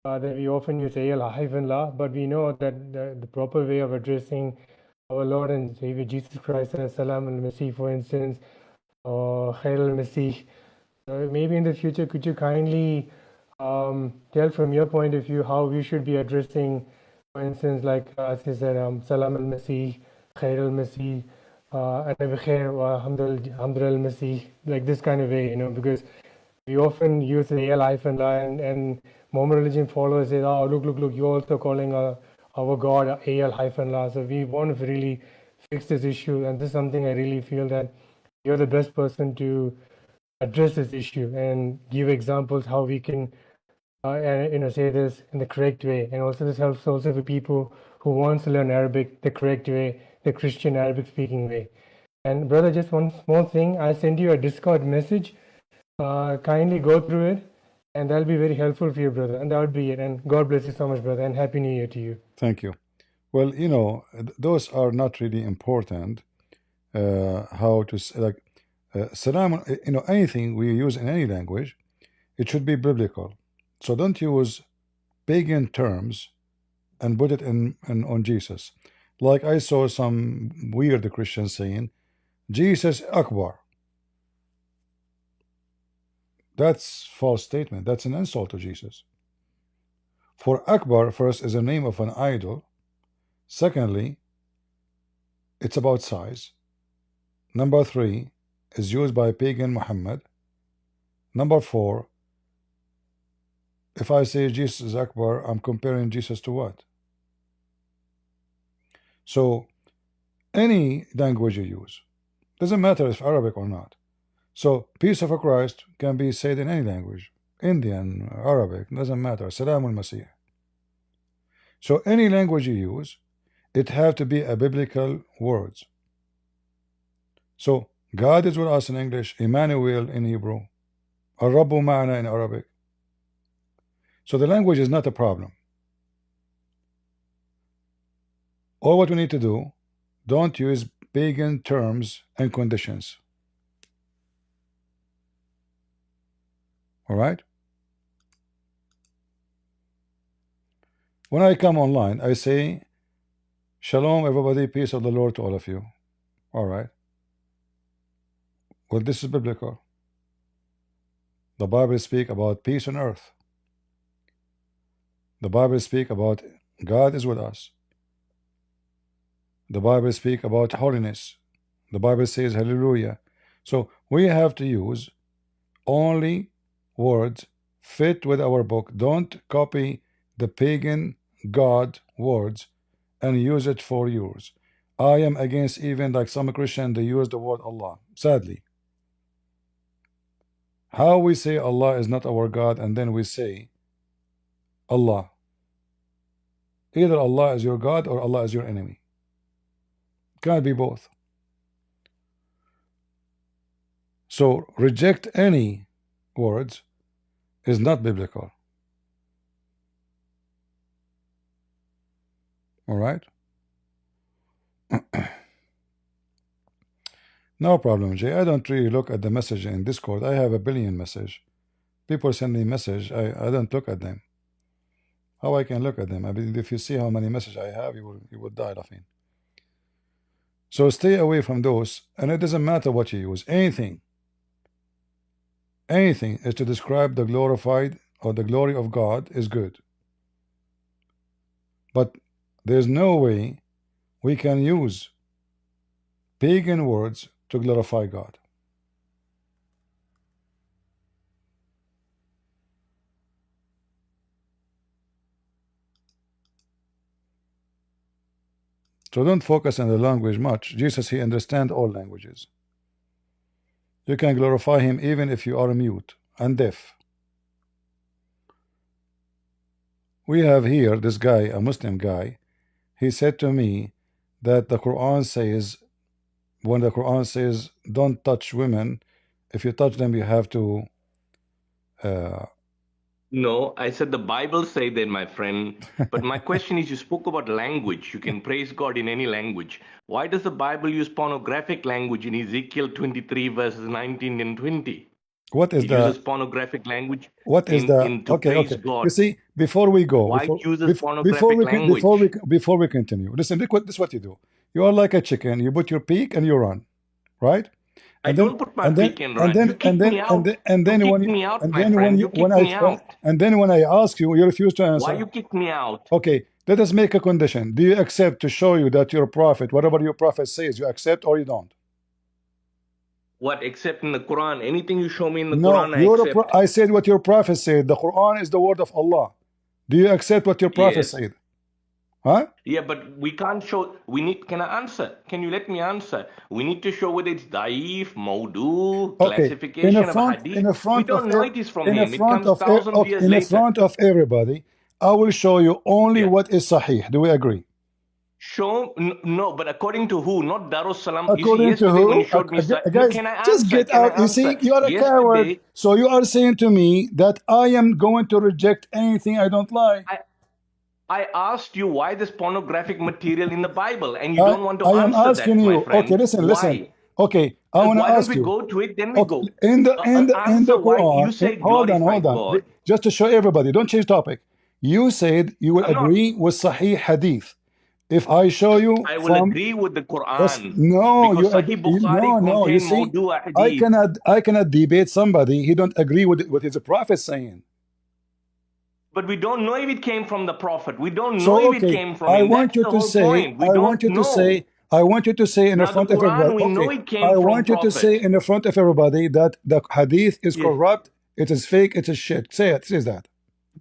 [SPEAKER 10] That we often use la, but we know that the proper way of addressing our Lord and Savior Jesus Christ as Salam al-Masih, for instance, or Khair al-Masih. Maybe in the future, could you kindly tell from your point of view how we should be addressing, for instance, like as you said, Salam al-Masih, Khair al-Masih, Anabi Khair wa Hamdul al-Masih, like this kind of way, because we often use the life and la, and Mormon religion followers say, oh, look, you're also calling our God al-la. So we want to really fix this issue, and this is something I really feel that you're the best person to address this issue and give examples how we can say this in the correct way. And also this helps also for people who want to learn Arabic the correct way, the Christian Arabic speaking way. And brother, just one small thing, I send you a Discord message. Kindly go through it, and that'll be very helpful for you, brother. And that would be it. And God bless you so much, brother, and Happy New Year to you.
[SPEAKER 1] Thank you. Well, those are not really important. How to like salam, anything we use in any language, it should be biblical. So don't use pagan terms and put it on Jesus. Like I saw some weird Christians saying, Jesus Akbar. That's false statement. That's an insult to Jesus. For Akbar, first, is a name of an idol. Secondly, it's about size. Number 3 is used by pagan Muhammad. Number 4, if I say Jesus is Akbar, I'm comparing Jesus to what? So any language you use, doesn't matter if Arabic or not. So peace of Christ can be said in any language, Indian, Arabic, doesn't matter. Salam al-Masih. So any language you use, it have to be a biblical words. So God is with us in English, Emmanuel in Hebrew, Ar-Rabbu Ma'ana in Arabic. So the language is not a problem. All what we need to do, don't use pagan terms and conditions. All right? When I come online, I say, Shalom, everybody, peace of the Lord to all of you. All right. Well, this is biblical. The Bible speaks about peace on earth. The Bible speaks about God is with us. The Bible speaks about holiness. The Bible says hallelujah. So we have to use only words fit with our book. Don't copy the pagan God words and use it for yours. I am against even like some Christian, they use the word Allah. Sadly. How we say Allah is not our God and then we say Allah. Either Allah is your God or Allah is your enemy. Can't be both. So reject any words is not biblical. All right? No problem, Jay. I don't really look at the message in Discord. I have a billion message. People send me message. I don't look at them. How I can look at them? I mean, if you see how many messages I have, you will die laughing. So stay away from those, and it doesn't matter what you use. Anything is to describe the glorified or the glory of God is good. But there's no way we can use pagan words to glorify God. So don't focus on the language much. Jesus, he understands all languages. You can glorify him even if you are mute and deaf. We have here this guy, a Muslim guy. He said to me that the Quran says, when the Quran says don't touch women, if you touch them you have to
[SPEAKER 11] No, I said the Bible say that, my friend. But my question is, you spoke about language. You can praise God in any language. Why does the Bible use pornographic language in Ezekiel 23 verses 19 and 20?
[SPEAKER 1] what is
[SPEAKER 11] It
[SPEAKER 1] the
[SPEAKER 11] uses pornographic language
[SPEAKER 1] what is the
[SPEAKER 11] to
[SPEAKER 1] okay
[SPEAKER 11] praise
[SPEAKER 1] okay
[SPEAKER 11] God.
[SPEAKER 1] you see, before we go,
[SPEAKER 11] Why it uses
[SPEAKER 1] before
[SPEAKER 11] pornographic language?
[SPEAKER 1] before we continue, listen, look what this is what you do. You are like a chicken. You put your peak and you run, right?
[SPEAKER 11] I don't put my peak and run. You kick me out.
[SPEAKER 1] And then
[SPEAKER 11] You
[SPEAKER 1] when
[SPEAKER 11] kick
[SPEAKER 1] you,
[SPEAKER 11] me out,
[SPEAKER 1] and
[SPEAKER 11] my
[SPEAKER 1] then when
[SPEAKER 11] friend.
[SPEAKER 1] you
[SPEAKER 11] You kick me out.
[SPEAKER 1] and then when I ask you, you refuse to answer.
[SPEAKER 11] Why you kick me out?
[SPEAKER 1] Okay, let us make a condition. Do you accept to show you that your prophet, whatever your prophet says, you accept or you don't?
[SPEAKER 11] What, except in the Quran? Anything you show me in the
[SPEAKER 1] No,
[SPEAKER 11] Quran, I accept.
[SPEAKER 1] I said what your prophet said. The Quran is the word of Allah. Do you accept what your prophet
[SPEAKER 11] Yes.
[SPEAKER 1] said? Huh?
[SPEAKER 11] Yeah, but we can't show. Can I answer? Can you let me answer? We need to show whether it's daif, maudu,
[SPEAKER 1] Okay.
[SPEAKER 11] classification of hadith. We don't know it is from him. It comes thousands of years
[SPEAKER 1] in the
[SPEAKER 11] later.
[SPEAKER 1] front of everybody, I will show you only
[SPEAKER 11] Yeah.
[SPEAKER 1] what is sahih. Do we agree?
[SPEAKER 11] Show no, but according to who? Not Darussalam.
[SPEAKER 1] According
[SPEAKER 11] you see,
[SPEAKER 1] to
[SPEAKER 11] yesterday when
[SPEAKER 1] who?
[SPEAKER 11] you showed me,
[SPEAKER 1] Guys,
[SPEAKER 11] can I answer?
[SPEAKER 1] just get
[SPEAKER 11] Can
[SPEAKER 1] out.
[SPEAKER 11] I
[SPEAKER 1] You see,
[SPEAKER 11] answer?
[SPEAKER 1] you are a coward.
[SPEAKER 11] Yesterday,
[SPEAKER 1] So you are saying to me that I am going to reject anything I don't like.
[SPEAKER 11] I asked you why there's pornographic material in the Bible, and you don't want to
[SPEAKER 1] I am
[SPEAKER 11] answer
[SPEAKER 1] asking
[SPEAKER 11] that,
[SPEAKER 1] you.
[SPEAKER 11] my friend.
[SPEAKER 1] Okay, listen.
[SPEAKER 11] Why?
[SPEAKER 1] Okay, I want to
[SPEAKER 11] Why don't
[SPEAKER 1] ask
[SPEAKER 11] we
[SPEAKER 1] you.
[SPEAKER 11] go to it, then we go.
[SPEAKER 1] In the
[SPEAKER 11] Answer why
[SPEAKER 1] Quran.
[SPEAKER 11] you say
[SPEAKER 1] Hold on.
[SPEAKER 11] glorify God.
[SPEAKER 1] Just to show everybody, don't change topic. You said you will agree with Sahih Hadith. If I show you,
[SPEAKER 11] I will agree with the Quran.
[SPEAKER 1] Yes, no,
[SPEAKER 11] because Sahih Bukhari
[SPEAKER 1] no. You
[SPEAKER 11] contain
[SPEAKER 1] see,
[SPEAKER 11] mawdu' hadith.
[SPEAKER 1] I cannot debate somebody. He don't agree with what his prophet saying.
[SPEAKER 11] But we don't know if it came from the prophet. We don't know if it came from him.
[SPEAKER 1] I want
[SPEAKER 11] That's
[SPEAKER 1] you
[SPEAKER 11] the
[SPEAKER 1] to
[SPEAKER 11] whole
[SPEAKER 1] say.
[SPEAKER 11] point. We
[SPEAKER 1] I
[SPEAKER 11] don't
[SPEAKER 1] want you
[SPEAKER 11] know.
[SPEAKER 1] to say. I want you to say in the
[SPEAKER 11] Now,
[SPEAKER 1] front
[SPEAKER 11] the
[SPEAKER 1] of
[SPEAKER 11] Quran,
[SPEAKER 1] everybody.
[SPEAKER 11] we know it came from
[SPEAKER 1] want you to
[SPEAKER 11] prophet.
[SPEAKER 1] say in the front of everybody that the hadith is
[SPEAKER 11] Yes.
[SPEAKER 1] corrupt. It is fake. It is shit. Say it. Say that.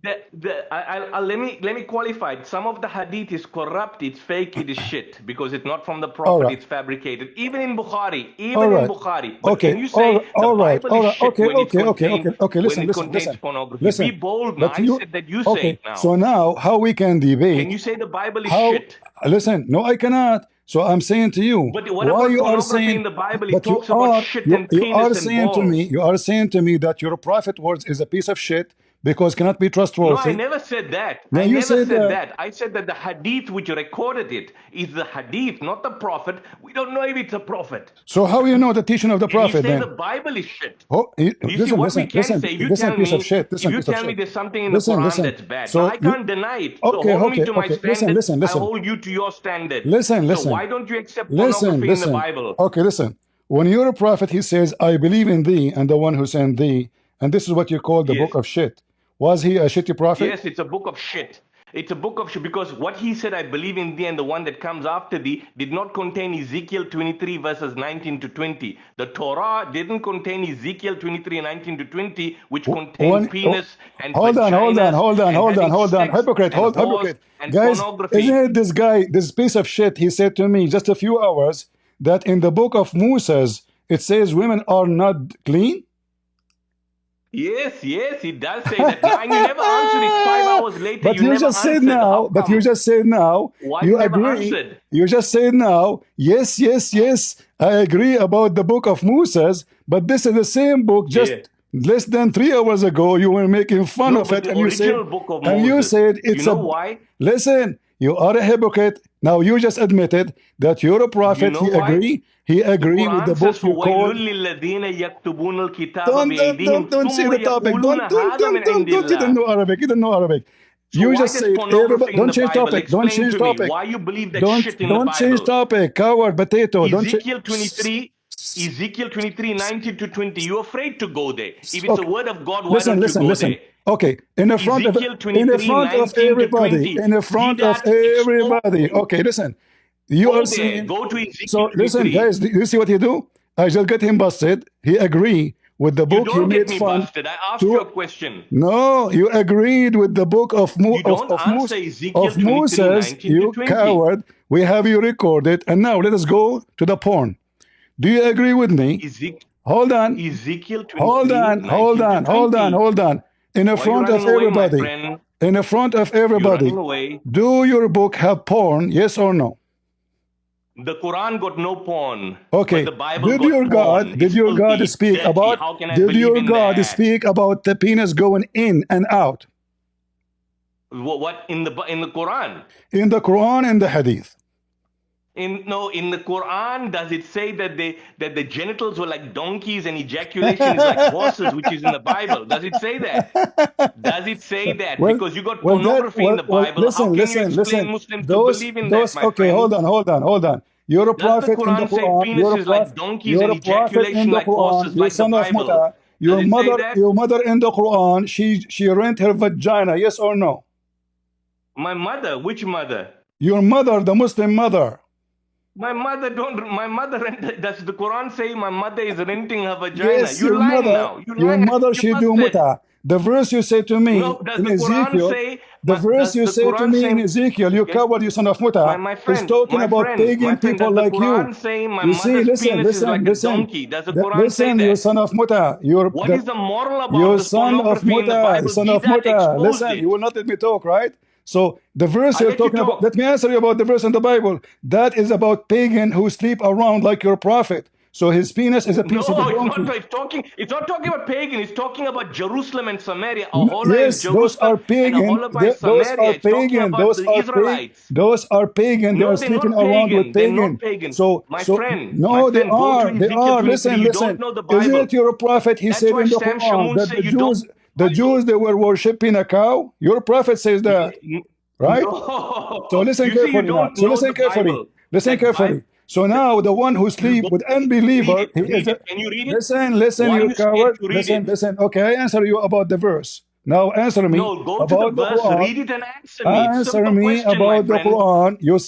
[SPEAKER 11] Let me qualify it. Some of the hadith is corrupt, it's fake, it is shit because it's not from the prophet,
[SPEAKER 1] right.
[SPEAKER 11] it's fabricated. Even in Bukhari,
[SPEAKER 1] right.
[SPEAKER 11] But
[SPEAKER 1] okay.
[SPEAKER 11] can you say
[SPEAKER 1] all
[SPEAKER 11] the
[SPEAKER 1] right.
[SPEAKER 11] Bible is shit
[SPEAKER 1] okay.
[SPEAKER 11] when it contains
[SPEAKER 1] Listen.
[SPEAKER 11] pornography?
[SPEAKER 1] Listen.
[SPEAKER 11] Be bold now.
[SPEAKER 1] But
[SPEAKER 11] I said that you say it now.
[SPEAKER 1] So now how we can debate?
[SPEAKER 11] Can you say the Bible is shit?
[SPEAKER 1] Listen, no, I cannot. So I'm saying to you,
[SPEAKER 11] But what
[SPEAKER 1] why
[SPEAKER 11] about
[SPEAKER 1] you are
[SPEAKER 11] pornography
[SPEAKER 1] saying
[SPEAKER 11] in the Bible? It
[SPEAKER 1] but
[SPEAKER 11] talks about shit and penis and balls.
[SPEAKER 1] You are saying to me that your prophet words is a piece of shit because cannot be trustworthy.
[SPEAKER 11] No, I never said that.
[SPEAKER 1] No,
[SPEAKER 11] I
[SPEAKER 1] you
[SPEAKER 11] never
[SPEAKER 1] said
[SPEAKER 11] that. I said that the hadith which recorded it is the hadith, not the prophet. We don't know if it's a prophet.
[SPEAKER 1] So how you know the teaching of the prophet
[SPEAKER 11] you say
[SPEAKER 1] then?
[SPEAKER 11] the Bible is shit.
[SPEAKER 1] Listen,
[SPEAKER 11] we can say? You tell
[SPEAKER 1] piece
[SPEAKER 11] me.
[SPEAKER 1] of shit. Listen,
[SPEAKER 11] you
[SPEAKER 1] piece of
[SPEAKER 11] tell me
[SPEAKER 1] shit.
[SPEAKER 11] there's something in the Quran that's bad.
[SPEAKER 1] So
[SPEAKER 11] I can't deny it.
[SPEAKER 1] Okay,
[SPEAKER 11] so hold me to my
[SPEAKER 1] okay.
[SPEAKER 11] standard.
[SPEAKER 1] Listen.
[SPEAKER 11] I hold you to your standard.
[SPEAKER 1] Listen.
[SPEAKER 11] So why don't you accept pornography in the Bible?
[SPEAKER 1] Okay, listen. When you're a prophet, he says, I believe in thee and the one who sent thee. And this is what you call the book of shit. Was he a shitty prophet?
[SPEAKER 11] Yes, it's a book of shit. It's a book of because what he said, I believe in thee, and the one that comes after thee did not contain Ezekiel 23 verses 19 to 20. The Torah didn't contain Ezekiel 23 19 to 20, which contained penis and
[SPEAKER 1] hold on,
[SPEAKER 11] vaginas
[SPEAKER 1] hypocrite,
[SPEAKER 11] and whores
[SPEAKER 1] hypocrite.
[SPEAKER 11] and
[SPEAKER 1] Guys,
[SPEAKER 11] pornography.
[SPEAKER 1] isn't it this guy, this piece of shit, he said to me just a few hours that in the book of Moses, it says women are not clean?
[SPEAKER 11] Yes, he does say that. Now, and you never answered it 5 hours later.
[SPEAKER 1] But you just said now, but you just said now,
[SPEAKER 11] Why
[SPEAKER 1] you
[SPEAKER 11] you never
[SPEAKER 1] agree.
[SPEAKER 11] answered?
[SPEAKER 1] You just said now, yes, I agree about the book of Moses, but this is the same book just less than 3 hours ago. You were making fun of it, and you said it's
[SPEAKER 11] why?
[SPEAKER 1] Listen, you are a hypocrite. Now you just admitted that you're a prophet. He agree with the book you called. Don't say the topic. Don't, you don't know Arabic. You don't know Arabic.
[SPEAKER 11] So
[SPEAKER 1] you just say everybody. Don't change topic. Don't change topic.
[SPEAKER 11] Why you believe that shit in the Bible?
[SPEAKER 1] Don't change topic. Coward, potato.
[SPEAKER 11] Ezekiel 23, 19 to 20. You're afraid to go there. If it's a word of God, why don't you go there?
[SPEAKER 1] Okay, in the front of everybody. Okay, listen. You are saying.
[SPEAKER 11] Go to Ezekiel
[SPEAKER 1] so listen,
[SPEAKER 11] 23.
[SPEAKER 1] guys. Do you see what he do? I shall get him busted. He agree with the book.
[SPEAKER 11] You don't
[SPEAKER 1] he
[SPEAKER 11] get
[SPEAKER 1] made
[SPEAKER 11] me
[SPEAKER 1] fun.
[SPEAKER 11] busted. I asked you a question.
[SPEAKER 1] No, you agreed with the book of Moses. You coward. We have you recorded, and now let us go to the porn. Do you agree with me? Hold on.
[SPEAKER 11] Ezekiel 23,
[SPEAKER 1] hold on. In the front of everybody. In the front of everybody. Do your book have porn? Yes or no?
[SPEAKER 11] The Quran got no porn.
[SPEAKER 1] Okay.
[SPEAKER 11] But the Bible got porn.
[SPEAKER 1] Did your God speak about? Did your God speak about the penis going in and out?
[SPEAKER 11] What in the Quran?
[SPEAKER 1] In the Quran and the Hadith.
[SPEAKER 11] In the Quran, does it say that the genitals were like donkeys and ejaculation is like horses, which is in the Bible? Does it say that? Does it say that? Because you got pornography in the Bible. How can you explain Muslims to believe in that, my friend?
[SPEAKER 1] Hold on. You're a prophet in the Quran.
[SPEAKER 11] You're like donkeys and ejaculation like horses, like the Bible.
[SPEAKER 1] Your mother in the Quran, she rent her vagina, yes or no?
[SPEAKER 11] My mother? Which mother?
[SPEAKER 1] Your mother, the Muslim mother.
[SPEAKER 11] My mother does the Quran say my mother is renting her vagina?
[SPEAKER 1] Yes,
[SPEAKER 11] You're lying now.
[SPEAKER 1] Your mother she do muta. The verse you say to me in Ezekiel, in Ezekiel, you coward, you son of muta, is talking about pagan people like you. You see, listen, you son of muta.
[SPEAKER 11] What is the moral about this pornography in the Bible?
[SPEAKER 1] Son of muta. Listen, you will not let me talk, right? So the verse you're talking about, let me answer you about the verse in the Bible. That is about pagan who sleep around like your prophet. So his penis is a piece of a donkey.
[SPEAKER 11] It's not talking about pagan. It's talking about Jerusalem and Samaria.
[SPEAKER 1] Yes, those are pagan. Those are pagan. Those are pagan. They are sleeping around with pagan. So, no, they are. They are. Listen. Isn't it your prophet? He said in the Quran that the Jews, they were worshipping a cow. Your prophet says that, right?
[SPEAKER 11] No.
[SPEAKER 1] So listen carefully. Listen carefully. So now the one who sleep with unbeliever,
[SPEAKER 11] Can you read it?
[SPEAKER 1] Listen, you coward. Listen. Okay, I answer you about the verse. Now answer me.
[SPEAKER 11] No, go to the verse, read it and answer me.
[SPEAKER 1] Answer me about the Quran. You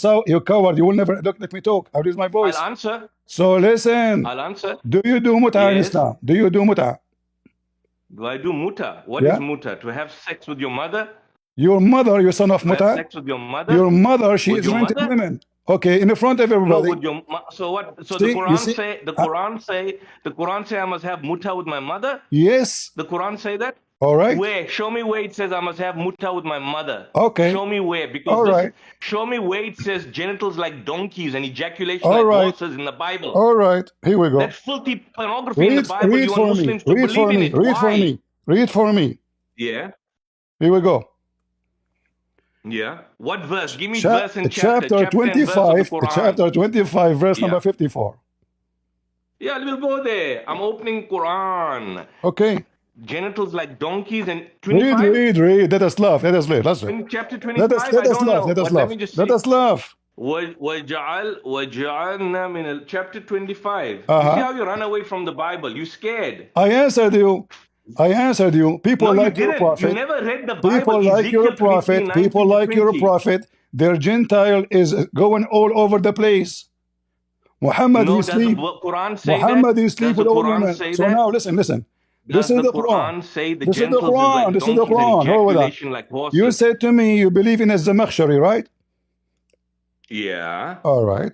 [SPEAKER 1] coward. You will never let me talk. I'll raise my voice.
[SPEAKER 11] I'll answer.
[SPEAKER 1] So listen.
[SPEAKER 11] I'll answer.
[SPEAKER 1] Do you do muta in Islam? Do you do muta?
[SPEAKER 11] Do I do muta? What is muta? To have sex with your mother?
[SPEAKER 1] Your mother, your son of muta?
[SPEAKER 11] Sex with your mother?
[SPEAKER 1] Your mother, she is renting women. Okay, in the front of everybody.
[SPEAKER 11] No, so what? So the Quran say I must have muta with my mother?
[SPEAKER 1] Yes.
[SPEAKER 11] The Quran say that?
[SPEAKER 1] All right.
[SPEAKER 11] Where? Show me where it says I must have muta with my mother.
[SPEAKER 1] Okay.
[SPEAKER 11] Show me where. Because show me where it says genitals like donkeys and ejaculation like horses in the Bible.
[SPEAKER 1] All right. Here we go.
[SPEAKER 11] That filthy pornography in the Bible. You want Muslims to believe in it.
[SPEAKER 1] Read for me.
[SPEAKER 11] Yeah.
[SPEAKER 1] Here we go.
[SPEAKER 11] Yeah. What verse? Give me verse and
[SPEAKER 1] chapter 25. Chapter 25, verse number 54.
[SPEAKER 11] Yeah, we'll go there. I'm opening Quran.
[SPEAKER 1] Okay.
[SPEAKER 11] Genitals like donkeys and 25.
[SPEAKER 1] Read. Let us laugh. Let's read.
[SPEAKER 11] Chapter 25.
[SPEAKER 1] Let us laugh.
[SPEAKER 11] وَجَعَلْنَا مِنَ chapter 25. You see how you run away from the Bible? You scared.
[SPEAKER 1] I answered you. I answered you. People
[SPEAKER 11] No, you
[SPEAKER 1] like your
[SPEAKER 11] didn't. You
[SPEAKER 1] prophet.
[SPEAKER 11] never read the Bible.
[SPEAKER 1] People like your
[SPEAKER 11] Ezekiel 23,
[SPEAKER 1] prophet.
[SPEAKER 11] 19
[SPEAKER 1] People
[SPEAKER 11] to
[SPEAKER 1] like your
[SPEAKER 11] 20.
[SPEAKER 1] prophet. Their Gentile is going all over the place. Muhammad,
[SPEAKER 11] No,
[SPEAKER 1] he
[SPEAKER 11] does the
[SPEAKER 1] sleep.
[SPEAKER 11] Quran say
[SPEAKER 1] Muhammad,
[SPEAKER 11] that?
[SPEAKER 1] he sleep
[SPEAKER 11] Does the
[SPEAKER 1] with all
[SPEAKER 11] Quran
[SPEAKER 1] women.
[SPEAKER 11] say
[SPEAKER 1] So
[SPEAKER 11] that?
[SPEAKER 1] now listen. This
[SPEAKER 11] Does
[SPEAKER 1] is
[SPEAKER 11] the
[SPEAKER 1] the Quran.
[SPEAKER 11] Quran say the
[SPEAKER 1] This is the
[SPEAKER 11] Gentiles is
[SPEAKER 1] Quran.
[SPEAKER 11] like
[SPEAKER 1] This is the
[SPEAKER 11] donkeys,
[SPEAKER 1] Quran. Hold on.
[SPEAKER 11] ejaculation like horses?
[SPEAKER 1] You said to me you believe in Az-Zamakhshari, right?
[SPEAKER 11] Yeah.
[SPEAKER 1] All right.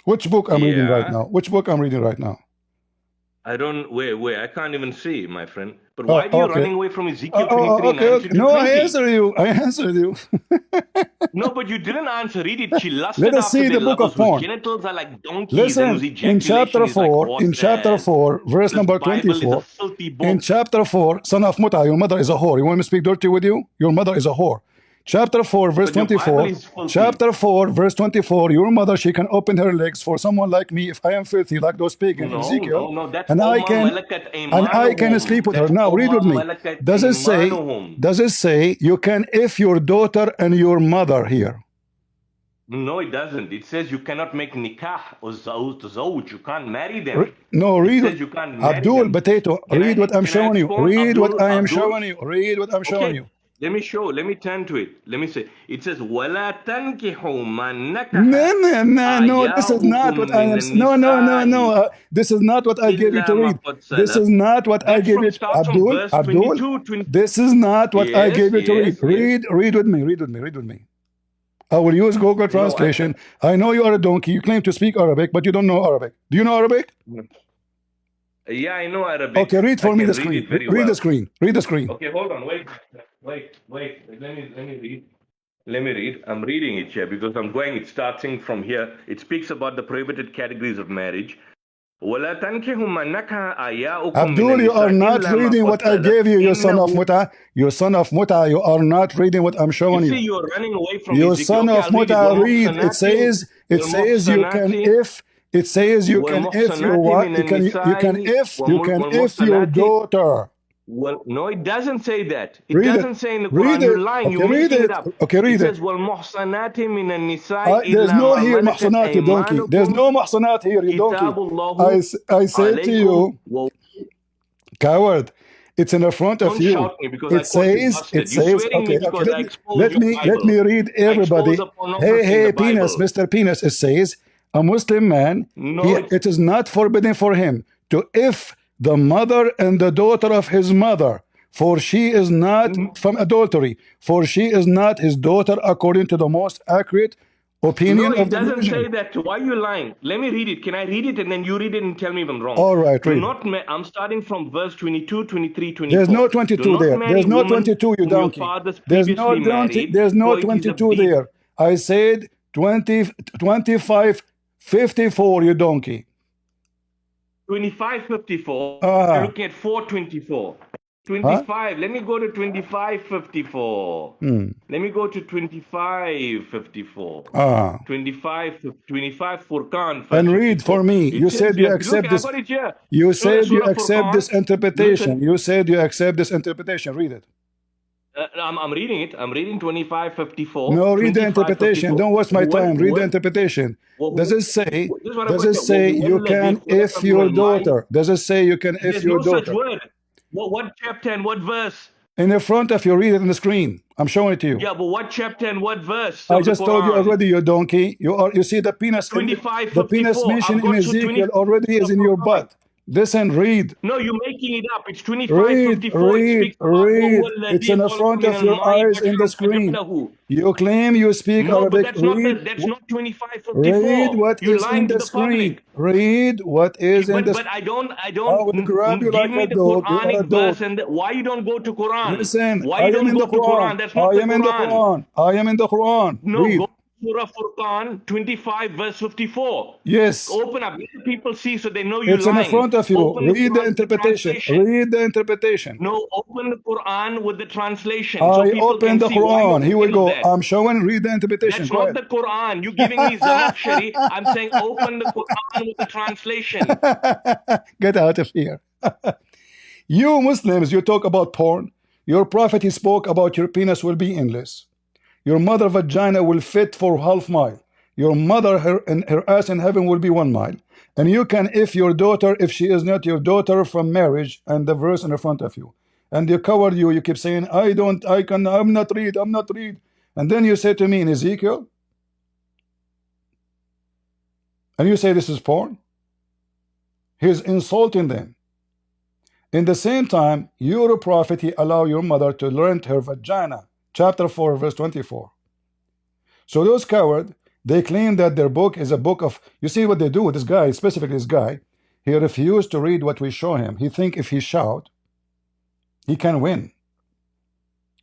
[SPEAKER 1] Which book I'm reading right
[SPEAKER 11] Yeah.
[SPEAKER 1] now? Which book I'm reading right now?
[SPEAKER 11] I don't. Wait. I can't even see, my friend. But why are you
[SPEAKER 1] Okay.
[SPEAKER 11] running away from Ezekiel 23, 19
[SPEAKER 1] Okay.
[SPEAKER 11] to
[SPEAKER 1] No,
[SPEAKER 11] 20?
[SPEAKER 1] I answered you. I answered you.
[SPEAKER 11] No, but you didn't answer. Read it. She lusted
[SPEAKER 1] Let us
[SPEAKER 11] after
[SPEAKER 1] see
[SPEAKER 11] their
[SPEAKER 1] the book
[SPEAKER 11] lovers
[SPEAKER 1] of porn.
[SPEAKER 11] whose genitals are like donkeys and
[SPEAKER 1] Listen,
[SPEAKER 11] whose
[SPEAKER 1] in
[SPEAKER 11] ejaculation
[SPEAKER 1] chapter
[SPEAKER 11] is like
[SPEAKER 1] 4, in chapter
[SPEAKER 11] horses.
[SPEAKER 1] 4, verse
[SPEAKER 11] This
[SPEAKER 1] number
[SPEAKER 11] Bible is a
[SPEAKER 1] 24.
[SPEAKER 11] filthy
[SPEAKER 1] In
[SPEAKER 11] book.
[SPEAKER 1] chapter 4, son of Muta, your mother is a whore. You want me to speak dirty with you? Your mother is a whore. Chapter 4, verse
[SPEAKER 11] But your
[SPEAKER 1] 24.
[SPEAKER 11] Bible is filthy.
[SPEAKER 1] Chapter 4, verse 24. Your mother, she can open her legs for someone like me if I am filthy, like those pagans in Ezekiel.
[SPEAKER 11] No. That's
[SPEAKER 1] And I
[SPEAKER 11] Oma
[SPEAKER 1] can
[SPEAKER 11] Malakat
[SPEAKER 1] and I can
[SPEAKER 11] Aymanuhum.
[SPEAKER 1] sleep with her.
[SPEAKER 11] That's
[SPEAKER 1] Now read
[SPEAKER 11] Oma
[SPEAKER 1] with me.
[SPEAKER 11] Malakat
[SPEAKER 1] Does it say?
[SPEAKER 11] Aymanuhum.
[SPEAKER 1] Does it say you can if your daughter and your mother here?
[SPEAKER 11] No, it doesn't. It says you cannot make nikah or zawj. You can't marry them.
[SPEAKER 1] No,
[SPEAKER 11] It
[SPEAKER 1] read
[SPEAKER 11] says
[SPEAKER 1] what
[SPEAKER 11] you can't marry
[SPEAKER 1] Abdul
[SPEAKER 11] them.
[SPEAKER 1] Potato. Read what I'm
[SPEAKER 11] Can I
[SPEAKER 1] showing you.
[SPEAKER 11] expound
[SPEAKER 1] Read what I am
[SPEAKER 11] Abdul?
[SPEAKER 1] showing you. Read what I'm showing you.
[SPEAKER 11] Let me show. Let me turn to it. Let me say. It says, وَلَا تَنْكِحُوا مَنْ
[SPEAKER 1] No,
[SPEAKER 11] نَكَحَ
[SPEAKER 1] this is not what I am.
[SPEAKER 11] مِنَ
[SPEAKER 1] No.
[SPEAKER 11] النِّسَاءِ
[SPEAKER 1] This is not what I gave you
[SPEAKER 11] إِلَّا
[SPEAKER 1] to
[SPEAKER 11] مَا
[SPEAKER 1] read.
[SPEAKER 11] قَدْ
[SPEAKER 1] This
[SPEAKER 11] سَلَفَ.
[SPEAKER 1] is not what I
[SPEAKER 11] That's
[SPEAKER 1] gave
[SPEAKER 11] from
[SPEAKER 1] you.
[SPEAKER 11] starts from verse
[SPEAKER 1] Abdul.
[SPEAKER 11] 22, 20.
[SPEAKER 1] This is not what I gave you to read.
[SPEAKER 11] Yes.
[SPEAKER 1] Read with me. Read with me. I will use Google Translation. I know you are a donkey. You claim to speak Arabic, but you don't know Arabic. Do you know Arabic?
[SPEAKER 11] Yeah, I know Arabic.
[SPEAKER 1] Okay, read for me the screen.
[SPEAKER 11] Read it very
[SPEAKER 1] Read
[SPEAKER 11] well.
[SPEAKER 1] the screen. Read the screen.
[SPEAKER 11] Okay, hold on. Wait. Let me read. Let me read. I'm reading it here because I'm going. It's starting from here. It speaks about the prohibited categories of marriage. وَلَا تَنْكِحُوا مَنْ نَكَحَ آيَاؤُكُم مِنَ
[SPEAKER 1] Abdul, you are
[SPEAKER 11] النِّسَاءِ
[SPEAKER 1] not
[SPEAKER 11] إِلَّا مَا
[SPEAKER 1] reading
[SPEAKER 11] قَدْ
[SPEAKER 1] what I
[SPEAKER 11] سَلَفَ
[SPEAKER 1] gave you, you son of
[SPEAKER 11] إِنَّهُ.
[SPEAKER 1] Muta. You son of Muta, you are not reading what I'm showing
[SPEAKER 11] You
[SPEAKER 1] you.
[SPEAKER 11] see, you're running away from
[SPEAKER 1] You
[SPEAKER 11] Ezekiel.
[SPEAKER 1] son
[SPEAKER 11] Okay,
[SPEAKER 1] of
[SPEAKER 11] I'll read it.
[SPEAKER 1] Muta, read. It says you can if. It says you can if your what? You can if your daughter.
[SPEAKER 11] Well, no, it doesn't say that. It
[SPEAKER 1] Read
[SPEAKER 11] doesn't
[SPEAKER 1] it.
[SPEAKER 11] say in the
[SPEAKER 1] Read
[SPEAKER 11] Quran. You're
[SPEAKER 1] it.
[SPEAKER 11] lying.
[SPEAKER 1] Okay,
[SPEAKER 11] You're
[SPEAKER 1] read
[SPEAKER 11] making
[SPEAKER 1] it.
[SPEAKER 11] it up.
[SPEAKER 1] Okay, read
[SPEAKER 11] It
[SPEAKER 1] it.
[SPEAKER 11] says, وَالْمُحْصَنَاتِ مِنَ النِّسَاءِ
[SPEAKER 1] There's
[SPEAKER 11] إِلَّا
[SPEAKER 1] no
[SPEAKER 11] مَا
[SPEAKER 1] here
[SPEAKER 11] مَلَكَتْ
[SPEAKER 1] محصنات, you donkey. There's no محصنات here, you donkey.
[SPEAKER 11] كِتَابُ اللَّهُ
[SPEAKER 1] I say to you, coward, it's in the front of
[SPEAKER 11] Don't
[SPEAKER 1] you.
[SPEAKER 11] shout me because I call you busted. You're swearing
[SPEAKER 1] Okay,
[SPEAKER 11] me because I expose
[SPEAKER 1] let
[SPEAKER 11] your Bible.
[SPEAKER 1] me read
[SPEAKER 11] I
[SPEAKER 1] everybody.
[SPEAKER 11] expose the pornography in
[SPEAKER 1] Hey,
[SPEAKER 11] the
[SPEAKER 1] penis,
[SPEAKER 11] Bible.
[SPEAKER 1] Mr. Penis, it says, a Muslim man,
[SPEAKER 11] No,
[SPEAKER 1] it is not forbidden for him to if the mother and the daughter of his mother, for she is not from adultery, for she is not his daughter according to the most accurate opinion
[SPEAKER 11] No,
[SPEAKER 1] of
[SPEAKER 11] it
[SPEAKER 1] the
[SPEAKER 11] doesn't say
[SPEAKER 1] religion.
[SPEAKER 11] that. Why are you lying? Let me read it. Can I read it and then you read it and tell me if I'm wrong?
[SPEAKER 1] All right,
[SPEAKER 11] Do
[SPEAKER 1] read
[SPEAKER 11] not I'm starting from verse 22, 23, 24.
[SPEAKER 1] There's no
[SPEAKER 11] Do
[SPEAKER 1] 22
[SPEAKER 11] not
[SPEAKER 1] there.
[SPEAKER 11] marry
[SPEAKER 1] There's no
[SPEAKER 11] women
[SPEAKER 1] 22, you
[SPEAKER 11] whom your
[SPEAKER 1] donkey.
[SPEAKER 11] fathers
[SPEAKER 1] There's no
[SPEAKER 11] previously
[SPEAKER 1] 20,
[SPEAKER 11] married.
[SPEAKER 1] there's no
[SPEAKER 11] For it is a
[SPEAKER 1] 22
[SPEAKER 11] deed.
[SPEAKER 1] there. I said 20, 25, 54, you donkey.
[SPEAKER 11] 2554. You're looking at 424. 25. Let me go to 2554. Let me go to 2554. 25 Furqan.
[SPEAKER 1] And read for me. You said you accept this.
[SPEAKER 11] Look, I got it here.
[SPEAKER 1] You said you accept this
[SPEAKER 11] Furqan.
[SPEAKER 1] interpretation. You said you accept this interpretation. Read it.
[SPEAKER 11] I'm reading it. I'm reading 2554.
[SPEAKER 1] No, read the interpretation. Don't waste my time. Read the interpretation. Does it say? Does it say you can if your daughter? Does it say you can if your daughter?
[SPEAKER 11] There's no such word. What chapter and what verse?
[SPEAKER 1] In the front of you, read it on the screen. I'm showing it to you.
[SPEAKER 11] Yeah, but what chapter and what verse?
[SPEAKER 1] I just told you already, you donkey. You see the penis. The penis mentioned in Ezekiel already is in your butt. Listen, read.
[SPEAKER 11] No, you're making it up. It's 2554.
[SPEAKER 1] Read. It's in the front of your eyes in the screen. You claim you speak Arabic.
[SPEAKER 11] But that's not 2554.
[SPEAKER 1] Read what is in the screen. Read what is in the screen.
[SPEAKER 11] But I don't.
[SPEAKER 1] I will grab you like a dog. You are a dog.
[SPEAKER 11] And why you don't go to Quran?
[SPEAKER 1] Listen,
[SPEAKER 11] why you don't go to Quran? That's not
[SPEAKER 1] I am in the Quran. I am in the Quran.
[SPEAKER 11] No,
[SPEAKER 1] read.
[SPEAKER 11] Go to Surah Furqan 25 verse 54.
[SPEAKER 1] Yes.
[SPEAKER 11] Open up. Let people see so they know you're
[SPEAKER 1] It's
[SPEAKER 11] lying.
[SPEAKER 1] in the front of you.
[SPEAKER 11] Open
[SPEAKER 1] Read the interpretation. Read the interpretation.
[SPEAKER 11] No, open the Quran with the translation.
[SPEAKER 1] I
[SPEAKER 11] so
[SPEAKER 1] open the Quran. Here we go. I'm showing. Read the interpretation.
[SPEAKER 11] That's not the Quran. You're giving me Zamakhshari. I'm saying open the Quran with the translation.
[SPEAKER 1] Get out of here. You Muslims, you talk about porn. Your prophet, he spoke about your penis will be endless. Your mother vagina will fit for half mile. Your mother, her ass in heaven will be 1 mile. And you can, if your daughter, if she is not your daughter from marriage, and the verse in front of you, and you cover you keep saying, I'm not read, I'm not read. And then you say to me in Ezekiel, and you say this is porn. He's insulting them. In the same time, you're a prophet, he allow your mother to learn her vagina. Chapter 4, verse 24. So those cowards, they claim that their book is a book of, you see what they do with this guy, specifically this guy, he refused to read what we show him. He think if he shout, he can win.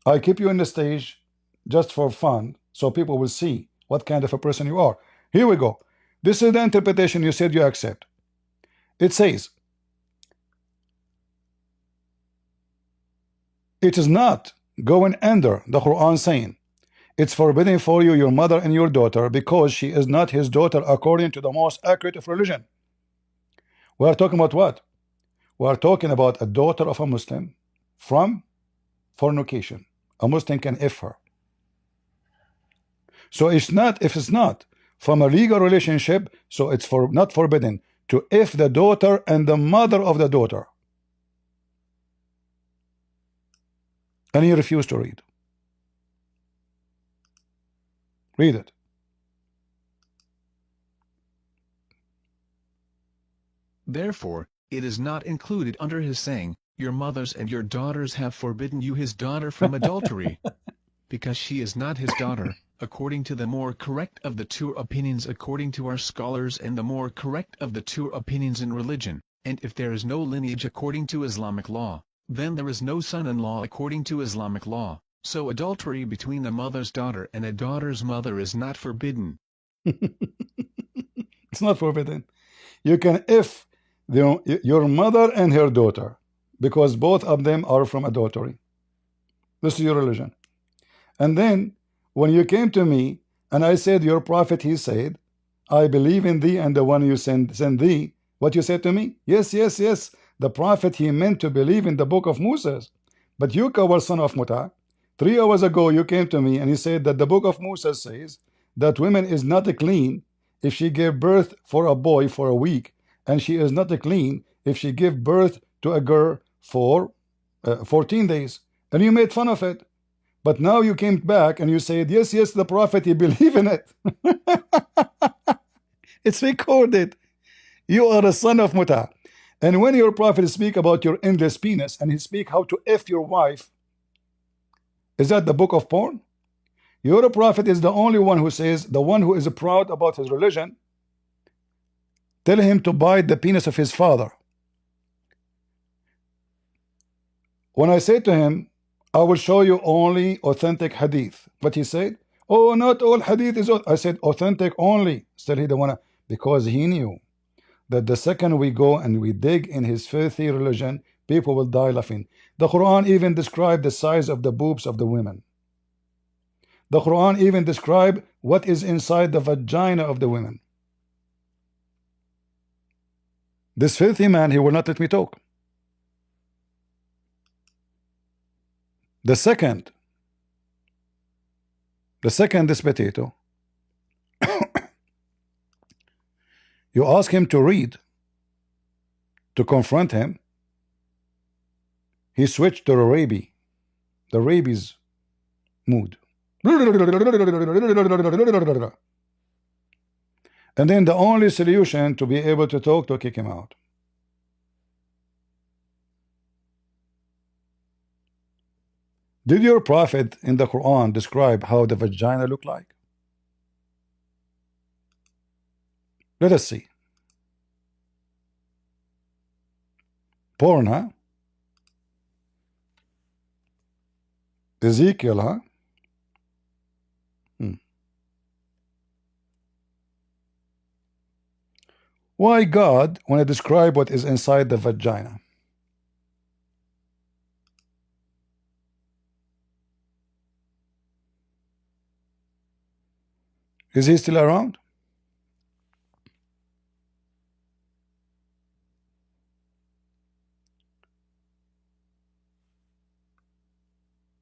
[SPEAKER 1] I keep you in the stage just for fun, so people will see what kind of a person you are. Here we go. This is the interpretation you said you accept. It says, it is not going under the Quran saying, it's forbidden for you, your mother and your daughter, because she is not his daughter according to the most accurate of religion. We are talking about what? We are talking about a daughter of a Muslim from fornication. A Muslim can F her. So it's not, if it's not from a legal relationship, so it's not forbidden to F the daughter and the mother of the daughter. And he refused to read. Read it.
[SPEAKER 9] Therefore, it is not included under his saying, your mothers and your daughters have forbidden you his daughter from adultery, because she is not his daughter, according to the more correct of the two opinions according to our scholars and the more correct of the two opinions in religion, and if there is no lineage according to Islamic law, then there is no son-in-law according to Islamic law, so adultery between a mother's daughter and a daughter's mother is not forbidden.
[SPEAKER 1] It's not forbidden. You can F your mother and her daughter, because both of them are from adultery. This is your religion. And then when you came to me and I said, your prophet, he said, I believe in thee and the one you send thee. What you said to me? Yes, yes, yes. The prophet, he meant to believe in the book of Moses. But you, coward son of Muta, 3 hours ago you came to me and you said that the book of Moses says that women is not clean if she gave birth for a boy for a week, and she is not clean if she gave birth to a girl for 14 days. And you made fun of it. But now you came back and you said, yes, yes, the prophet, he believe in it. It's recorded. You are a son of Muta. And when your prophet speak about your endless penis and he speak how to F your wife, is that the book of porn? Your prophet is the only one who says, the one who is proud about his religion, tell him to bite the penis of his father. When I say to him, I will show you only authentic hadith, but he said, oh, not all hadith is. I said authentic only. Still he don't wanna, because he knew that the second we go and we dig in his filthy religion, people will die laughing. The Quran even described the size of the boobs of the women. The Quran even described what is inside the vagina of the women. This filthy man, he will not let me talk. The second this potato, you ask him to read, to confront him, he switched to the rabies mood. And then the only solution to be able to talk, to kick him out. Did your prophet in the Quran describe how the vagina looked like? Let us see. Porn, huh? Ezekiel, huh? Why God want to describe what is inside the vagina? Is he still around?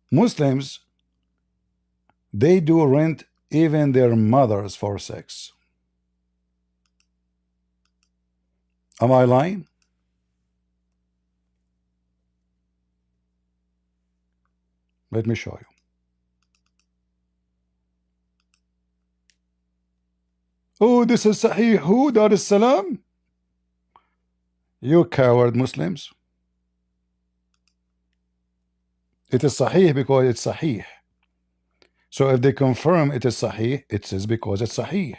[SPEAKER 1] Muslims, they do rent even their mothers for sex. Am I lying? Let me show you. Oh, this is Sahih. Who? Dar es Salaam? You coward Muslims. It is Sahih because it's Sahih. So if they confirm it is Sahih, it says because it's Sahih.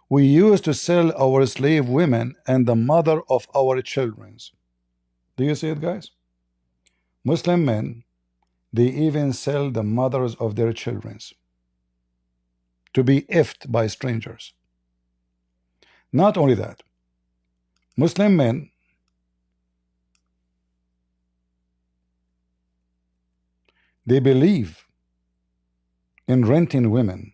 [SPEAKER 1] We used to sell our slave women and the mother of our children. Do you see it, guys? Muslim men, they even sell the mothers of their children to be effed by strangers. Not only that, Muslim men, they believe in renting women.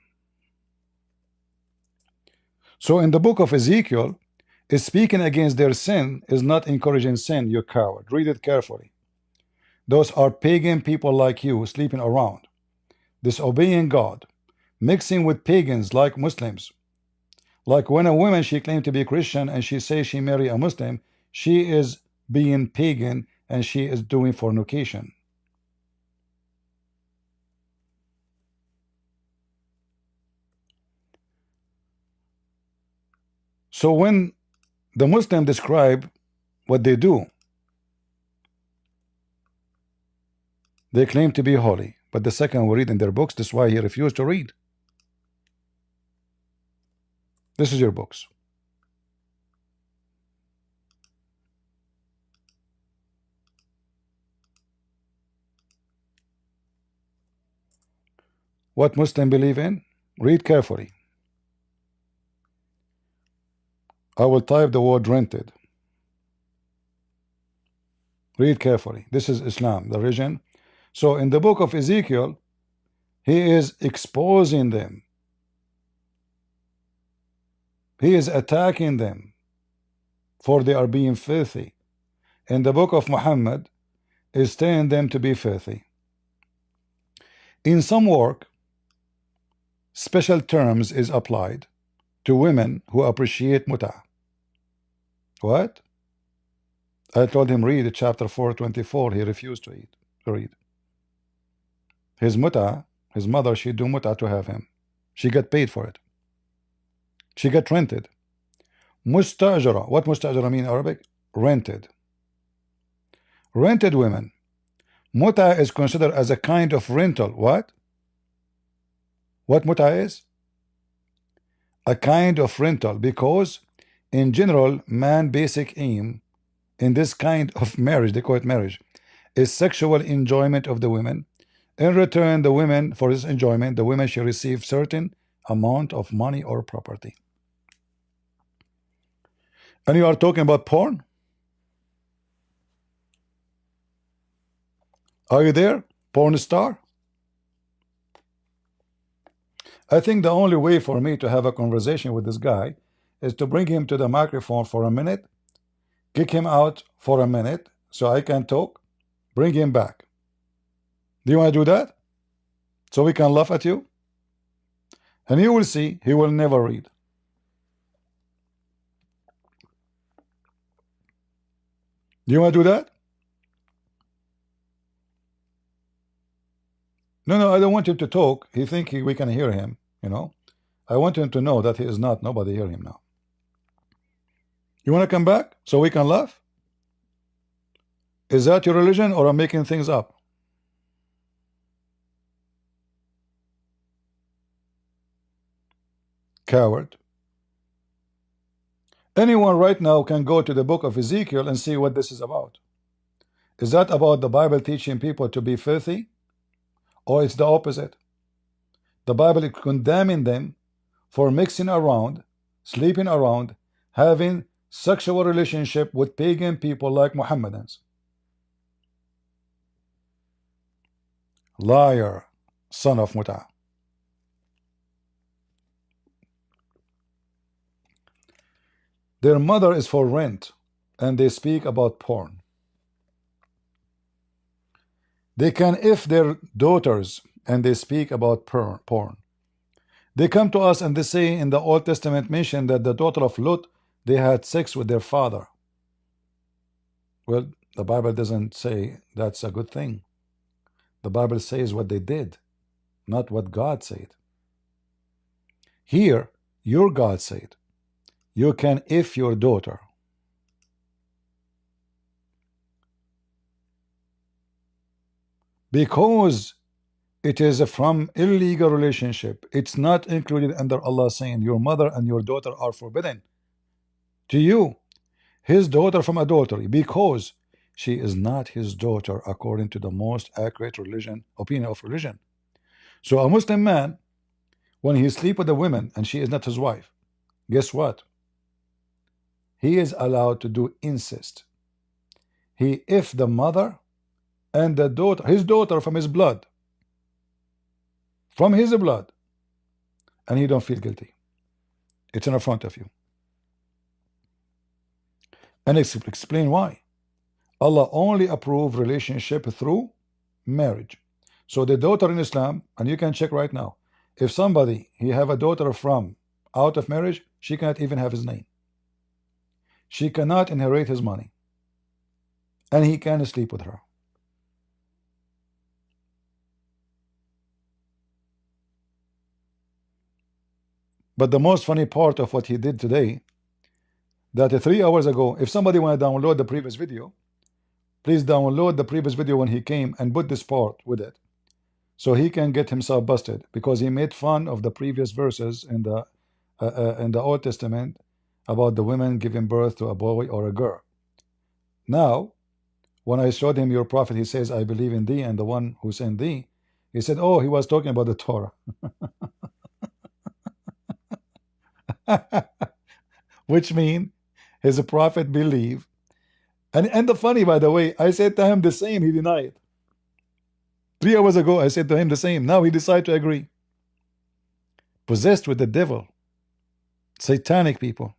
[SPEAKER 1] So in the book of Ezekiel, is speaking against their sin is not encouraging sin, you coward. Read it carefully. Those are pagan people like you sleeping around, disobeying God, mixing with pagans like Muslims. Like when a woman, she claimed to be Christian and she says she marry a Muslim, she is being pagan and she is doing fornication. So when the Muslim describe what they do, they claim to be holy, but the second we read in their books, this is why he refused to read. This is your books. What Muslim believe in? Read carefully. I will type the word rented. Read carefully. This is Islam, the religion. So in the book of Ezekiel, he is exposing them. He is attacking them for they are being filthy. In the book of Muhammad is telling them to be filthy. In some work, special terms is applied to women who appreciate mut'ah. What? I told him read chapter 424. He refused to read. His mut'ah, his mother, she do mut'ah to have him. She got paid for it. She got rented. Mustajara. What mustajara mean in Arabic? Rented. Rented women. Mut'ah is considered as a kind of rental. What? What mut'ah is? A kind of rental, because in general, man basic aim in this kind of marriage, they call it marriage, is sexual enjoyment of the women. In return, the women, for this enjoyment, the women should receive certain amount of money or property. And you are talking about porn? Are you there, porn star? I think the only way for me to have a conversation with this guy is to bring him to the microphone for a minute, kick him out for a minute so I can talk, bring him back. Do you want to do that? So we can laugh at you? And you will see, he will never read. Do you want to do that? No, I don't want him to talk. He think we can hear him, you know. I want him to know that he is not. Nobody hear him now. You want to come back so we can laugh? Is that your religion or I'm making things up? Coward. Anyone right now can go to the book of Ezekiel and see what this is about. Is that about the Bible teaching people to be filthy? Or it's the opposite? The Bible is condemning them for mixing around, sleeping around, having sexual relationship with pagan people like Mohammedans. Liar, son of Mut'ah. Their mother is for rent, and they speak about porn. They can if their daughters, and they speak about porn. They come to us and they say in the Old Testament mention that the daughter of Lot, they had sex with their father. Well, the Bible doesn't say that's a good thing. The Bible says what they did, not what God said. Here, your God said, you can, if your daughter, because it is from illegal relationship, it's not included under Allah saying your mother and your daughter are forbidden to you, his daughter from adultery, because she is not his daughter according to the most accurate opinion of religion. So a Muslim man, when he sleep with a woman and she is not his wife, guess what? He is allowed to do incest. If the mother and the daughter, his daughter from his blood, and he don't feel guilty. It's in front of you. And explain why. Allah only approved relationship through marriage. So the daughter in Islam, and you can check right now, if somebody, he have a daughter from out of marriage, she cannot even have his name. She cannot inherit his money. And he can sleep with her. But the most funny part of what he did today, that 3 hours ago, if somebody want to download the previous video, please download the previous video when he came and put this part with it, so he can get himself busted, because he made fun of the previous verses in the Old Testament about the women giving birth to a boy or a girl. Now, when I showed him your prophet, he says, I believe in thee and the one who sent thee. He said, oh, he was talking about the Torah. Which means his prophet believe. And the funny, by the way, I said to him the same, he denied. 3 hours ago, I said to him the same. Now he decided to agree. Possessed with the devil. Satanic people.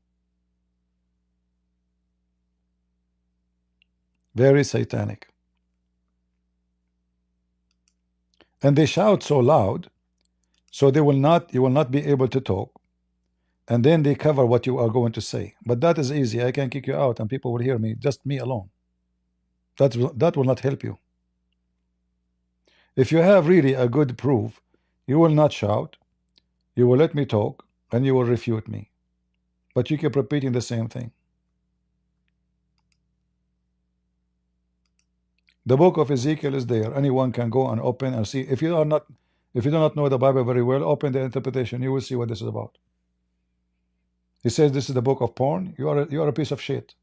[SPEAKER 1] Very satanic. And they shout so loud, so you will not be able to talk. And then they cover what you are going to say. But that is easy. I can kick you out and people will hear me, just me alone. That will not help you. If you have really a good proof, you will not shout, you will let me talk, and you will refute me. But you keep repeating the same thing. The book of Ezekiel is there. Anyone can go and open and see. If you do not know the Bible very well, open the interpretation. You will see what this is about. He says this is the book of porn. You are a piece of shit.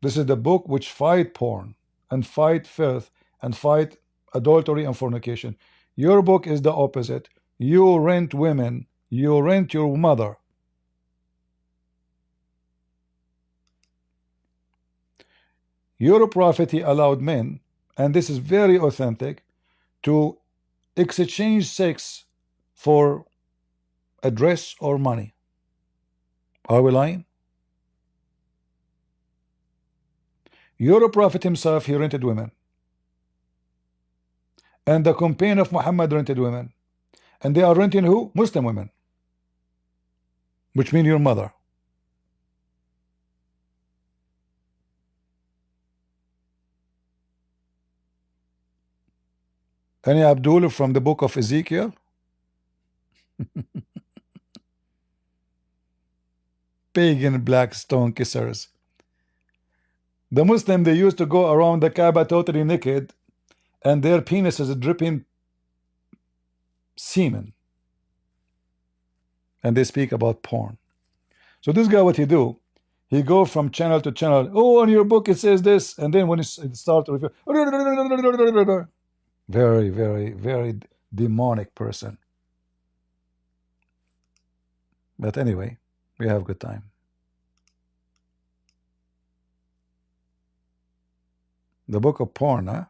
[SPEAKER 1] This is the book which fight porn and fight filth and fight adultery and fornication. Your book is the opposite. You rent women. You rent your mother. Your prophet, he allowed men, and this is very authentic, to exchange sex for a dress or money. Are we lying? Your prophet himself, he rented women. And the companion of Muhammad rented women. And they are renting who? Muslim women. Which means your mother. Any Abdul from the book of Ezekiel? Pagan black stone kissers. The Muslim, they used to go around the Kaaba totally naked, and their penises dripping semen. And they speak about porn. So this guy, what he do? He go from channel to channel. Oh, on your book it says this, and then when it starts to review, very, very, very demonic person. But anyway, we have good time. The book of porn, huh?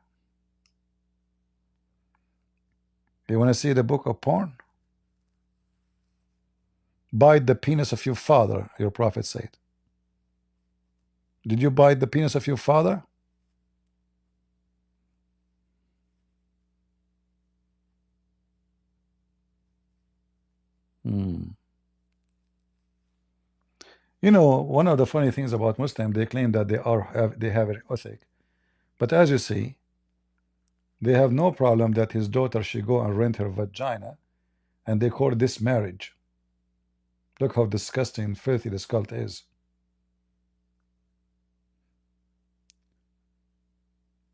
[SPEAKER 1] You want to see the book of porn? Bite the penis of your father, your prophet said. Did you bite the penis of your father? You know, one of the funny things about Muslims, they claim that they have an ethic, but as you see, they have no problem that his daughter she go and rent her vagina, and they call this marriage. Look how disgusting and filthy this cult is.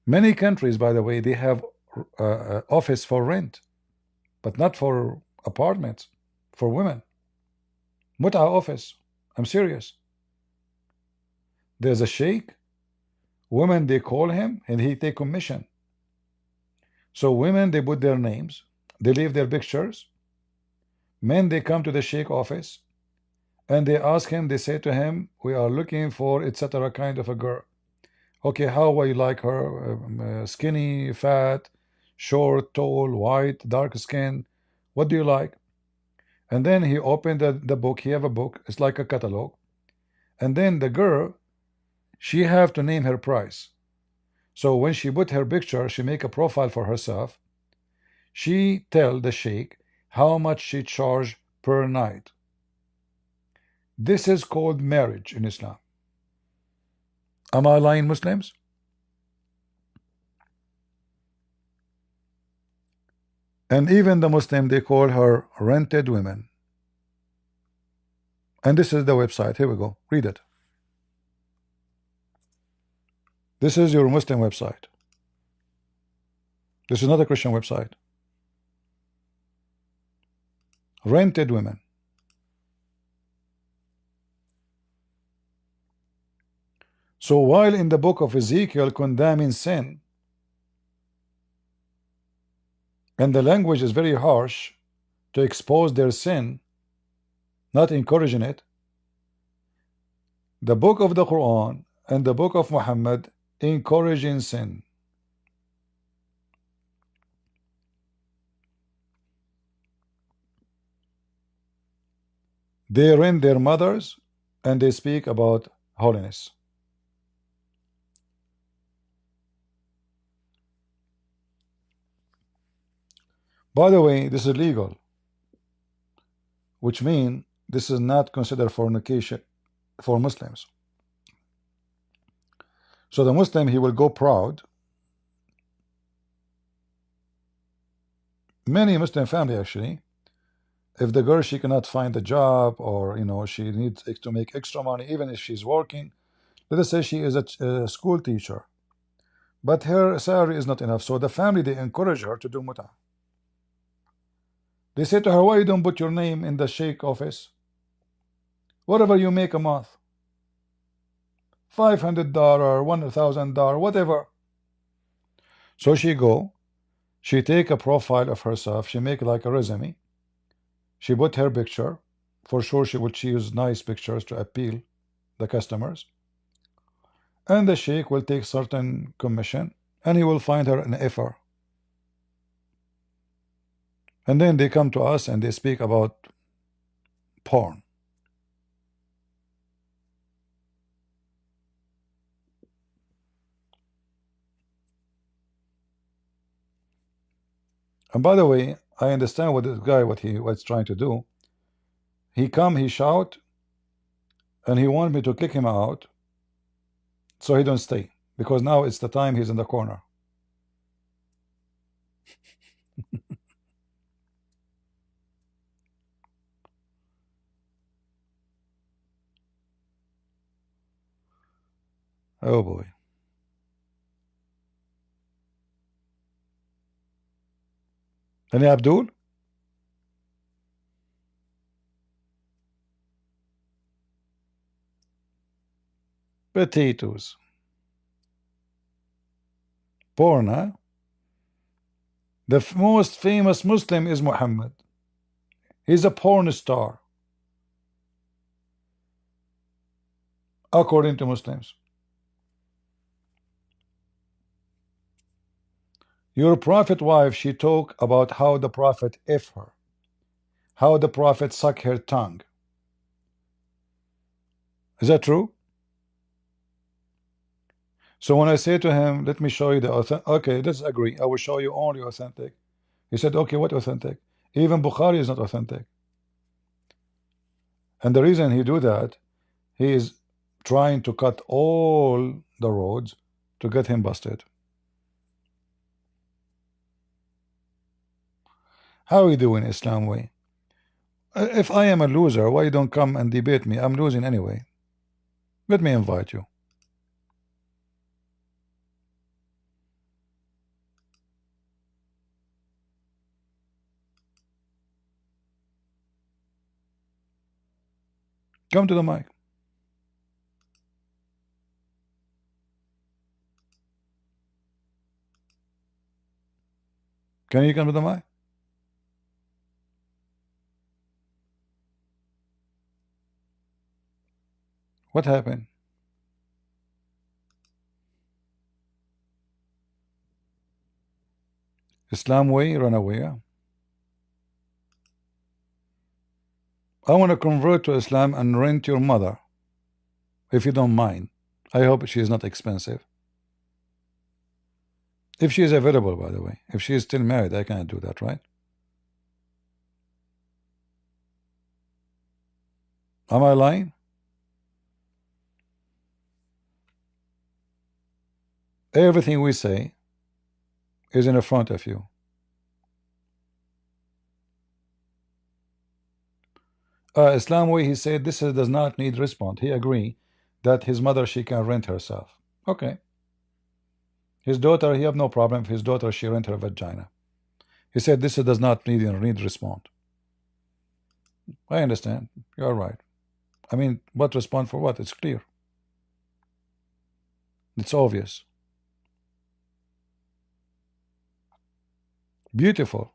[SPEAKER 1] Many countries, by the way, they have office for rent, but not for apartments, for women. Muta office. I'm serious. There's a sheikh. Women, they call him, and he take commission. So women, they put their names. They leave their pictures. Men, they come to the sheikh office, and they ask him, they say to him, we are looking for etc. kind of a girl. Okay, how you like her? Skinny, fat, short, tall, white, dark skin. What do you like? And then he opened the book. He have a book. It's like a catalog. And then the girl, she have to name her price. So when she put her picture, she make a profile for herself. She tell the sheikh how much she charge per night. This is called marriage in Islam. Am I lying, Muslims? And even the Muslim, they call her rented women. And this is the website. Here we go. Read it. This is your Muslim website. This is not a Christian website. Rented women. So while in the book of Ezekiel condemning sin, and the language is very harsh to expose their sin, not encouraging it, the book of the Quran and the book of Muhammad encouraging sin. They rent their mothers and they speak about holiness. By the way, this is legal, which means this is not considered fornication for Muslims. So the Muslim, he will go proud. Many Muslim family actually, if the girl she cannot find a job, or she needs to make extra money, even if she's working, let us say she is a school teacher, but her salary is not enough, so the family, they encourage her to do muta. They say to her, why you don't put your name in the sheikh office? Whatever you make a month, $500, $1,000, whatever. So she go, she take a profile of herself, she make like a resume, she put her picture. For sure she would choose nice pictures to appeal the customers, and the sheikh will take certain commission, and he will find her an effort. And then they come to us and they speak about porn. And by the way, I understand what this guy, what's trying to do. He come, he shout, and he want me to kick him out, so he don't stay, because now it's the time he's in the corner. Oh boy. Any Abdul? Potatoes. Porn, huh? The most famous Muslim is Muhammad. He's a porn star, according to Muslims. Your prophet wife, she talk about how the prophet F her, how the prophet suck her tongue. Is that true? So when I say to him, let me show you the authentic, okay, let's agree, I will show you only authentic. He said, okay, what authentic? Even Bukhari is not authentic. And the reason he do that, He is trying to cut all the roads to get him busted. How are you doing, Islam way? If I am a loser, why you don't come and debate me? I'm losing anyway. Let me invite you. Come to the mic. Can you come to the mic? What happened? Islam way, run away. Huh? I want to convert to Islam and rent your mother, if you don't mind. I hope she is not expensive. If she is available, by the way. If she is still married, I cannot do that, right? Am I lying? Everything we say is in front of you. Islam way, he said this does not need response. He agree that his mother, she can rent herself. Okay. His daughter, he have no problem. His daughter, she rent her vagina. He said this does not need respond. I understand. You're right. I mean, what respond for what? It's clear. It's obvious. Beautiful.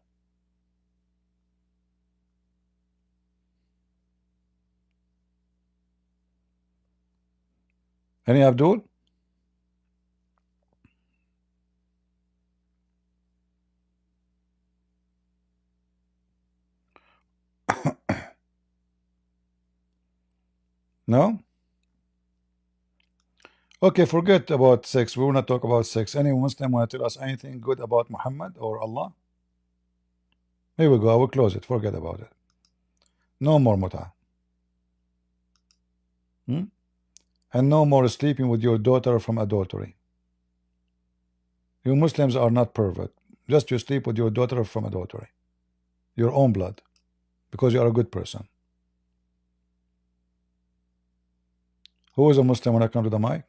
[SPEAKER 1] Any Abdul? No? Okay, forget about sex. We will not talk about sex. Any Muslim want to tell us anything good about Muhammad or Allah? Here we go. I will close it. Forget about it. No more muta. And no more sleeping with your daughter from adultery. You Muslims are not pervert. Just you sleep with your daughter from adultery. Your own blood. Because you are a good person. Who is a Muslim when I come to the mic?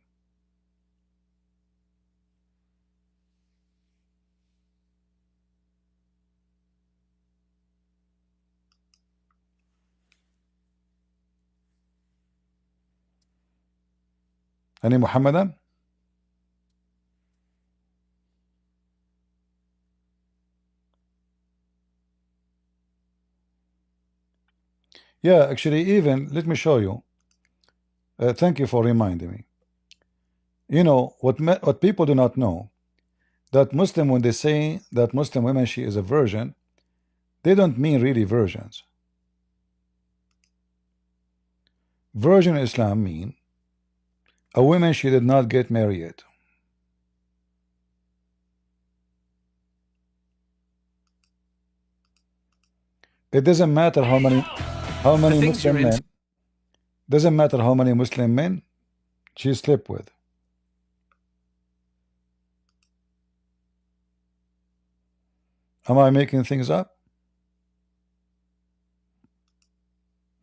[SPEAKER 1] Any Muhammadan? Yeah, actually, even, let me show you. Thank you for reminding me. You know, what people do not know, that Muslim, when they say that Muslim women, she is a virgin, they don't mean really virgins. Virgin Islam mean a woman, she did not get married yet. It doesn't matter how many Muslim men, doesn't matter how many Muslim men she slept with. Am I making things up?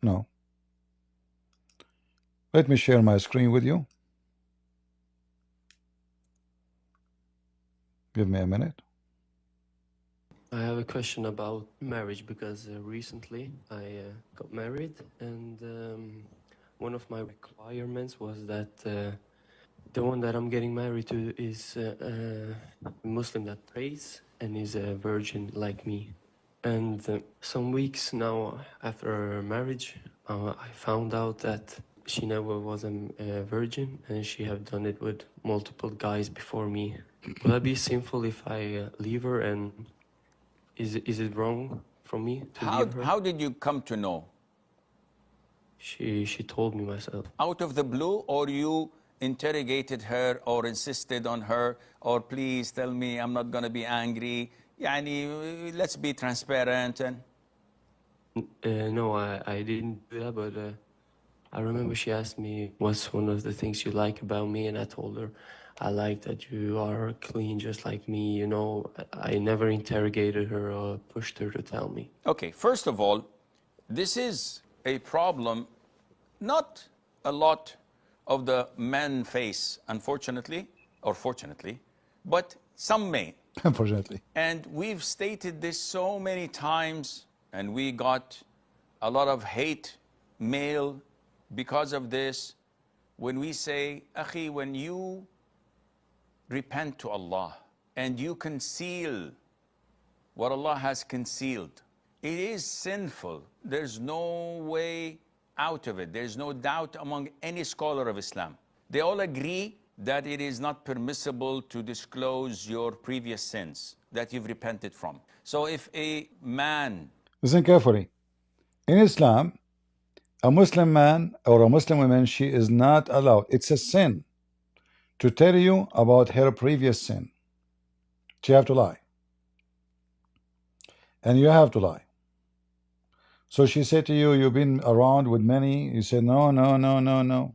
[SPEAKER 1] No. Let me share my screen with you. Give me a minute.
[SPEAKER 12] I have a question about marriage because recently I got married, and one of my requirements was that the one that I'm getting married to is a Muslim that prays and is a virgin like me. And some weeks now after marriage, I found out that she never was a virgin and she have done it with multiple guys before me. Would that be sinful if I leave her, and is it wrong for me to leave her?
[SPEAKER 13] How did you come to know?
[SPEAKER 12] She told me myself.
[SPEAKER 13] Out of the blue, or you interrogated her or insisted on her, or please tell me, I'm not going to be angry. Yani, let's be transparent. And
[SPEAKER 12] No, I didn't do that, but I remember she asked me what's one of the things you like about me, and I told her I like that you are clean just like me. You know, I never interrogated her or pushed her to tell me.
[SPEAKER 13] Okay, first of all, this is a problem not a lot of the men face, unfortunately, or fortunately, but some may.
[SPEAKER 1] Unfortunately.
[SPEAKER 13] And we've stated this so many times, and we got a lot of hate mail because of this. When we say, Akhi, when you repent to Allah and you conceal what Allah has concealed, it is sinful. There's no way out of it. There's no doubt among any scholar of Islam. They all agree that it is not permissible to disclose your previous sins that you've repented from. So if a man...
[SPEAKER 1] Listen carefully. In Islam, a Muslim man or a Muslim woman, she is not allowed. It's a sin to tell you about her previous sin. She have to lie. And you have to lie. So she said to you, you've been around with many. You said, no, no, no, no, no.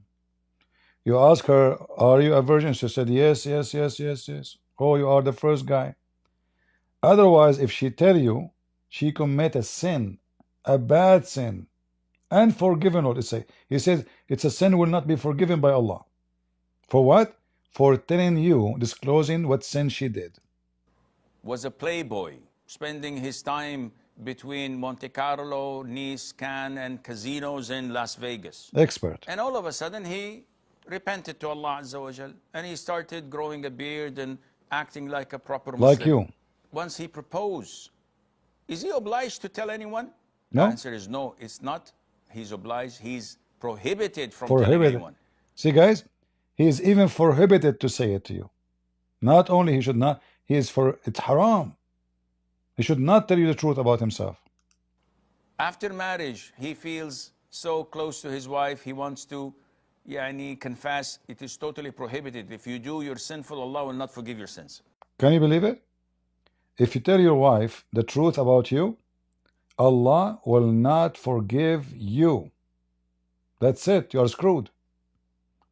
[SPEAKER 1] You ask her, are you a virgin? She said, yes, yes, yes, yes, yes. Oh, you are the first guy. Otherwise, if she tell you, she commit a sin, a bad sin, unforgiven. What it say? He says it's a sin will not be forgiven by Allah. For what? For telling you, disclosing what sin she did.
[SPEAKER 13] Was a playboy, spending his time between Monte Carlo, Nice, Cannes, and casinos in Las Vegas.
[SPEAKER 1] Expert.
[SPEAKER 13] And all of a sudden, he repented to Allah Azza wa Jal, and he started growing a beard and acting like a proper Muslim.
[SPEAKER 1] Like you.
[SPEAKER 13] Once he proposed, is he obliged to tell anyone?
[SPEAKER 1] No.
[SPEAKER 13] The answer is no, it's not. He's obliged, he's prohibited from telling anyone.
[SPEAKER 1] See guys, he is even prohibited to say it to you. Not only he should not, it's haram. He should not tell you the truth about himself.
[SPEAKER 13] After marriage, he feels so close to his wife, he wants to confess. It is totally prohibited. If you do, you're sinful. Allah will not forgive your sins.
[SPEAKER 1] Can you believe it? If you tell your wife the truth about you, Allah will not forgive you. That's it. You are screwed.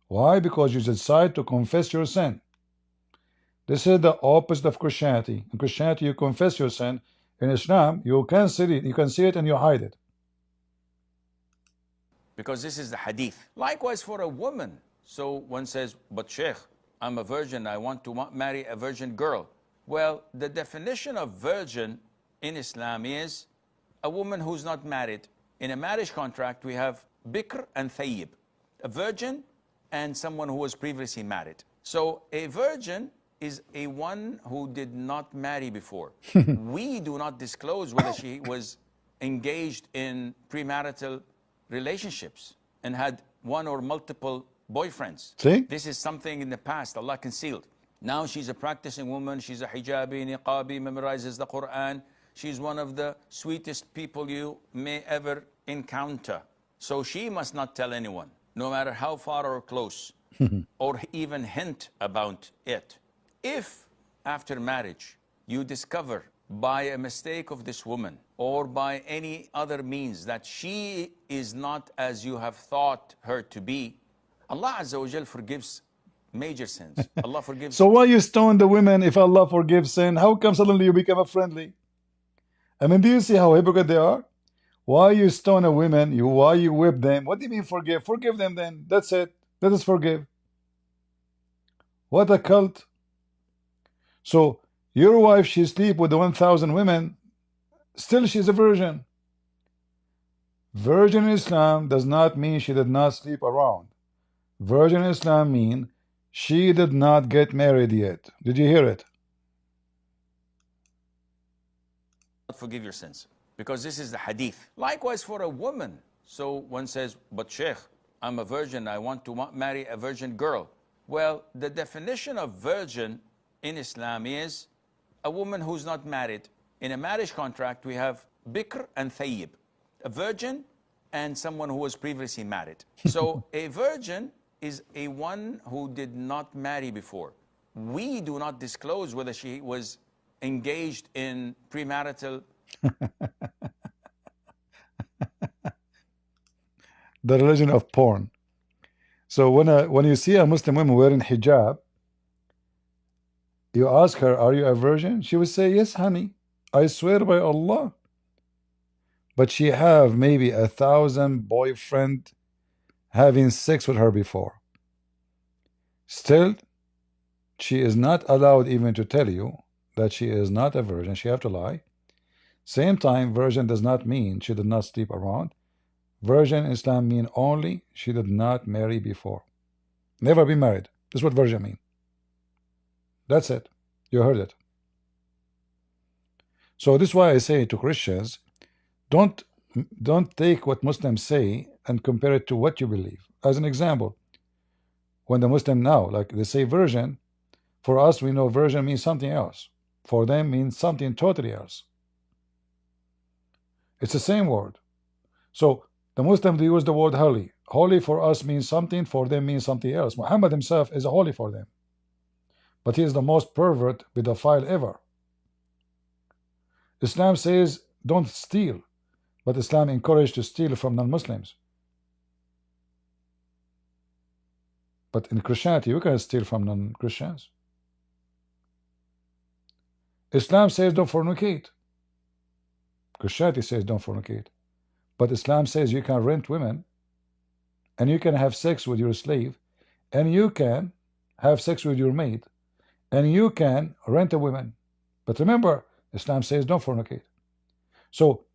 [SPEAKER 1] Why? Because you decide to confess your sin. This is the opposite of Christianity. In Christianity, you confess your sin. In Islam, you can see it. You can see it and you hide it.
[SPEAKER 13] Because this is the hadith. Likewise for a woman. So one says, but Sheikh, I'm a virgin. I want to marry a virgin girl. Well, the definition of virgin in Islam is a woman who's not married. In a marriage contract, we have bikr and thayyib, a virgin and someone who was previously married. So a virgin is a one who did not marry before. We do not disclose whether she was engaged in premarital relationships and had one or multiple boyfriends.
[SPEAKER 1] See?
[SPEAKER 13] This is something in the past Allah concealed. Now she's a practicing woman, she's a hijabi, niqabi, memorizes the Quran. She's one of the sweetest people you may ever encounter. So she must not tell anyone, no matter how far or close, or even hint about it. If after marriage you discover by a mistake of this woman or by any other means that she is not as you have thought her to be, Allah Azza wa Jal forgives major sins. Allah forgives.
[SPEAKER 1] So why you stone the women if Allah forgives sin? How come suddenly you become a friendly? I mean, do you see how hypocrite they are? Why you stone a woman? Why you whip them? What do you mean forgive? Forgive them then. That's it. Let us forgive. What a cult. So your wife, she sleep with the 1,000 women, still she's a virgin. Virgin in Islam does not mean she did not sleep around. Virgin in Islam mean she did not get married yet. Did you hear it?
[SPEAKER 13] Forgive your sins, because this is the hadith. Likewise for a woman. So one says, but Sheikh, I'm a virgin, I want to marry a virgin girl. Well, the definition of virgin in Islam is a woman who's not married. In a marriage contract, we have bikr and thayyib, a virgin and someone who was previously married. So a virgin is a one who did not marry before. We do not disclose whether she was engaged in premarital.
[SPEAKER 1] The religion of porn. So when you see a Muslim woman wearing hijab, you ask her, "Are you a virgin?" She will say, "Yes, honey. I swear by Allah." But she have maybe 1,000 boyfriend having sex with her before. Still, she is not allowed even to tell you that she is not a virgin. She have to lie. Same time, virgin does not mean she did not sleep around. Virgin in Islam mean only she did not marry before. Never been married. This is what virgin mean. That's it. You heard it. So this is why I say to Christians, don't take what Muslims say and compare it to what you believe. As an example, when the Muslim now, like they say virgin, for us we know virgin means something else. For them means something totally else. It's the same word. So the Muslims, they use the word holy. Holy for us means something, for them means something else. Muhammad himself is holy for them. But he is the most pervert pedophile ever. Islam says don't steal, but Islam encouraged to steal from non-Muslims. But in Christianity, you can steal from non-Christians. Islam says don't fornicate. Christianity says don't fornicate. But Islam says you can rent women, and you can have sex with your slave, and you can have sex with your maid, and you can rent a woman. But remember, Islam says don't fornicate. So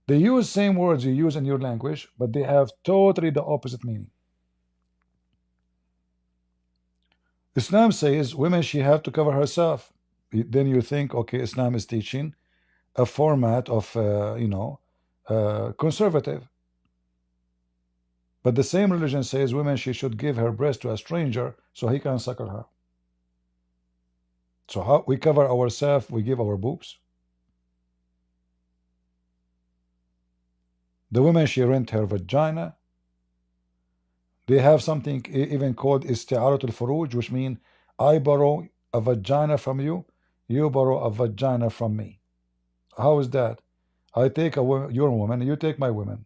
[SPEAKER 1] they use same words you use in your language, but they have totally the opposite meaning. Islam says women, she have to cover herself. Then you think, okay, Islam is teaching a format of conservative. But the same religion says women, she should give her breast to a stranger so he can suckle her. So how we cover ourselves, we give our boobs. The women, she rent her vagina. They have something even called isti'aratul furuj, which means I borrow a vagina from you, you borrow a vagina from me. How is that? I take your woman, you take my woman.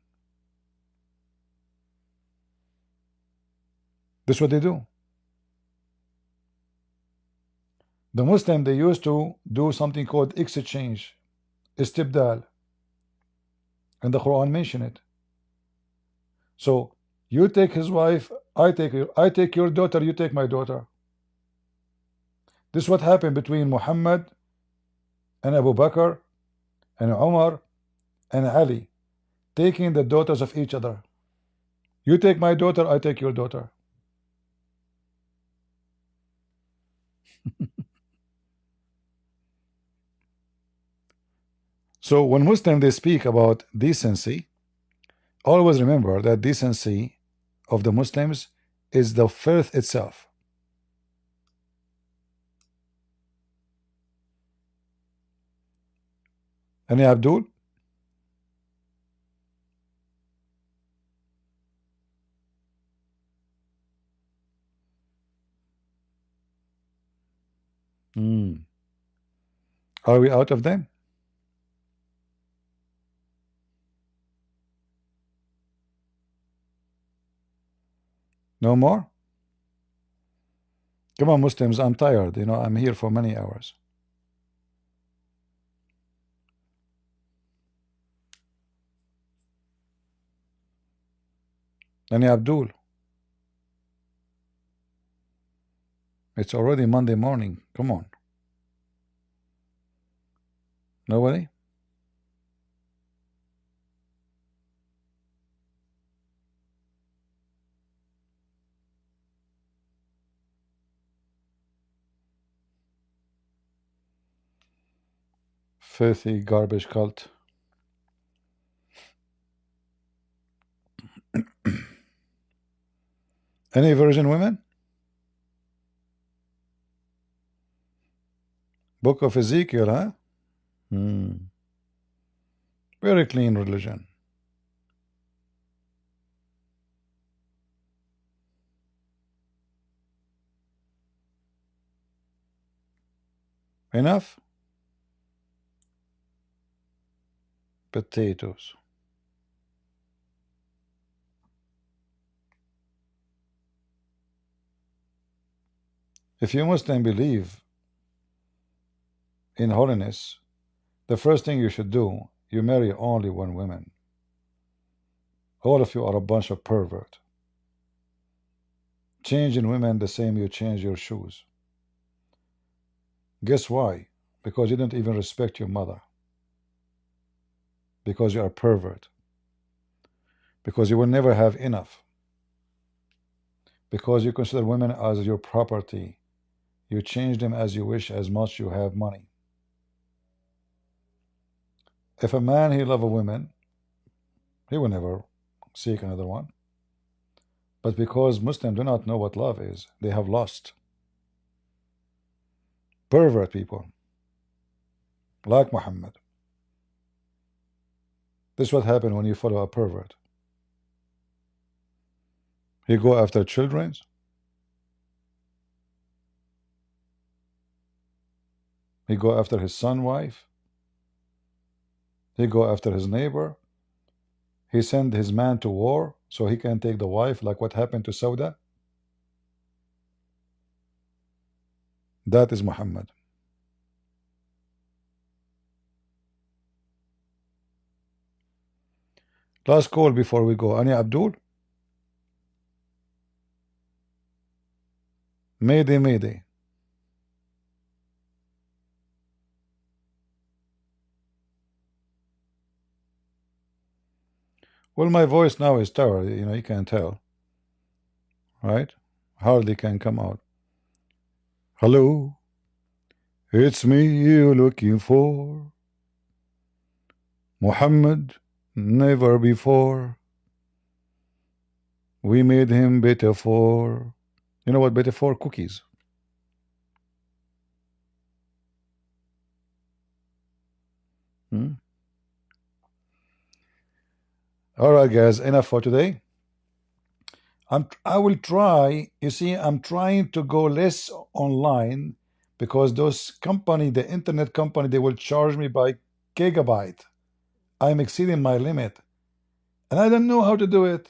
[SPEAKER 1] This is what they do. The Muslim, they used to do something called exchange, istibdal, and the Quran mention it. So you take his wife, I take your daughter, you take my daughter. This is what happened between Muhammad and Abu Bakr and Umar and Ali, taking the daughters of each other. You take my daughter, I take your daughter. So when Muslims, they speak about decency, always remember that decency of the Muslims is the faith itself. Any Abdul? Are we out of them? No more? Come on, Muslims, I'm tired. I'm here for many hours. Any Abdul? It's already Monday morning. Come on. Nobody? Filthy garbage cult. Any virgin women? Book of Ezekiel, huh? Very clean religion. Enough? Potatoes. If you Muslim believe in holiness, the first thing you should do, you marry only one woman. All of you are a bunch of pervert. Changing women the same you change your shoes. Guess why? Because you don't even respect your mother. Because you are a pervert. Because you will never have enough. Because you consider women as your property. You change them as you wish, as much you have money. If a man he love a woman, he will never seek another one. But because Muslims do not know what love is, they have lost. Pervert people, like Muhammad. This is what happens when you follow a pervert. He go after children. He go after his son, wife. He go after his neighbor. He send his man to war so he can take the wife, like what happened to Sauda. That is Muhammad. Last call before we go. Any Abdul? Mayday, mayday. Well, my voice now is tired. You know, you can tell. Right? Hardly can come out. Hello? It's me you're looking for. Muhammad, never before. We made him better for. You know what better for? Cookies. All right, guys, enough for today. I will try. You see, I'm trying to go less online because those company, the internet company, they will charge me by gigabyte. I'm exceeding my limit, and I don't know how to do it.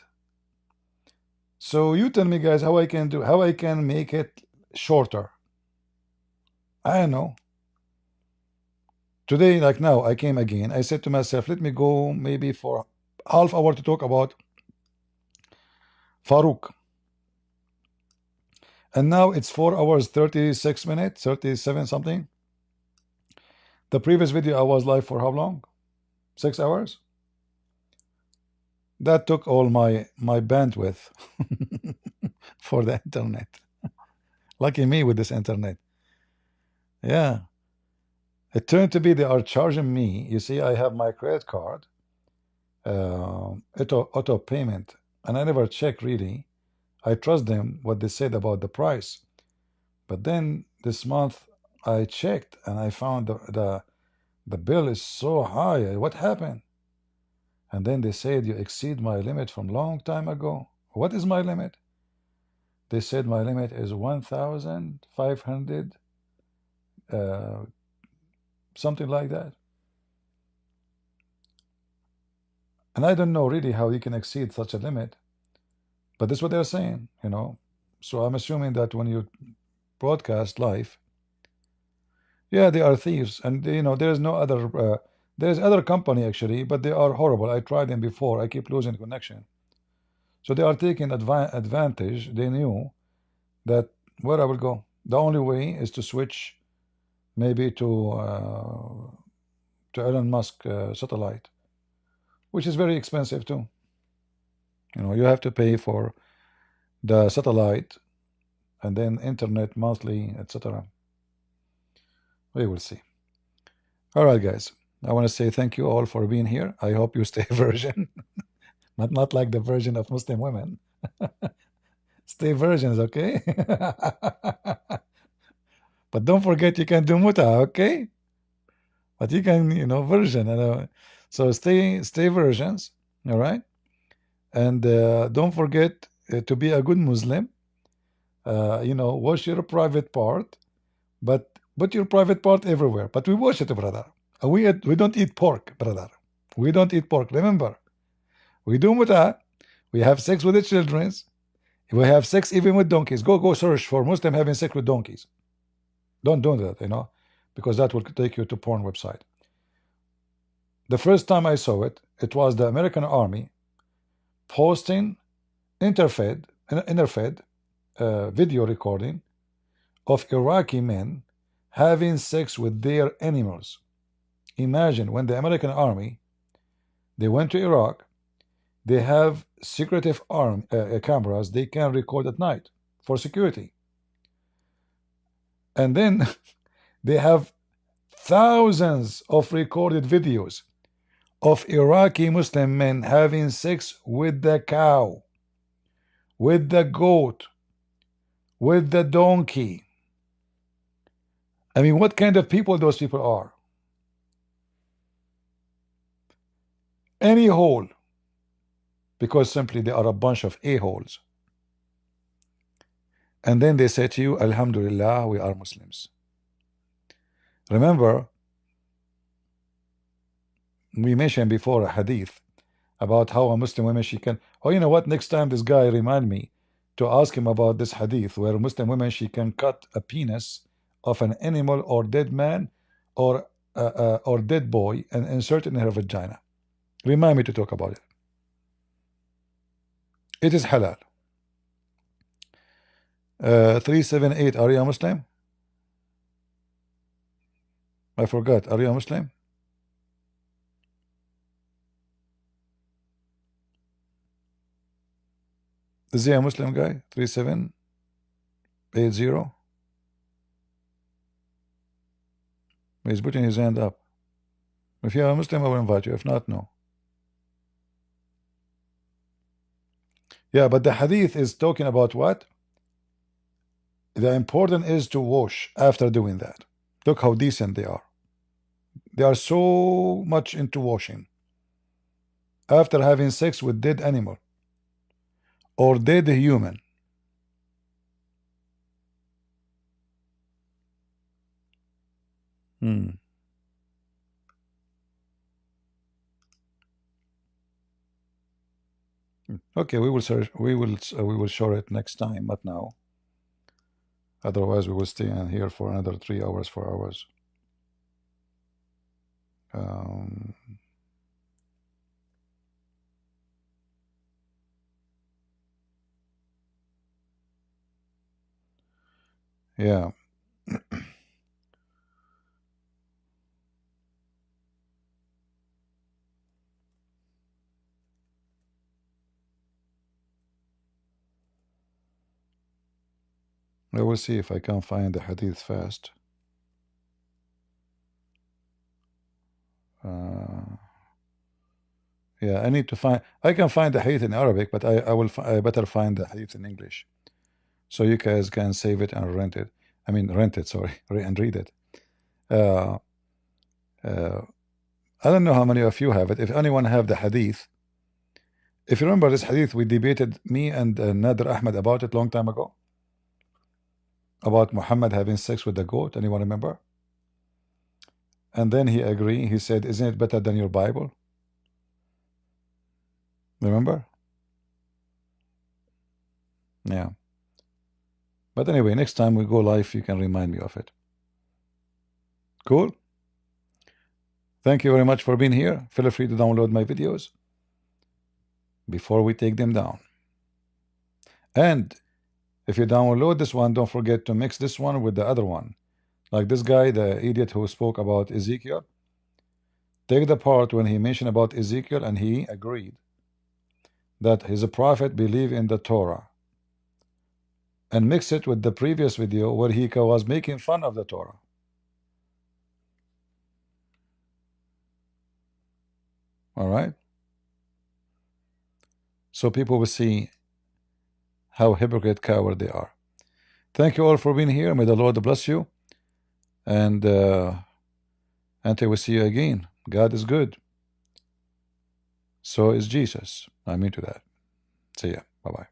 [SPEAKER 1] So you tell me, guys, how I can make it shorter. I don't know. Today, like now, I came again. I said to myself, let me go maybe for half hour to talk about Farooq. And now it's 4 hours 36 minutes, 37 something. The previous video I was live for how long? 6 hours? That took all my bandwidth for the internet. Lucky me with this internet. Yeah. It turned to be they are charging me. You see, I have my credit card, auto payment, and I never check really. I trust them what they said about the price. But then this month I checked and I found the bill is so high. What happened? And then they said you exceed my limit from long time ago. What is my limit? They said my limit is 1,500 something like that. And I don't know really how you can exceed such a limit, but that's what they're saying, you know. So I'm assuming that when you broadcast live, yeah, they are thieves, and you know there's no other. There's other company actually, but they are horrible. I tried them before. I keep losing connection. So they are taking advantage. They knew that where I will go. The only way is to switch, maybe to Elon Musk satellite, which is very expensive too. You know, you have to pay for the satellite and then internet monthly, etc. We will see. All right, guys. I want to say thank you all for being here. I hope you stay virgin, not like the version of Muslim women. Stay virgins, okay? But don't forget you can do muta, okay? But you can, you know, virgin. So stay virgins, all right? And don't forget to be a good Muslim. You know, wash your private part, but put your private part everywhere. But we wash it, brother. We don't eat pork, brother. We don't eat pork. Remember, we do muta. We have sex with the children. We have sex even with donkeys. Go search for Muslim having sex with donkeys. Don't do that, you know, because that will take you to porn website. The first time I saw it, it was the American Army posting interfed video recording of Iraqi men having sex with their animals. Imagine when the American Army, they went to Iraq, they have secretive cameras they can record at night for security. And then they have thousands of recorded videos of Iraqi Muslim men having sex with the cow, with the goat, with the donkey. I mean, what kind of people those people are? Any hole, because simply they are a bunch of a-holes. And then they say to you, Alhamdulillah, we are Muslims. Remember, we mentioned before a hadith about how a Muslim woman, she can, oh, you know what, next time this guy remind me to ask him about this hadith where Muslim women, she can cut a penis of an animal or dead man or dead boy and insert it in her vagina. Remind me to talk about it. It is halal. 378, are you a Muslim? I forgot, are you a Muslim? Is he a Muslim guy? 3780. He's putting his hand up. If you're a Muslim, I will invite you. If not, no. Yeah, but the hadith is talking about what? The important is to wash after doing that. Look how decent they are. They are so much into washing after having sex with dead animal or dead human. Okay, we will search. We will show it next time, but now. Otherwise, we will stay in here for another 3 hours, 4 hours. Yeah. I will see if I can find the hadith fast. Yeah, I need to find. I can find the hadith in Arabic, but I better find the hadith in English, so you guys can save it and rent it. I mean, rent it. Sorry, and read it. I don't know how many of you have it. If anyone have the hadith, if you remember this hadith, we debated, me and Nader Ahmed, about it long time ago. About Muhammad having sex with the goat. Anyone remember? And then he agreed. He said, isn't it better than your Bible? Remember? Yeah. But anyway, next time we go live, you can remind me of it. Cool? Thank you very much for being here. Feel free to download my videos before we take them down. And if you download this one, don't forget to mix this one with the other one. Like this guy, the idiot who spoke about Ezekiel. Take the part when he mentioned about Ezekiel and he agreed that he's a prophet, believe in the Torah. And mix it with the previous video where he was making fun of the Torah. All right? So people will see how hypocrite, coward they are. Thank you all for being here. May the Lord bless you. And until we see you again, God is good. So is Jesus. I mean to that. See ya. Bye-bye.